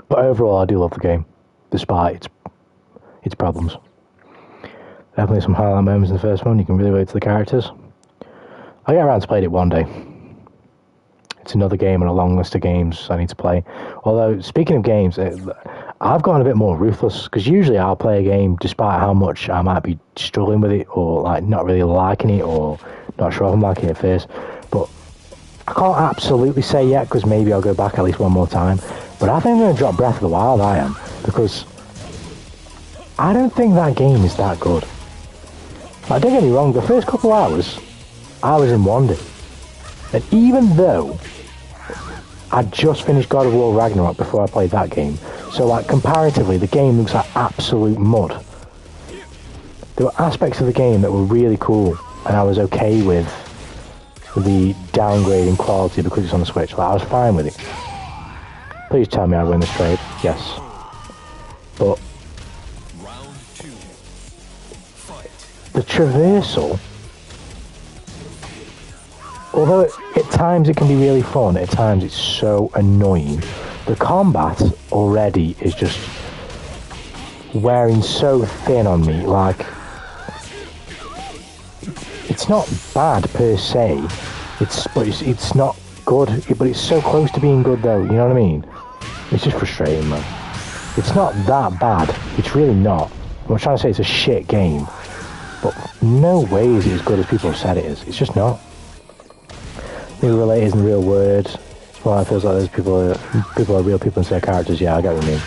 Speaker 2: But overall, I do love the game, despite its problems. Definitely some highlight moments in the first one. You can really relate to the characters. I'll get around to playing it one day. It's another game on a long list of games I need to play. Although, speaking of games, I've gotten a bit more ruthless, because usually I'll play a game despite how much I might be struggling with it, or like not really liking it, or not sure if I'm liking it at first. But I can't absolutely say yet, because maybe I'll go back at least one more time. But I think I'm going to drop Breath of the Wild, I am, because I don't think that game is that good. Like, don't get me wrong, the first couple hours, I was in wonder. And even though I just finished God of War Ragnarok before I played that game, so like comparatively, the game looks like absolute mud. There were aspects of the game that were really cool, and I was okay with the downgrading quality because it's on the Switch. Like, I was fine with it. Please tell me I win this trade. Yes. But the traversal, although at times it can be really fun, at times it's so annoying. The combat already is just wearing so thin on me. Like, it's not bad per se. It's not good, but it's so close to being good though. You know what I mean? It's just frustrating, man. It's not that bad. It's really not. I'm trying to say it's a shit game, but no way is it as good as people have said it is. It's just not. Maybe relate isn't the real word. Well, it feels like those people are real people instead of characters. Yeah, I get what you mean.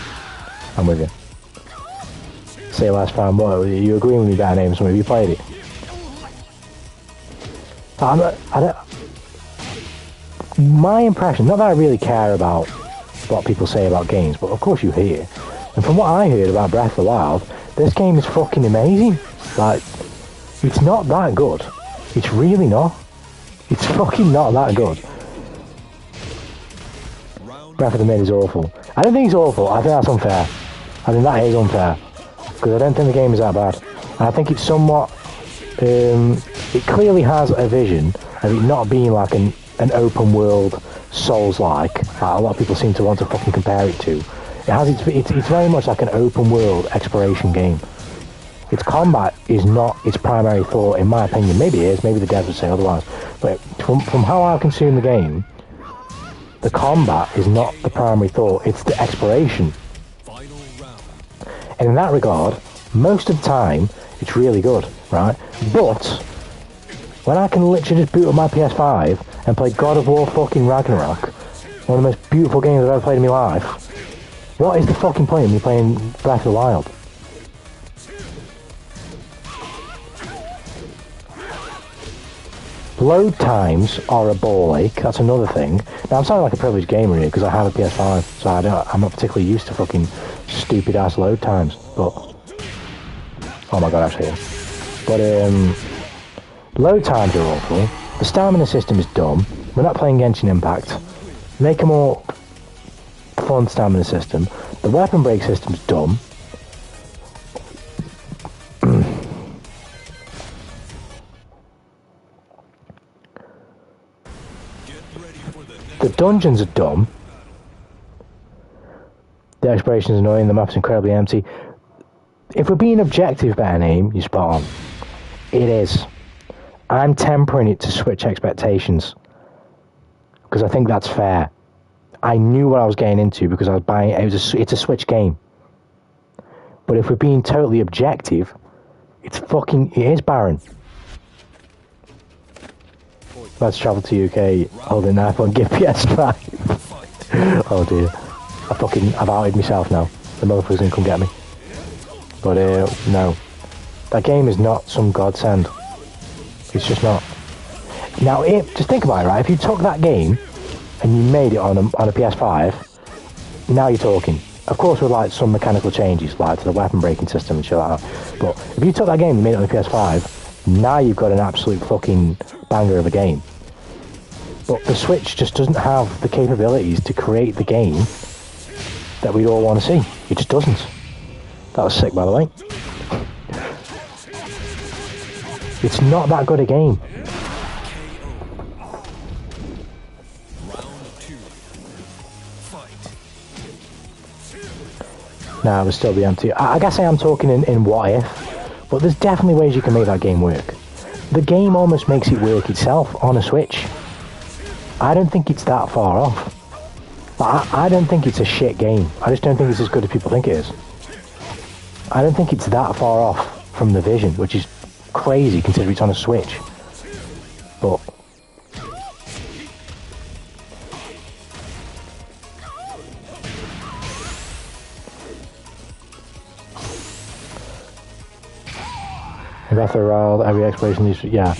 Speaker 2: I'm with you. Say last time, what? Are you agreeing with me about names? Have you played it? My impression, not that I really care about what people say about games, but of course you hear. And from what I heard about Breath of the Wild, this game is fucking amazing. Like, it's not that good. It's really not. It's fucking not that good. Breath of the Mid is awful. I don't think it's awful. I think that's unfair. I think that is unfair. Because I don't think the game is that bad. And I think it's somewhat... it clearly has a vision of it not being like an open world Souls-like. A lot of people seem to want to fucking compare it to. It's very much like an open world exploration game. Its combat is not its primary thought, in my opinion. Maybe it is, maybe the devs would say otherwise. But from how I've consumed the game, the combat is not the primary thought, it's the exploration. And in that regard, most of the time, it's really good, right? But when I can literally just boot up my PS5 and play God of War fucking Ragnarok, one of the most beautiful games I've ever played in my life, what is the fucking point of me playing Breath of the Wild? Load times are a ball ache, that's another thing. Now I'm sounding like a privileged gamer here because I have a PS5, so I'm not particularly used to fucking stupid ass load times, but... Oh my god, actually. But load times are awful, the stamina system is dumb, we're not playing Genshin Impact. Make a more fun stamina system, the weapon break system's dumb. The dungeons are dumb. The exploration is annoying, the map's incredibly empty. If we're being objective about an aim, you're spot on. It is. I'm tempering it to Switch expectations. Because I think that's fair. I knew what I was getting into because I was buying it. It's a Switch game. But if we're being totally objective, it is barren. Let's travel to UK holding an iPhone, give PS5. Oh dear. I've outed myself now. The motherfucker's gonna come get me. But no. That game is not some godsend. It's just not. Now, just think about it, right? If you took that game and you made it on a PS5, now you're talking. Of course, with like some mechanical changes, like to the weapon breaking system and shit like that. But if you took that game and made it on the PS5, now you've got an absolute fucking banger of a game. But the Switch just doesn't have the capabilities to create the game that we'd all want to see. It just doesn't. That was sick, by the way. It's not that good a game. Nah, it would still be empty. I guess I am talking in what if, but there's definitely ways you can make that game work. The game almost makes it work itself on a Switch. I don't think it's that far off. I don't think it's a shit game. I just don't think it's as good as people think it is. I don't think it's that far off from the Vision, which is crazy considering it's on a Switch. But Breath of the Wild, every exploration needs, yeah.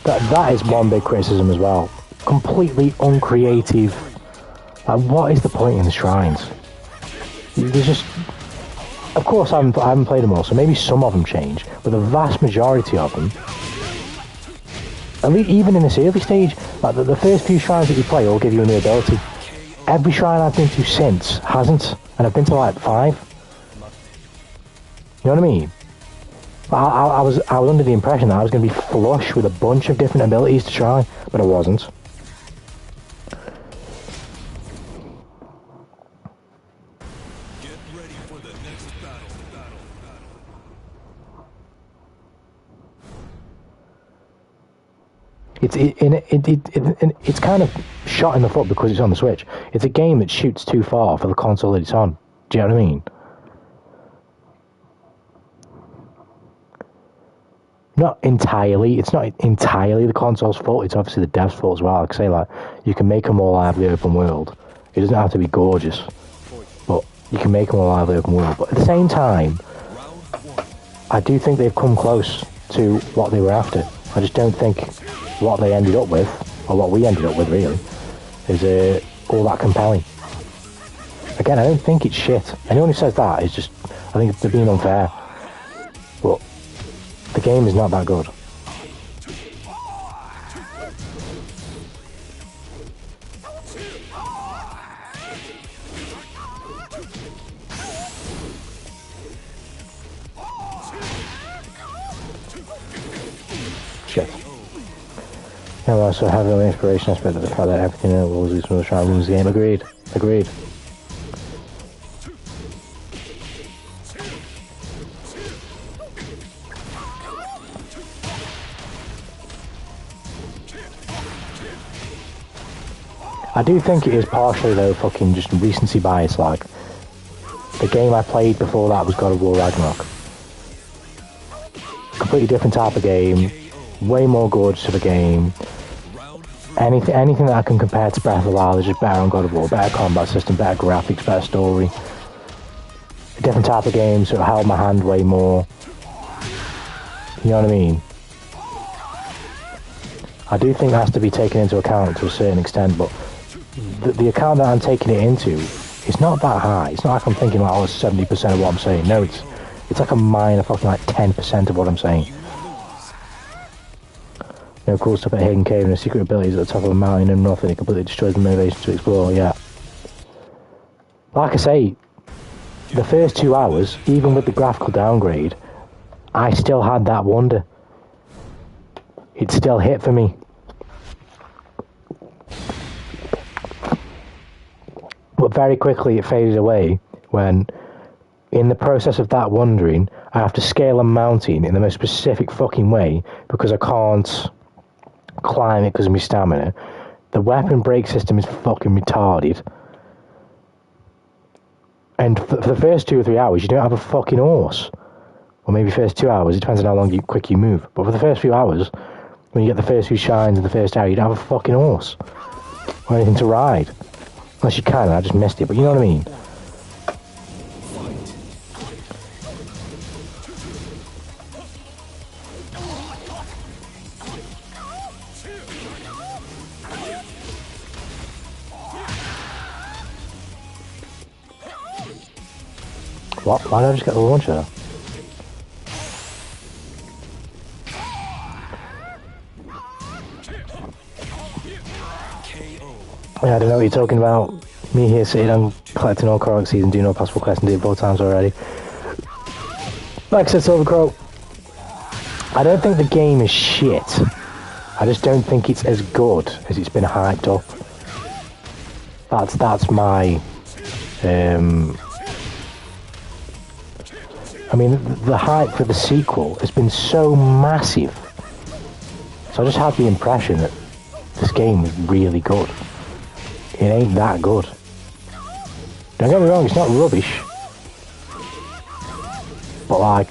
Speaker 2: That is one big criticism as well. Completely uncreative. Like, what is the point in the shrines? There's just, of course, I haven't played them all, so maybe some of them change, but the vast majority of them, at least even in this early stage, like the first few shrines that you play all give you a new ability. Every shrine I've been to since hasn't, and I've been to like 5. You know what I mean? I was under the impression that I was going to be flush with a bunch of different abilities to try, but I wasn't.
Speaker 1: Get ready for the next battle.
Speaker 2: It's kind of shot in the foot because it's on the Switch. It's a game that shoots too far for the console that it's on. Do you know what I mean? Not entirely. It's not entirely the console's fault. It's obviously the dev's fault as well. Like I say, like, you can make them all lively open world. It doesn't have to be gorgeous, but you can make them all lively open world. But at the same time, I do think they've come close to what they were after. I just don't think what they ended up with, or what we ended up with really, is all that compelling. Again, I don't think it's shit. Anyone who says that is just, I think they're being unfair. But the game is not that good. Shit. Yeah, well, so having the inspiration aspect of the fact that everything in it will lose from the try and lose the game. Agreed. Agreed. I do think it is partially though fucking just recency bias. Like, the game I played before that was God of War Ragnarok. Completely different type of game, way more gorgeous of a game. Anything that I can compare to Breath of the Wild is just better on God of War. Better combat system, better graphics, better story. A different type of game, so it held my hand way more. You know what I mean? I do think that has to be taken into account to a certain extent, but the account that I'm taking it into, it's not that high. It's not like I'm thinking like, oh, it's 70% of what I'm saying. No, it's like a minor fucking like 10% of what I'm saying. You know, cool stuff at Hidden Cave and the secret abilities at the top of a mountain and nothing. It completely destroys the motivation to explore, yeah. Like I say, the first 2 hours, even with the graphical downgrade, I still had that wonder. It still hit for me. But very quickly it faded away when, in the process of that wondering, I have to scale a mountain in the most specific fucking way because I can't climb it because of my stamina. The weapon brake system is fucking retarded. And for the first 2 or 3 hours, you don't have a fucking horse. Or maybe first 2 hours, it depends on how long quick you move. But for the first few hours, when you get the first few shines in the first hour, you don't have a fucking horse. Or anything to ride. Unless you can, I just missed it, but you know what I mean? What? Why did I just get the launcher? Yeah, I don't know what you're talking about. Me here sitting on collecting all Korok seeds and doing all possible quests and did it 4 times already. Like I said, Silver Crow, I don't think the game is shit. I just don't think it's as good as it's been hyped up. That's my... I mean, the hype for the sequel has been so massive. So I just had the impression that this game was really good. It ain't that good. Don't get me wrong, it's not rubbish. But like,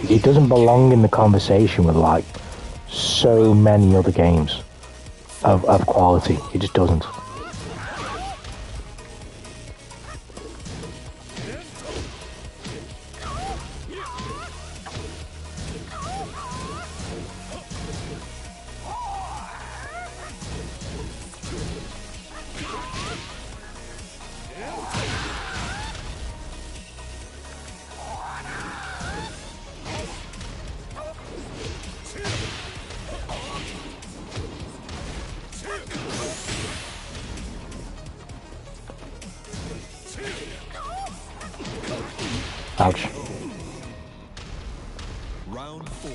Speaker 2: it doesn't belong in the conversation with like so many other games of quality. It just doesn't. Ouch.
Speaker 1: Round 4.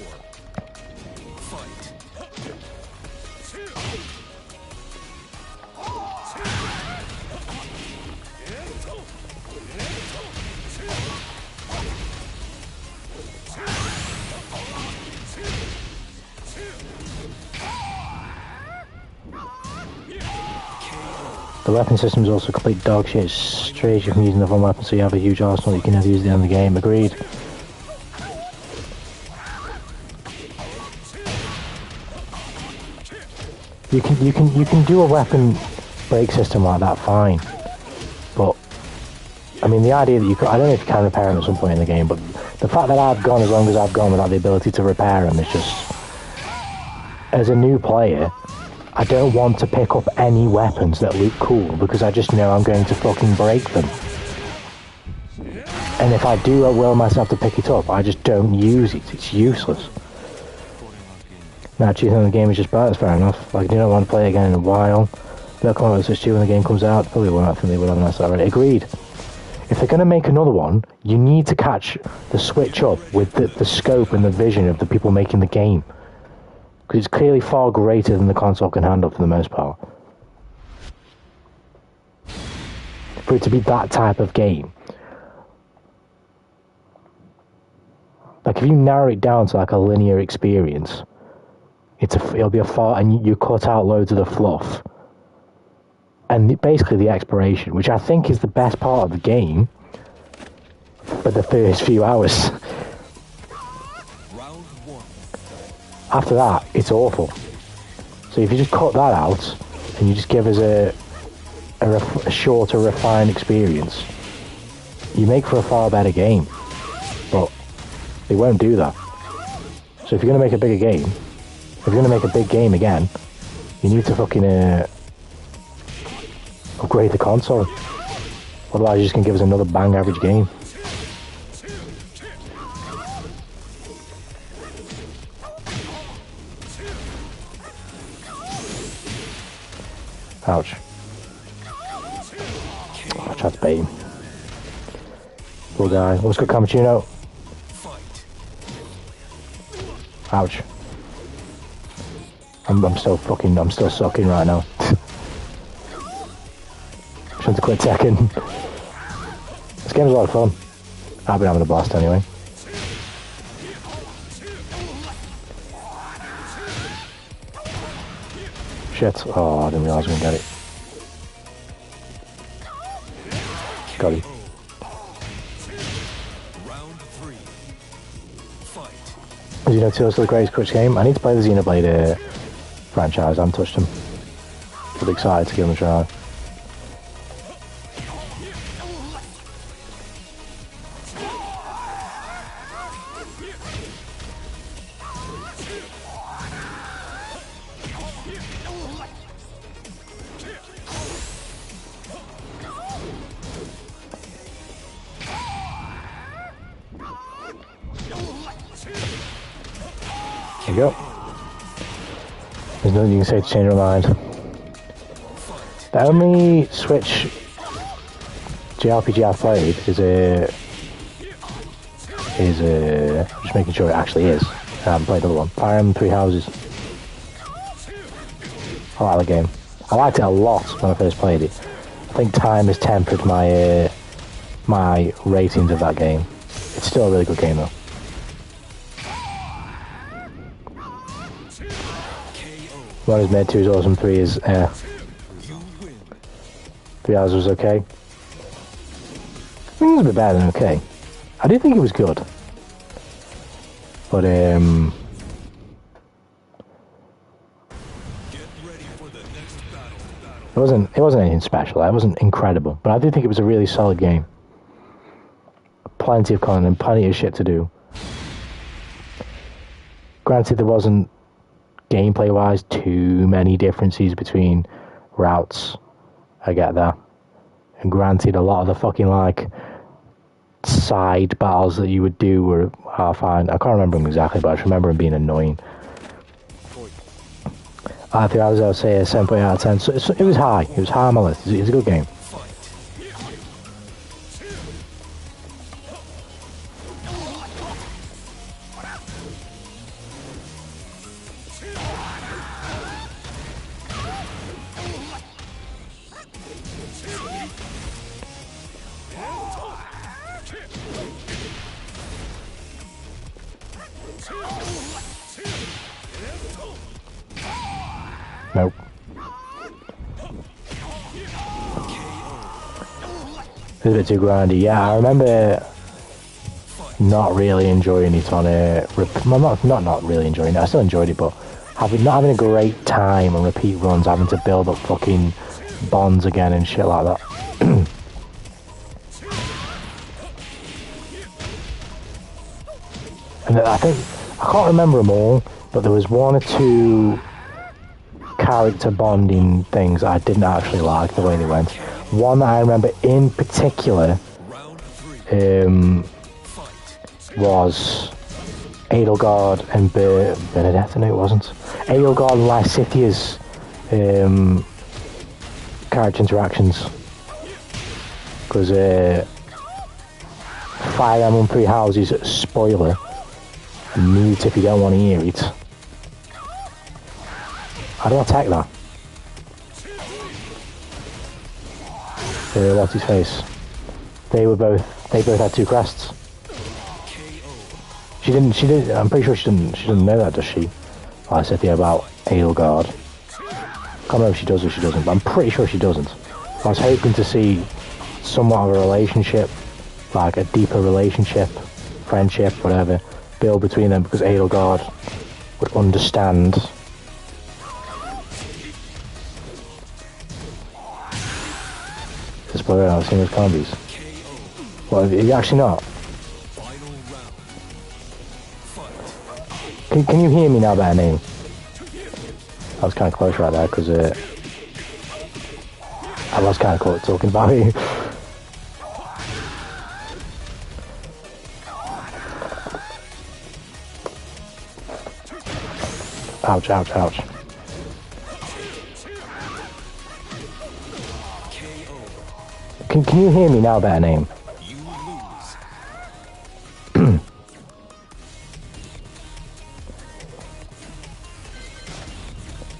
Speaker 1: Fight.
Speaker 2: The weapon system is also complete dog shit. It's strange you can use enough one weapon so you have a huge arsenal you can never use at the end of the game. Agreed. You can do a weapon break system like that fine. But I mean the idea that you could, I don't know if you can repair them at some point in the game, but the fact that I've gone as long as I've gone without the ability to repair them is just, as a new player, I don't want to pick up any weapons that look cool because I just know I'm going to fucking break them. And if I do will myself to pick it up, I just don't use it. It's useless. Now choosing the game is just bad, that's fair enough. Like, I do not want to play it again in a while. They'll come out with Switch 2 when the game comes out. Probably won't, I think they will have an answer already. Agreed. If they're going to make another one, you need to catch the Switch up with the scope and the vision of the people making the game. Because it's clearly far greater than the console can handle for the most part. For it to be that type of game. Like, if you narrow it down to like a linear experience, it'll be a far, and you cut out loads of the fluff. And basically the exploration, which I think is the best part of the game, for the first few hours. After that, it's awful. So if you just cut that out, and you just give us a shorter, refined experience, you make for a far better game. But they won't do that. So if you're going to make a bigger game, if you're going to make a big game again, you need to fucking upgrade the console. Otherwise you're just going to give us another bang average game. Ouch. Oh, I tried to bait him. Poor guy. What's good, Cappuccino? Ouch. I'm still sucking right now. I'm trying to quit Tekken. This game's a lot of fun. I've been having a blast anyway. Shit. Oh, I didn't realise we were going to get it. Got him. As you know, Teal's still the greatest Crutch game. I need to play the Xenoblade franchise. I haven't touched them. But excited to give them a try. There you go. There's nothing you can say to change your mind. The only Switch JRPG I've played is just making sure it actually is. I haven't played another one. Fire Emblem Three Houses. I like the game. I liked it a lot when I first played it. I think time has tempered my my ratings of that game. It's still a really good game though. One is made, 2 is awesome, 3 is 3 hours was okay. I think it was a bit better than okay. I did think it was good. But
Speaker 1: Get ready for the next battle.
Speaker 2: it wasn't anything special. It wasn't incredible, but I did think it was a really solid game. Plenty of content, plenty of shit to do. Granted, there wasn't gameplay-wise too many differences between routes. I get that. And granted, a lot of the fucking like side battles that you would do were fine. I can't remember them exactly, but I just remember them being annoying. I think I would say a 7.8 out of 10. So it was high. It was high on my list. It's a good game. Nope. It's a bit too grindy. Yeah, I remember not really enjoying it on a... Well, not really enjoying it. I still enjoyed it, but not having a great time on repeat runs, having to build up fucking bonds again and shit like that. And I think... I can't remember them all, but there was 1 or 2... character bonding things I didn't actually like the way they went. One that I remember in particular was Edelgard and Bernadette. No, it wasn't. Edelgard and Lysithia's character interactions. Because Fire Emblem Three Houses, spoiler, mute if you don't want to hear it. How do I attack that? What's his face? They both had 2 crests. She didn't, I'm pretty sure she didn't know that, does she? I said here about Edelgard. Can't remember if she does or she doesn't, but I'm pretty sure she doesn't. I was hoping to see somewhat of a relationship, like a deeper relationship, friendship, whatever, build between them, because Edelgard would understand. Spoiler, I've seen those combos. Well, are you actually not? Can you hear me now, better name? I was kind of close right there, because I was kind of caught talking about you. Ouch, ouch, ouch. Can you hear me now, better name?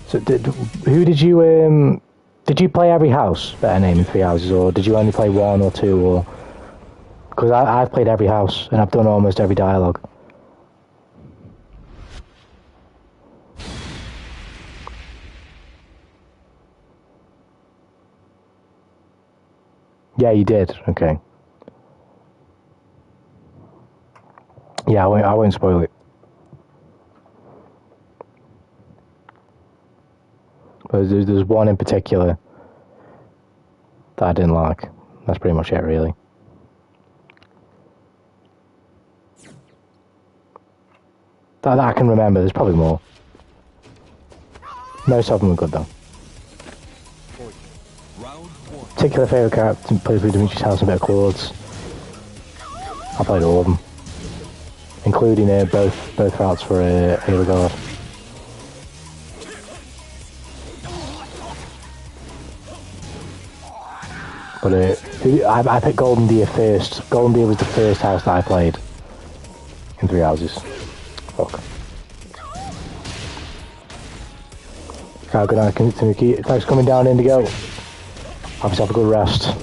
Speaker 2: So who did you play every house, better name, in 3 houses, or did you only play 1 or 2, or... Because I've played every house, and I've done almost every dialogue. Yeah, you did. Okay. Yeah, I won't spoil it. But there's 1 in particular that I didn't like. That's pretty much it, really. That I can remember. There's probably more. Most of them are good, though. Particular favourite character to play through Dimitri's house and a bit of Claude's. I played all of them. including both routes for Edelgard. But I picked Golden Deer first. Golden Deer was the first house that I played in 3 houses. Fuck. Right, good night, Tanuki. Thanks for coming down, Indigo. Obviously have a good rest.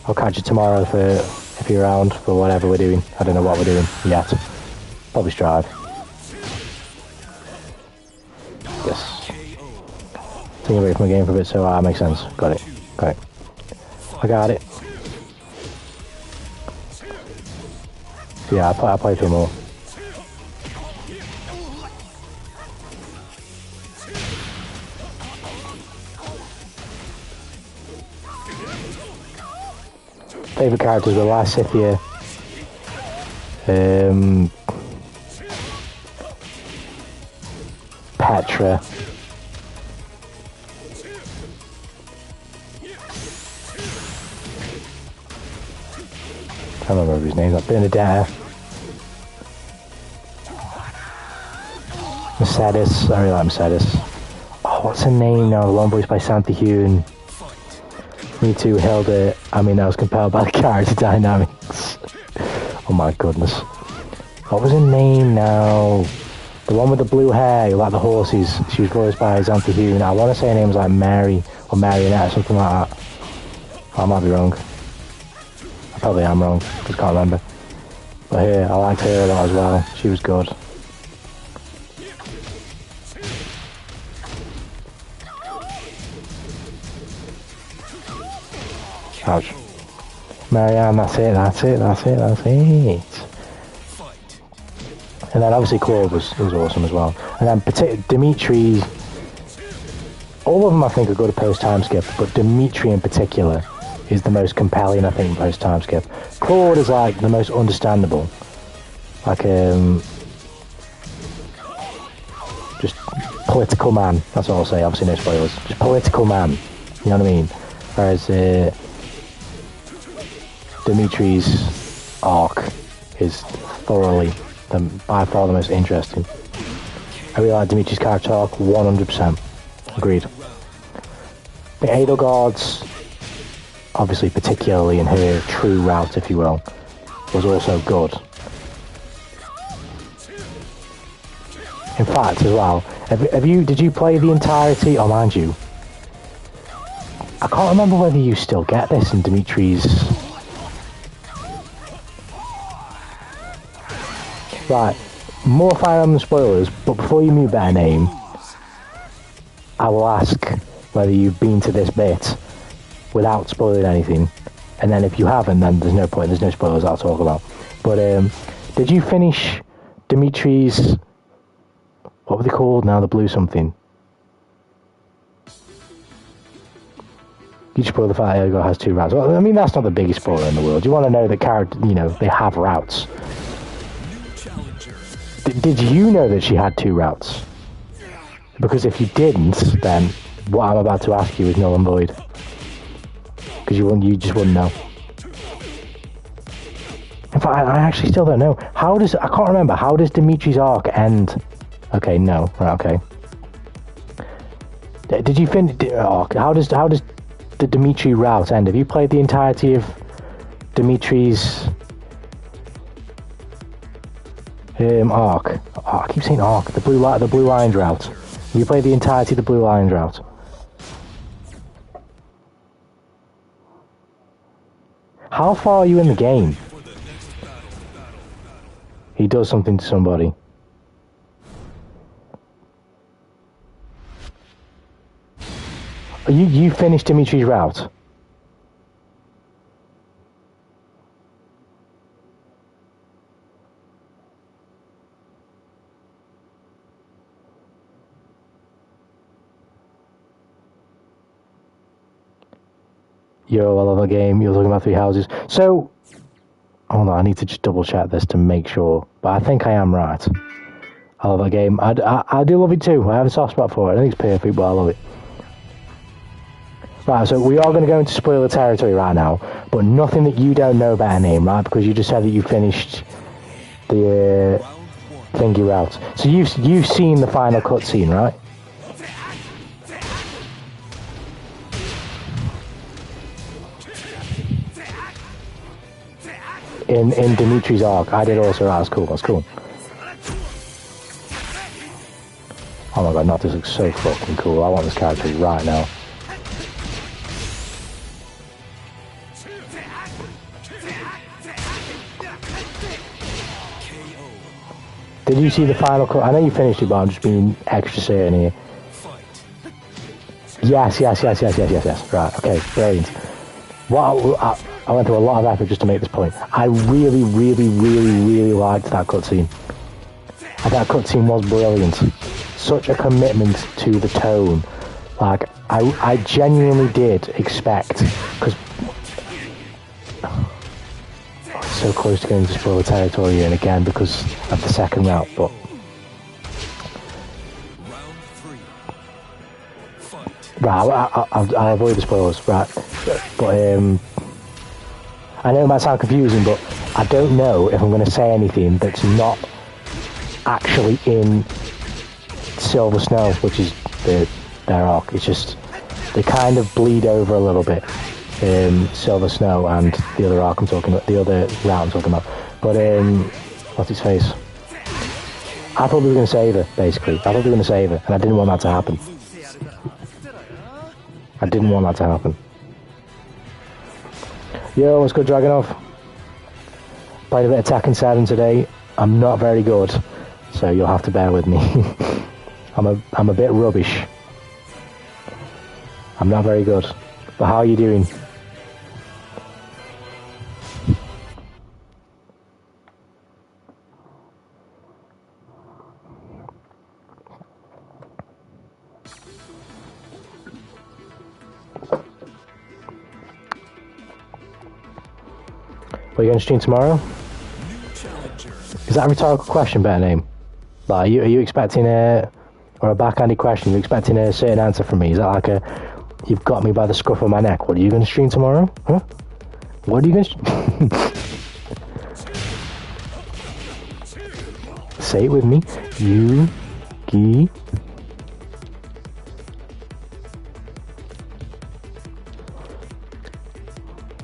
Speaker 2: I'll catch you tomorrow if you're around for whatever we're doing. I don't know what we're doing yet. Probably Strive. Yes. Taking away from the game for a bit, so that makes sense. Got it. Got it. I got it. Yeah, I'll play 2 more. Favourite characters were Lysithia, Petra, I don't remember his name, like Bernadetta, Mercedes, I really like Mercedes. Oh, what's her name now? The one voiced by Santa Hune. Me too, Hilda. I mean, I was compelled by the character dynamics. Oh my goodness. What was her name now? The one with the blue hair, like the horses. She was voiced by Santa Hune. I want to say her name was like Mary or Marionette or something like that. I might be wrong. I probably am wrong. Just can't remember. But here, I liked her a lot as well. She was good. Ouch. Marianne, that's it. And then obviously Claude was awesome as well. And then Dimitri, all of them I think are good at post time skip, but Dimitri in particular is the most compelling, I think, post time skip. Claude is like the most understandable. Like just political man, that's all I'll say, obviously no spoilers. Just political man, you know what I mean? Whereas Dimitri's arc is thoroughly, by far the most interesting. I really like Dimitri's character arc, 100%. Agreed. The Edelgard's, obviously particularly in her true route, if you will, was also good. In fact, as well, did you play the entirety, oh mind you, I can't remember whether you still get this in Dimitri's. Right, more Fire Emblem spoilers, but before you move better name, I will ask whether you've been to this bit without spoiling anything, and then if you haven't, then there's no point, there's no spoilers I'll talk about. But did you finish Dimitri's, what were they called now, the blue something? You spoil the fact that Edelgard has 2 routes. Well, I mean, that's not the biggest spoiler in the world. You want to know that character, you know, they have routes. Did you know that she had 2 routes? Because if you didn't, then what I'm about to ask you is null and void. Because you just wouldn't know. In fact, I actually still don't know. I can't remember, how does Dimitri's arc end? Okay, no. Right, okay. Did you finish the arc? How does the Dimitri route end? Have you played the entirety of Dimitri's arc? Oh, I keep saying arc. The blue lines route. Have you played the entirety of the blue lines route? How far are you in the game? He does something to somebody. You finished Dimitri's route? Yo, I love the game. You're talking about 3 houses. So, hold on, I need to just double check this to make sure. But I think I am right. I love that game. I do love it too. I have a soft spot for it. I think it's perfect, but I love it. Right, so we are going to go into spoiler territory right now, but nothing that you don't know about her name, right? Because you just said that you finished the thingy route. So you've seen the final cutscene, right? In Dimitri's arc, I did also. That's cool. That's cool. Oh my god, not this looks so fucking cool. I want this character right now. Did you see the final cut? I know you finished it, but I'm just being extra certain here. Yes. Right, okay, brilliant. I went through a lot of effort just to make this point. I really liked that cutscene. And that cutscene was brilliant. Such a commitment to the tone. Like, I genuinely did expect, because so close to getting to spoiler territory here, and again because of the second route, but right, I'll avoid the spoilers, right? But I know it might sound confusing, but I don't know if I'm going to say anything that's not actually in Silver Snow, which is their arc. It's just they kind of bleed over a little bit. Silver Snow and the other arc I'm talking about, the other route I'm talking about. But what's his face? I thought we were going to save her, basically. I thought we were going to save her, and I didn't want that to happen. Yo, what's good, Dragonov? Played a bit of Tekken 7 today. I'm not very good, so you'll have to bear with me. I'm a bit rubbish. I'm not very good. But how are you doing? Are you going to stream tomorrow? Is that a rhetorical question, better name? Like, are you expecting or a backhanded question? Are you expecting a certain answer from me? Is that like you've got me by the scruff of my neck? What are you going to stream tomorrow? Huh? What are you going to say it with me? Yugi.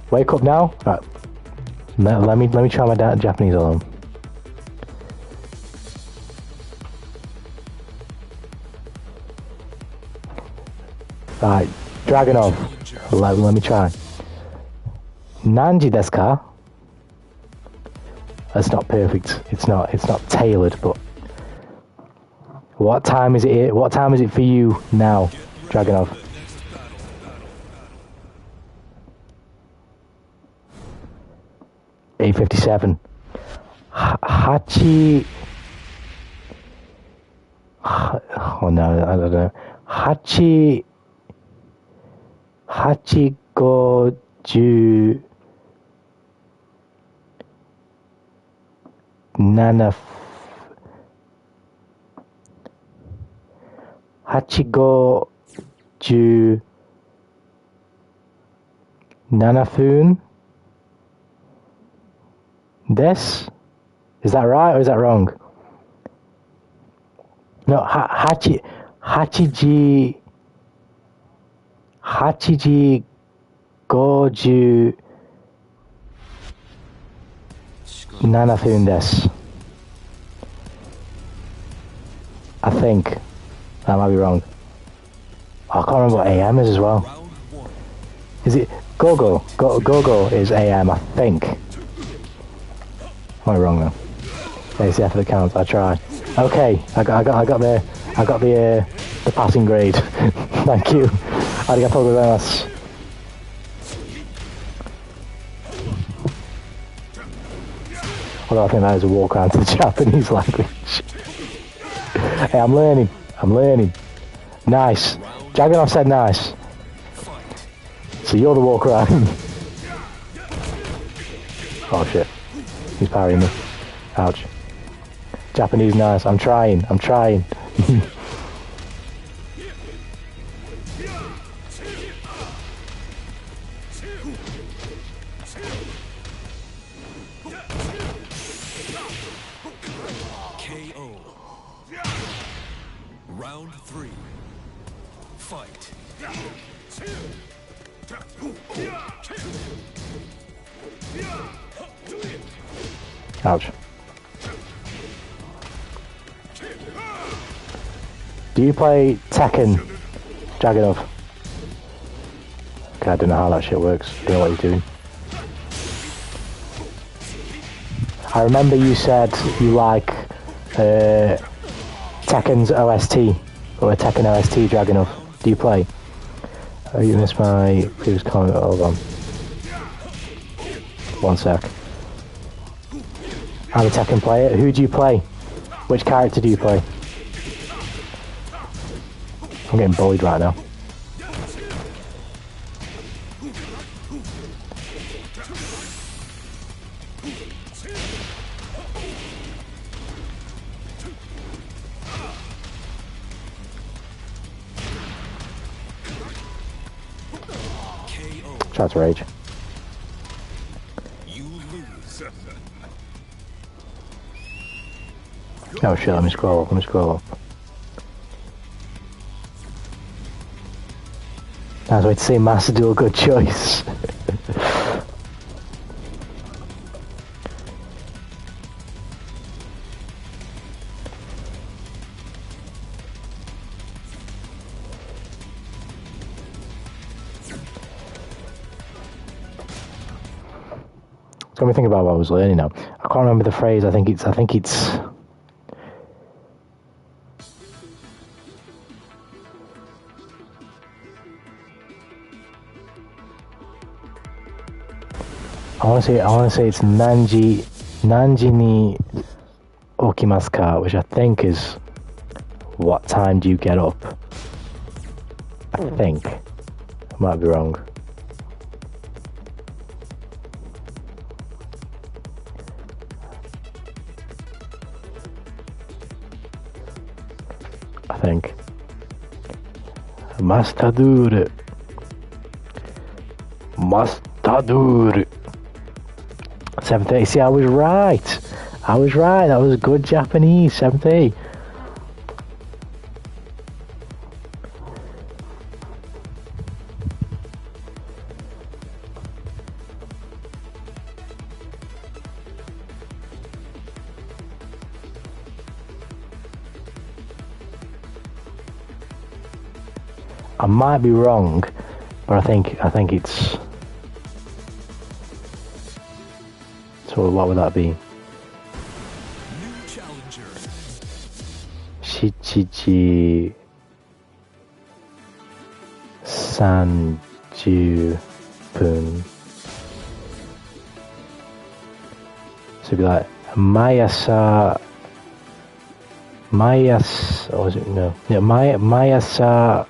Speaker 2: Wake up now. Right. Let me try my Japanese alone. Right, Dragonov. Let me try. Nanji desu ka? That's not perfect. It's not tailored, but what time is it? What time is it for you now, Dragonov? $8:57. Hachi. Oh no, I don't know. Hachi go ju nana. Hachi go ju nanafun. This? Is that right or is that wrong? No, Hachiji Goju Nanafun desu. I think. That might be wrong. I can't remember what AM is as well. Is it Gogo? Gogo is AM, I think. Am I wrong though? It's the effort that counts. I try. Okay, I got the passing grade. Thank you. Arigatou gozaimasu. Although I think that is a walk around to the Japanese language. Hey, I'm learning. Nice. Jaganov said nice. So you're the walk around. Oh shit. He's parrying me. Ouch. Japanese nice. I'm trying.
Speaker 1: KO. Round 3. Fight.
Speaker 2: Ouch. Do you play Tekken, Dragunov? Okay, I don't know how that shit works. I don't know what he's doing. I remember you said you like Tekken's OST, or Tekken OST Dragunov. Do you play? Oh, you missed my previous comment. Hold on. One sec. I'm a Tekken player. Who do you play? Which character do you play? I'm getting bullied right now. Try to rage.
Speaker 1: You lose.
Speaker 2: Oh shit, let me scroll up, I was going to say Master Duel, good choice. Let me think about what I was learning now. I can't remember the phrase. I think it's. I want to say it's Nanji ni okimasu ka, which I think is what time do you get up? I think. I might be wrong. I think. Mastadur. 7:30. See, I was right. That was good Japanese. 7:30. I might be wrong, but I think it's. So what would that be?
Speaker 1: New challenger.
Speaker 2: Shichiji Sanju Pun. So it'd be like Mayasa. Or is it no? Yeah, Mayasa.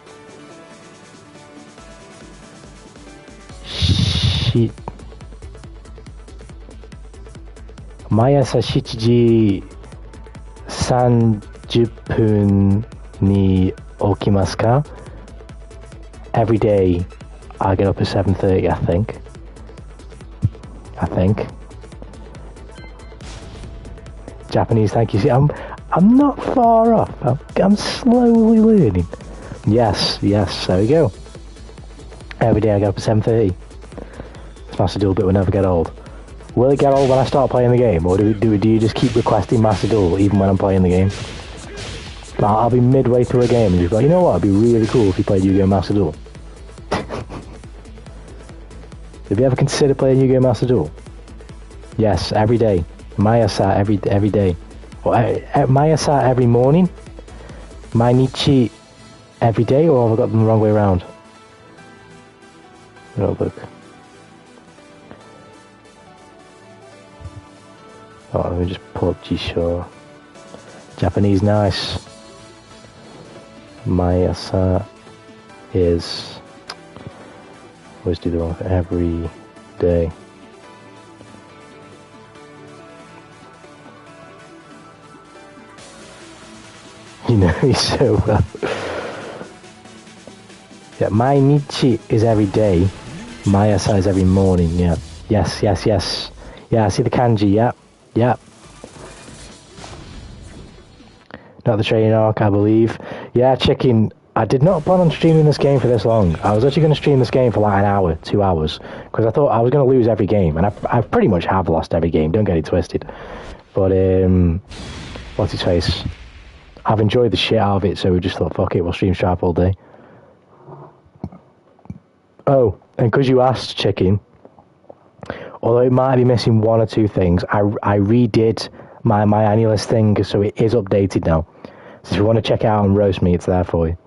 Speaker 2: Mayasa 7時30分に起きますか? Every day I get up at 7:30, I think. Japanese, thank you. See, I'm not far off. I'm slowly learning. Yes, there we go. Every day I get up at 7:30. This Master Duel bit will never get old. Will it get old when I start playing the game, or do you just keep requesting Master Duel even when I'm playing the game? I'll be midway through a game and just go, you know what, it'd be really cool if you played Yu-Gi-Oh! Master Duel. Have you ever considered playing Yu-Gi-Oh! Master Duel? Yes, every day. Mayasa every day. Or Mayasa every morning? Mainichi every day, or have I got them the wrong way around? Notebook. Oh, let me just pull up Jisho. Japanese, nice. Mayasa is. Always do the wrong thing. Every day. You know me so well. Yeah, Mainichi is every day. Mayasa is every morning, yeah. Yes. Yeah, I see the kanji, yeah. Not the training arc, I believe. Yeah, Chicken, I did not plan on streaming this game for this long. I was actually going to stream this game for like an hour, 2 hours, because I thought I was going to lose every game, and I pretty much have lost every game, don't get it twisted. But, what's his face? I've enjoyed the shit out of it, so we just thought, fuck it, we'll stream Stripe all day. Oh, and because you asked, Chicken, although it might be missing one or two things, I redid my annual list thing, so it is updated now. So if you want to check it out and roast me, it's there for you.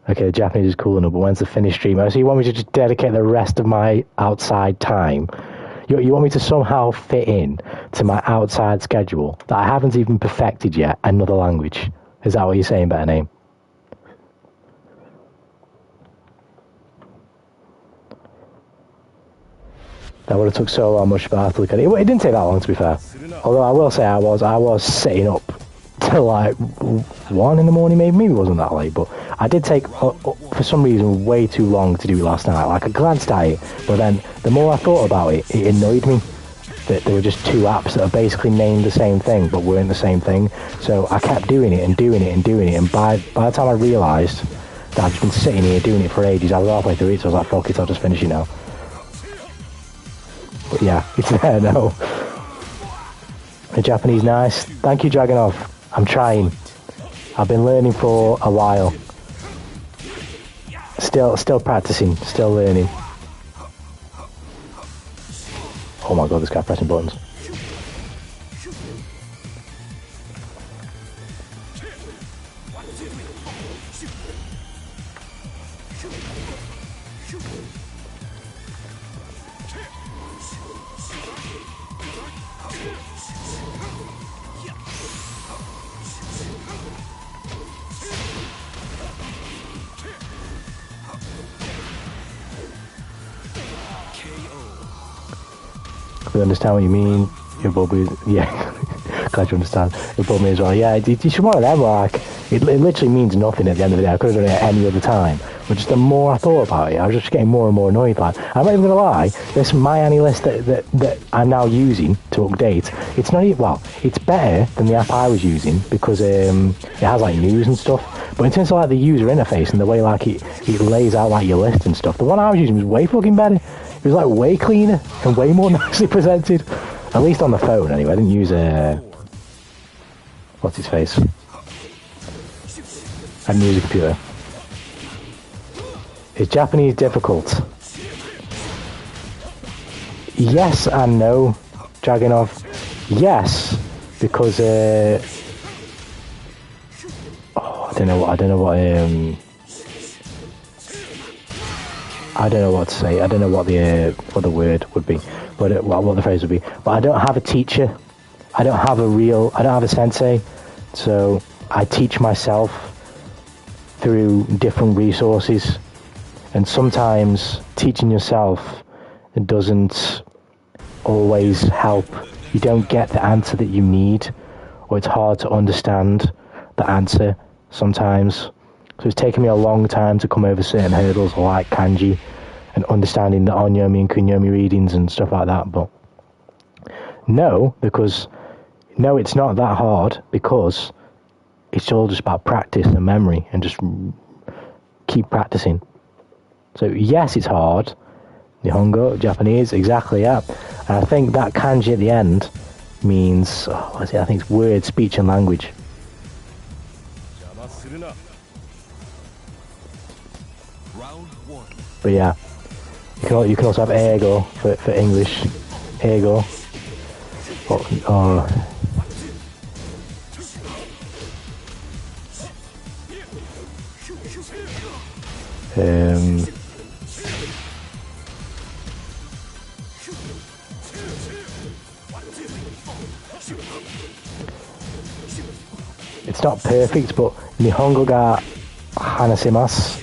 Speaker 2: Okay, the Japanese is cool enough, but when's the finished stream? Oh, so you want me to just dedicate the rest of my outside time? You want me to somehow fit in to my outside schedule that I haven't even perfected yet, another language? Is that what you're saying, Better Name? That would have took so long, much better to look at it. It didn't take that long, to be fair. Although I will say I was sitting up till like 1 in the morning, maybe it wasn't that late, but I did take, for some reason, way too long to do it last night. Like, I glanced at it, but then the more I thought about it, it annoyed me that there were just two apps that are basically named the same thing, but weren't the same thing. So I kept doing it, and by the time I realised that I've just been sitting here doing it for ages, I was halfway through it, so I was like, fuck it, I'll just finish it now. But yeah, it's there now. The Japanese nice. Thank you, Dragonov. I'm trying. I've been learning for a while. Still practicing, still learning. Oh my god, this guy pressing buttons. We understand what you mean. Your Bobby, yeah. Glad you understand. Your Bobby as well. Yeah, you should one of them. Like, it literally means nothing at the end of the day. I could have done it at any other time. But just the more I thought about it, I was just getting more and more annoyed. Like, I'm not even gonna lie. This My Annie list that I'm now using to update. It's not even, well, it's better than the app I was using because it has like news and stuff. But in terms of like the user interface and the way like it lays out like your list and stuff, the one I was using was way fucking better. It was like way cleaner and way more nicely presented. At least on the phone anyway. I didn't use what's his face? I didn't use a computer. Is Japanese difficult? Yes and no, Dragonov. Yes, because I don't know what to say. I don't know what the word would be, but what the phrase would be. But I don't have a teacher. I don't have a sensei. So I teach myself through different resources. And sometimes teaching yourself doesn't always help. You don't get the answer that you need, or it's hard to understand the answer sometimes. So it's taken me a long time to come over certain hurdles like kanji and understanding the onyomi and kunyomi readings and stuff like that. But no, it's not that hard, because it's all just about practice and memory and just keep practicing. So yes, it's hard. Nihongo, Japanese, exactly, yeah. And I think that kanji at the end means, I think it's word, speech and language. But yeah, you can also have ego for English. Ego. It's not perfect, but Nihongo ga hanashimasu.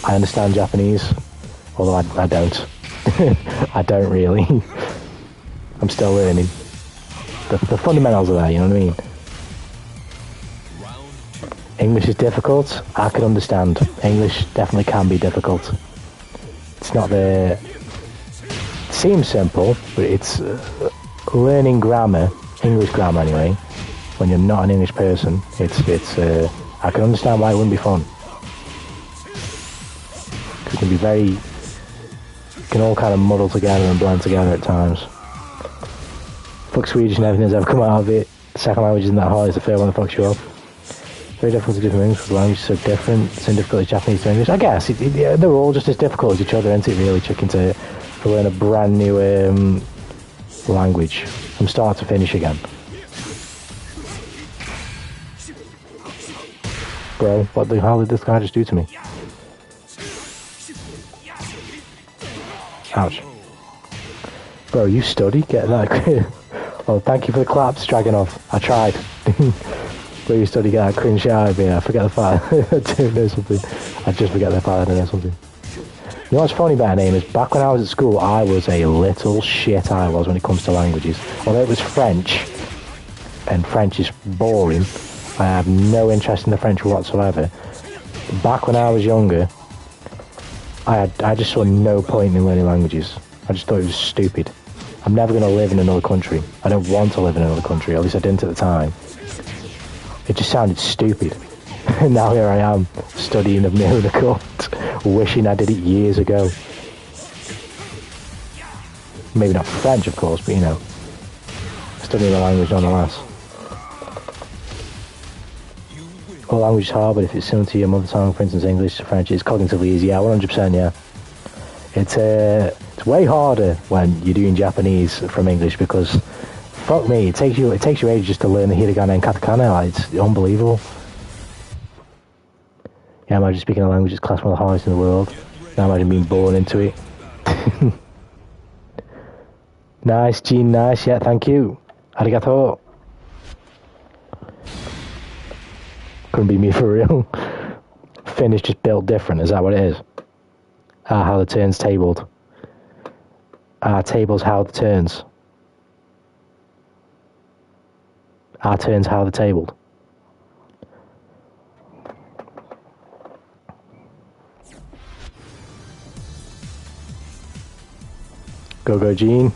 Speaker 2: I understand Japanese, although I don't. I don't really. I'm still learning. The fundamentals are there, you know what I mean? English is difficult. I can understand. English definitely can be difficult. It's not it seems simple, but it's learning grammar English grammar anyway, when you're not an English person, it's I can understand why it wouldn't be fun. It can be very, it can all kind of muddle together and blend together at times. Fuck Swedish and everything that's ever come out of it. The second language isn't that hard, it's the third one that fucks you up. Very difficult to do from English because the language is so different. It's so difficult as Japanese to English. I guess they're all just as difficult as each other, isn't it, really, chicken to learn a brand new language from start to finish again. Bro, what the hell did this guy just do to me? Ouch. Bro, you study? Get that. Oh, thank you for the claps, Dragonov. I tried. Bro, you study, get that cringe shit out of me. I forget the file. I don't know something. I just forget the file, I don't know something. You know what's funny about her name is, back when I was at school, I was a little shit, I was, when it comes to languages. Although it was French, and French is boring, I have no interest in the French whatsoever. Back when I was younger, I just saw no point in learning languages. I just thought it was stupid. I'm never going to live in another country. I don't want to live in another country, at least I didn't at the time. It just sounded stupid. And now here I am, studying of near the cut, wishing I did it years ago. Maybe not French, of course, but you know, studying a language nonetheless. All language is hard, but if it's similar to your mother tongue, for instance English to French, it's cognitively easy. Yeah, 100%, yeah. It's way harder when you're doing Japanese from English because, fuck me, it takes you ages just to learn the hiragana and katakana. Like, it's unbelievable. Yeah, imagine speaking a language that's classed one of the hardest in the world. Now imagine being born into it. Nice, Gene, nice, yeah, thank you. Arigato. Couldn't be me for real. Finn is just built different, is that what it is? How the turn's tabled. Tables how the turns. Turns how the tabled. Go, Gene.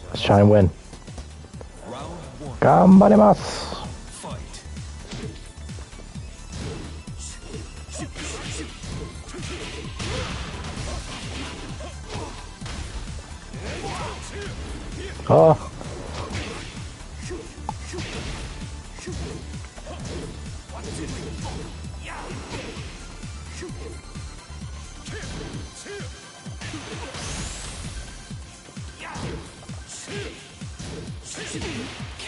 Speaker 2: Let's try and win. Ganbarimasu. Oh.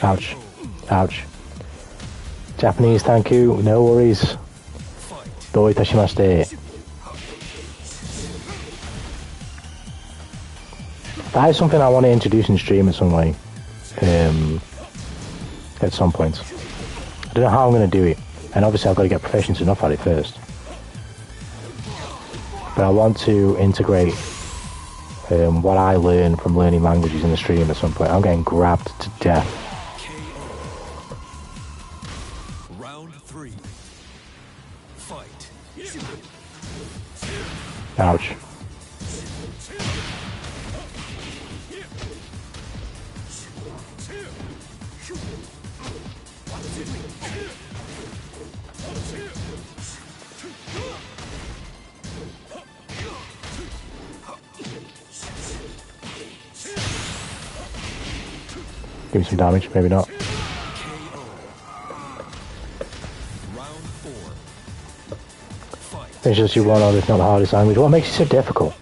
Speaker 2: Ouch. Ouch. Japanese, thank you. No worries. Do itashimashite. That is something I want to introduce in stream in some way. At some point. I don't know how I'm going to do it. And obviously I've got to get proficient enough at it first. But I want to integrate what I learn from learning languages in the stream at some point. I'm getting grabbed to death.
Speaker 1: Round 3. Fight.
Speaker 2: Ouch. Give me some damage, maybe not. It's just you one on, it's not the hardest language. What makes it so difficult?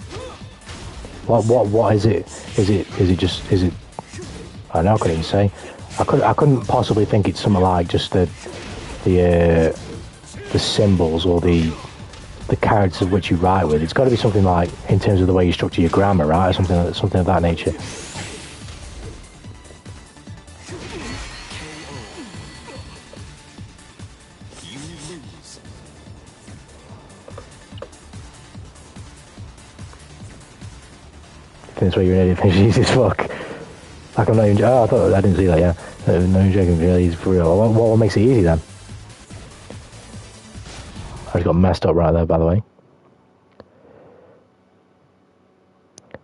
Speaker 2: What is it? Is it I don't know, I couldn't even say. I couldn't possibly think it's something like just the symbols or the characters of which you write with. It's got to be something like in terms of the way you structure your grammar, right? Or something of that nature. That's why you're an idiot. Jesus fuck. Like I'm not even. Oh, I didn't see that. Yeah, no joking. Really, for real. What makes it easy then? I just got messed up right there, by the way.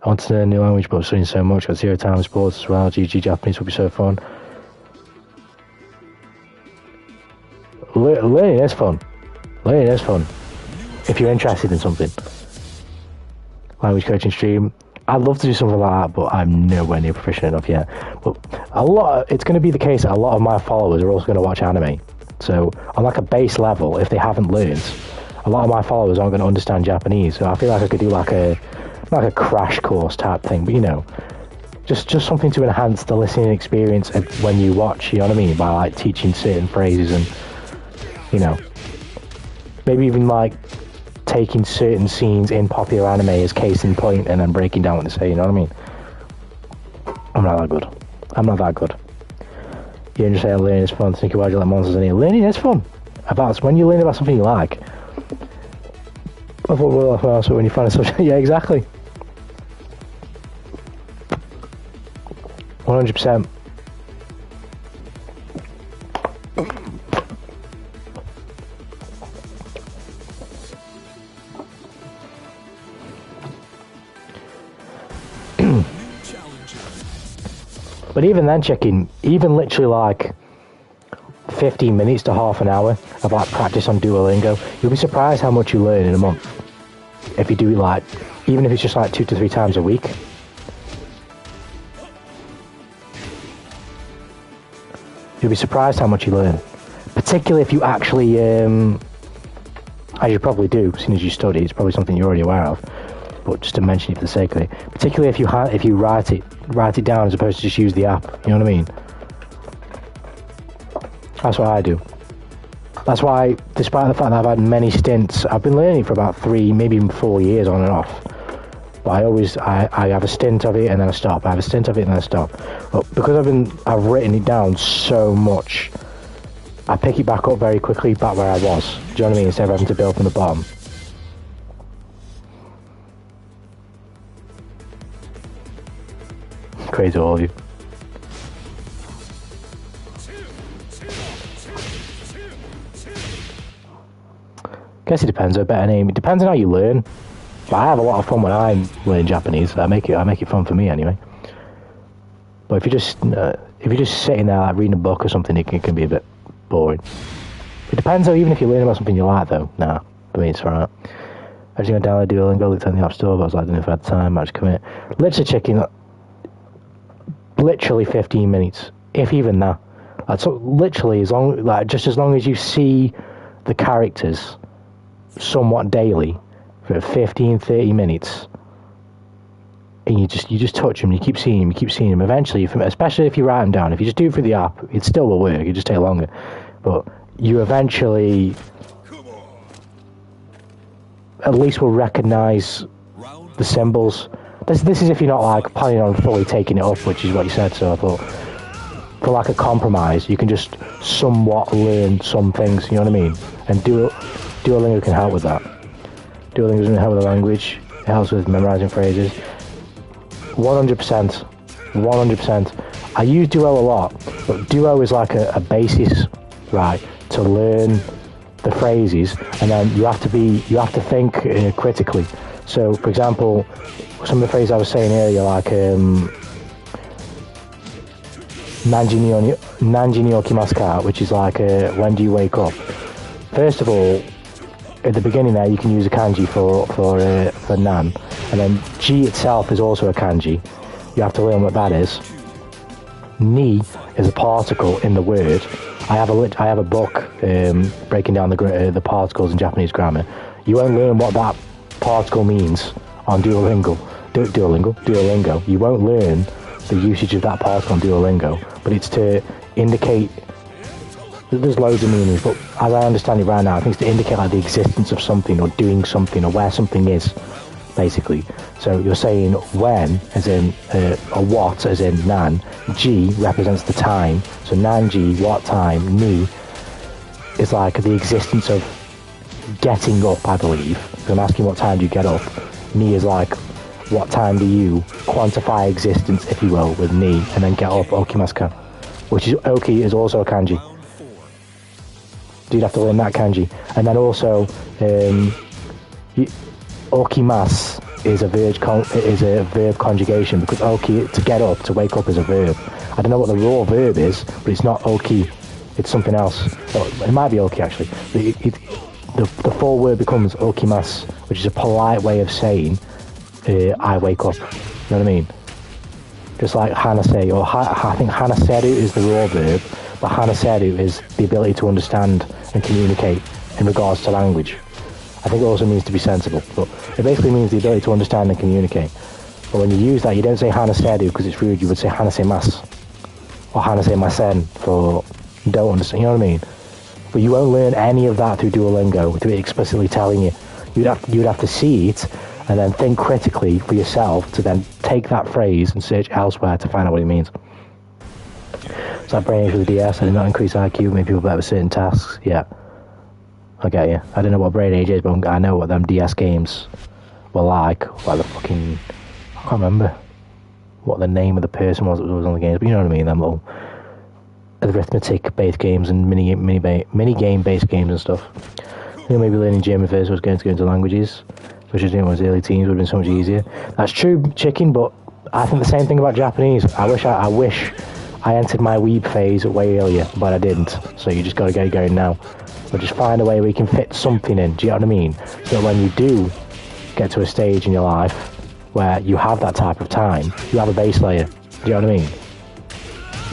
Speaker 2: I want to learn a new language, but I've studied so much. Got 0 time in sports as well. GG Japanese would be so fun. learning is fun. Learning is fun. If you're interested in something. Language coaching stream. I'd love to do something like that, but I'm nowhere near proficient enough yet. But it's going to be the case that a lot of my followers are also going to watch anime. So on like a base level, if they haven't learned, a lot of my followers aren't going to understand Japanese. So I feel like I could do like a crash course type thing, but you know, just something to enhance the listening experience when you watch. You know what I mean? By like teaching certain phrases and, you know, maybe even like taking certain scenes in popular anime as case in point and then breaking down what they say, you know what I mean? I'm not that good. You understand learning is fun, think about you like monsters in here. Learning is fun. When you learn about something you like. I thought, well, so when you find a subject, yeah, exactly. 100%. But even then, even literally like 15 minutes to half an hour of like practice on Duolingo, you'll be surprised how much you learn in a month. If you do it like, even if it's just like 2 to 3 times a week. You'll be surprised how much you learn. Particularly if you actually, as you probably do, as soon as you study, it's probably something you're already aware of. But just to mention it for the sake of it, particularly if you write it down as opposed to just use the app. You know what I mean? That's what I do. That's why, despite the fact that I've had many stints, I've been learning for about 3, maybe even 4 years on and off. But I have a stint of it and then I stop. I have a stint of it and then I stop. But because I've written it down so much, I pick it back up very quickly, back where I was. Do you know what I mean? Instead of having to build from the bottom. Crazy, all of you. Guess it depends. I bet it depends on how you learn. But I have a lot of fun when I learn Japanese. I make it fun for me anyway. But if you're just sitting there like reading a book or something, it can be a bit boring. It depends though. Even if you learn about something you like, though, nah, for me it's alright. I was gonna download Duolingo, looked on the App Store, but I was like, I don't know if I had time. I just commit. Literally 15 minutes, if even that. So literally as long as you see the characters somewhat daily for 15-30 minutes, and you just touch them, you keep seeing them. Eventually, especially if you write them down, if you just do it through the app, it still will work. It just take longer, but you eventually at least will recognize the symbols. This is if you're not like planning on fully taking it up, which is what you said. So I thought, for like a compromise, you can just somewhat learn some things. You know what I mean? And Duolingo can help with that. Duolingo doesn't help with the language. It helps with memorizing phrases. 100%. 100%. I use Duo a lot, but Duo is like a basis, right, to learn the phrases, and then you have to think critically. So, for example, some of the phrases I was saying earlier, like Nanji ni okimasu ka, which is like when do you wake up? First of all, at the beginning there, you can use a kanji for nan, and then ji itself is also a kanji. You have to learn what that is. Ni is a particle in the word. I have a book breaking down the particles in Japanese grammar. You won't learn what that particle means on Duolingo. You won't learn the usage of that particle on Duolingo, but it's to indicate. There's loads of meanings, but as I understand it right now, I think it's to indicate like the existence of something or doing something or where something is, basically. So you're saying when, as in or what, as in nan. Ji represents the time, so nanji, what time. Ni is like the existence of getting up, I believe. So I'm asking what time do you get up. Ni is like what time do you quantify existence, if you will, with ni, and then get up, okimasu ka, which is oki is also a kanji. You'd have to learn that kanji, and then also okimasu is a verb conjugation, because oki, to get up, to wake up, is a verb. I don't know what the raw verb is, but it's not oki. It's something else. It might be oki actually. The full word becomes okimasu, which is a polite way of saying I wake up. You know what I mean? Just like hanase, or I think hanaseru is the raw verb, but hanaseru is the ability to understand and communicate in regards to language. I think it also means to be sensible, but it basically means the ability to understand and communicate. But when you use that, you don't say hanaseru because it's rude, you would say hanasemasu, or hanasemasen for don't understand, you know what I mean? But you won't learn any of that through Duolingo, through it explicitly telling you. You'd have to see it, and then think critically for yourself to then take that phrase and search elsewhere to find out what it means. It's like Brain Age with the DS. I did not increase IQ, make people better with certain tasks. Yeah, I get you. I don't know what Brain Age is, but I know what them DS games were like the fucking... I can't remember what the name of the person was that was on the games, but you know what I mean, them little arithmetic-based games and mini-game-based games and stuff. You know, maybe learning German first was going to go into languages, which I was doing when I was early teens, would have been so much easier. That's true, chicken, but I think the same thing about Japanese. I wish I entered my weeb phase way earlier, but I didn't. So you just got to get going now. But just find a way where you can fit something in, do you know what I mean? So that when you do get to a stage in your life where you have that type of time, you have a base layer, do you know what I mean?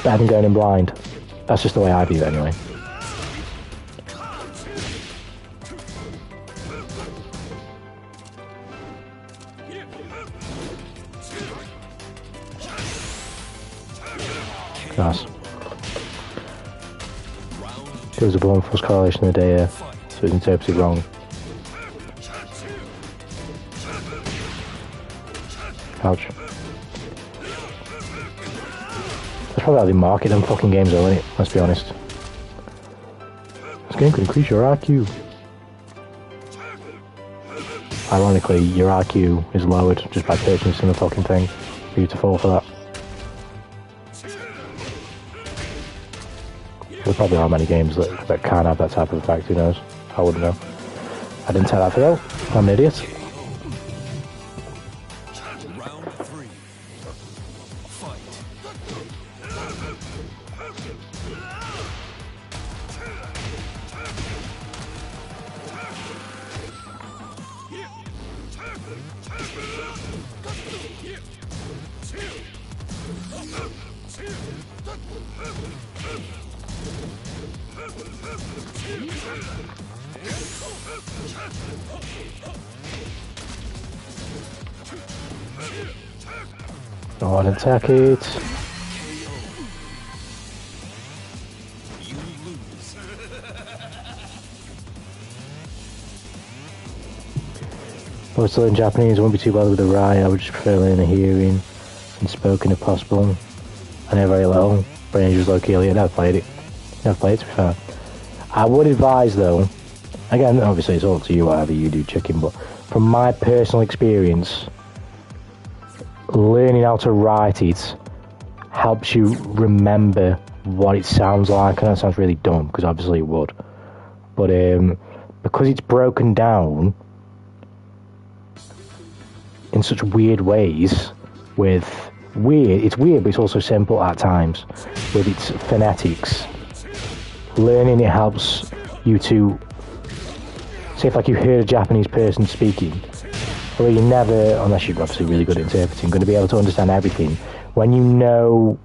Speaker 2: Better than going in blind. That's just the way I view it anyway. Nice. There was a blunt force correlation in the day, so it was interpreted wrong. Ouch. That's probably how they market them fucking games though, isn't it? Let's be honest. This game could increase your IQ. Ironically, your IQ is lowered just by purchasing the fucking thing for you to fall for that. There probably are many games that can have that type of effect, who knows? I wouldn't know. I didn't take that for real. I'm an idiot.
Speaker 1: Round 3. Fight.
Speaker 2: Go on, attack it.
Speaker 1: You lose.
Speaker 2: I was still in Japanese, I won't be too bothered with the write. I would just prefer learning the hearing and spoken if possible. I know very little. Brain Age was low-key earlier. Never played it. Never played it, to be fair. I would advise though, again, obviously it's all to you, whatever you do, chicken, but from my personal experience, learning how to write it helps you remember what it sounds like. I know it sounds really dumb, because obviously it would. But because it's broken down in such weird ways, it's weird, but it's also simple at times, with its phonetics. Learning it helps you to, say if like you heard a Japanese person speaking, well, you never, unless you're obviously really good at interpreting, going to be able to understand everything. When you know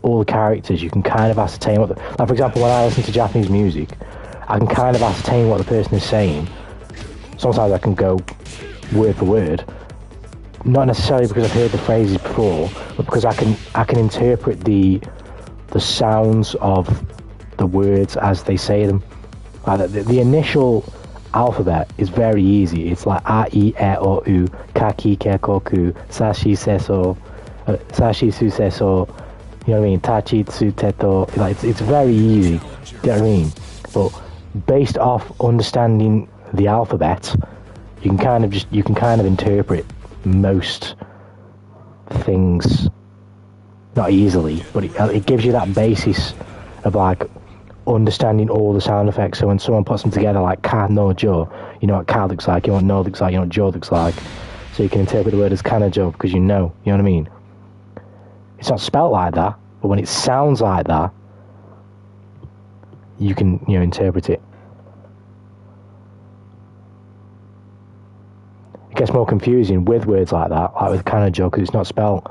Speaker 2: all the characters, you can kind of ascertain what like for example, when I listen to Japanese music, I can kind of ascertain what the person is saying. Sometimes I can go word for word, not necessarily because I've heard the phrases before, but because I can interpret the sounds of the words as they say them. Like the initial alphabet is very easy. It's like a, I, E, O, U, ka, ki, ke, koku, sashi, seso, sashi, su, seso, you know what I mean? Tachi, tsu, teto. Like it's very easy. Do you know what I mean? But based off understanding the alphabet, you can kind of interpret most things, not easily, but it gives you that basis of like understanding all the sound effects. So when someone puts them together, like ka, no, jo, you know what ka looks like, you know what no looks like, you know what jo looks like, so you can interpret the word as ka no jo because you know what I mean? It's not spelt like that, but when it sounds like that, you can, interpret it. It gets more confusing with words like that, like with Kanojo, because it's not spelled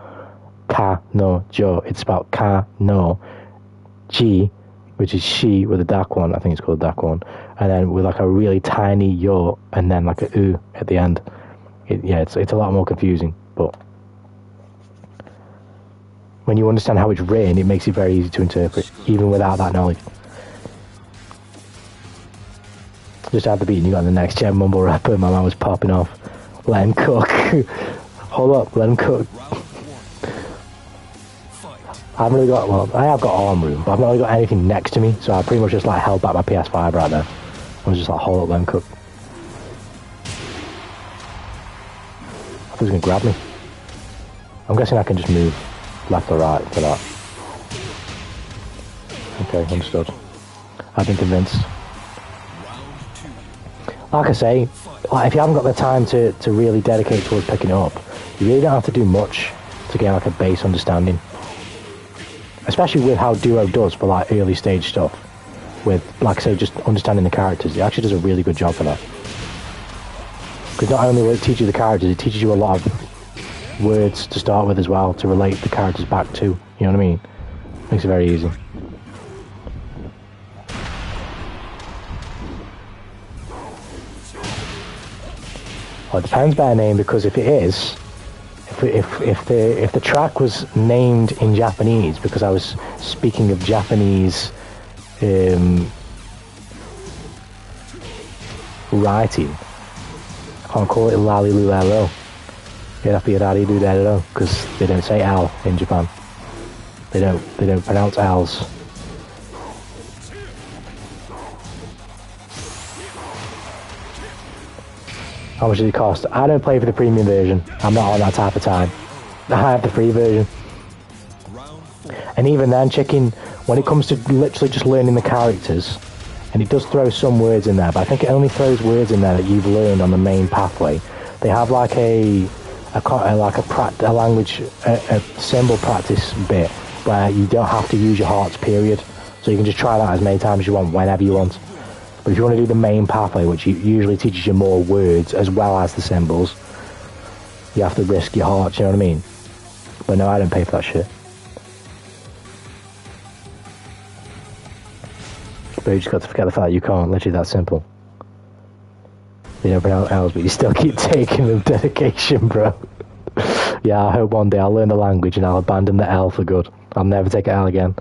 Speaker 2: Ka-no-jo, it's spelled Ka-no-ji, which is she with a dark one, I think it's called a dark one, and then with like a really tiny yo, and then like a u at the end. It's a lot more confusing, but when you understand how it's written, it makes it very easy to interpret, even without that knowledge. Just after beating, you got the next gen mumble rapper, my man was popping off. Let him cook. Hold up, let him cook. I haven't really got, well, I have got arm room, but I've not really got anything next to me, so I pretty much just like held back my PS5 right there. I was just like, hold up, let him cook. I thought he was going to grab me. I'm guessing I can just move left or right for that. Okay, understood. I've been convinced. Like I say, like if you haven't got the time to really dedicate towards picking it up, you really don't have to do much to get like a base understanding. Especially with how Duo does for like early stage stuff. With, like I say, just understanding the characters. It actually does a really good job for that. Because not only will it teach you the characters, it teaches you a lot of words to start with as well, to relate the characters back to. You know what I mean? Makes it very easy. Well, it depends by name, because if it is, if the track was named in Japanese, because I was speaking of Japanese writing, I can't call it lali lulalo. It'd have to be rari lulalo, because they don't say L in Japan. They don't pronounce L's. How much does it cost? I don't play for the premium version. I'm not on that type of time. I have the free version. And even then, chicken, when it comes to literally just learning the characters, and it does throw some words in there, but I think it only throws words in there that you've learned on the main pathway. They have like a language, a symbol practice bit where you don't have to use your hearts, period. So you can just try that as many times as you want, whenever you want. But if you want to do the main pathway, which usually teaches you more words as well as the symbols, you have to risk your hearts, you know what I mean? But no, I don't pay for that shit. But you just got to forget the fact that you can't, literally that simple. You don't pronounce L's, but you still keep taking them. Dedication, bro. Yeah, I hope one day I'll learn the language and I'll abandon the L for good. I'll never take an L again.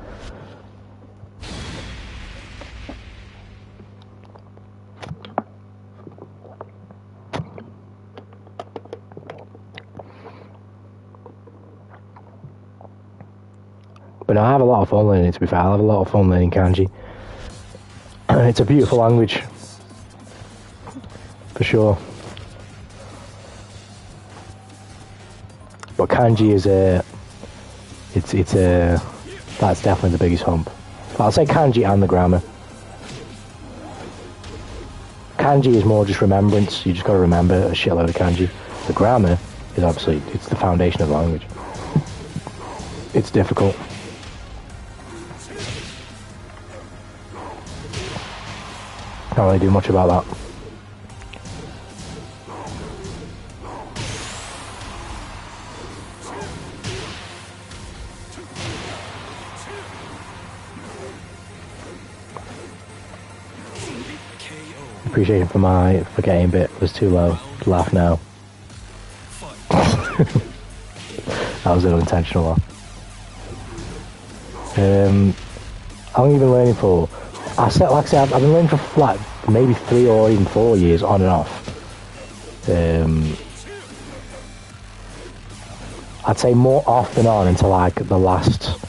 Speaker 2: But no, I have a lot of fun learning it, to be fair. I have a lot of fun learning kanji. It's a beautiful language. For sure. But kanji is that's definitely the biggest hump. But I'll say kanji and the grammar. Kanji is more just remembrance. You just got to remember a shitload of kanji. The grammar is obviously, it's the foundation of the language. It's difficult. Can't really do much about that. Appreciation for getting a bit was too low to laugh now. That was an unintentional laugh. How long have you been learning for? Like I said, I've been learning for like maybe 3 or even 4 years on and off. I'd say more off than on until like the last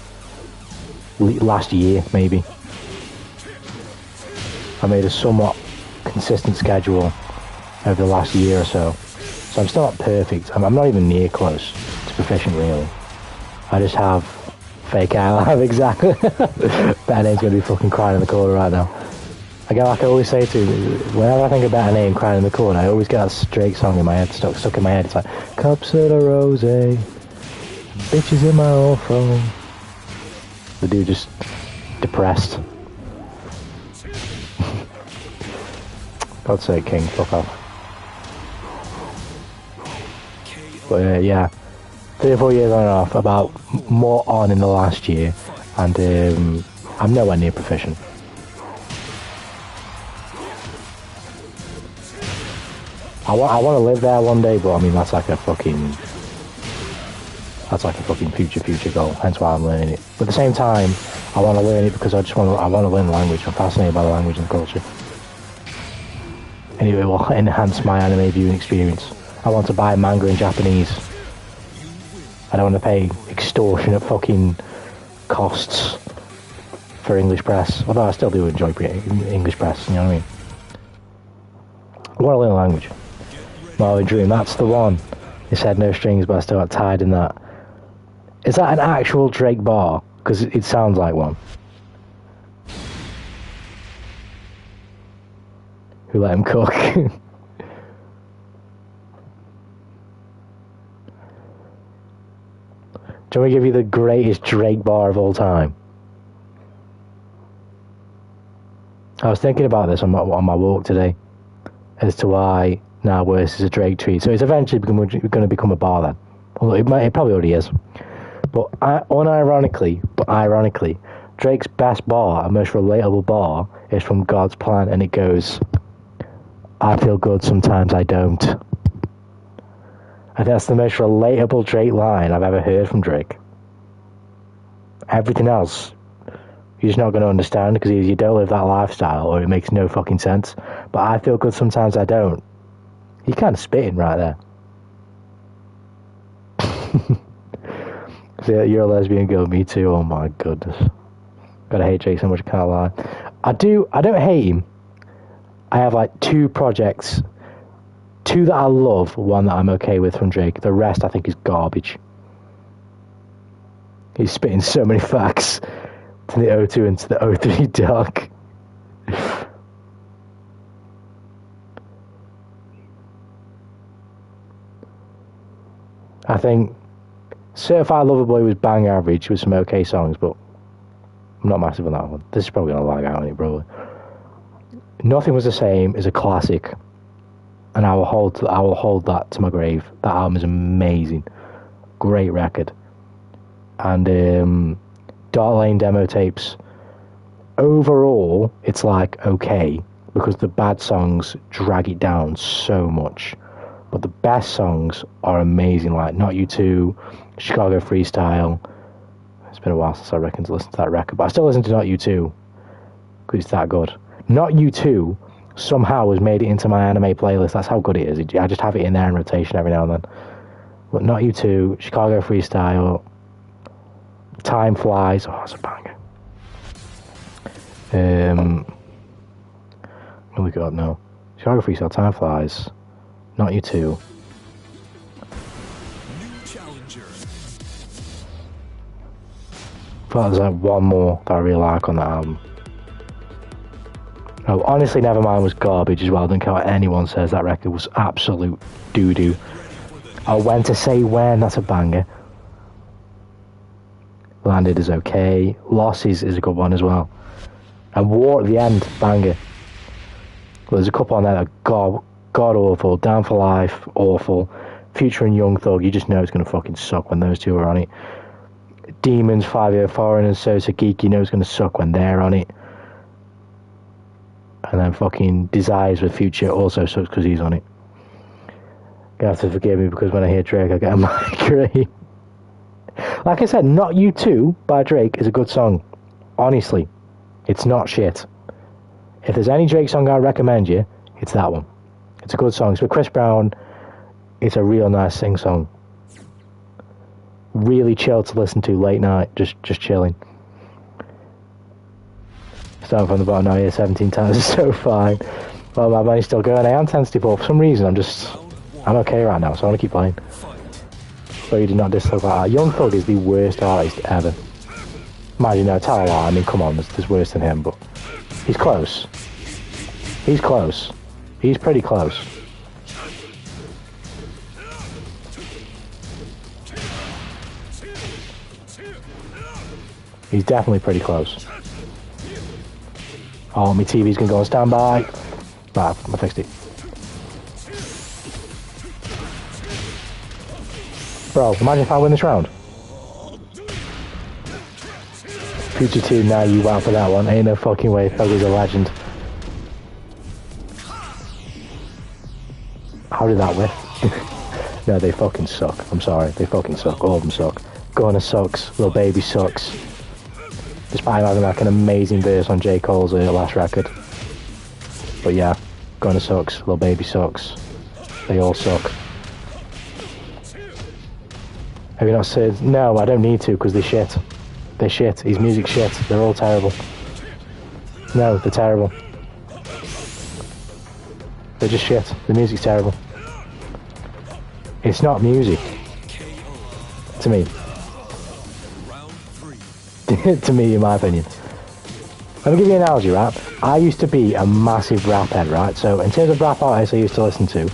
Speaker 2: year maybe. I made a somewhat consistent schedule over the last year or so. So I'm still not perfect. I'm not even near close to proficient really. I just have fake eye. Exactly. Better Name's gonna be fucking crying in the corner right now. Again, like I always say to whenever I think of Better Name crying in the corner, I always get that Drake song in my head, stuck in my head. It's like, cups of the rose, bitches in my old phone. The dude just depressed. God's sake, King, fuck off. But yeah, 3 or 4 years on and off, about more on in the last year, and I'm nowhere near proficient. I want to live there one day, but I mean that's like a fucking future goal. Hence why I'm learning it. But at the same time, I want to learn it because I want to learn the language. I'm fascinated by the language and the culture. Anyway, it will enhance my anime viewing experience. I want to buy manga in Japanese. I don't want to pay extortionate fucking costs for English press. Although I still do enjoy English press, you know what I mean? I want to learn the language. My dream, that's the one. It said no strings, but I still got tied in that. Is that an actual Drake bar? Because it sounds like one. Who let him cook? Do we give you the greatest Drake bar of all time? I was thinking about this on my walk today, as to why Now Worse is a Drake tweet. So it's eventually going to become a bar then. Although it probably already is. But ironically, Drake's best bar, a most relatable bar, is from God's Plan, and it goes, I feel good, sometimes I don't. I think that's the most relatable Drake line I've ever heard from Drake. Everything else, you're just not going to understand, because either you don't live that lifestyle, or it makes no fucking sense. But I feel good, sometimes I don't. You're kind of spitting right there. So you're a lesbian girl, me too. Oh my goodness. Gotta hate Drake so much, I can't lie. I don't hate him. I have like 2 projects. 2 that I love, 1 that I'm okay with from Drake. The rest I think is garbage. He's spitting so many facts to the O2 and to the O3 dark. I think Certified Lover Boy was bang average with some okay songs, but I'm not massive on that one. This is probably going to lag out on it, probably. Nothing Was the Same is a classic, and I will hold that to my grave. That album is amazing. Great record. And Dark Lane demo tapes, overall, it's like okay, because the bad songs drag it down so much. But the best songs are amazing, like Not You Too, Chicago Freestyle. It's been a while since I reckon to listen to that record, but I still listen to Not You Too, because it's that good. Not You Too somehow has made it into my anime playlist. That's how good it is. I just have it in there in rotation every now and then. But Not You Too, Chicago Freestyle, Time Flies. Oh, that's a banger. What we got now? Chicago Freestyle, Time Flies, Not You Too.
Speaker 1: New challenger.
Speaker 2: But there's like one more that I really like on that album. Oh, Honestly Nevermind was garbage as well. I don't care what anyone says. That record was absolute doo-doo. Oh, When to Say When, that's a banger. Landed is okay. Losses is a good one as well. And War at the End, banger. Well, there's a couple on there that are god awful. Down for Life, awful. Future and Young Thug, you just know it's going to fucking suck when those 2 are on it. Demons, 5-Year Foreign and So Geek, you know it's going to suck when they're on it. And then fucking Desires with Future also sucks because he's on it. You have to forgive me because when I hear Drake I get a migraine. Like I said, Not You Too by Drake is a good song. Honestly, it's not shit. If there's any Drake song I recommend you, it's that one. It's a good song. It's with Chris Brown. It's a real nice sing song. Really chill to listen to late night, just chilling. Starting from the bottom now, 17 times is so fine. Well, my money's still going. I am 10-4. For some reason, I'm okay right now, so I want to keep playing. So you did not dislike that. Young Thug is the worst artist ever. Mind you, no, tell a lie. I mean, come on, there's worse than him, but he's close. He's close. He's pretty close. He's definitely pretty close. Oh, my TV's gonna go on standby. Right, I fixed it. Bro, imagine if I win this round. Future 2, now you out for that one. Ain't no fucking way, Thug is a legend. How did that win? No, they fucking suck. I'm sorry, they fucking suck. All of them suck. Gunna sucks, Lil Baby sucks. Despite having like an amazing verse on J. Cole's last record. But yeah, Gunna sucks, Lil Baby sucks. They all suck. Have you not said? No, I don't need to because they're shit. They're shit. His music's shit. They're all terrible. No, they're terrible. They're just shit. The music's terrible. It's not music. To me. To me, in my opinion. Let me give you an analogy, right? I used to be a massive rap head, right? So, in terms of rap artists I used to listen to,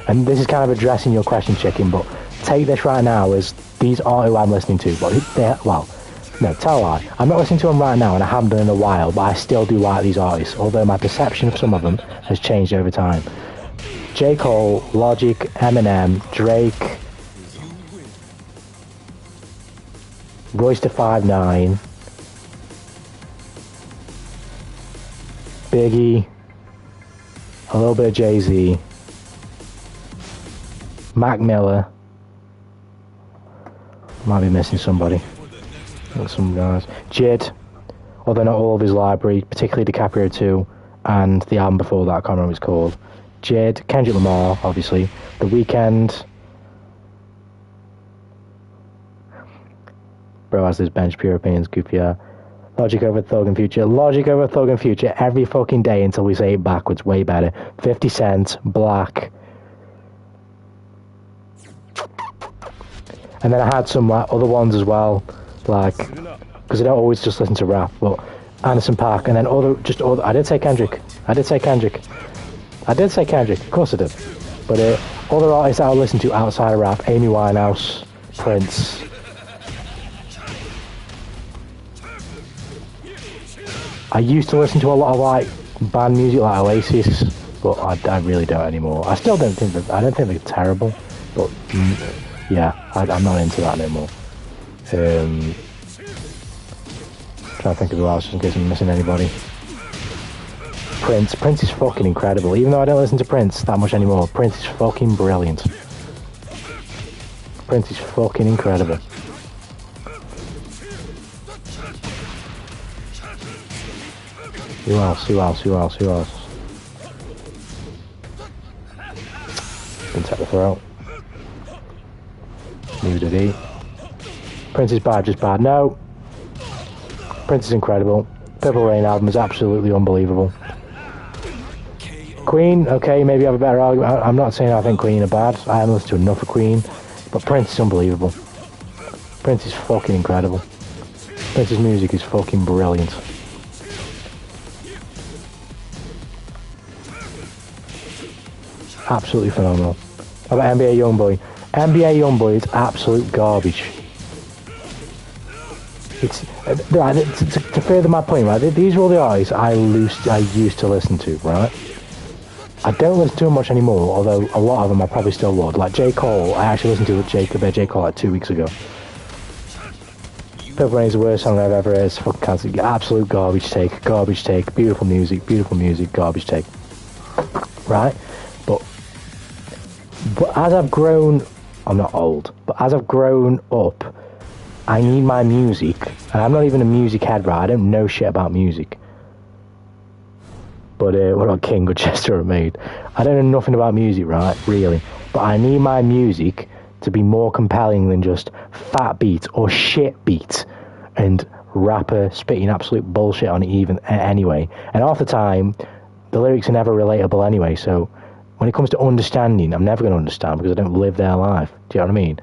Speaker 2: and this is kind of addressing your question, chicken, but take this right now as these are who I'm listening to, but well, no, tell a lie. I'm not listening to them right now, and I haven't done in a while, but I still do like these artists, although my perception of some of them has changed over time. J. Cole, Logic, Eminem, Drake, Royce da 5'9", Biggie, a little bit of Jay-Z, Mac Miller. Might be missing somebody. Some guys. Jid, although not all of his library, particularly DiCaprio 2 and the album before that, I can't remember what it's called. Jid, Kendrick Lamar, obviously, The Weeknd. Bro has this bench, pure opinions, goofy. Logic over Thug and Future. Logic over Thug and Future every fucking day until we say it backwards. Way better. 50 Cent, Black. And then I had some like other ones as well, like because I don't always just listen to rap. But Anderson .Paak, and then other. I did say Kendrick. Of course I did. But other artists that I listen to outside of rap: Amy Winehouse, Prince. I used to listen to a lot of like band music like Oasis, but I really don't anymore. I still don't think I don't think they're terrible, but yeah, I'm not into that anymore. Trying to think of who else, just in case I'm missing anybody. Prince is fucking incredible. Even though I don't listen to Prince that much anymore, Prince is fucking brilliant. Prince is fucking incredible. Who else? Didn't take the throat. Neither did he. Prince is bad, just bad. No. Prince is incredible. Purple Rain album is absolutely unbelievable. Queen, okay, maybe I have a better argument. I'm not saying I think Queen are bad. I haven't listened to enough of Queen. But Prince is unbelievable. Prince is fucking incredible. Prince's music is fucking brilliant. Absolutely phenomenal. How about NBA Youngboy? NBA Youngboy is absolute garbage. It's to further my point, right? These are all the artists I used to listen to, right? I don't listen to them much anymore, although a lot of them I probably still would. Like J. Cole, I actually listened to J. Cole like 2 weeks ago. Purple Rain is the worst song I've ever heard. It's fucking cancelled. Absolute garbage take. Beautiful music, garbage take. Right? But as I've grown, I'm not old, but as I've grown up, I need my music, and I'm not even a music head, right? I don't know shit about music. But what about King or Chester or Maid? I don't know nothing about music, right? Really. But I need my music to be more compelling than just fat beat or shit beat and rapper spitting absolute bullshit on it even anyway. And half the time, the lyrics are never relatable anyway, so when it comes to understanding, I'm never going to understand because I don't live their life. Do you know what I mean?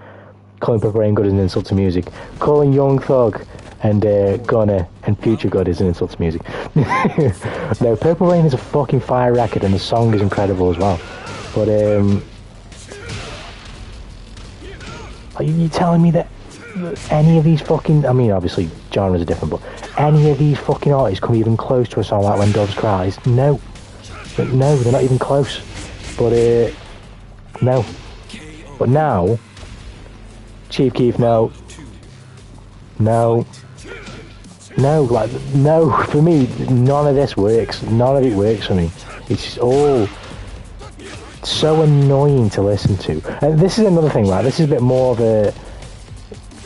Speaker 2: Calling Purple Rain good is an insult to music. Calling Young Thug and Gunna and Future good is an insult to music. No, Purple Rain is a fucking fire record and the song is incredible as well. But are you telling me that any of these fucking... I mean, obviously, genres are different, but any of these fucking artists come even close to a song like When Doves Cry? No. But no, they're not even close. But no. But now, Chief Keef, no. No. No, like, no, for me, none of this works. None of it works for me. It's just all so annoying to listen to. And this is another thing, right? This is a bit more of a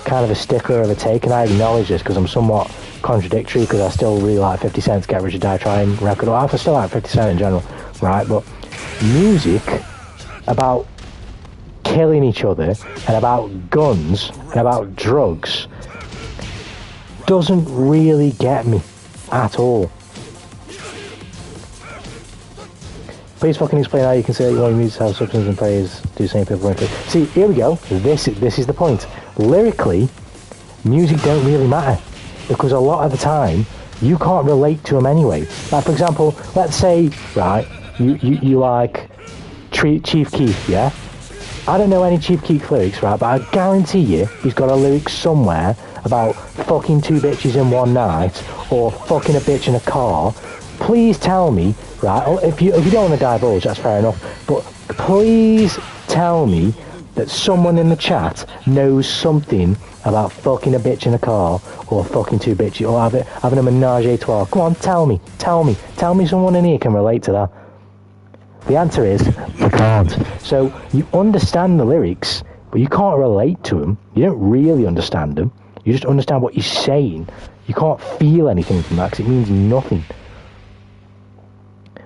Speaker 2: kind of a stickler of a take, and I acknowledge this because I'm somewhat contradictory, because I still really like 50 Cent's Get Rich or Die Trying record. I still like 50 Cent in general, right? But music about killing each other and about guns and about drugs doesn't really get me at all. Please fucking explain how you can say that you want music to have substance and praise, do the same people won't. See, here we go. This is the point. Lyrically, music don't really matter, because a lot of the time you can't relate to them anyway. Like, for example, let's say, right, you like Chief Keef, yeah? I don't know any Chief Keef lyrics, right, but I guarantee you he's got a lyric somewhere about fucking two bitches in one night, or fucking a bitch in a car. Please tell me, right, if you don't want to divulge, that's fair enough, but please tell me that someone in the chat knows something about fucking a bitch in a car, or fucking two bitches, or having a menage a trois. Come on, tell me someone in here can relate to that. The answer is, you can't. So, you understand the lyrics, but you can't relate to them. You don't really understand them. You just understand what he's saying. You can't feel anything from that, because it means nothing.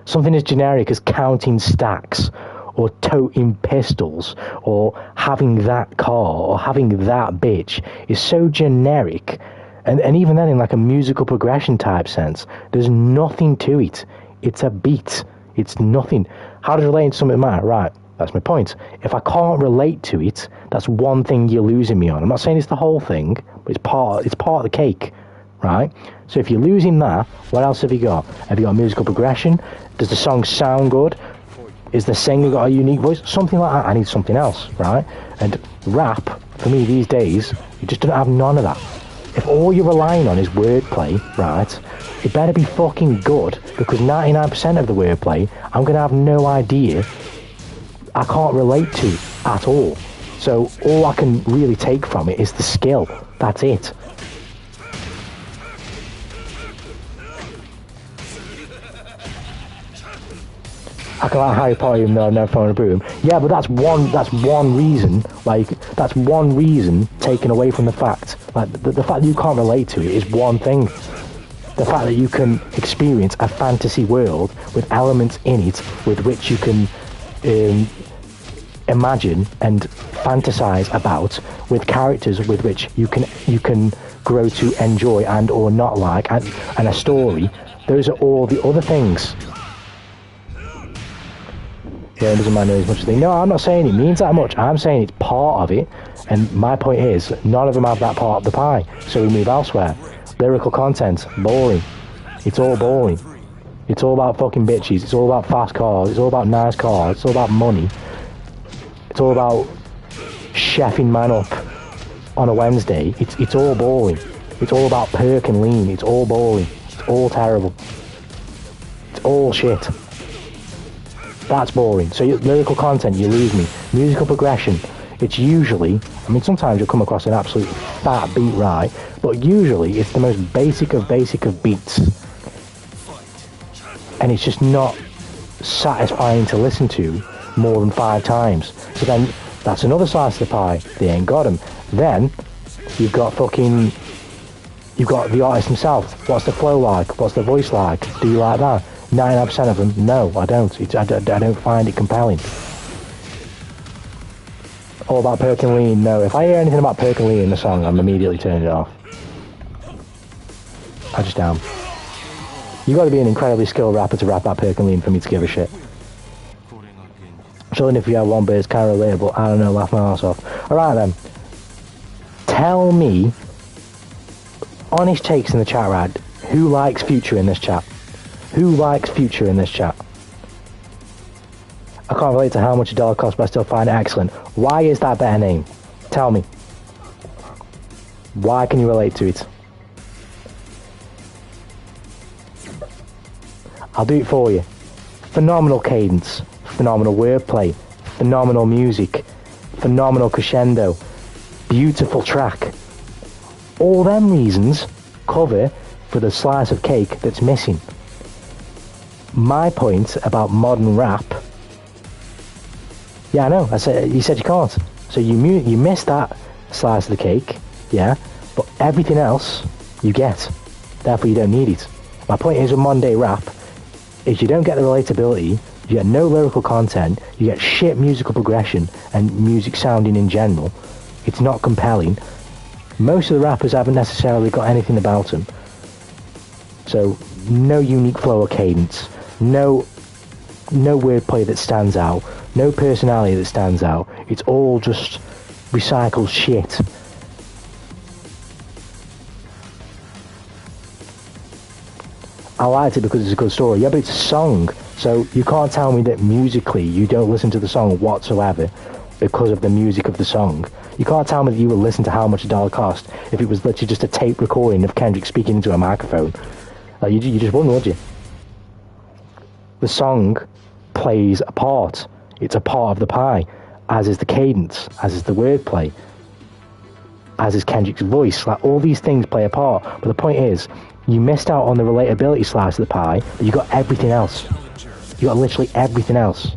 Speaker 2: Something as generic as counting stacks, or toting pistols, or having that car, or having that bitch, is so generic. And even then, in like a musical progression type sense, there's nothing to it. It's a beat. It's nothing. How does relating to something matter? Right, that's my point. If I can't relate to it, that's one thing you're losing me on. I'm not saying it's the whole thing, but it's part of the cake, right? So if you're losing that, what else have you got? Have you got musical progression? Does the song sound good? Is the singer got a unique voice? Something like that. I need something else, right? And rap, for me these days, you just don't have none of that. If all you're relying on is wordplay, right, it better be fucking good, because 99% of the wordplay, I'm going to have no idea, I can't relate to at all. So all I can really take from it is the skill. That's it. I can like Harry Potter even though I've never thrown a broom. Yeah, but that's one reason, like, that's one reason taken away from the fact. Like, the fact that you can't relate to it is one thing. The fact that you can experience a fantasy world with elements in it with which you can imagine and fantasize about, with characters with which you can grow to enjoy and or not like, and a story. Those are all the other things. Yeah, it doesn't matter as much as they... No, I'm not saying it means that much. I'm saying it's part of it. And my point is, none of them have that part of the pie. So we move elsewhere. Lyrical content, boring. It's all boring. It's all about fucking bitches. It's all about fast cars. It's all about nice cars. It's all about money. It's all about chefing man up on a Wednesday. It's all boring. It's all about perk and lean. It's all boring. It's all terrible. It's all shit. That's boring. So lyrical content, you lose me. Musical progression, it's usually, I mean, sometimes you'll come across an absolute fat beat, right? But usually it's the most basic of beats. And it's just not satisfying to listen to more than 5 times. So then, that's another slice of the pie. They ain't got them. Then, you've got the artist himself. What's the flow like? What's the voice like? Do you like that? 99% of them, no, I don't. I don't find it compelling. All about perk and lean, no. If I hear anything about perk and lean in the song, I'm immediately turning it off. I just am. You got to be an incredibly skilled rapper to rap about perk and lean for me to give a shit. Chilling if you have one, but it's kind of relatable. I don't know, laugh my ass off. Alright then. Tell me, honest takes in the chat, right? Who likes Future in this chat? Who likes Future in this chat? I can't relate to how much $1 costs, but I still find it excellent. Why is that a better name? Tell me. Why can you relate to it? I'll do it for you. phenomenal cadence, phenomenal wordplay, phenomenal music, phenomenal crescendo, beautiful track. All them reasons cover for the slice of cake that's missing. My point about modern rap, yeah, I know, you said you can't. So you miss that slice of the cake, yeah, but everything else you get. Therefore you don't need it. My point is with modern day rap, is you don't get the relatability, you get no lyrical content, you get shit musical progression and music sounding in general. It's not compelling. Most of the rappers haven't necessarily got anything about them. So no unique flow or cadence, no wordplay that stands out, no personality that stands out. It's all just recycled shit. I liked it because it's a good story. Yeah, but it's a song. So you can't tell me that musically you don't listen to the song whatsoever because of the music of the song. You can't tell me that you will listen to How Much a Dollar Cost if it was literally just a tape recording of Kendrick speaking into a microphone. You just wouldn't, would you? The song plays a part. It's a part of the pie, as is the cadence, as is the wordplay, as is Kendrick's voice. Like, all these things play a part. But the point is, you missed out on the relatability slice of the pie, but you got everything else. You got literally everything else.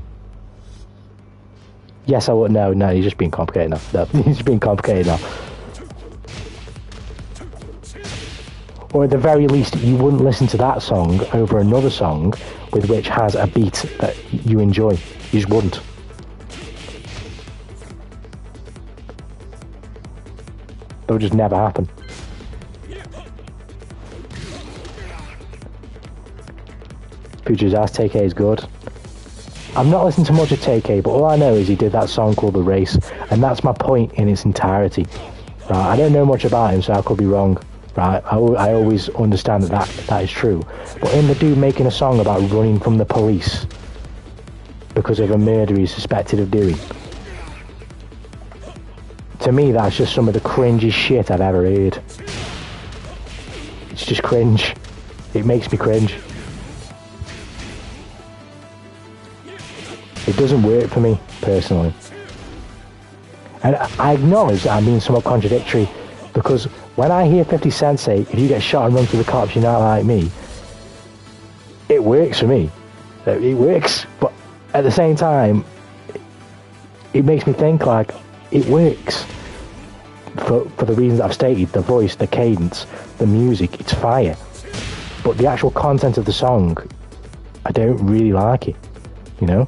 Speaker 2: Yes, I would. No, you're just being complicated now. No, you're just being complicated now. Or at the very least, you wouldn't listen to that song over another song with which has a beat that you enjoy. You just wouldn't. That would just never happen. Future's ass TK is good. I'm not listening to much of TK, but all I know is he did that song called The Race, and that's my point in its entirety. Right? I don't know much about him, so I could be wrong. Right? I always understand that is true. But in the dude making a song about running from the police because of a murder he's suspected of doing, to me that's just some of the cringiest shit I've ever heard. It's just cringe. It makes me cringe. It doesn't work for me, personally. And I acknowledge that I'm being somewhat contradictory, because when I hear 50 Cent say, if you get shot and run to the cops, you're not like me, it works for me. It works, but at the same time, it makes me think, like, it works. For the reasons I've stated, the voice, the cadence, the music, it's fire. But the actual content of the song, I don't really like it, you know?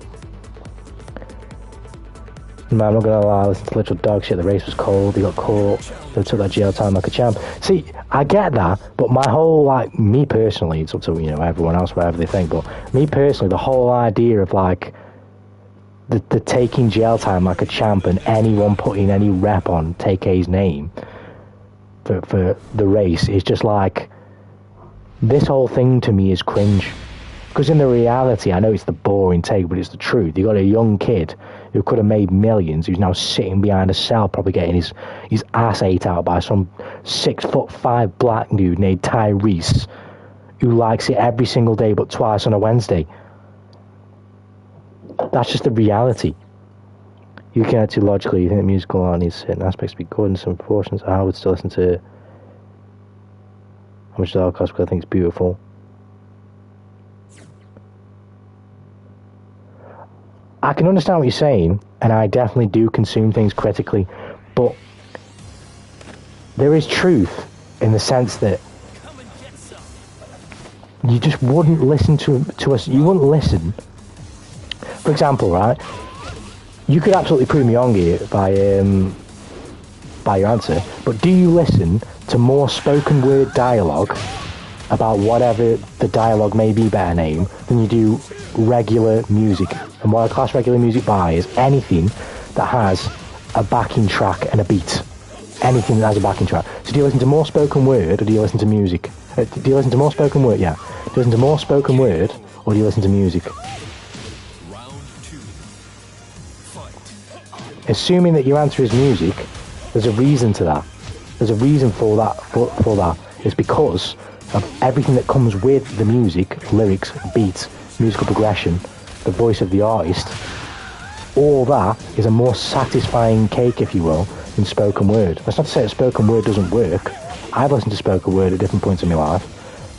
Speaker 2: Man, I'm not gonna lie, listen to literal dog shit. The race was cold, he got caught, they took that jail time like a champ. See, I get that, but my whole, like, me personally, it's up to, you know, everyone else, whatever they think, but me personally, the whole idea of, like, the taking jail time like a champ and anyone putting any rep on TK's name for the race is just like, this whole thing to me is cringe. Because in the reality, I know it's the boring take, but it's the truth. You got a young kid who could have made millions, who's now sitting behind a cell, probably getting his ass ate out by some 6'5" black dude named Tyrese, who likes it every single day but twice on a Wednesday. That's just the reality. You can actually logically, you think the musical art needs certain aspects to be good in some proportions. I would still listen to How Much Dollar Cost because I think it's beautiful. I can understand what you're saying, and I definitely do consume things critically, but there is truth in the sense that you just wouldn't listen to us. You wouldn't listen. For example, right? You could absolutely prove me wrong here by your answer, but do you listen to more spoken word dialogue about whatever the dialogue may be, better name, than you do regular music? And what I class regular music by is anything that has a backing track and a beat. Anything that has a backing track. So do you listen to more spoken word, or do you listen to music? Do you listen to more spoken word? Yeah. Do you listen to more spoken word, or do you listen to music? Assuming that your answer is music, there's a reason to that. There's a reason for that. For that. It's because of everything that comes with the music, lyrics, beats, musical progression, the voice of the artist, all that is a more satisfying cake, if you will, than spoken word. That's not to say that spoken word doesn't work. I've listened to spoken word at different points in my life,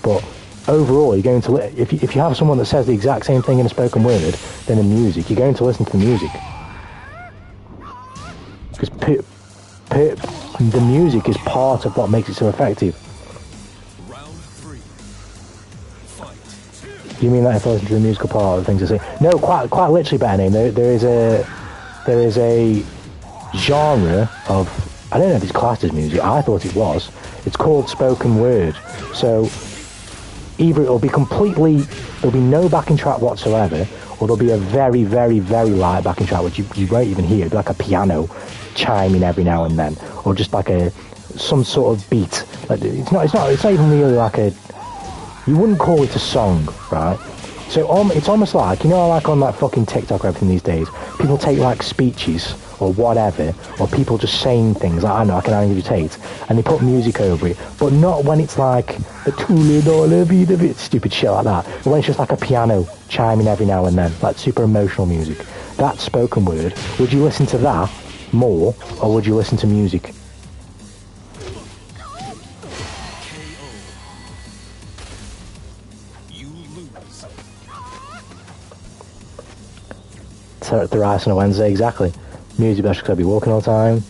Speaker 2: but overall, you're going to if you have someone that says the exact same thing in a spoken word than in music, you're going to listen to the music, because the music is part of what makes it so effective.
Speaker 1: Round 3. Fight.
Speaker 2: You mean that if I listen to the musical part of the things I say? No, quite literally, better name. There is a genre of, I don't know if it's classed as music. I thought it was. It's called spoken word. So either it'll be there'll be no backing track whatsoever, or there'll be a very, very, very light backing track which you won't even hear. It'll be like a piano chiming every now and then, or just like some sort of beat. Like it's not even really like you wouldn't call it a song, right? So it's almost like, like on that fucking TikTok or everything these days, people take like speeches or whatever, or people just saying things like, I don't know, I can only Tate, and they put music over it, but not when it's like the stupid shit like that, but when it's just like a piano chiming every now and then, like super emotional music. That's spoken word. Would you listen to that more, or would you listen to music? The rice on a Wednesday, exactly. Music, because I'd be walking all the time.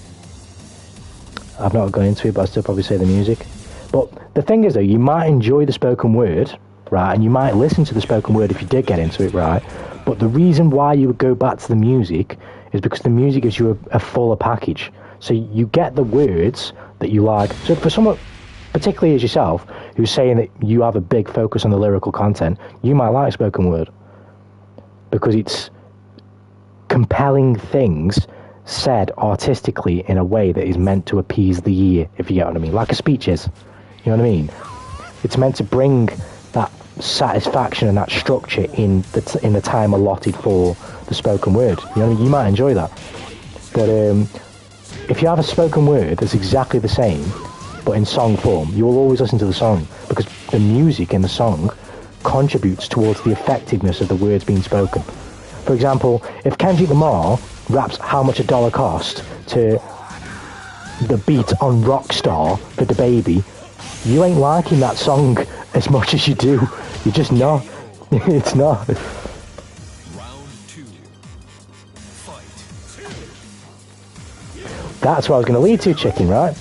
Speaker 2: I've not gone into it, but I'd still probably say the music. But the thing is, though, you might enjoy the spoken word, right, and you might listen to the spoken word if you did get into it, right, but the reason why you would go back to the music is because the music gives you a fuller package. So you get the words that you like. So for someone, particularly as yourself, who's saying that you have a big focus on the lyrical content, you might like spoken word, because it's compelling things said artistically in a way that is meant to appease the ear, if you get what I mean, like a speech is. You know what I mean? It's meant to bring that satisfaction and that structure in the time allotted for the spoken word. You know what I mean? You might enjoy that, but if you have a spoken word that's exactly the same but in song form, you will always listen to the song, because the music in the song contributes towards the effectiveness of the words being spoken. For example, if Kendrick Lamar raps How Much a Dollar Cost to the beat on Rockstar for the baby, you ain't liking that song as much as you do. You're just not. It's not.
Speaker 1: Round 2. Fight.
Speaker 2: That's what I was going to lead to, chicken, right?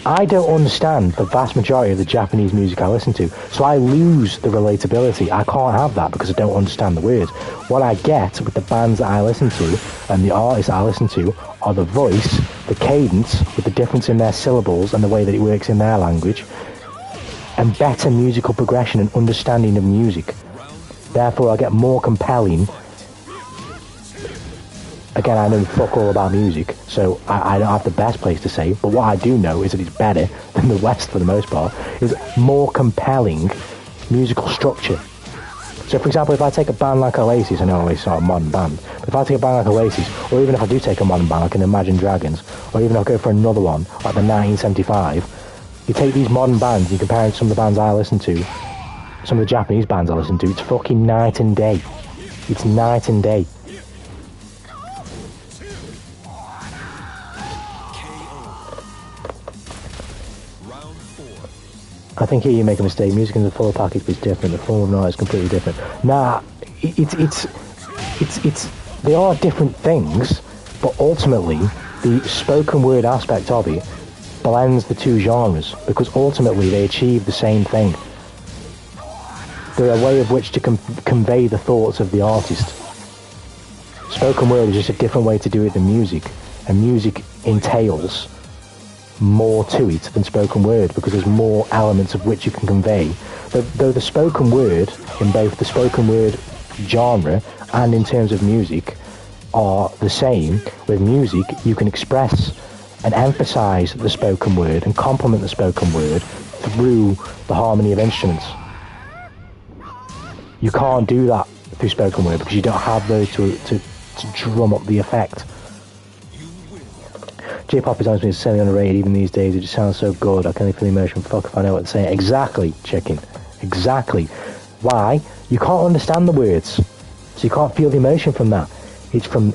Speaker 2: I don't understand the vast majority of the Japanese music I listen to, so I lose the relatability. I can't have that because I don't understand the words. What I get with the bands that I listen to and the artists I listen to are the voice, the cadence, with the difference in their syllables and the way that it works in their language, and better musical progression and understanding of music. Therefore, I get more compelling. Again, I know fuck all about music, so I don't have the best place to say, but what I do know is that it's better than the West for the most part, is more compelling musical structure. So, for example, if I take a band like Oasis, I know Oasis are a modern band, but if I take a band like Oasis, or even if I do take a modern band like an Imagine Dragons, or even if I go for another one, like the 1975, you take these modern bands and you compare it to some of the bands I listen to, some of the Japanese bands I listen to, it's fucking night and day. It's night and day. I think here you make a mistake. Music in the full package is different. The form of noise is completely different. Nah, it's they are different things, but ultimately the spoken word aspect of it blends the two genres, because ultimately they achieve the same thing. They're a way of which to convey the thoughts of the artist. Spoken word is just a different way to do it than music, and music entails more to it than spoken word, because there's more elements of which you can convey. Though the spoken word, in both the spoken word genre and in terms of music, are the same, with music you can express and emphasize the spoken word and complement the spoken word through the harmony of instruments. You can't do that through spoken word because you don't have those to drum up the effect. J-pop is honestly silly underrated even these days. It just sounds so good. I can't feel the emotion. Fuck if I know what to say. Exactly, chicken. Exactly. Why? You can't understand the words. So you can't feel the emotion from that. It's from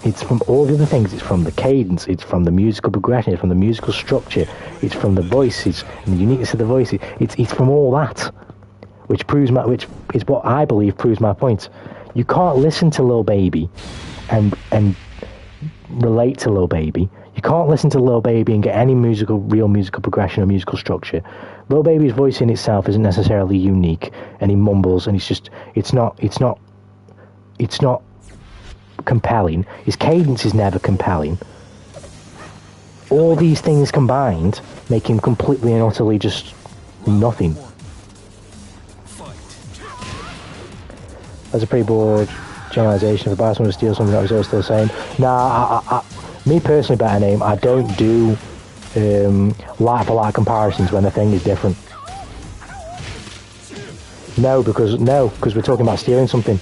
Speaker 2: all the other things. It's from the cadence. It's from the musical progression. It's from the musical structure. It's from the voices and the uniqueness of the voice. It's from all that, which is what I believe proves my point. You can't listen to Lil Baby and relate to Lil Baby. You can't listen to Lil Baby and get any real musical progression or musical structure. Lil Baby's voice in itself isn't necessarily unique, and he mumbles, and it's not compelling. His cadence is never compelling. All these things combined make him completely and utterly just nothing. That's a pretty broad generalisation. If I buy someone to steal something that was all still the same. Nah, me personally, better name, I don't do like for like comparisons when the thing is different. No, because we're talking about stealing something.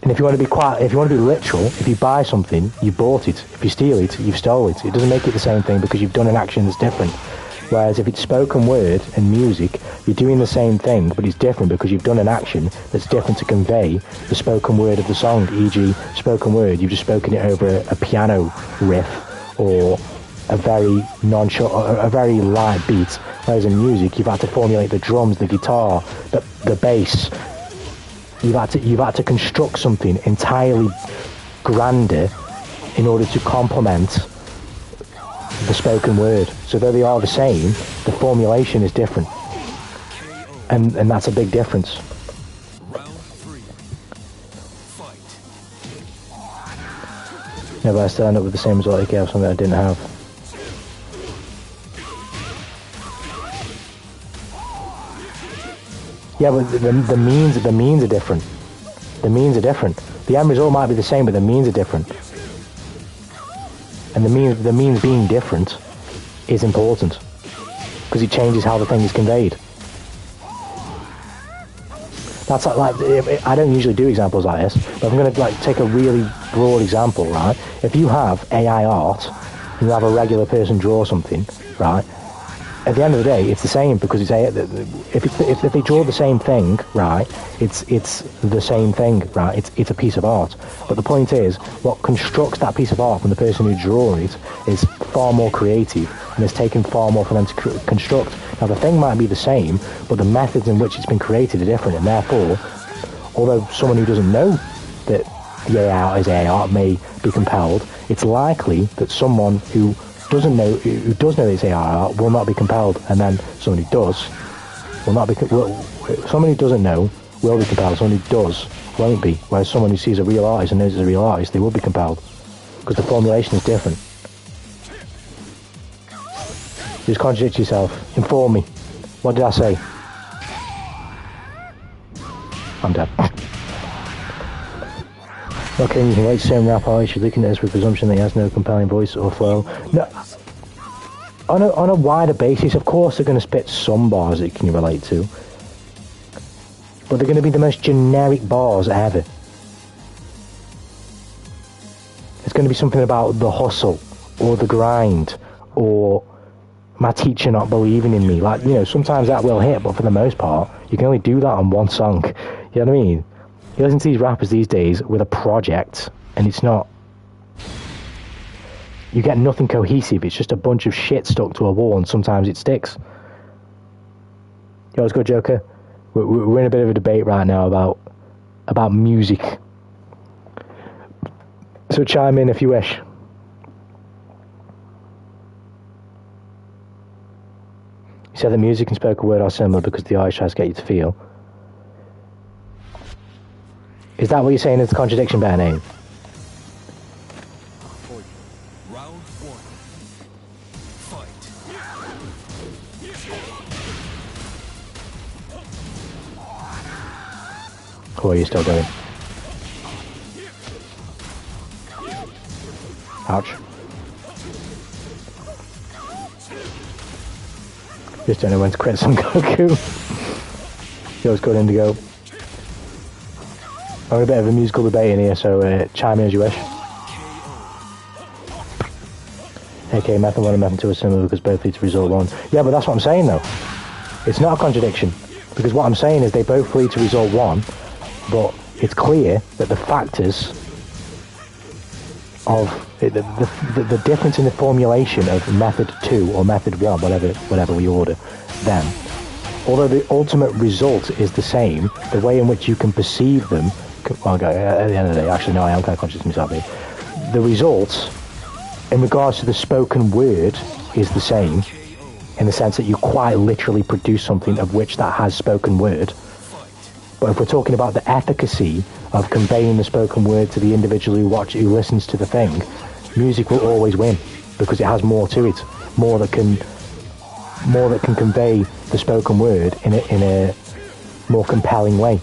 Speaker 2: And if you want to be literal, if you buy something, you bought it. If you steal it, you've stole it. It doesn't make it the same thing because you've done an action that's different. Whereas if it's spoken word and music, you're doing the same thing, but it's different because you've done an action that's different to convey the spoken word of the song. E.g., spoken word, you've just spoken it over a piano riff or a very a very light beat. Whereas in music, you've had to formulate the drums, the guitar, the bass. You've had to construct something entirely grander in order to complement the spoken word. So though they are the same, the formulation is different, and that's a big difference. Yeah, but I still end up with the same result if you have something I didn't have. Yeah, but the means are different. The means are different. The end result might be the same, but the means are different. And the means being different is important because it changes how the thing is conveyed. That's like I don't usually do examples like this, but I'm going to take a really broad example, right? If you have AI art and you have a regular person draw something, right? At the end of the day, it's the same because it's if they draw the same thing, right? It's the same thing, right? It's a piece of art. But the point is, what constructs that piece of art from the person who drew it is far more creative, and it's taken far more for them to construct. Now, the thing might be the same, but the methods in which it's been created are different, and therefore, although someone who doesn't know that the AI art is AI art may be compelled, it's likely that someone who does know it's AI art will not be compelled, and then someone who does will not be. Someone who doesn't know will be compelled. Someone who does won't be. Whereas someone who sees a real artist and knows it's a real artist, they will be compelled because the formulation is different. Just contradict yourself. Inform me. What did I say? I'm dead. Okay, you can rate certain rap artists. You're looking at this with presumption that he has no compelling voice or flow. No, on a wider basis, of course they're going to spit some bars that you can relate to, but they're going to be the most generic bars ever. It's going to be something about the hustle, or the grind, or my teacher not believing in me. Like, sometimes that will hit, but for the most part, you can only do that on one song. You know what I mean? You listen to these rappers these days with a project, and it's not... You get nothing cohesive. It's just a bunch of shit stuck to a wall, and sometimes it sticks. Yo, let's go, Joker. We're in a bit of a debate right now about music. So chime in if you wish. You said that music and spoken word are similar because the artist tries to get you to feel. Is that what you're saying is the contradiction, better name?
Speaker 1: Round one. Fight.
Speaker 2: Or are you still going? Ouch. Just don't know when to credit some Goku. Yours good, Indigo. I'm in a bit of a musical debate in here, so chime in as you wish. Okay, method 1 and method 2 are similar because both lead to result 1. Yeah, but that's what I'm saying though. It's not a contradiction. Because what I'm saying is they both lead to result 1, but it's clear that the factors of the difference in the formulation of method 2 or method 1, whatever we order them, although the ultimate result is the same, the way in which you can perceive them, at the end of the day, actually no, I am kind of conscious of myself here, the result in regards to the spoken word is the same, in the sense that you quite literally produce something of which that has spoken word. But if we're talking about the efficacy of conveying the spoken word to the individual who listens to the thing, music will always win, because it has more to it, more that can convey the spoken word in a more compelling way.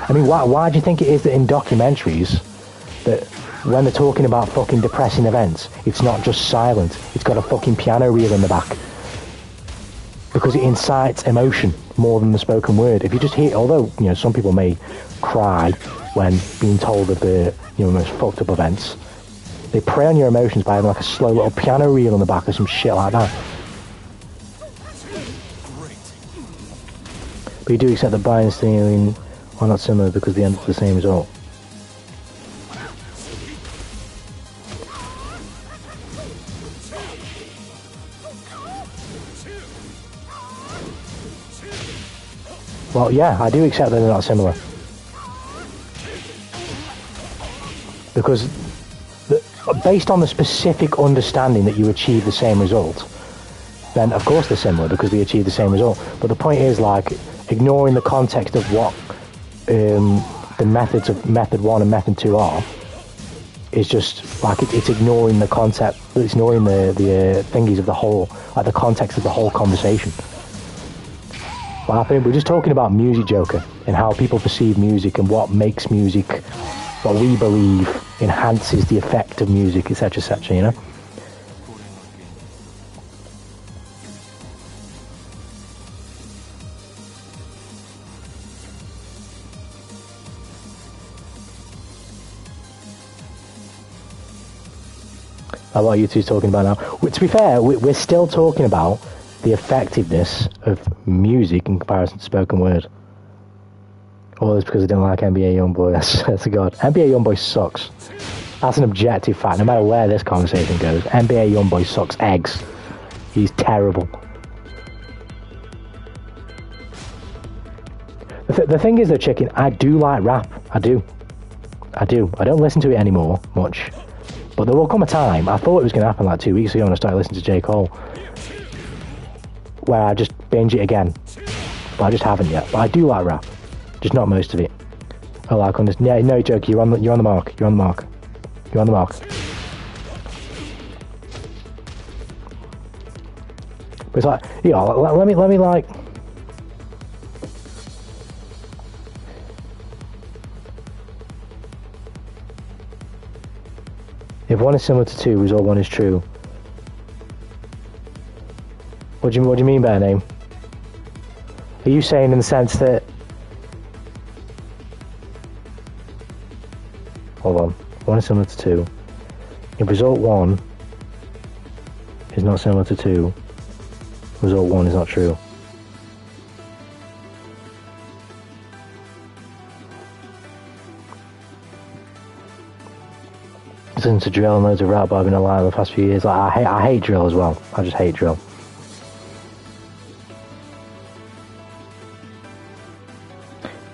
Speaker 2: I mean, why do you think it is that in documentaries that when they're talking about fucking depressing events, it's not just silent, it's got a fucking piano reel in the back? Because it incites emotion more than the spoken word. If you just hear, although, you know, some people may cry when being told of the, you know, most fucked up events, they prey on your emotions by having like a slow little piano reel in the back or some shit like that. But you do accept that buying and stealing are not similar because they end up the same result. Well, yeah, I do accept that they're not similar. Because based on the specific understanding that you achieve the same result, then of course they're similar because they achieve the same result. But the point is, like, ignoring the context of what the methods of method 1 and method 2 are, is just like it's ignoring the concept, it's ignoring the thingies of the whole, like the context of the whole conversation. We're just talking about music, Joker, and how people perceive music and what makes music, what we believe enhances the effect of music, etc., etc., you know? Like what you two talking about now. To be fair, we're still talking about the effectiveness of music in comparison to spoken word. All this because I don't like NBA Youngboy. That's a god. NBA Youngboy sucks. That's an objective fact. No matter where this conversation goes, NBA Youngboy sucks eggs. He's terrible. The thing is though, Chicken, I do like rap. I do. I don't listen to it anymore much. But there will come a time, I thought it was going to happen like 2 weeks ago when I started listening to J. Cole, where I just binge it again. But I just haven't yet. But I do like rap. Just not most of it. I like on this. Yeah, no joke, you're on the mark. You're on the mark. You're on the mark. But it's like, you know, let me like... If 1 is similar to 2, result 1 is true. What do you mean by a name? Are you saying in the sense that... Hold on. 1 is similar to 2. If result 1 is not similar to 2, result 1 is not true. Listening to drill and loads of rap, but I've been alive the past few years. Like, I hate drill as well. I just hate drill.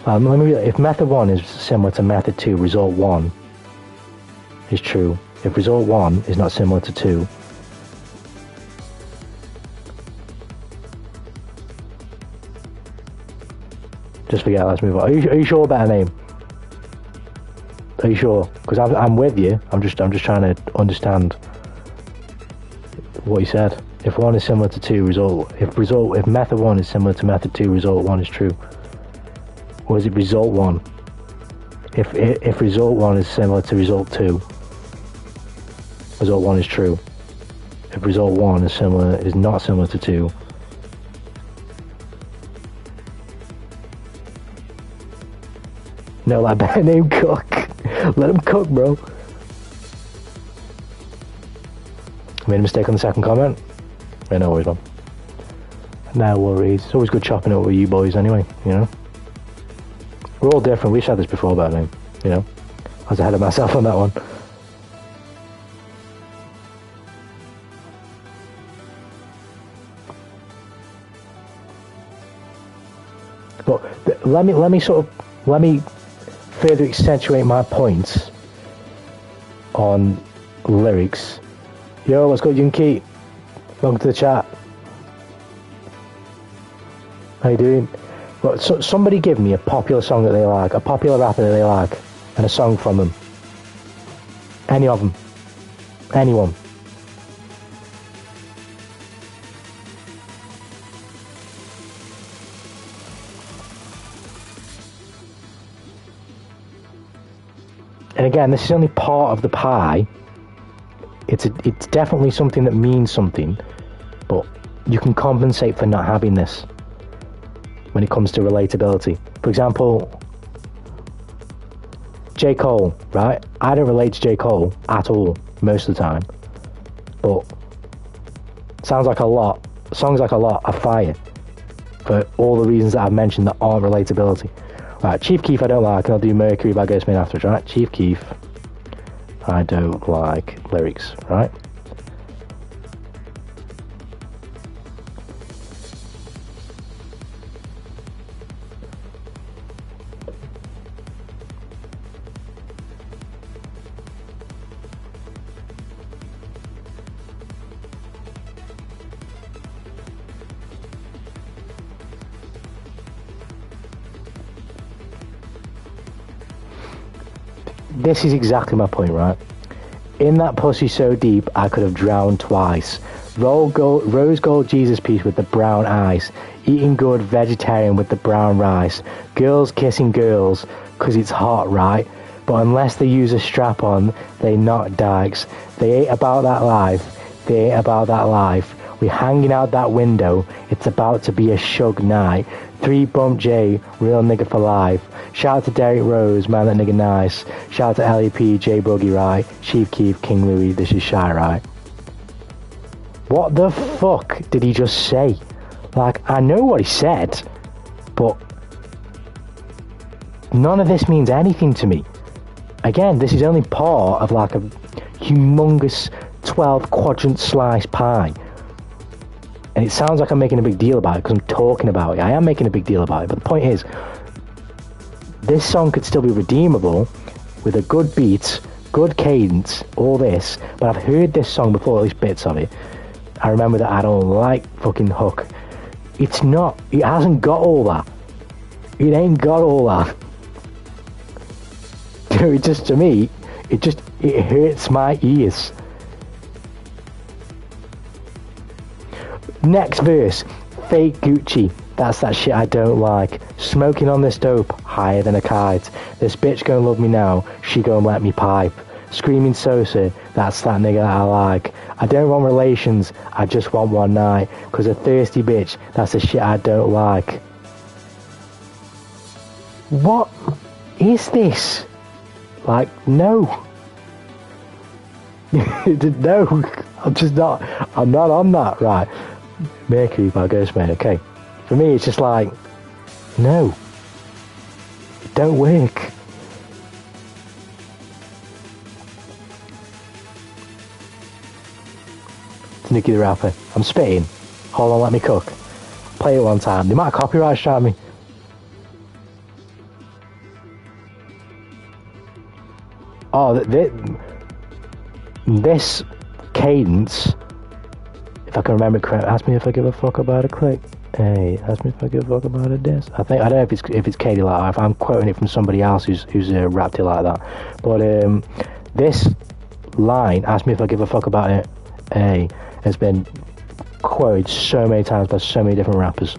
Speaker 2: If method 1 is similar to method 2, result 1 is true. If result 1 is not similar to 2, just forget. Let's move on. Are you sure about a name? Are you sure? Because I'm with you. I'm just trying to understand what you said. If 1 is similar to 2, if method 1 is similar to method 2, result 1 is true. Or is it result 1? If result 1 is similar to result 2, result 1 is true. If result 1 is not similar to 2, no, like better name Cook. Let him cook, bro. I made a mistake on the second comment. Yeah, no worries, man. No worries. It's always good chopping it up with you boys anyway, you know. We're all different. We've said this before about him, you know. I was ahead of myself on that one. But let me further accentuate my points on lyrics. Yo, what's good, Yunki? Welcome to the chat. How you doing? Well, somebody give me a popular song that they like, a popular rapper that they like, and a song from them. Any of them. Anyone. And again, this is only part of the pie. It's definitely something that means something, but you can compensate for not having this when it comes to relatability. For example, J. Cole, right? I don't relate to J. Cole at all most of the time, but songs like a lot are fire for all the reasons that I've mentioned that aren't relatability. Right, Chief Keef I don't like, and I'll do Mercury by Ghostman afterwards, right? Chief Keef, I don't like lyrics, right? This is exactly my point, right? In that pussy so deep, I could have drowned twice. Rose gold Jesus piece with the brown eyes. Eating good vegetarian with the brown rice. Girls kissing girls, 'cause it's hot, right? But unless they use a strap on, they not dykes. They ain't about that life. They ain't about that life. We hanging out that window. It's about to be a shug night. 3 Bump J, real nigga for life. Shout out to Derek Rose, man that nigga nice. Shout out to LEP, J Boogie, right? Chief Keef, King Louis, this is Shy, right? What the fuck did he just say? Like, I know what he said, but none of this means anything to me. Again, this is only part of like a humongous 12 quadrant slice pie. And it sounds like I'm making a big deal about it because I'm talking about it. I am making a big deal about it, but the point is, this song could still be redeemable with a good beat, good cadence, all this, but I've heard this song before, at least bits of it. I remember that I don't like fucking hook. It's not, it hasn't got all that. It ain't got all that. It just, to me, it hurts my ears. Next verse, fake Gucci, that's that shit I don't like. Smoking on this dope, higher than a kite. This bitch gon' love me now, she gon' let me pipe. Screaming Sosa, that's that nigga I like. I don't want relations, I just want one night. 'Cause a thirsty bitch, that's the shit I don't like. What is this? Like, no. No, I'm not on that, right? Mercury by Ghostman, okay. For me, it's just like, no. It don't work. It's Nicky the Rapper. I'm spitting. Hold on, let me cook. Play it one time. They might copyright strike me. Oh, this cadence, if I can remember correctly, ask me if I give a fuck about a click. Hey, ask me if I give a fuck about a diss. I don't know if it's Katie like that, if I'm quoting it from somebody else who's rapped it like that. But this line, ask me if I give a fuck about it, hey, has been quoted so many times by so many different rappers.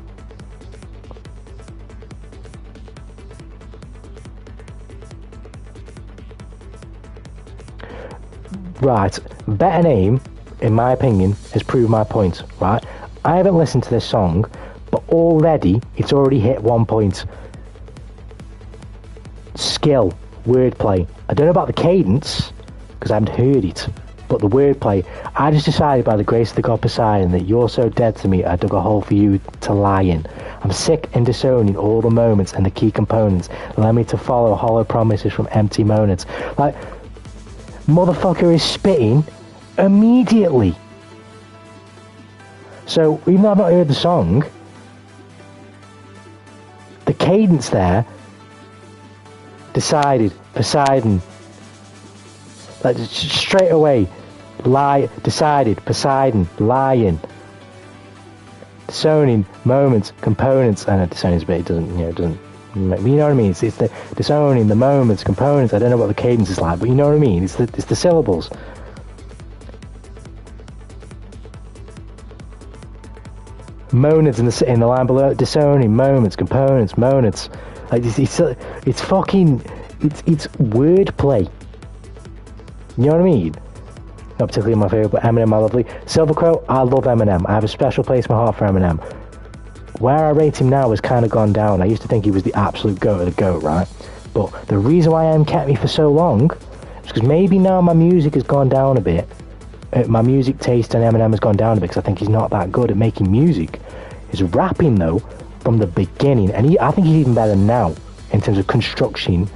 Speaker 2: Right, Better Name, in my opinion, has proved my point, right? I haven't listened to this song, but already, it's already hit 1 point. Skill, wordplay. I don't know about the cadence, because I haven't heard it. But the wordplay, I just decided by the grace of the God Poseidon that you're so dead to me, I dug a hole for you to lie in. I'm sick and disowning all the moments and the key components. Allow me to follow hollow promises from empty monads. Like, motherfucker is spitting immediately. So, even though I've not heard the song, the cadence there, decided, Poseidon, like straight away, lie, decided, Poseidon, lying, disowning, moments, components, and disowning's a bit, it doesn't, you know what I mean, it's the disowning, the moments, components, I don't know what the cadence is like, but you know what I mean, it's the syllables. Monads in the line below, disowning, moments, components, monads, like it's fucking, it's wordplay. You know what I mean? Not particularly my favourite, but Eminem, I lovely. Silvercrow, I love Eminem. I have a special place in my heart for Eminem. Where I rate him now has kind of gone down. I used to think he was the absolute goat of the goat, right? But the reason why M kept me for so long is because maybe now my music has gone down a bit. My music taste on Eminem has gone down a bit because I think he's not that good at making music. His rapping, though, from the beginning, and I think he's even better now in terms of constructing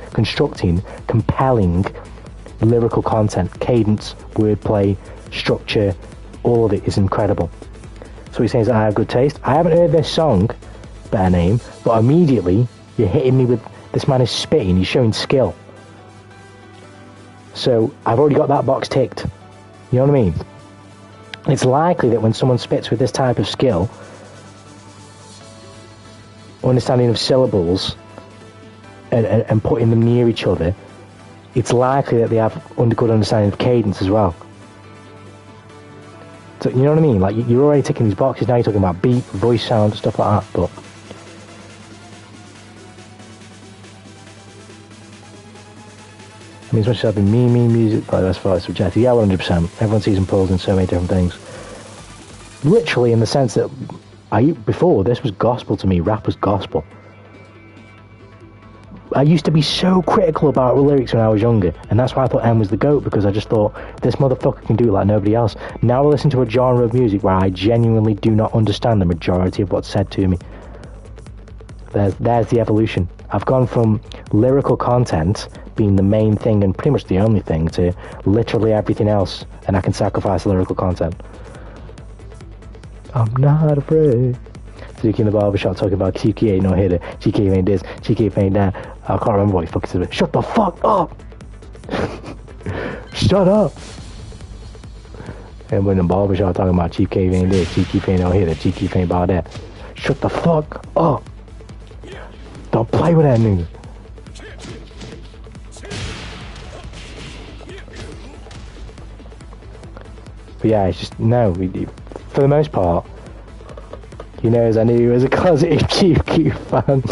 Speaker 2: compelling lyrical content, cadence, wordplay, structure, all of it is incredible. So he's saying that I have good taste. I haven't heard this song, Better Name, but immediately you're hitting me with, this man is spitting, he's showing skill. So I've already got that box ticked. You know what I mean? It's likely that when someone spits with this type of skill, understanding of syllables, and putting them near each other, it's likely that they have good understanding of cadence as well. So, you know what I mean? Like, you're already ticking these boxes, now you're talking about beat, voice sound, stuff like that, but... I mean, as much as I've been me music, like, that's far it's subjective. Yeah, 100%. Everyone sees and pulls in so many different things. Literally, in the sense that, before, this was gospel to me, rap was gospel. I used to be so critical about lyrics when I was younger, and that's why I thought M was the GOAT, because I just thought, this motherfucker can do it like nobody else. Now I listen to a genre of music where I genuinely do not understand the majority of what's said to me. There's the evolution. I've gone from lyrical content being the main thing and pretty much the only thing to literally everything else, and I can sacrifice lyrical content. I'm not afraid. Cheeky in the barbershop talking about Cheeky ain't no hitter, Cheeky ain't this, Cheeky ain't that. I can't remember what he fucking said. Shut the fuck up! Shut up! And when the barbershop talking about Cheeky ain't this, Cheeky ain't no hitter, Cheeky ain't about that. Shut the fuck up! Don't play with that nigga. But yeah, it's just, no, for the most part, he knows I knew he was a closeted Chief Keef fan.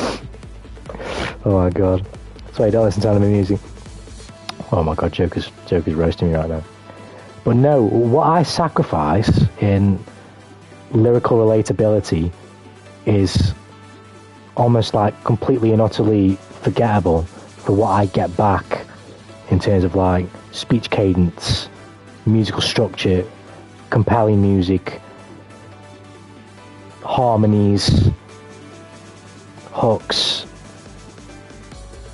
Speaker 2: Oh my god. That's why I don't listen to anime music. Oh my god, Joker's roasting me right now. But no, what I sacrifice in lyrical relatability is almost like completely and utterly forgettable for what I get back in terms of like speech cadence, musical structure, compelling music, harmonies, hooks.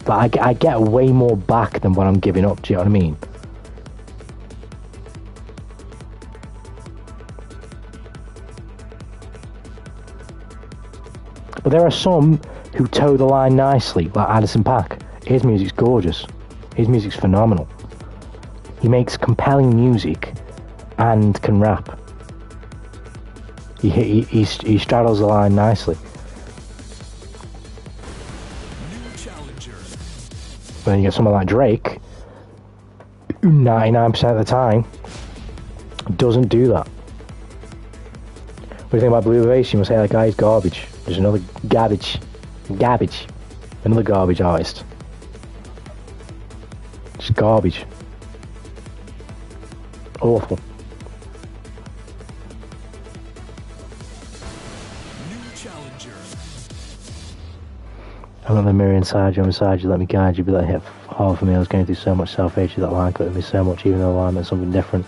Speaker 2: But I get way more back than what I'm giving up, do you know what I mean? But there are some who toe the line nicely, like Addison Paak. His music's gorgeous. His music's phenomenal. He makes compelling music and can rap. He straddles the line nicely. But then you get someone like Drake, who 99% of the time doesn't do that. What do you think about Blue Ovation? You must say that guy's garbage. There's another garbage. Another garbage artist. Just garbage. Awful. I'm not the mirror inside you, I'm inside you, let me guide you, be like hit half of me, I was going through so much self-hatred that line cut me so much, even though the line meant something different.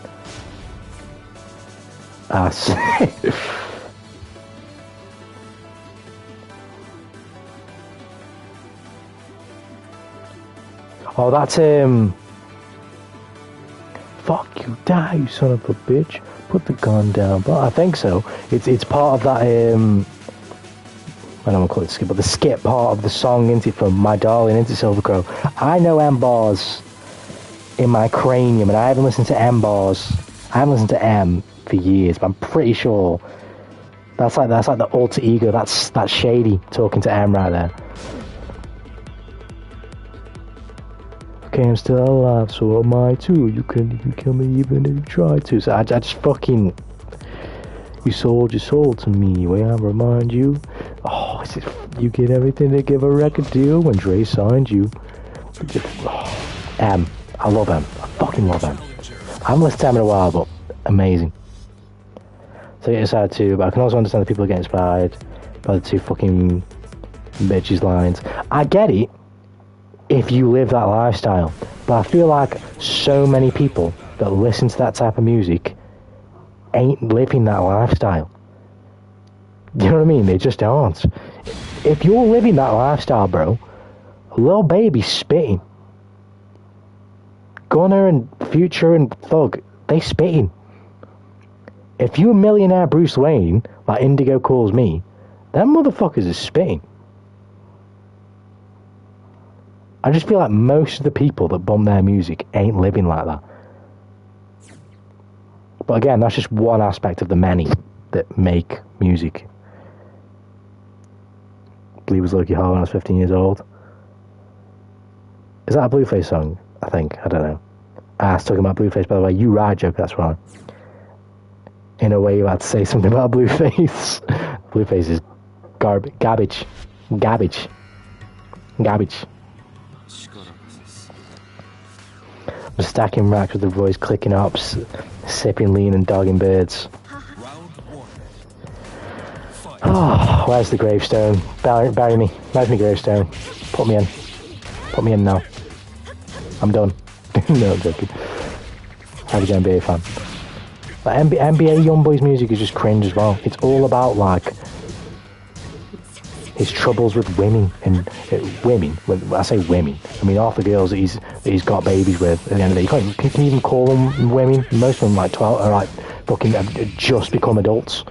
Speaker 2: Ass. Oh, that's, fuck you, die, you son of a bitch. Put the gun down. But I think so. It's part of that, I don't want to call it skip, but the skip part of the song, into from My Darling into Silver Crow. I know M bars in my cranium, and I haven't listened to M bars. I haven't listened to M for years, but I'm pretty sure that's like the alter ego. That's Shady talking to M right there. Okay, I'm still alive, so am I too. You couldn't even kill me even if you tried to. So I just fucking... You sold your soul to me, way I remind you. Oh, you get everything to give a record deal when Dre signed you. M. I love M. I fucking love M. I haven't listened to M in a while, but amazing. So get inside too, but I can also understand that people get inspired by the two fucking bitches lines. I get it if you live that lifestyle, but I feel like so many people that listen to that type of music ain't living that lifestyle. You know what I mean? They just aren't. If you're living that lifestyle, bro, Lil Baby's spitting. Gunner and Future and Thug, they spitting. If you're a millionaire Bruce Wayne, like Indigo calls me, them motherfuckers is spitting. I just feel like most of the people that bump their music ain't living like that. But again, that's just one aspect of the many that make music. I believe it was Loki Hall when I was 15 years old. Is that a Blueface song? I think. I don't know. I was talking about Blueface, by the way. You right, Joker, that's right. In a way, you had to say something about Blueface. Blueface is garbage. I'm stacking racks with the boys clicking up, sipping lean and dogging birds. Oh, where's the gravestone? Bury me. Where's my gravestone? Put me in. Put me in now. I'm done. No, I'm joking. Average NBA fan. But NBA Youngboy's music is just cringe as well. It's all about, like, his troubles with women. And women, when I say women, I mean half the girls that he's got babies with at the end of the day. You can't even call them women. Most of them, like 12, are like fucking just become adults.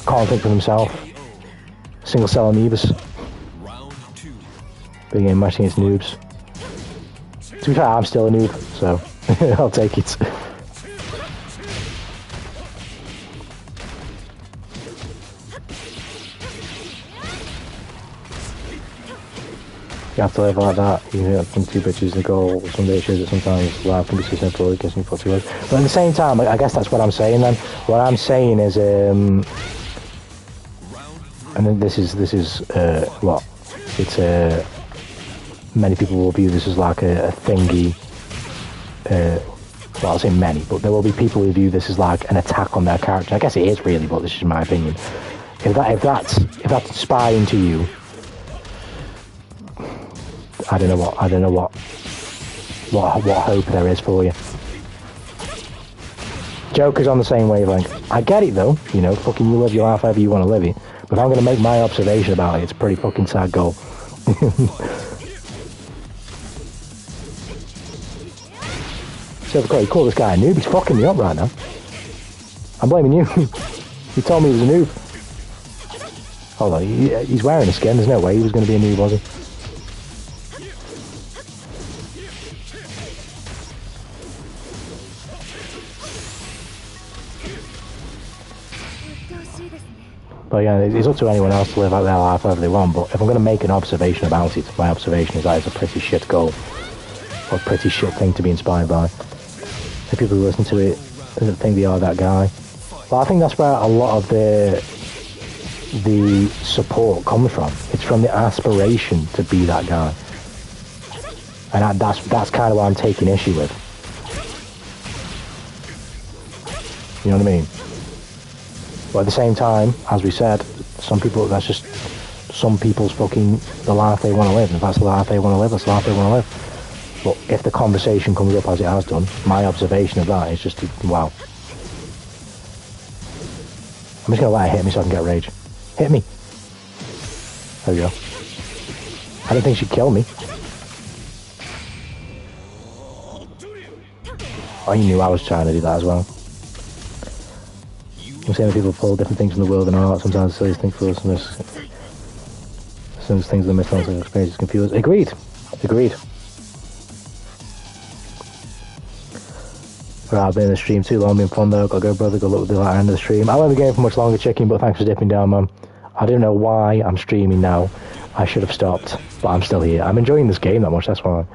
Speaker 2: Can't think for themselves. Single cell amoebas. Big game match against noobs. To be fair, I'm still a noob, so I'll take it. You have to live like that. You know, from two bitches and go. Someday it shows that sometimes life can be so simple. It gets me for 2 hours. But at the same time, I guess that's what I'm saying. Then what I'm saying is, and then this is what it's many people will view this as like a thingy. Well, I'll say many, but there will be people who view this as like an attack on their character. I guess it is really, but this is my opinion. If that's inspiring to you, I don't know what hope there is for you. Joker's on the same wavelength. I get it though, you know, fucking you live your life however you want to live it. But if I'm gonna make my observation about it, it's a pretty fucking sad goal. Silver Crow, you call this guy a noob? He's fucking me up right now. I'm blaming you. You told me he was a noob. Hold on, he's wearing a skin. There's no way he was going to be a noob, was he? But yeah, it's up to anyone else to live out their life however they want. But if I'm going to make an observation about it, my observation is that it's a pretty shit goal. Or a pretty shit thing to be inspired by. If people who listen to it doesn't think they are that guy. But I think that's where a lot of the support comes from. It's from the aspiration to be that guy. And that's kind of what I'm taking issue with. You know what I mean? But at the same time, as we said, some people, that's just some people's fucking the life they want to live. If that's the life they want to live, that's the life they want to live. But if the conversation comes up as it has done, my observation of that is just, wow. I'm just going to let her hit me so I can get rage. Hit me. There we go. I didn't think she'd kill me. Oh, you knew I was trying to do that as well. I'm saying that people pull different things from the world and art. Sometimes the silliest thing for us, and some things the mythological experiences confuse. Agreed. Agreed. Right, I've been in the stream too long, been fun though. Gotta go, brother. Good luck with the latter end of the stream. I won't be going for much longer, chicken, but thanks for dipping down, man. I don't know why I'm streaming now. I should have stopped, but I'm still here. I'm enjoying this game that much, that's why.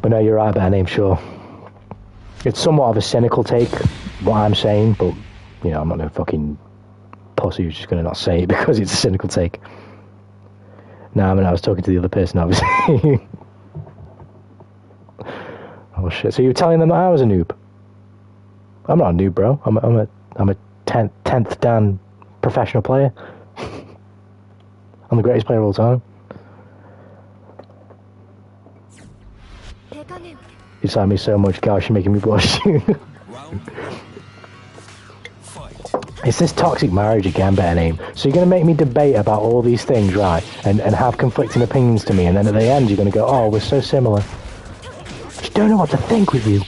Speaker 2: But no, you're right, better name, sure. It's somewhat of a cynical take, what I'm saying, but, you know, I'm not no fucking pussy who's just going to not say it because it's a cynical take. No, I mean, I was talking to the other person, obviously. Oh, shit. So you were telling them that I was a noob? I'm not a noob, bro. I'm a 10th Dan professional player. I'm the greatest player of all time. You sad me so much, gosh, you're making me blush. It's this toxic marriage again, better name. So you're going to make me debate about all these things, right? And have conflicting opinions to me, and then at the end you're going to go, oh, we're so similar. I just don't know what to think with you.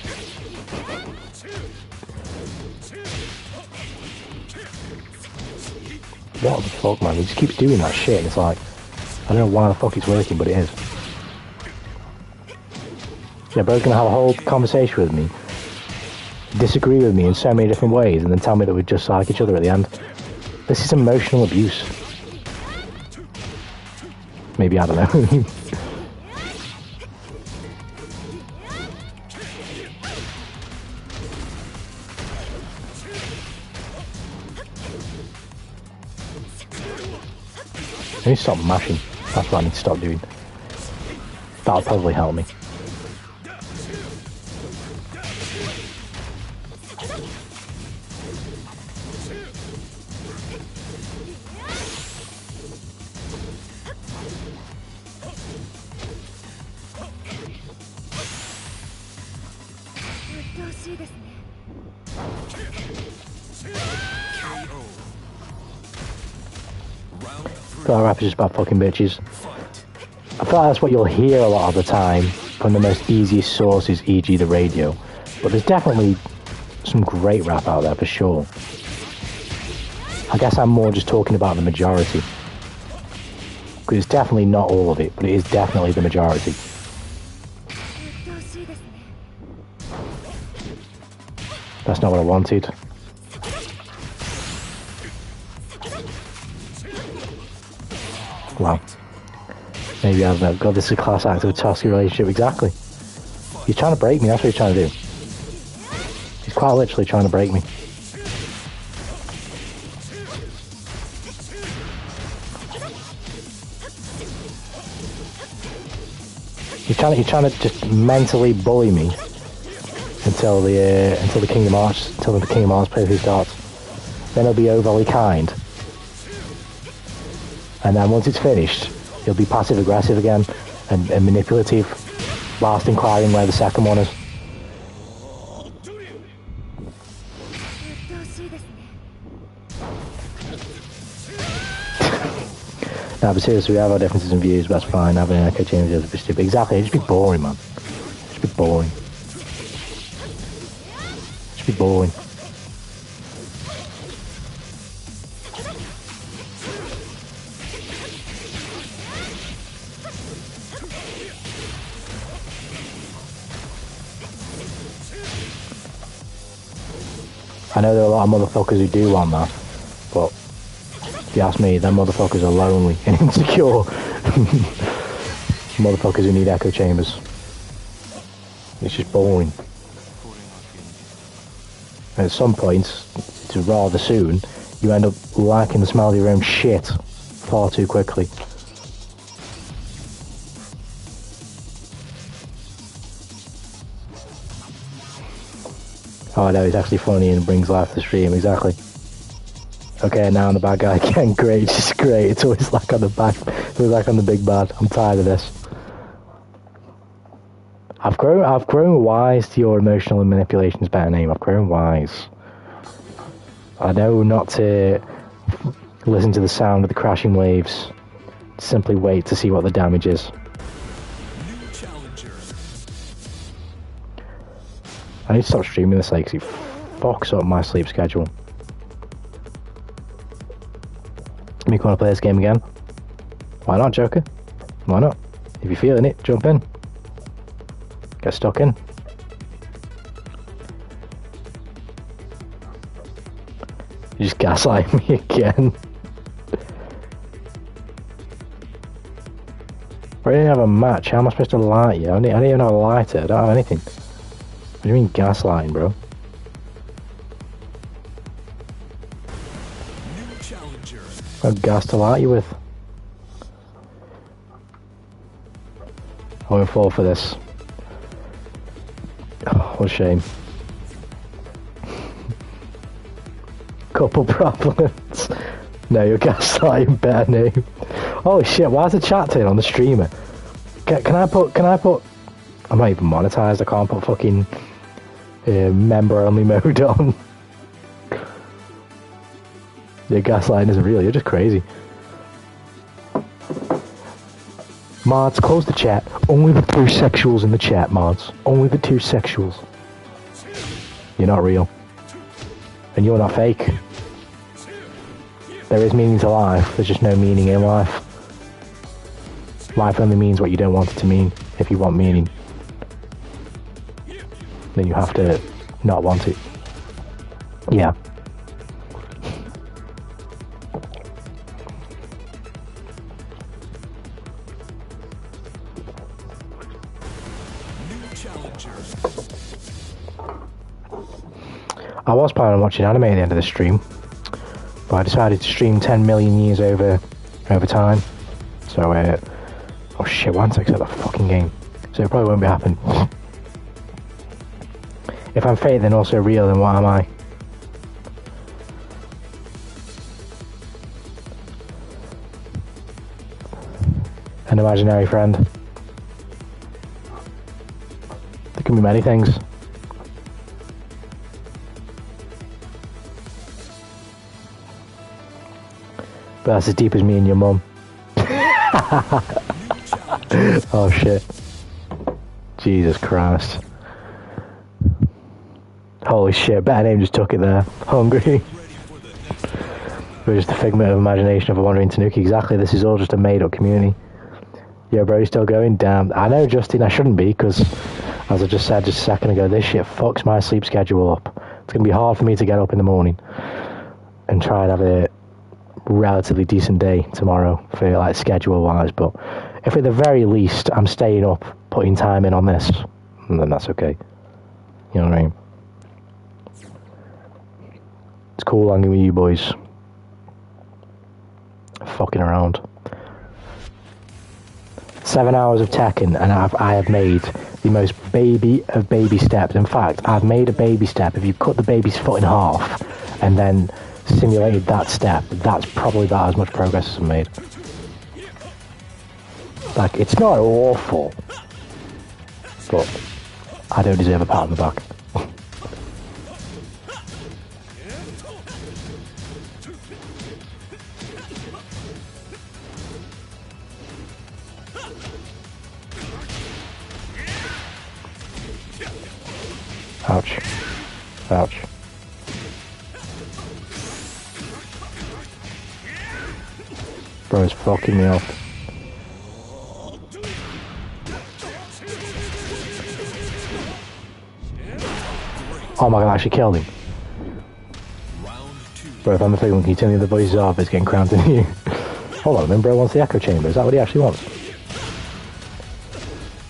Speaker 2: What the fuck, man? He just keeps doing that shit, and it's like, I don't know why the fuck it's working, but it is. Yeah, bro's gonna have a whole conversation with me, disagree with me in so many different ways, and then tell me that we just like each other at the end. This is emotional abuse. Maybe, I don't know. I need to stop mashing. That's what I need to stop doing. That'll probably help me. Our rap is just about fucking bitches. I feel like that's what you'll hear a lot of the time from the most easiest sources, e.g. the radio. But there's definitely some great rap out there for sure. I guess I'm more just talking about the majority. Because it's definitely not all of it, but it is definitely the majority. That's not what I wanted. Wow. Maybe I've not got this is a class act of a toxic relationship. Exactly. He's trying to break me, that's what he's trying to do. He's quite literally trying to break me. He's trying to just mentally bully me until the Kingdom Hearts playthrough starts. Then he'll be overly kind. And then once it's finished, he'll be passive-aggressive again and manipulative, whilst inquiring where the second one is. No, but seriously, we have our differences in views, but that's fine. Having an echo chamber is a bit stupid. Exactly, it'd just be boring, man. It'd just be boring. It'd just be boring. I know there are a lot of motherfuckers who do want that, but if you ask me, them motherfuckers are lonely and insecure. Motherfuckers who need echo chambers. It's just boring. And at some points, it's rather soon, you end up liking the smell of your own shit far too quickly. Oh, I know, he's actually funny and brings life to the stream, exactly. Okay, now I'm the bad guy again. Great, just great. It's always like on the back. It's always like on the big bad. I'm tired of this. I've grown wise to your emotional manipulation's better name. I've grown wise. I know not to listen to the sound of the crashing waves. Simply wait to see what the damage is.
Speaker 1: New challenger.
Speaker 2: I need to stop streaming this like, 'cause it fucks up my sleep schedule. You want to play this game again? Why not, Joker? Why not? If you're feeling it, jump in. Get stuck in. You just gaslight me again. I didn't have a match. How am I supposed to light you? I don't even have a lighter. I don't have anything. What do you mean gaslighting, bro?
Speaker 1: New challenger.
Speaker 2: What gas to light you with? I won't fall for this. Oh, what a shame. Couple problems. No, you're gaslighting, better name. Holy shit, why is the chat turn on the streamer? Can I put... I'm not even monetized, I can't put fucking member only mode on. Your gaslighting isn't real, you're just crazy. Mods, close the chat. Only the two sexuals in the chat, mods. Only the two sexuals. You're not real. And you're not fake. There is meaning to life, there's just no meaning in life. Life only means what you don't want it to mean. If you want meaning, then you have to not want it. Yeah.
Speaker 1: New challenger.
Speaker 2: I was planning on watching anime at the end of the stream, but I decided to stream 10 million years over time. So, oh shit, why didn't I accept that fucking game? So it probably won't be happening. If I'm fake then also real, then what am I? An imaginary friend. There can be many things. But that's as deep as me and your mum. Oh shit. Jesus Christ. Holy shit, better name just took it there. Hungry. We're just a figment of imagination of a wandering tanuki. Exactly, this is all just a made up community. Yeah, bro, you still going? Damn. I know, Justin, I shouldn't be, because, as I just said just a second ago, this shit fucks my sleep schedule up. It's going to be hard for me to get up in the morning and try and have a relatively decent day tomorrow for like schedule wise, but if at the very least I'm staying up putting time in on this, then that's okay. You know what I mean? It's cool hanging with you boys. Fucking around. 7 hours of Tekken and I have made the most baby of baby steps. In fact, I've made a baby step. If you cut the baby's foot in half and then simulated that step, that's probably about as much progress as I've made. Like, it's not awful, but I don't deserve a pat on the back. Ouch. Ouch. Bro, it's fucking me off. Oh my god, I actually killed him. Bro, if I'm the figure, can you tell me the voices off? It's getting cramped in here. Hold on, then bro wants the echo chamber. Is that what he actually wants?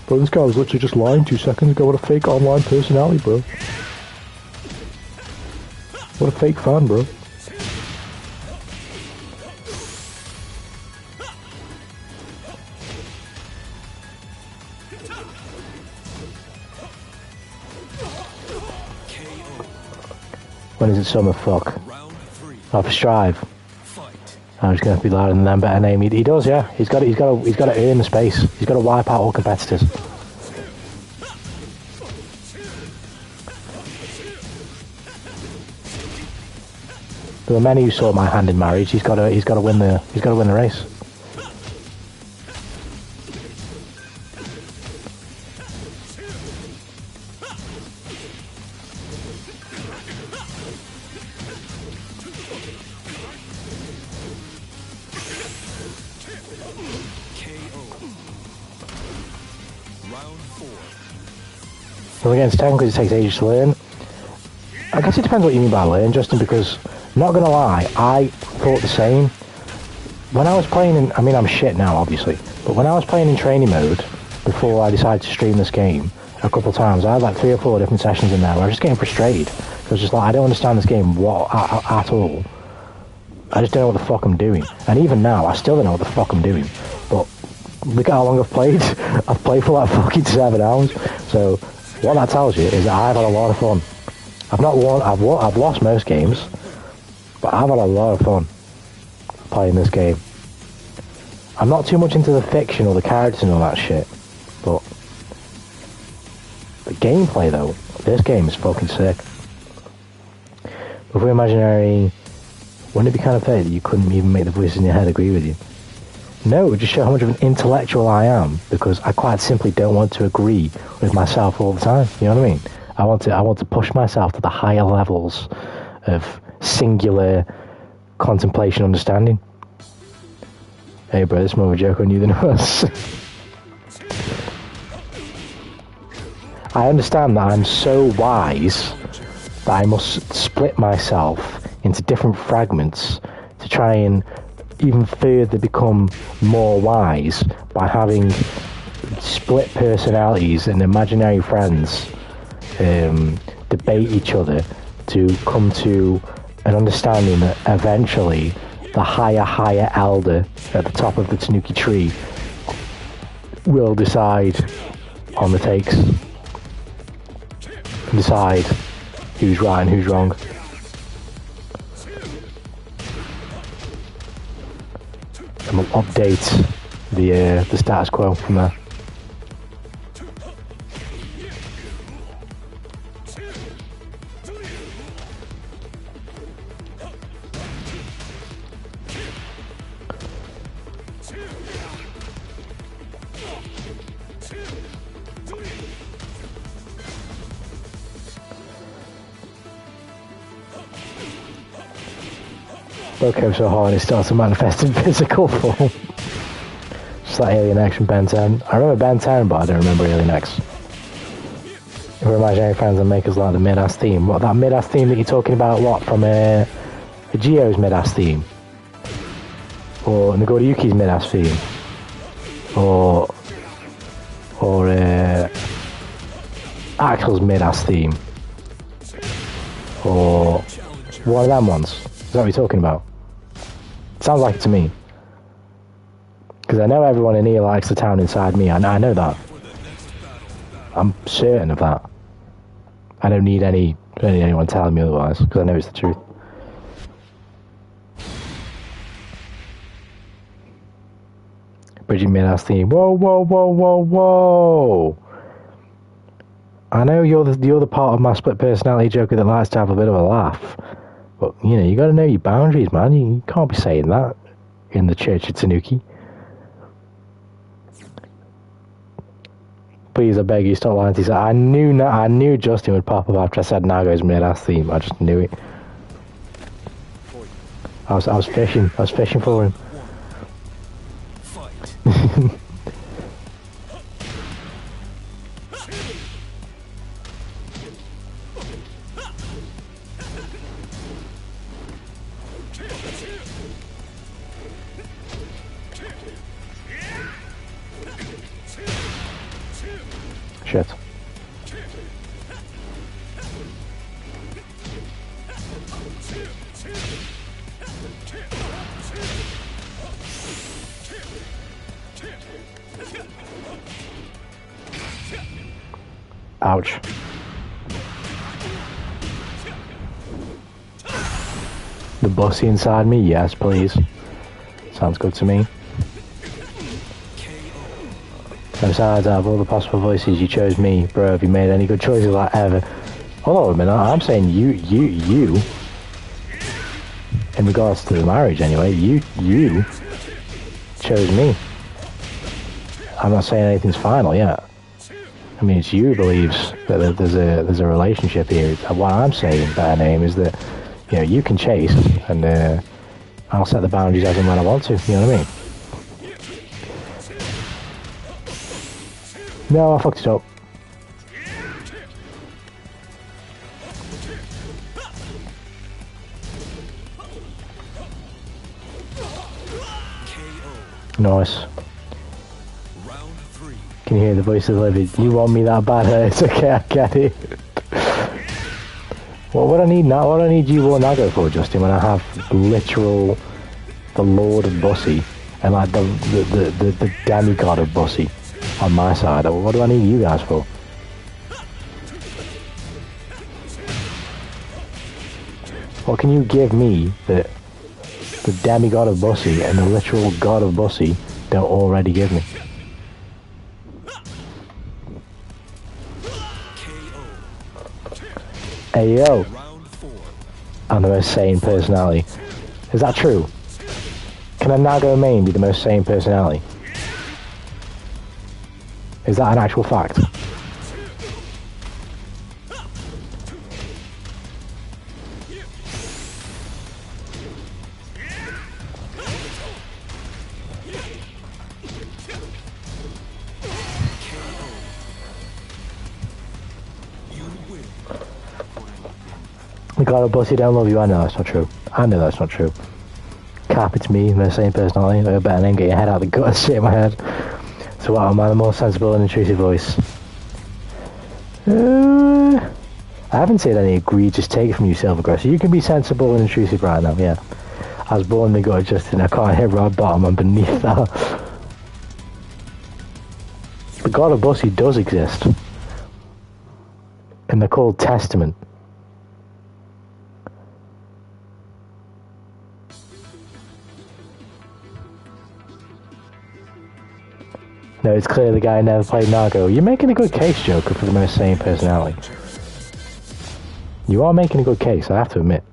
Speaker 2: Bro, this guy was literally just lying 2 seconds ago. What a fake online personality, bro. What a fake fan, bro. When is it summer? Fuck. Of strive.
Speaker 1: Fight.
Speaker 2: I'm just going to be louder than them, better name. He does, yeah. He's got to earn the space. He's got to wipe out all competitors. There were many who saw my hand in marriage. He's got to win the race. Well, against Tekken, because it takes ages to learn. I guess it depends what you mean by learn, Justin, because, not gonna lie, I thought the same. When I was playing in, I mean, I'm shit now, obviously, but when I was playing in training mode, before I decided to stream this game, a couple of times, I had like 3 or 4 different sessions in there where I was just getting frustrated. I was just like, I don't understand this game at all. I just don't know what the fuck I'm doing. And even now, I still don't know what the fuck I'm doing. But, look at how long I've played. I've played for like fucking 7 hours. So, what that tells you is that I've had a lot of fun. I've not won, I've lost most games, but I've had a lot of fun playing this game. I'm not too much into the fiction or the characters and all that shit, but the gameplay though, this game is fucking sick. If we're imaginary, wouldn't it be kind of fair that you couldn't even make the voices in your head agree with you? No, it would just show how much of an intellectual I am, because I quite simply don't want to agree with myself all the time, you know what I mean? I want to push myself to the higher levels of singular contemplation understanding. Hey bro, this is more of a joke on you than us. I understand that I'm so wise that I must split myself into different fragments to try and even further become more wise by having split personalities and imaginary friends debate each other to come to an understanding that eventually the higher elder at the top of the Tanuki tree will decide on the takes, decide who's right and who's wrong. And we'll update the status quo from there. Broke so hard it starts to manifest in physical form. Just like Alien X from Ben 10. I remember Ben 10, but I don't remember Alien X. If we're imaginary fans and makers like the mid-ass theme. What, that mid-ass theme that you're talking about, what, from a Geo's mid-ass theme? Or Nagoriyuki's mid-ass theme? Or Axel's mid-ass theme? Or one of them ones? Is that what you're talking about? Sounds like it to me. Because I know everyone in here likes the town inside me. I know that. I'm certain of that. I don't need anyone telling me otherwise, because I know it's the truth. Bridget mid-ass theme. Whoa, whoa, whoa, whoa, whoa! I know you're the part of my split personality joker that likes to have a bit of a laugh. But, you know, you got to know your boundaries, man. You can't be saying that in the Church of Tanuki. Please, I beg you, stop lying to yourself. I knew Justin would pop up after I said Nago's mid-ass theme. I just knew it. I was fishing. I was fishing for him. Shit. Ouch. The bossy inside me? Yes, please. Sounds good to me. Besides, out of all the possible voices, you chose me. Bro, have you made any good choices like ever? Hold on a minute, I'm saying you. In regards to the marriage, anyway, you chose me. I'm not saying anything's final yet. I mean, it's you who believes that there's a relationship here. What I'm saying, better name, is that, you know, you can chase, and I'll set the boundaries as and when I want to. You know what I mean? No, I fucked it up. Nice. Can you hear the voice of the living? You want me that bad? It's okay, I get it. Well, what I need now? What I need you or Nago for, Justin? When I have literal the Lord of Bussy and like the demigod of Bussy on my side. What do I need you guys for? What can you give me that the demigod of Bussy and the literal god of Bussy don't already give me? Hey yo, I'm the most sane personality. Is that true? Can a Nago main be the most sane personality? Is that an actual fact? The god of Bussy don't love you. I know that's not true. I know that's not true. Cap, it's me, the same personality. I better then get your head out of the gut, shit in my head. So what, am I the more sensible and intrusive voice? I haven't said any egregious take from you, self-aggressor. You can be sensible and intrusive right now, yeah. I was born in the gut, Justin. I can't hit rock bottom. I'm beneath that. The god of Bussy does exist. And they're called Testament. No, it's clear the guy never played Nago. You're making a good case, Joker, for the most sane personality. You are making a good case, I have to admit.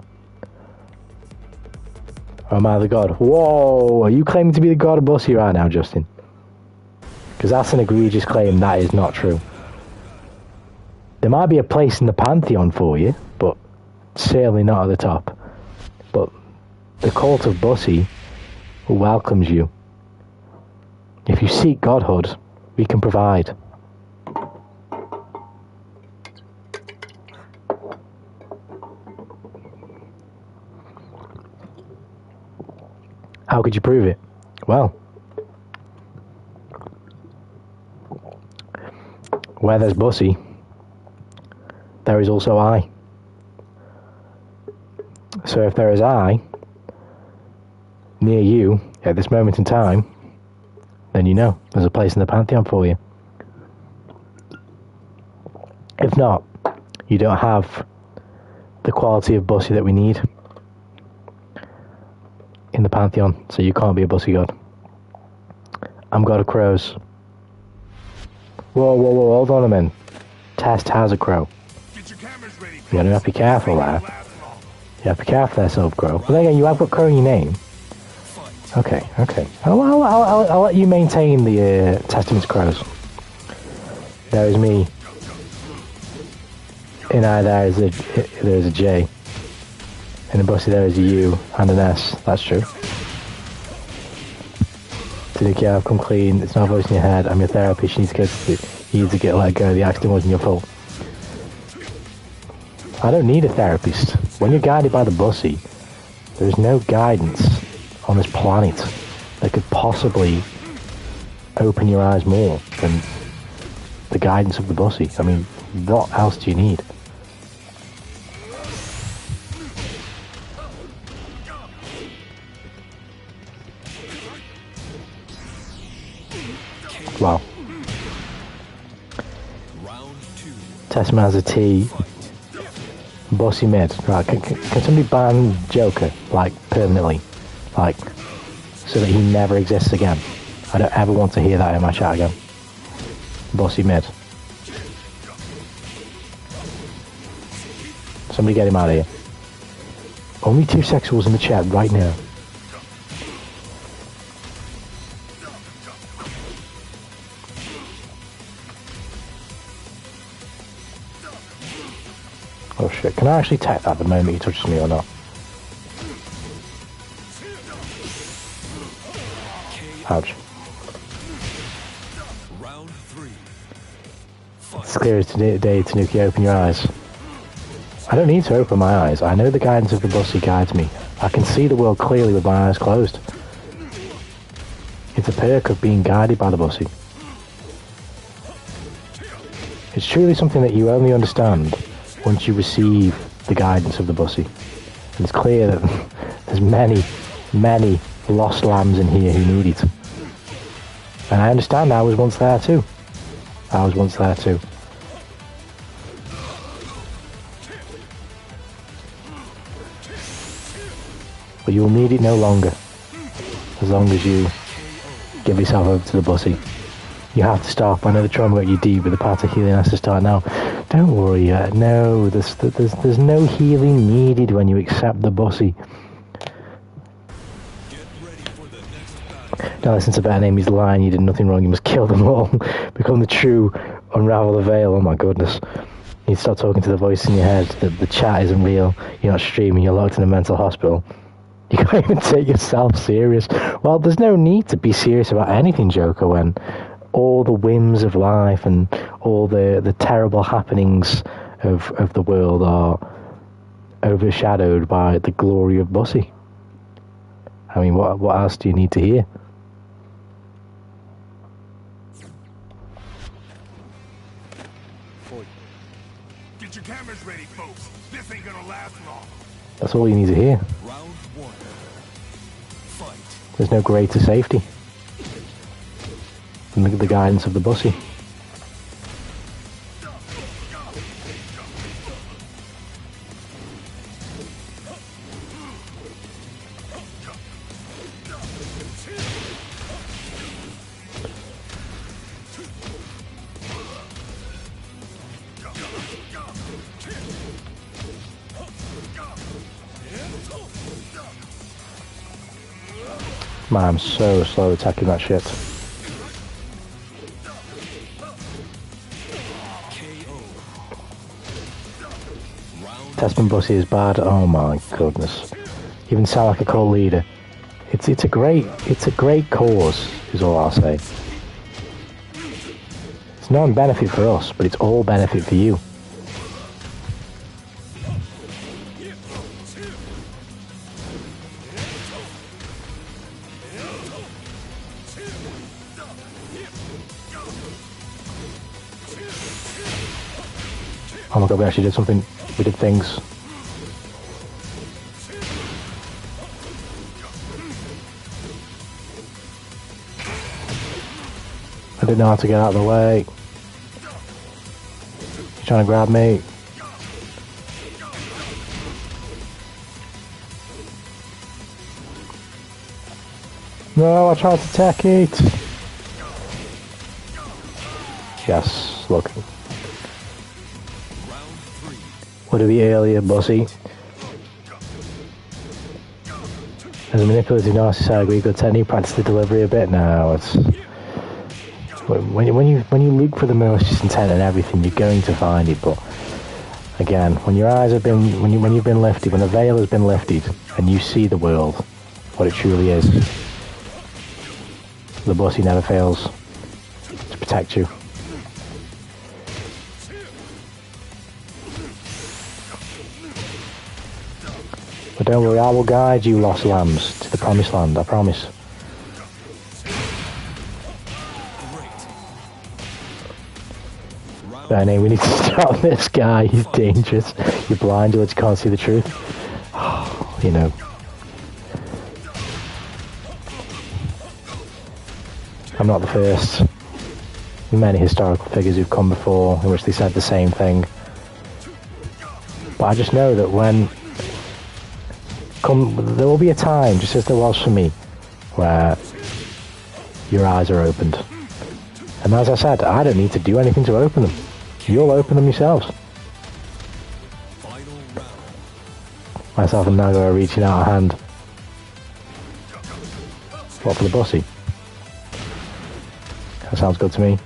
Speaker 2: Or am I the god? Whoa! Are you claiming to be the god of Bussy right now, Justin? Because that's an egregious claim. That is not true. There might be a place in the pantheon for you, but certainly not at the top. But the cult of Bussy welcomes you. If you seek godhood, we can provide. How could you prove it? Well, where there's Bussy, there is also I. So if there is I near you at this moment in time, then you know there's a place in the pantheon for you. If not, you don't have the quality of Bussy that we need in the pantheon, so you can't be a Bussy god. I'm god of crows. Whoa, hold on a minute. Test has a crow. You gotta have to be careful there. You have to be careful there, Silver Crow. But then again, you have got crow in your name. Okay. I'll let you maintain the Testament's crows. There is me. In I there is a J. In the Bussy there is a U and an S. That's true. Tanuki, I've come clean. It's not a voice in your head. I'm your therapist. You need to get let go. The accident wasn't your fault. I don't need a therapist. When you're guided by the Bussy, there's no guidance on this planet that could possibly open your eyes more than the guidance of the Bussy. I mean, what else do you need? Wow. Testament has a T. Bossy mid. Right, can somebody ban Joker, like, permanently? Like, so that he never exists again. I don't ever want to hear that in my chat again. Bossy mid. Somebody get him out of here. Only 2 sexuals in the chat right now. Oh shit, can I actually tech that the moment he touches me or not? Ouch.
Speaker 1: Round 3.
Speaker 2: It's clear as day, Tanuki, open your eyes. I don't need to open my eyes. I know the guidance of the Bussy guides me. I can see the world clearly with my eyes closed. It's a perk of being guided by the Bussy. It's truly something that you only understand once you receive the guidance of the Bussy. And it's clear that there's many, many lost lambs in here who need it. And I understand I was once there too. I was once there too. But you will need it no longer, as long as you give yourself over to the Bussy. You have to stop. I know the trauma got you deep, but the path of healing has to start now. Don't worry, no, there's no healing needed when you accept the Bussy. Now listen to better name, he's lying, you did nothing wrong, you must kill them all. Become the true, unravel the veil, oh my goodness. You start talking to the voice in your head, the chat isn't real, you're not streaming, you're locked in a mental hospital. You can't even take yourself serious. Well, there's no need to be serious about anything, Joker, when all the whims of life and all the terrible happenings of the world are overshadowed by the glory of Bussy. I mean, what else do you need to hear?
Speaker 1: Get your cameras ready, folks. This ain't gonna last long.
Speaker 2: That's all you need to hear.
Speaker 1: Round 1. Fight.
Speaker 2: There's no greater safety than the guidance of the Bussy. Man, I'm so slow attacking that shit. Testman Bussy is bad. Oh my goodness. Even sound like a cult leader. It's a great cause, is all I'll say. It's non-benefit for us, but it's all benefit for you. Oh my god, we actually did something. We did things. I didn't know how to get out of the way. He's trying to grab me. No, I tried to attack it. Yes, look. What did we earlier, Bussy? As a manipulative narcissist, I agree. Good technique. Practice the delivery a bit now. It's when you look for the malicious intent and everything, you're going to find it. But again, when your eyes have been, when you've been lifted, when the veil has been lifted, and you see the world, what it truly is, the Bussy never fails to protect you. But don't worry, I will guide you, lost lambs, to the promised land, I promise. Benny, we need to stop this guy, he's dangerous. You're blind, you can't see the truth. Oh, you know. I'm not the first. Many historical figures who've come before in which they said the same thing. But I just know that there will be a time, just as there was for me, where your eyes are opened. And as I said, I don't need to do anything to open them. You'll open them yourselves. Myself and Nago are reaching out a hand. What, for the bossy? That sounds good to me.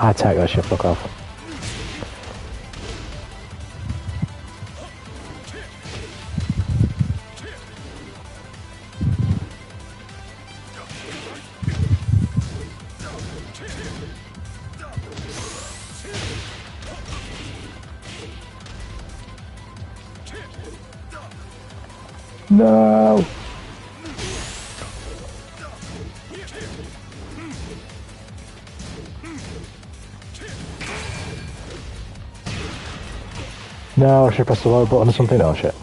Speaker 2: I take that shit, fuck off. No! No, I should press the low button or something. Oh shit.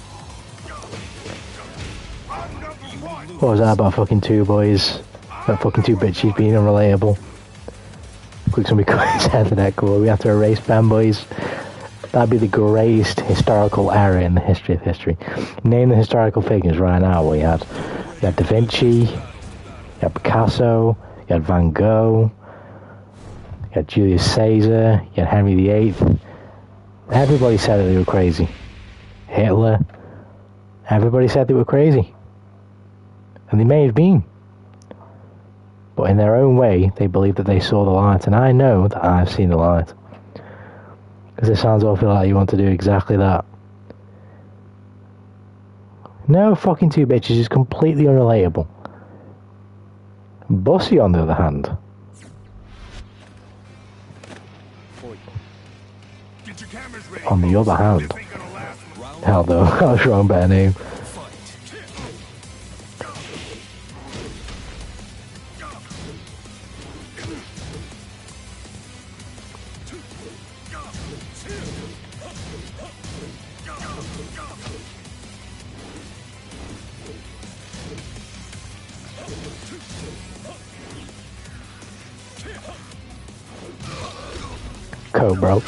Speaker 2: What was that about fucking two boys? That fucking two bitches being unreliable. Quick, somebody cut his head to that cool. We have to erase fanboys. That'd be the greatest historical error in the history of history. Name the historical figures right now. What you had Da Vinci, you had Picasso, you had Van Gogh, you had Julius Caesar, you had Henry VIII. Everybody said that they were crazy. Hitler. Everybody said they were crazy. And they may have been. But in their own way, they believe that they saw the light. And I know that I've seen the light. Because it sounds awful like you want to do exactly that. No fucking two bitches is completely unrelatable. Bussy, on the other hand. On the other hand. Hell no, I was wrong, better name. Code, bro.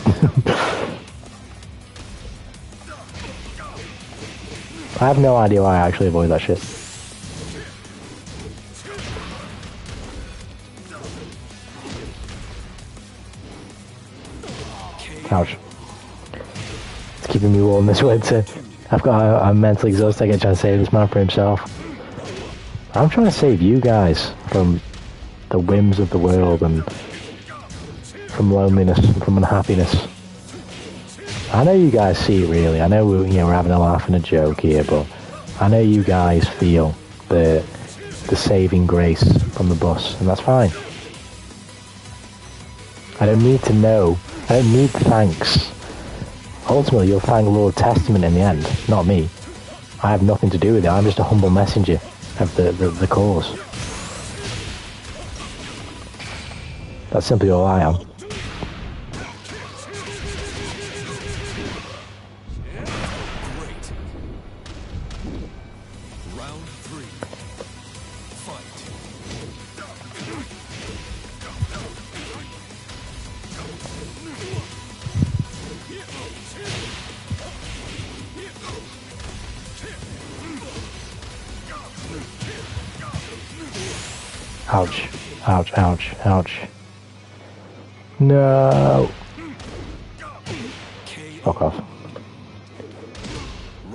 Speaker 2: I have no idea why I actually avoid that shit. Ouch. It's keeping me warm this winter. I'm mentally exhausted. I get a chance to save this man for himself. I'm trying to save you guys from the whims of the world and from loneliness and from unhappiness. I know you guys see it really. I know we're having a laugh and a joke here, but I know you guys feel the saving grace from the bus, and that's fine. I don't need to know. I don't need thanks. Ultimately, you'll thank Lord Testament in the end, not me. I have nothing to do with it. I'm just a humble messenger of the cause. That's simply all I am. Ouch, ouch, ouch, ouch. No. Fuck off.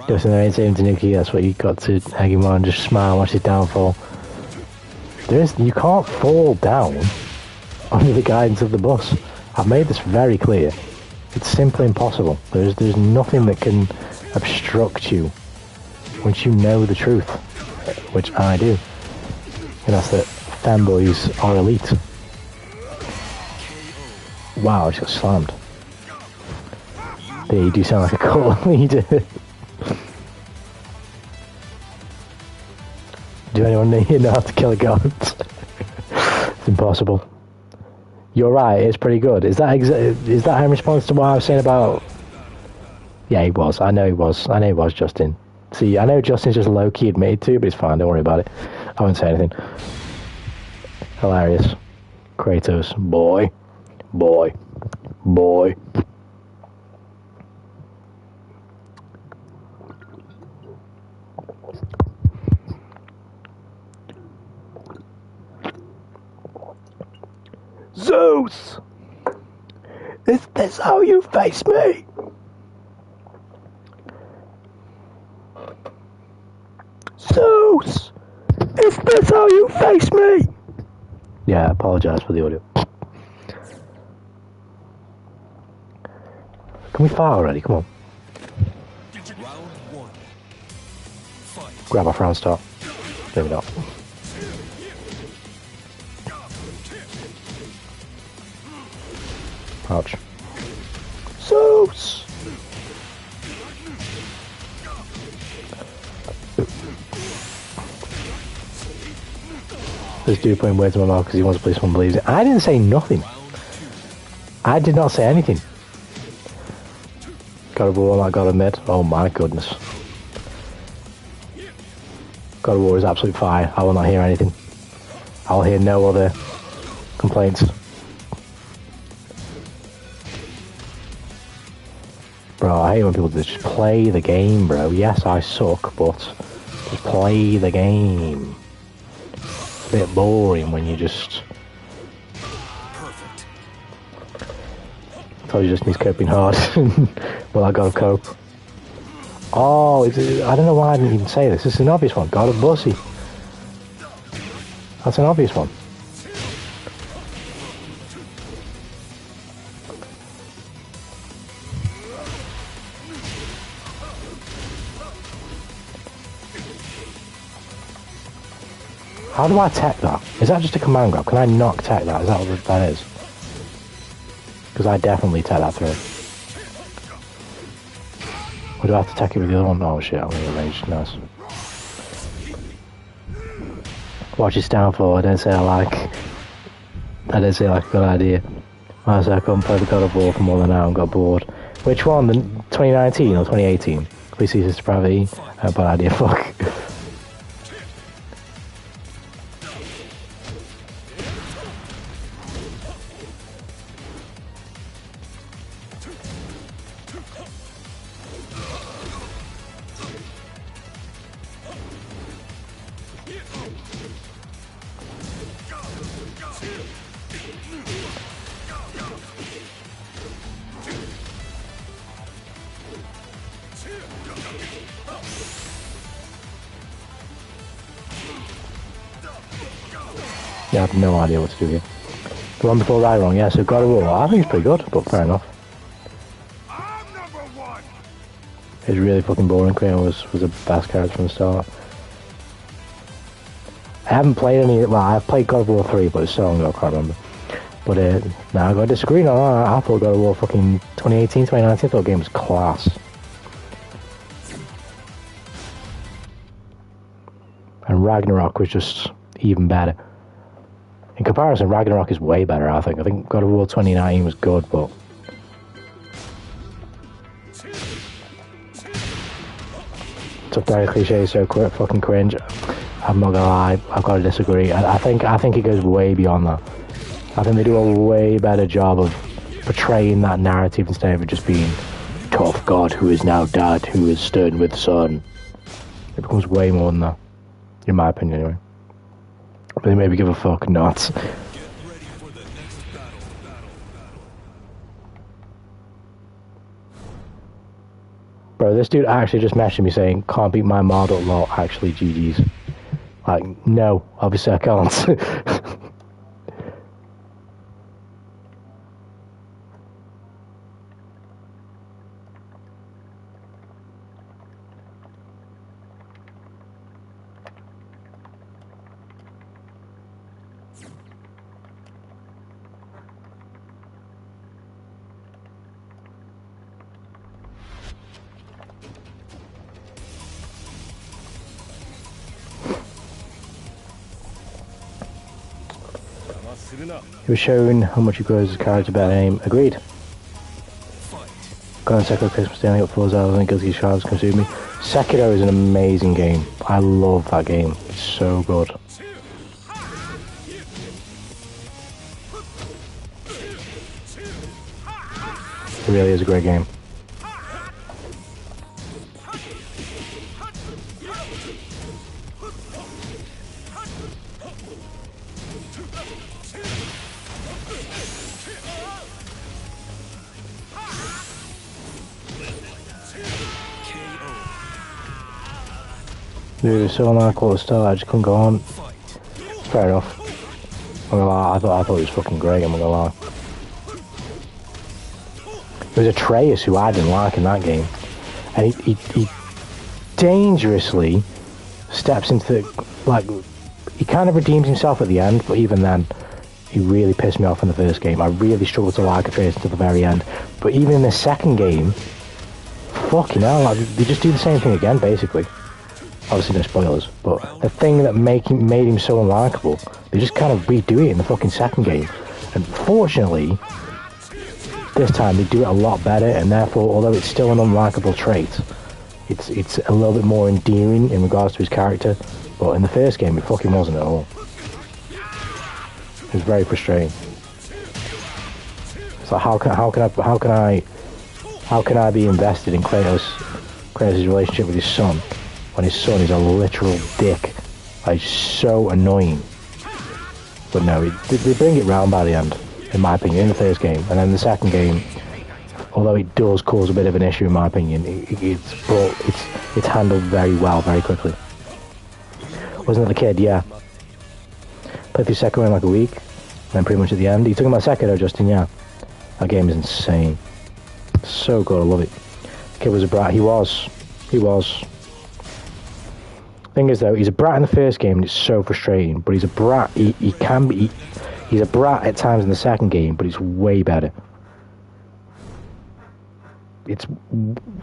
Speaker 2: Just an 18 Tanuki, that's what you got to egg him on, just smile, watch his downfall. You can't fall down under the guidance of the bus. I've made this very clear. It's simply impossible. There's nothing that can obstruct you once you know the truth, which I do. And that's that fanboys are elite. Wow, I just got slammed. There, you do sound like a cult leader. Do anyone know how to kill a god? It's impossible. You're right, it's pretty good. Is that in response to what I was saying about... Yeah, he was. I know he was, Justin. See, I know Justin's just low-key admitted to, but it's fine, don't worry about it. I won't say anything. Hilarious. Kratos, boy. Boy. Boy. Zeus! Is this how you face me? Zeus! Is this how you face me? Yeah, I apologize for the audio. Can we fire already? Come on.
Speaker 1: Round one. Fight.
Speaker 2: Grab our front start. Maybe not. Ouch. Zeus! This dude putting words in my mouth because he wants to play someone believes it. I didn't say nothing. I did not say anything. God of War, I gotta admit. Oh my goodness. God of War is absolutely fine. I will not hear anything. I will hear no other complaints. Bro, I hate when people just play the game, bro. Yes, I suck, but just play the game. It's a bit boring when you just...
Speaker 1: Perfect.
Speaker 2: Probably just means coping hard. Well, I gotta cope. Oh, I don't know why I didn't even say this. This is an obvious one. God of Bussy. That's an obvious one. How do I tech that? Is that just a command grab? Can I not tech that? Is that what that is? Because I definitely tech that through. Or do I have to tech it with the other one? Oh shit, I'm going to rage. Nice. Watch his downfall. I don't say I like a good idea. I said I couldn't play the God of War for more than an hour and got bored. Which one? The 2019 or 2018? Please see this depravity. Bad idea, fuck. Yeah, I have no idea what to do here. The one before right wrong, yeah, so God of War, I think it's pretty good, but fair enough. It's really fucking boring. Kratos was the best character from the start. I haven't played any, well, I've played God of War 3, but it's so long ago, I can't remember. But, nah, I gotta disagree, no, I thought God of War fucking 2018, 2019, I thought the game was class. And Ragnarok was just even better. In comparison, Ragnarok is way better, I think. I think God of War 2019 was good, but... It's a very cliche, so fucking cringe. I'm not gonna lie, I've got to disagree. I think it goes way beyond that. I think they do a way better job of portraying that narrative instead of it just being tough God who is now dad, who is stern with son. It becomes way more than that. In my opinion, anyway. But they maybe give a fuck not.
Speaker 1: Get ready for the next battle.
Speaker 2: Bro, this dude actually just messaged me saying, can't beat my model, lol, actually GG's. Like, no, obviously I can't. He was showing how much he grows his character better aim. Agreed.
Speaker 1: Fight.
Speaker 2: Got on Sekiro Christmas Day, I got 4 hours and Guilty Shards consumed me. Sekiro is an amazing game. I love that game. It's so good. It really is a great game. Dude, it was so unlikely at the start, I just couldn't go on. Fair enough. I'm gonna lie, I thought it was fucking great, I'm not gonna lie. There was Atreus who I didn't like in that game. And he dangerously steps into the, like, he kind of redeems himself at the end, but even then, he really pissed me off in the first game. I really struggled to like Atreus until the very end. But even in the second game, fucking hell, like, they just do the same thing again, basically. Obviously no spoilers, but the thing that made him so unlikable, they just kind of redo it in the fucking second game. And fortunately, this time they do it a lot better, and therefore, although it's still an unlikable trait, it's a little bit more endearing in regards to his character. But in the first game, it fucking wasn't at all. It was very frustrating. So how can I be invested in Kratos' relationship with his son when his son is a literal dick? Like, so annoying. But no, they bring it round by the end, in my opinion, in the first game. And then the second game, although it does cause a bit of an issue, in my opinion, it's handled very well, very quickly. Wasn't it the kid? Yeah. Played through Sekiro in like a week, and then pretty much at the end. You talking about Sekiro, Justin? Yeah. That game is insane. So good, I love it. The kid was a brat. He was. Thing is though, he's a brat in the first game and it's so frustrating, but he's a brat, he's a brat at times in the second game, but it's way better. It's,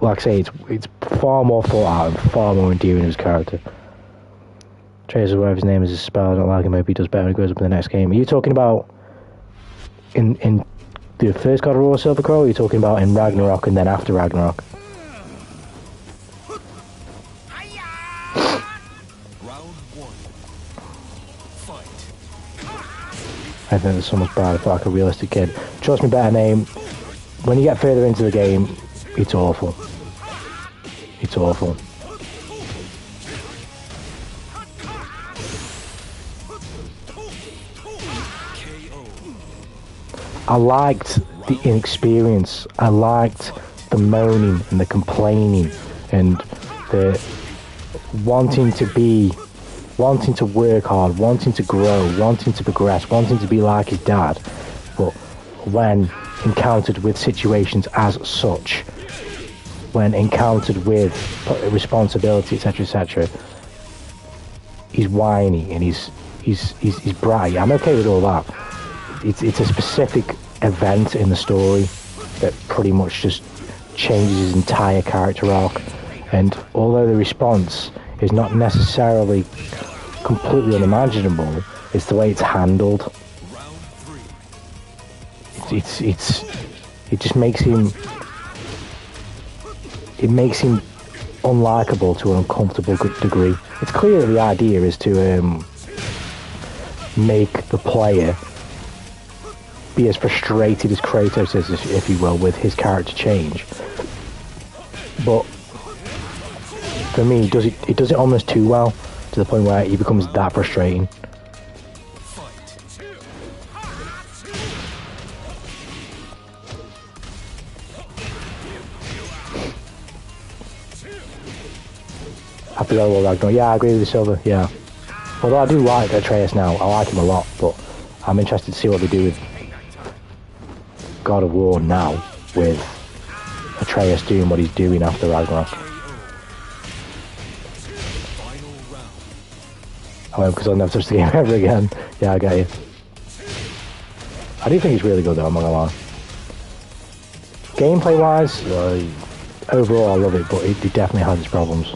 Speaker 2: like I say, it's far more thought out and far more endearing of his character. Tracer, whatever his name is spelled, I don't like him, maybe he does better when he goes up in the next game. Are you talking about in the first God of War Silver Crow, or are you talking about in Ragnarok and then after Ragnarok? I think there's so much bad. I feel like a realistic kid. Trust me, better name. When you get further into the game, it's awful. It's awful. I liked the inexperience. I liked the moaning and the complaining and the wanting to work hard, wanting to grow, wanting to progress, wanting to be like his dad. But when encountered with situations as such, when encountered with responsibility, etc., etc., he's whiny and he's bratty. I'm okay with all that. It's a specific event in the story that pretty much just changes his entire character arc. And although the response is not necessarily completely unimaginable, it's the way it's handled. It just makes him unlikable to an uncomfortable degree. It's clear that the idea is to make the player be as frustrated as Kratos is, if you will, with his character change. But for me, it does it almost too well, to the point where he becomes that frustrating. I forgot about Ragnarok. Yeah, I agree with you, Silver. Yeah. Although I do like Atreus now, I like him a lot, but I'm interested to see what they do with God of War now, with Atreus doing what he's doing after Ragnarok. Oh, because I'll never touch the game ever again. Yeah, I get you. I do think he's really good though, I'm not gonna lie. Gameplay wise, overall I love it, but it definitely has its problems.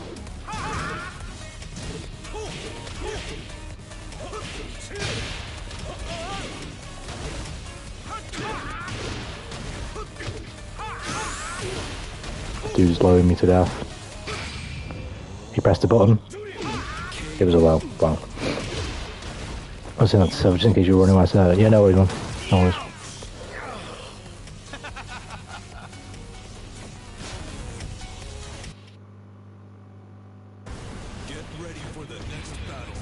Speaker 2: Dude's blowing me to death. He pressed the button. It was a low. Wow. I was saying that to Silver just in case you were running my side. Yeah, no worries, man. No worries.
Speaker 1: Get ready for the next battle.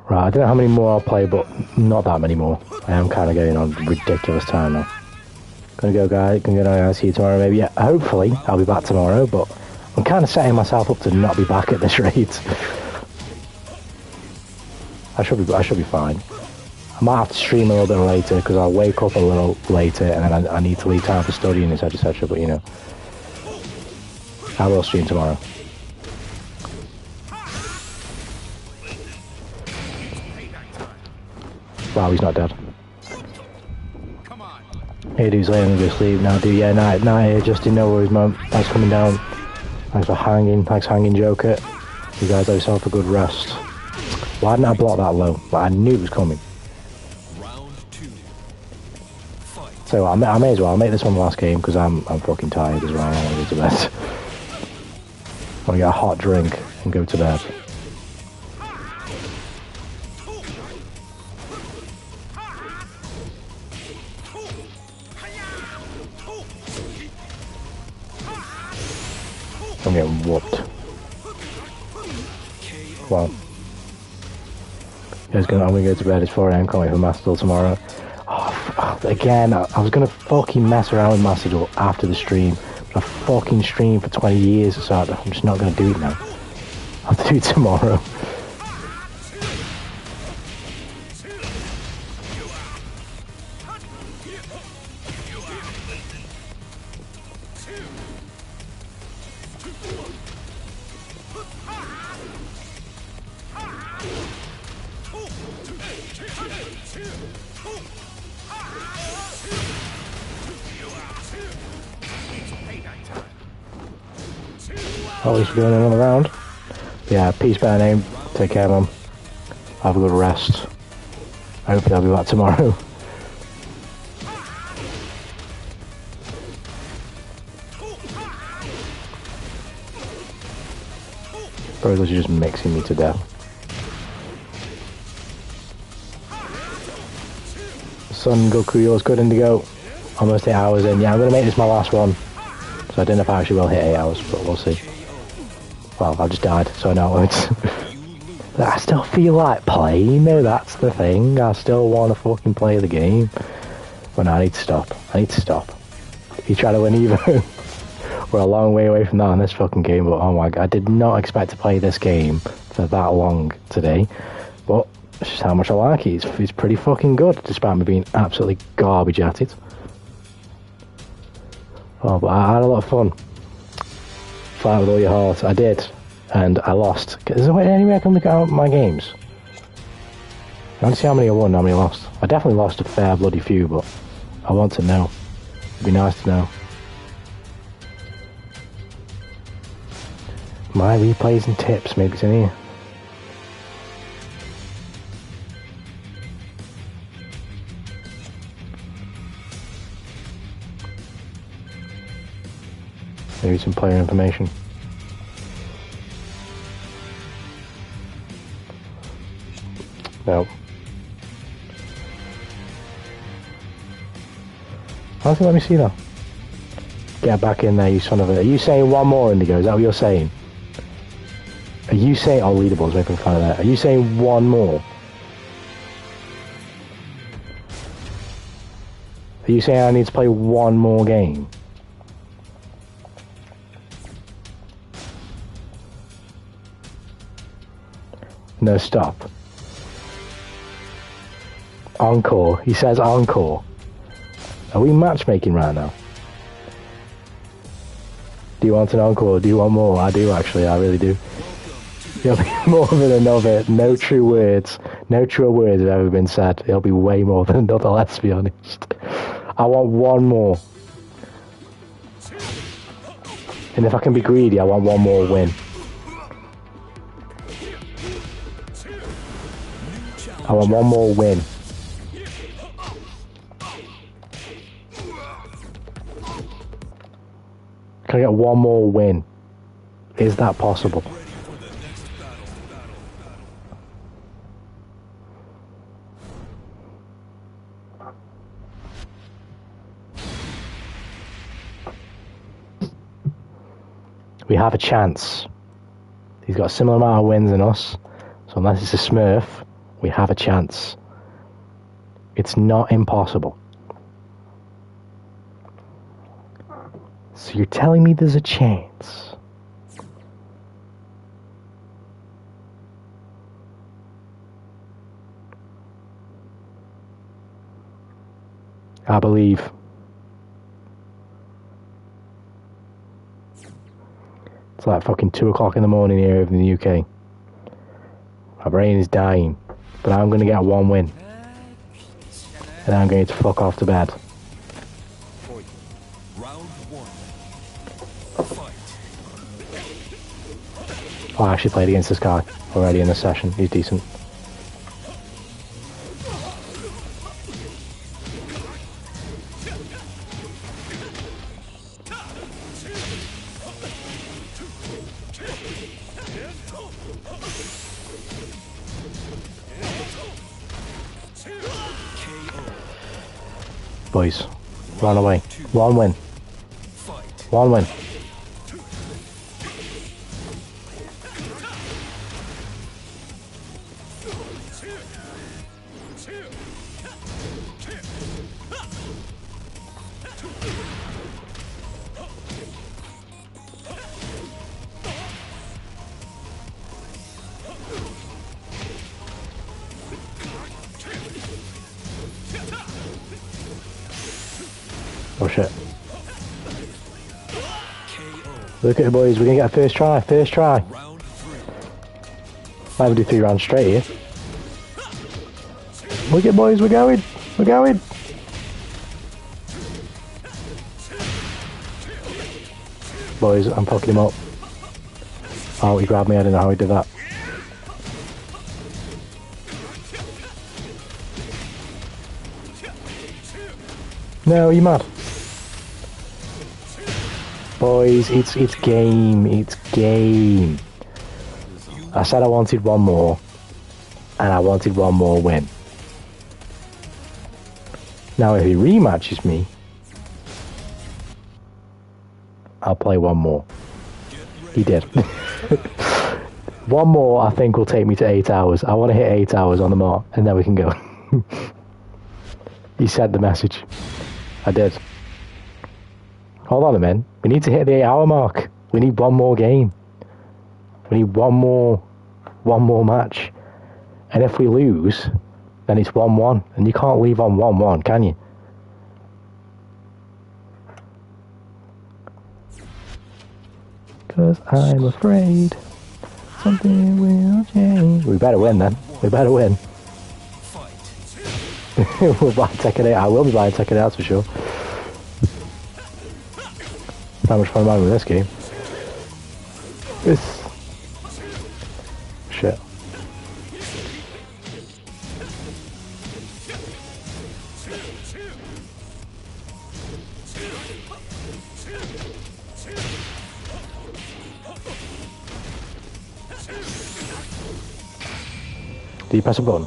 Speaker 2: Right, I don't know how many more I'll play, but not that many more. I am kind of getting on ridiculous time now. Gonna go, guys. Gonna go, guys. See you tomorrow, maybe. Yeah, hopefully I'll be back tomorrow, but I'm kind of setting myself up to not be back at this rate. I should be fine. I might have to stream a little bit later because I'll wake up a little later and then I need to leave time for studying, etc. But you know, I will stream tomorrow. Wow, he's not dead. Hey, dude's laying to sleep now, dude. Yeah, night, Justin. No worries, man. Thanks for coming down. Thanks for hanging. Thanks for hanging, Joker. You guys have yourself a good rest. Why didn't I block that low? Like, I knew it was coming.
Speaker 1: Round 2. Fight.
Speaker 2: So I may as well. I'll make this one the last game because I'm fucking tired as well. I want to go to bed. I want to get a hot drink and go to bed. I'm getting whooped. Well, I'm gonna go to bed. It's 4 AM. Can't wait for Master Duel tomorrow. Oh, again, I was gonna fucking mess around with Master Duel after the stream, but I fucking streamed for 20 years, so I'm just not gonna do it now. I'll do it tomorrow. At least we're doing another round. Yeah, peace, better name. Take care, man. Have a good rest. Hopefully I'll be back tomorrow. Bro, those are just mixing me to death. Son, Goku, yours good, Indigo. Almost 8 hours in. Yeah, I'm going to make this my last one. So I don't know if I actually will hit 8 hours, but we'll see. Well, I just died, so I know it won't. I still feel like playing, though, that's the thing. I still want to fucking play the game. But no, I need to stop. I need to stop. You try to win Evo. We're a long way away from that in this fucking game, but oh my god, I did not expect to play this game for that long today. But it's just how much I like it. It's pretty fucking good, despite me being absolutely garbage at it. Oh, but I had a lot of fun. Fight with all your heart. I did. And I lost. Is there any way I can look at my games? I want to see how many I won and how many I lost. I definitely lost a fair bloody few, but I want to know. It'd be nice to know. My replays and tips, maybe it's in here. Maybe some player information. No. I don't think let me see that. Get back in there, you son of a... Are you saying one more, Indigo? Is that what you're saying? Are you saying... Oh, leaderboards making fun of that. Are you saying one more? Are you saying I need to play one more game? No, stop. Encore. He says encore. Are we matchmaking right now? Do you want an encore? Do you want more? I do actually, I really do. There'll be more than another. No true words. No truer words have ever been said. It'll be way more than another, let's be honest. I want one more. And if I can be greedy, I want one more win. I want one more win. Can I get one more win? Is that possible? We have a chance. He's got a similar amount of wins than us, so unless it's a smurf, we have a chance. It's not impossible. So you're telling me there's a chance? I believe. It's like fucking 2 o'clock in the morning here in the UK. My brain is dying, but I'm going to get one win. And I'm going to fuck off to bed.
Speaker 1: Round 1. Fight.
Speaker 2: Oh, I actually played against this guy already in this session. He's decent. Boys, run away. One win. One win. Oh shit. Look at it, boys, we're gonna get a first try, first try. Might even do 3 rounds straight here. Look at, boys, we're going, we're going. Boys, I'm fucking him up. Oh, he grabbed me, I don't know how he did that. No, you mad? Boys, it's game, it's game. I said I wanted one more, and I wanted one more win. Now if he rematches me, I'll play one more. He did. One more I think will take me to 8 hours. I want to hit 8 hours on the mark, and then we can go. He sent the message. I did. Hold on a minute. We need to hit the 8 hour mark. We need one more game. We need one more match. And if we lose, then it's 1-1. And you can't leave on 1-1, can you? Because I'm afraid something will change. We better win then. We better win. We'll buy Tekken 8. I will be buying Tekken 8, that's for sure. How much fun am I with this game? This shit. Did you press a button?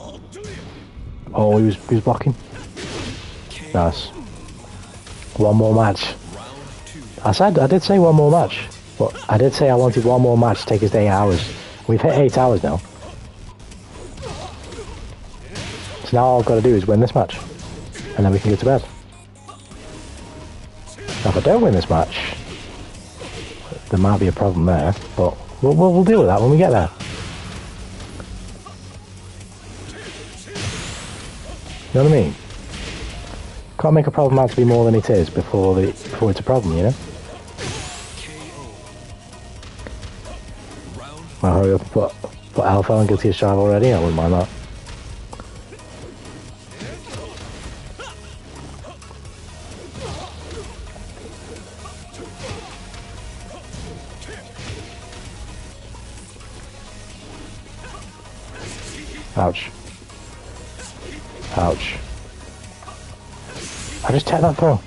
Speaker 2: Oh, he was blocking. Nice. One more match. I did say one more match, but I did say I wanted one more match to take us to 8 hours. We've hit 8 hours now. So now all I've got to do is win this match, and then we can go to bed. Now if I don't win this match, there might be a problem there, but we'll deal with that when we get there. You know what I mean? Can't make a problem out to be more than it is before it's a problem, you know? I'll hurry up and put Alpha on Guilty as Charged already, I wouldn't mind that. Ouch. Ouch. I just take that throw.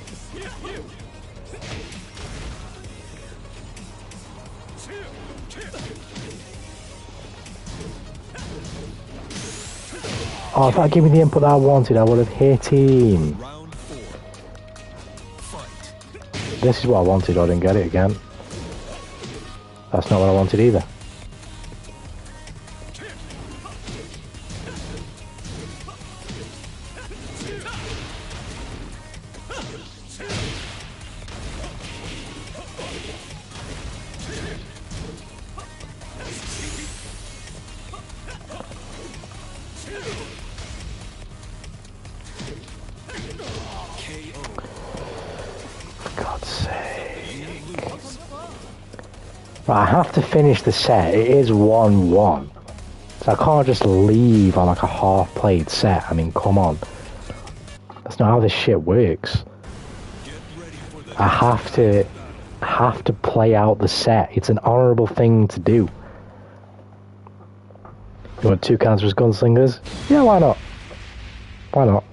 Speaker 2: Oh, if that gave me the input that I wanted, I would have hit him.
Speaker 1: Round 4. Fight.
Speaker 2: This is what I wanted, I didn't get it again. That's not what I wanted either. Right, I have to finish the set. It is 1-1. So I can't just leave on like a half-played set. I mean, come on. That's not how this shit works. I have to play out the set. It's an honourable thing to do. You want 2 cancerous gunslingers? Yeah, why not? Why not?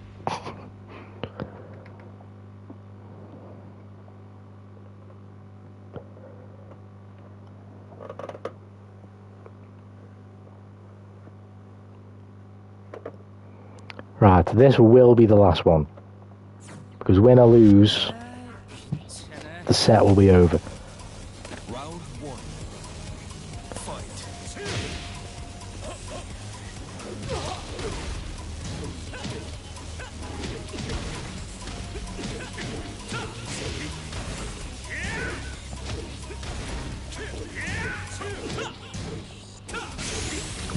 Speaker 2: Right, this will be the last one. Because when I lose, the set will be over.
Speaker 1: Round 1. Fight.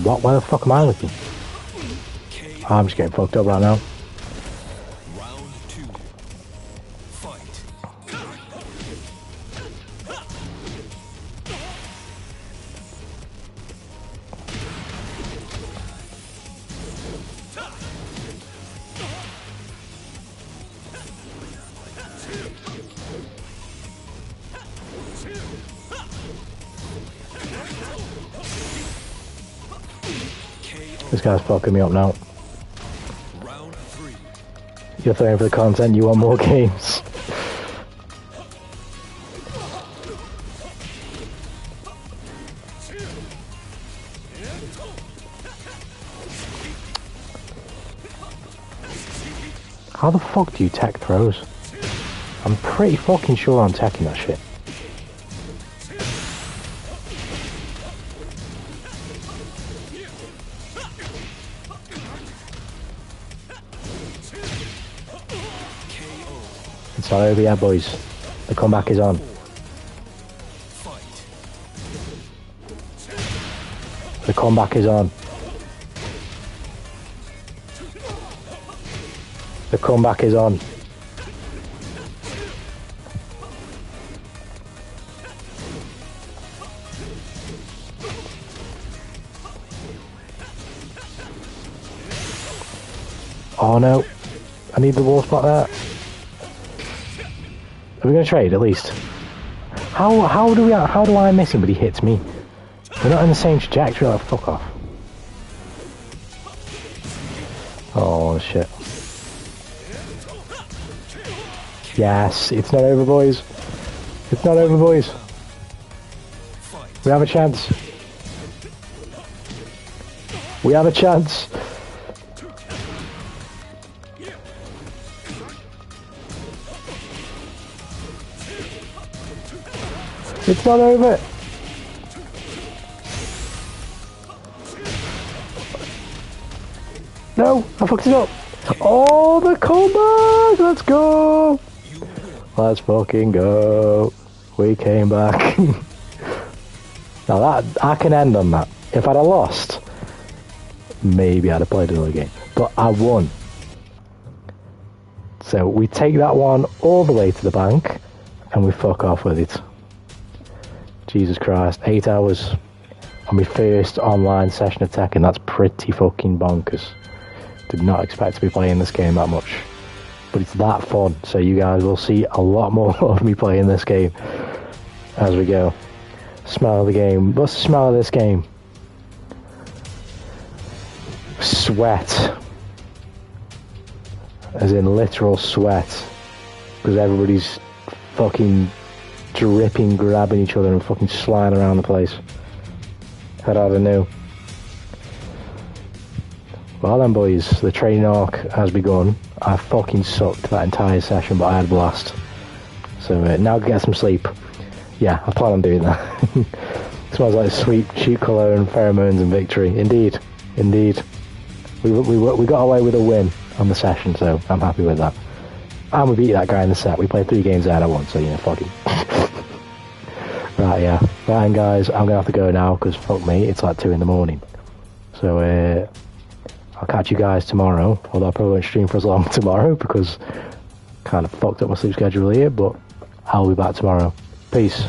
Speaker 2: What? Where the fuck am I looking? Oh, I'm just getting fucked up right now.
Speaker 1: Round 2. Fight.
Speaker 2: This guy's fucking me up now.
Speaker 1: Round 3.
Speaker 2: You're throwing for the content, you want more games. How the fuck do you tech throws? I'm pretty fucking sure I'm teching that shit. It's all over yet, boys. The comeback is on. The comeback is on. The comeback is on. Oh no. I need the wall spot there. Are we going to trade at least? How do I miss him but he hits me? We're not in the same trajectory, like fuck off. Oh shit. Yes, it's not over, boys. It's not over, boys. We have a chance. We have a chance. It's not over. No, I fucked it up. Oh, the comeback! Let's go! Let's fucking go. We came back. Now that, I can end on that. If I'd have lost, maybe I'd have played another game. But I won. So we take that one all the way to the bank and we fuck off with it. Jesus Christ, 8 hours on my first online session of Tekken. That's pretty fucking bonkers. Did not expect to be playing this game that much. But it's that fun, so you guys will see a lot more of me playing this game as we go. Smell of the game. What's the smell of this game? sweat. As in literal sweat. Because everybody's fucking dripping, grabbing each other and fucking sliding around the place. Had I knew. Well then boys, the training arc has begun. I fucking sucked that entire session, but I had a blast. So now get some sleep. Yeah, I plan on doing that. Smells like sweet cheap cologne, pheromones and victory. Indeed. Indeed. We got away with a win on the session, so I'm happy with that. And we beat that guy in the set. We played 3 games out of 1, so fuck him. Right, yeah. Right, and guys, I'm going to have to go now, because fuck me, it's like 2 in the morning. So, I'll catch you guys tomorrow, although I probably won't stream for as long tomorrow, because kind of fucked up my sleep schedule here, but I'll be back tomorrow. Peace.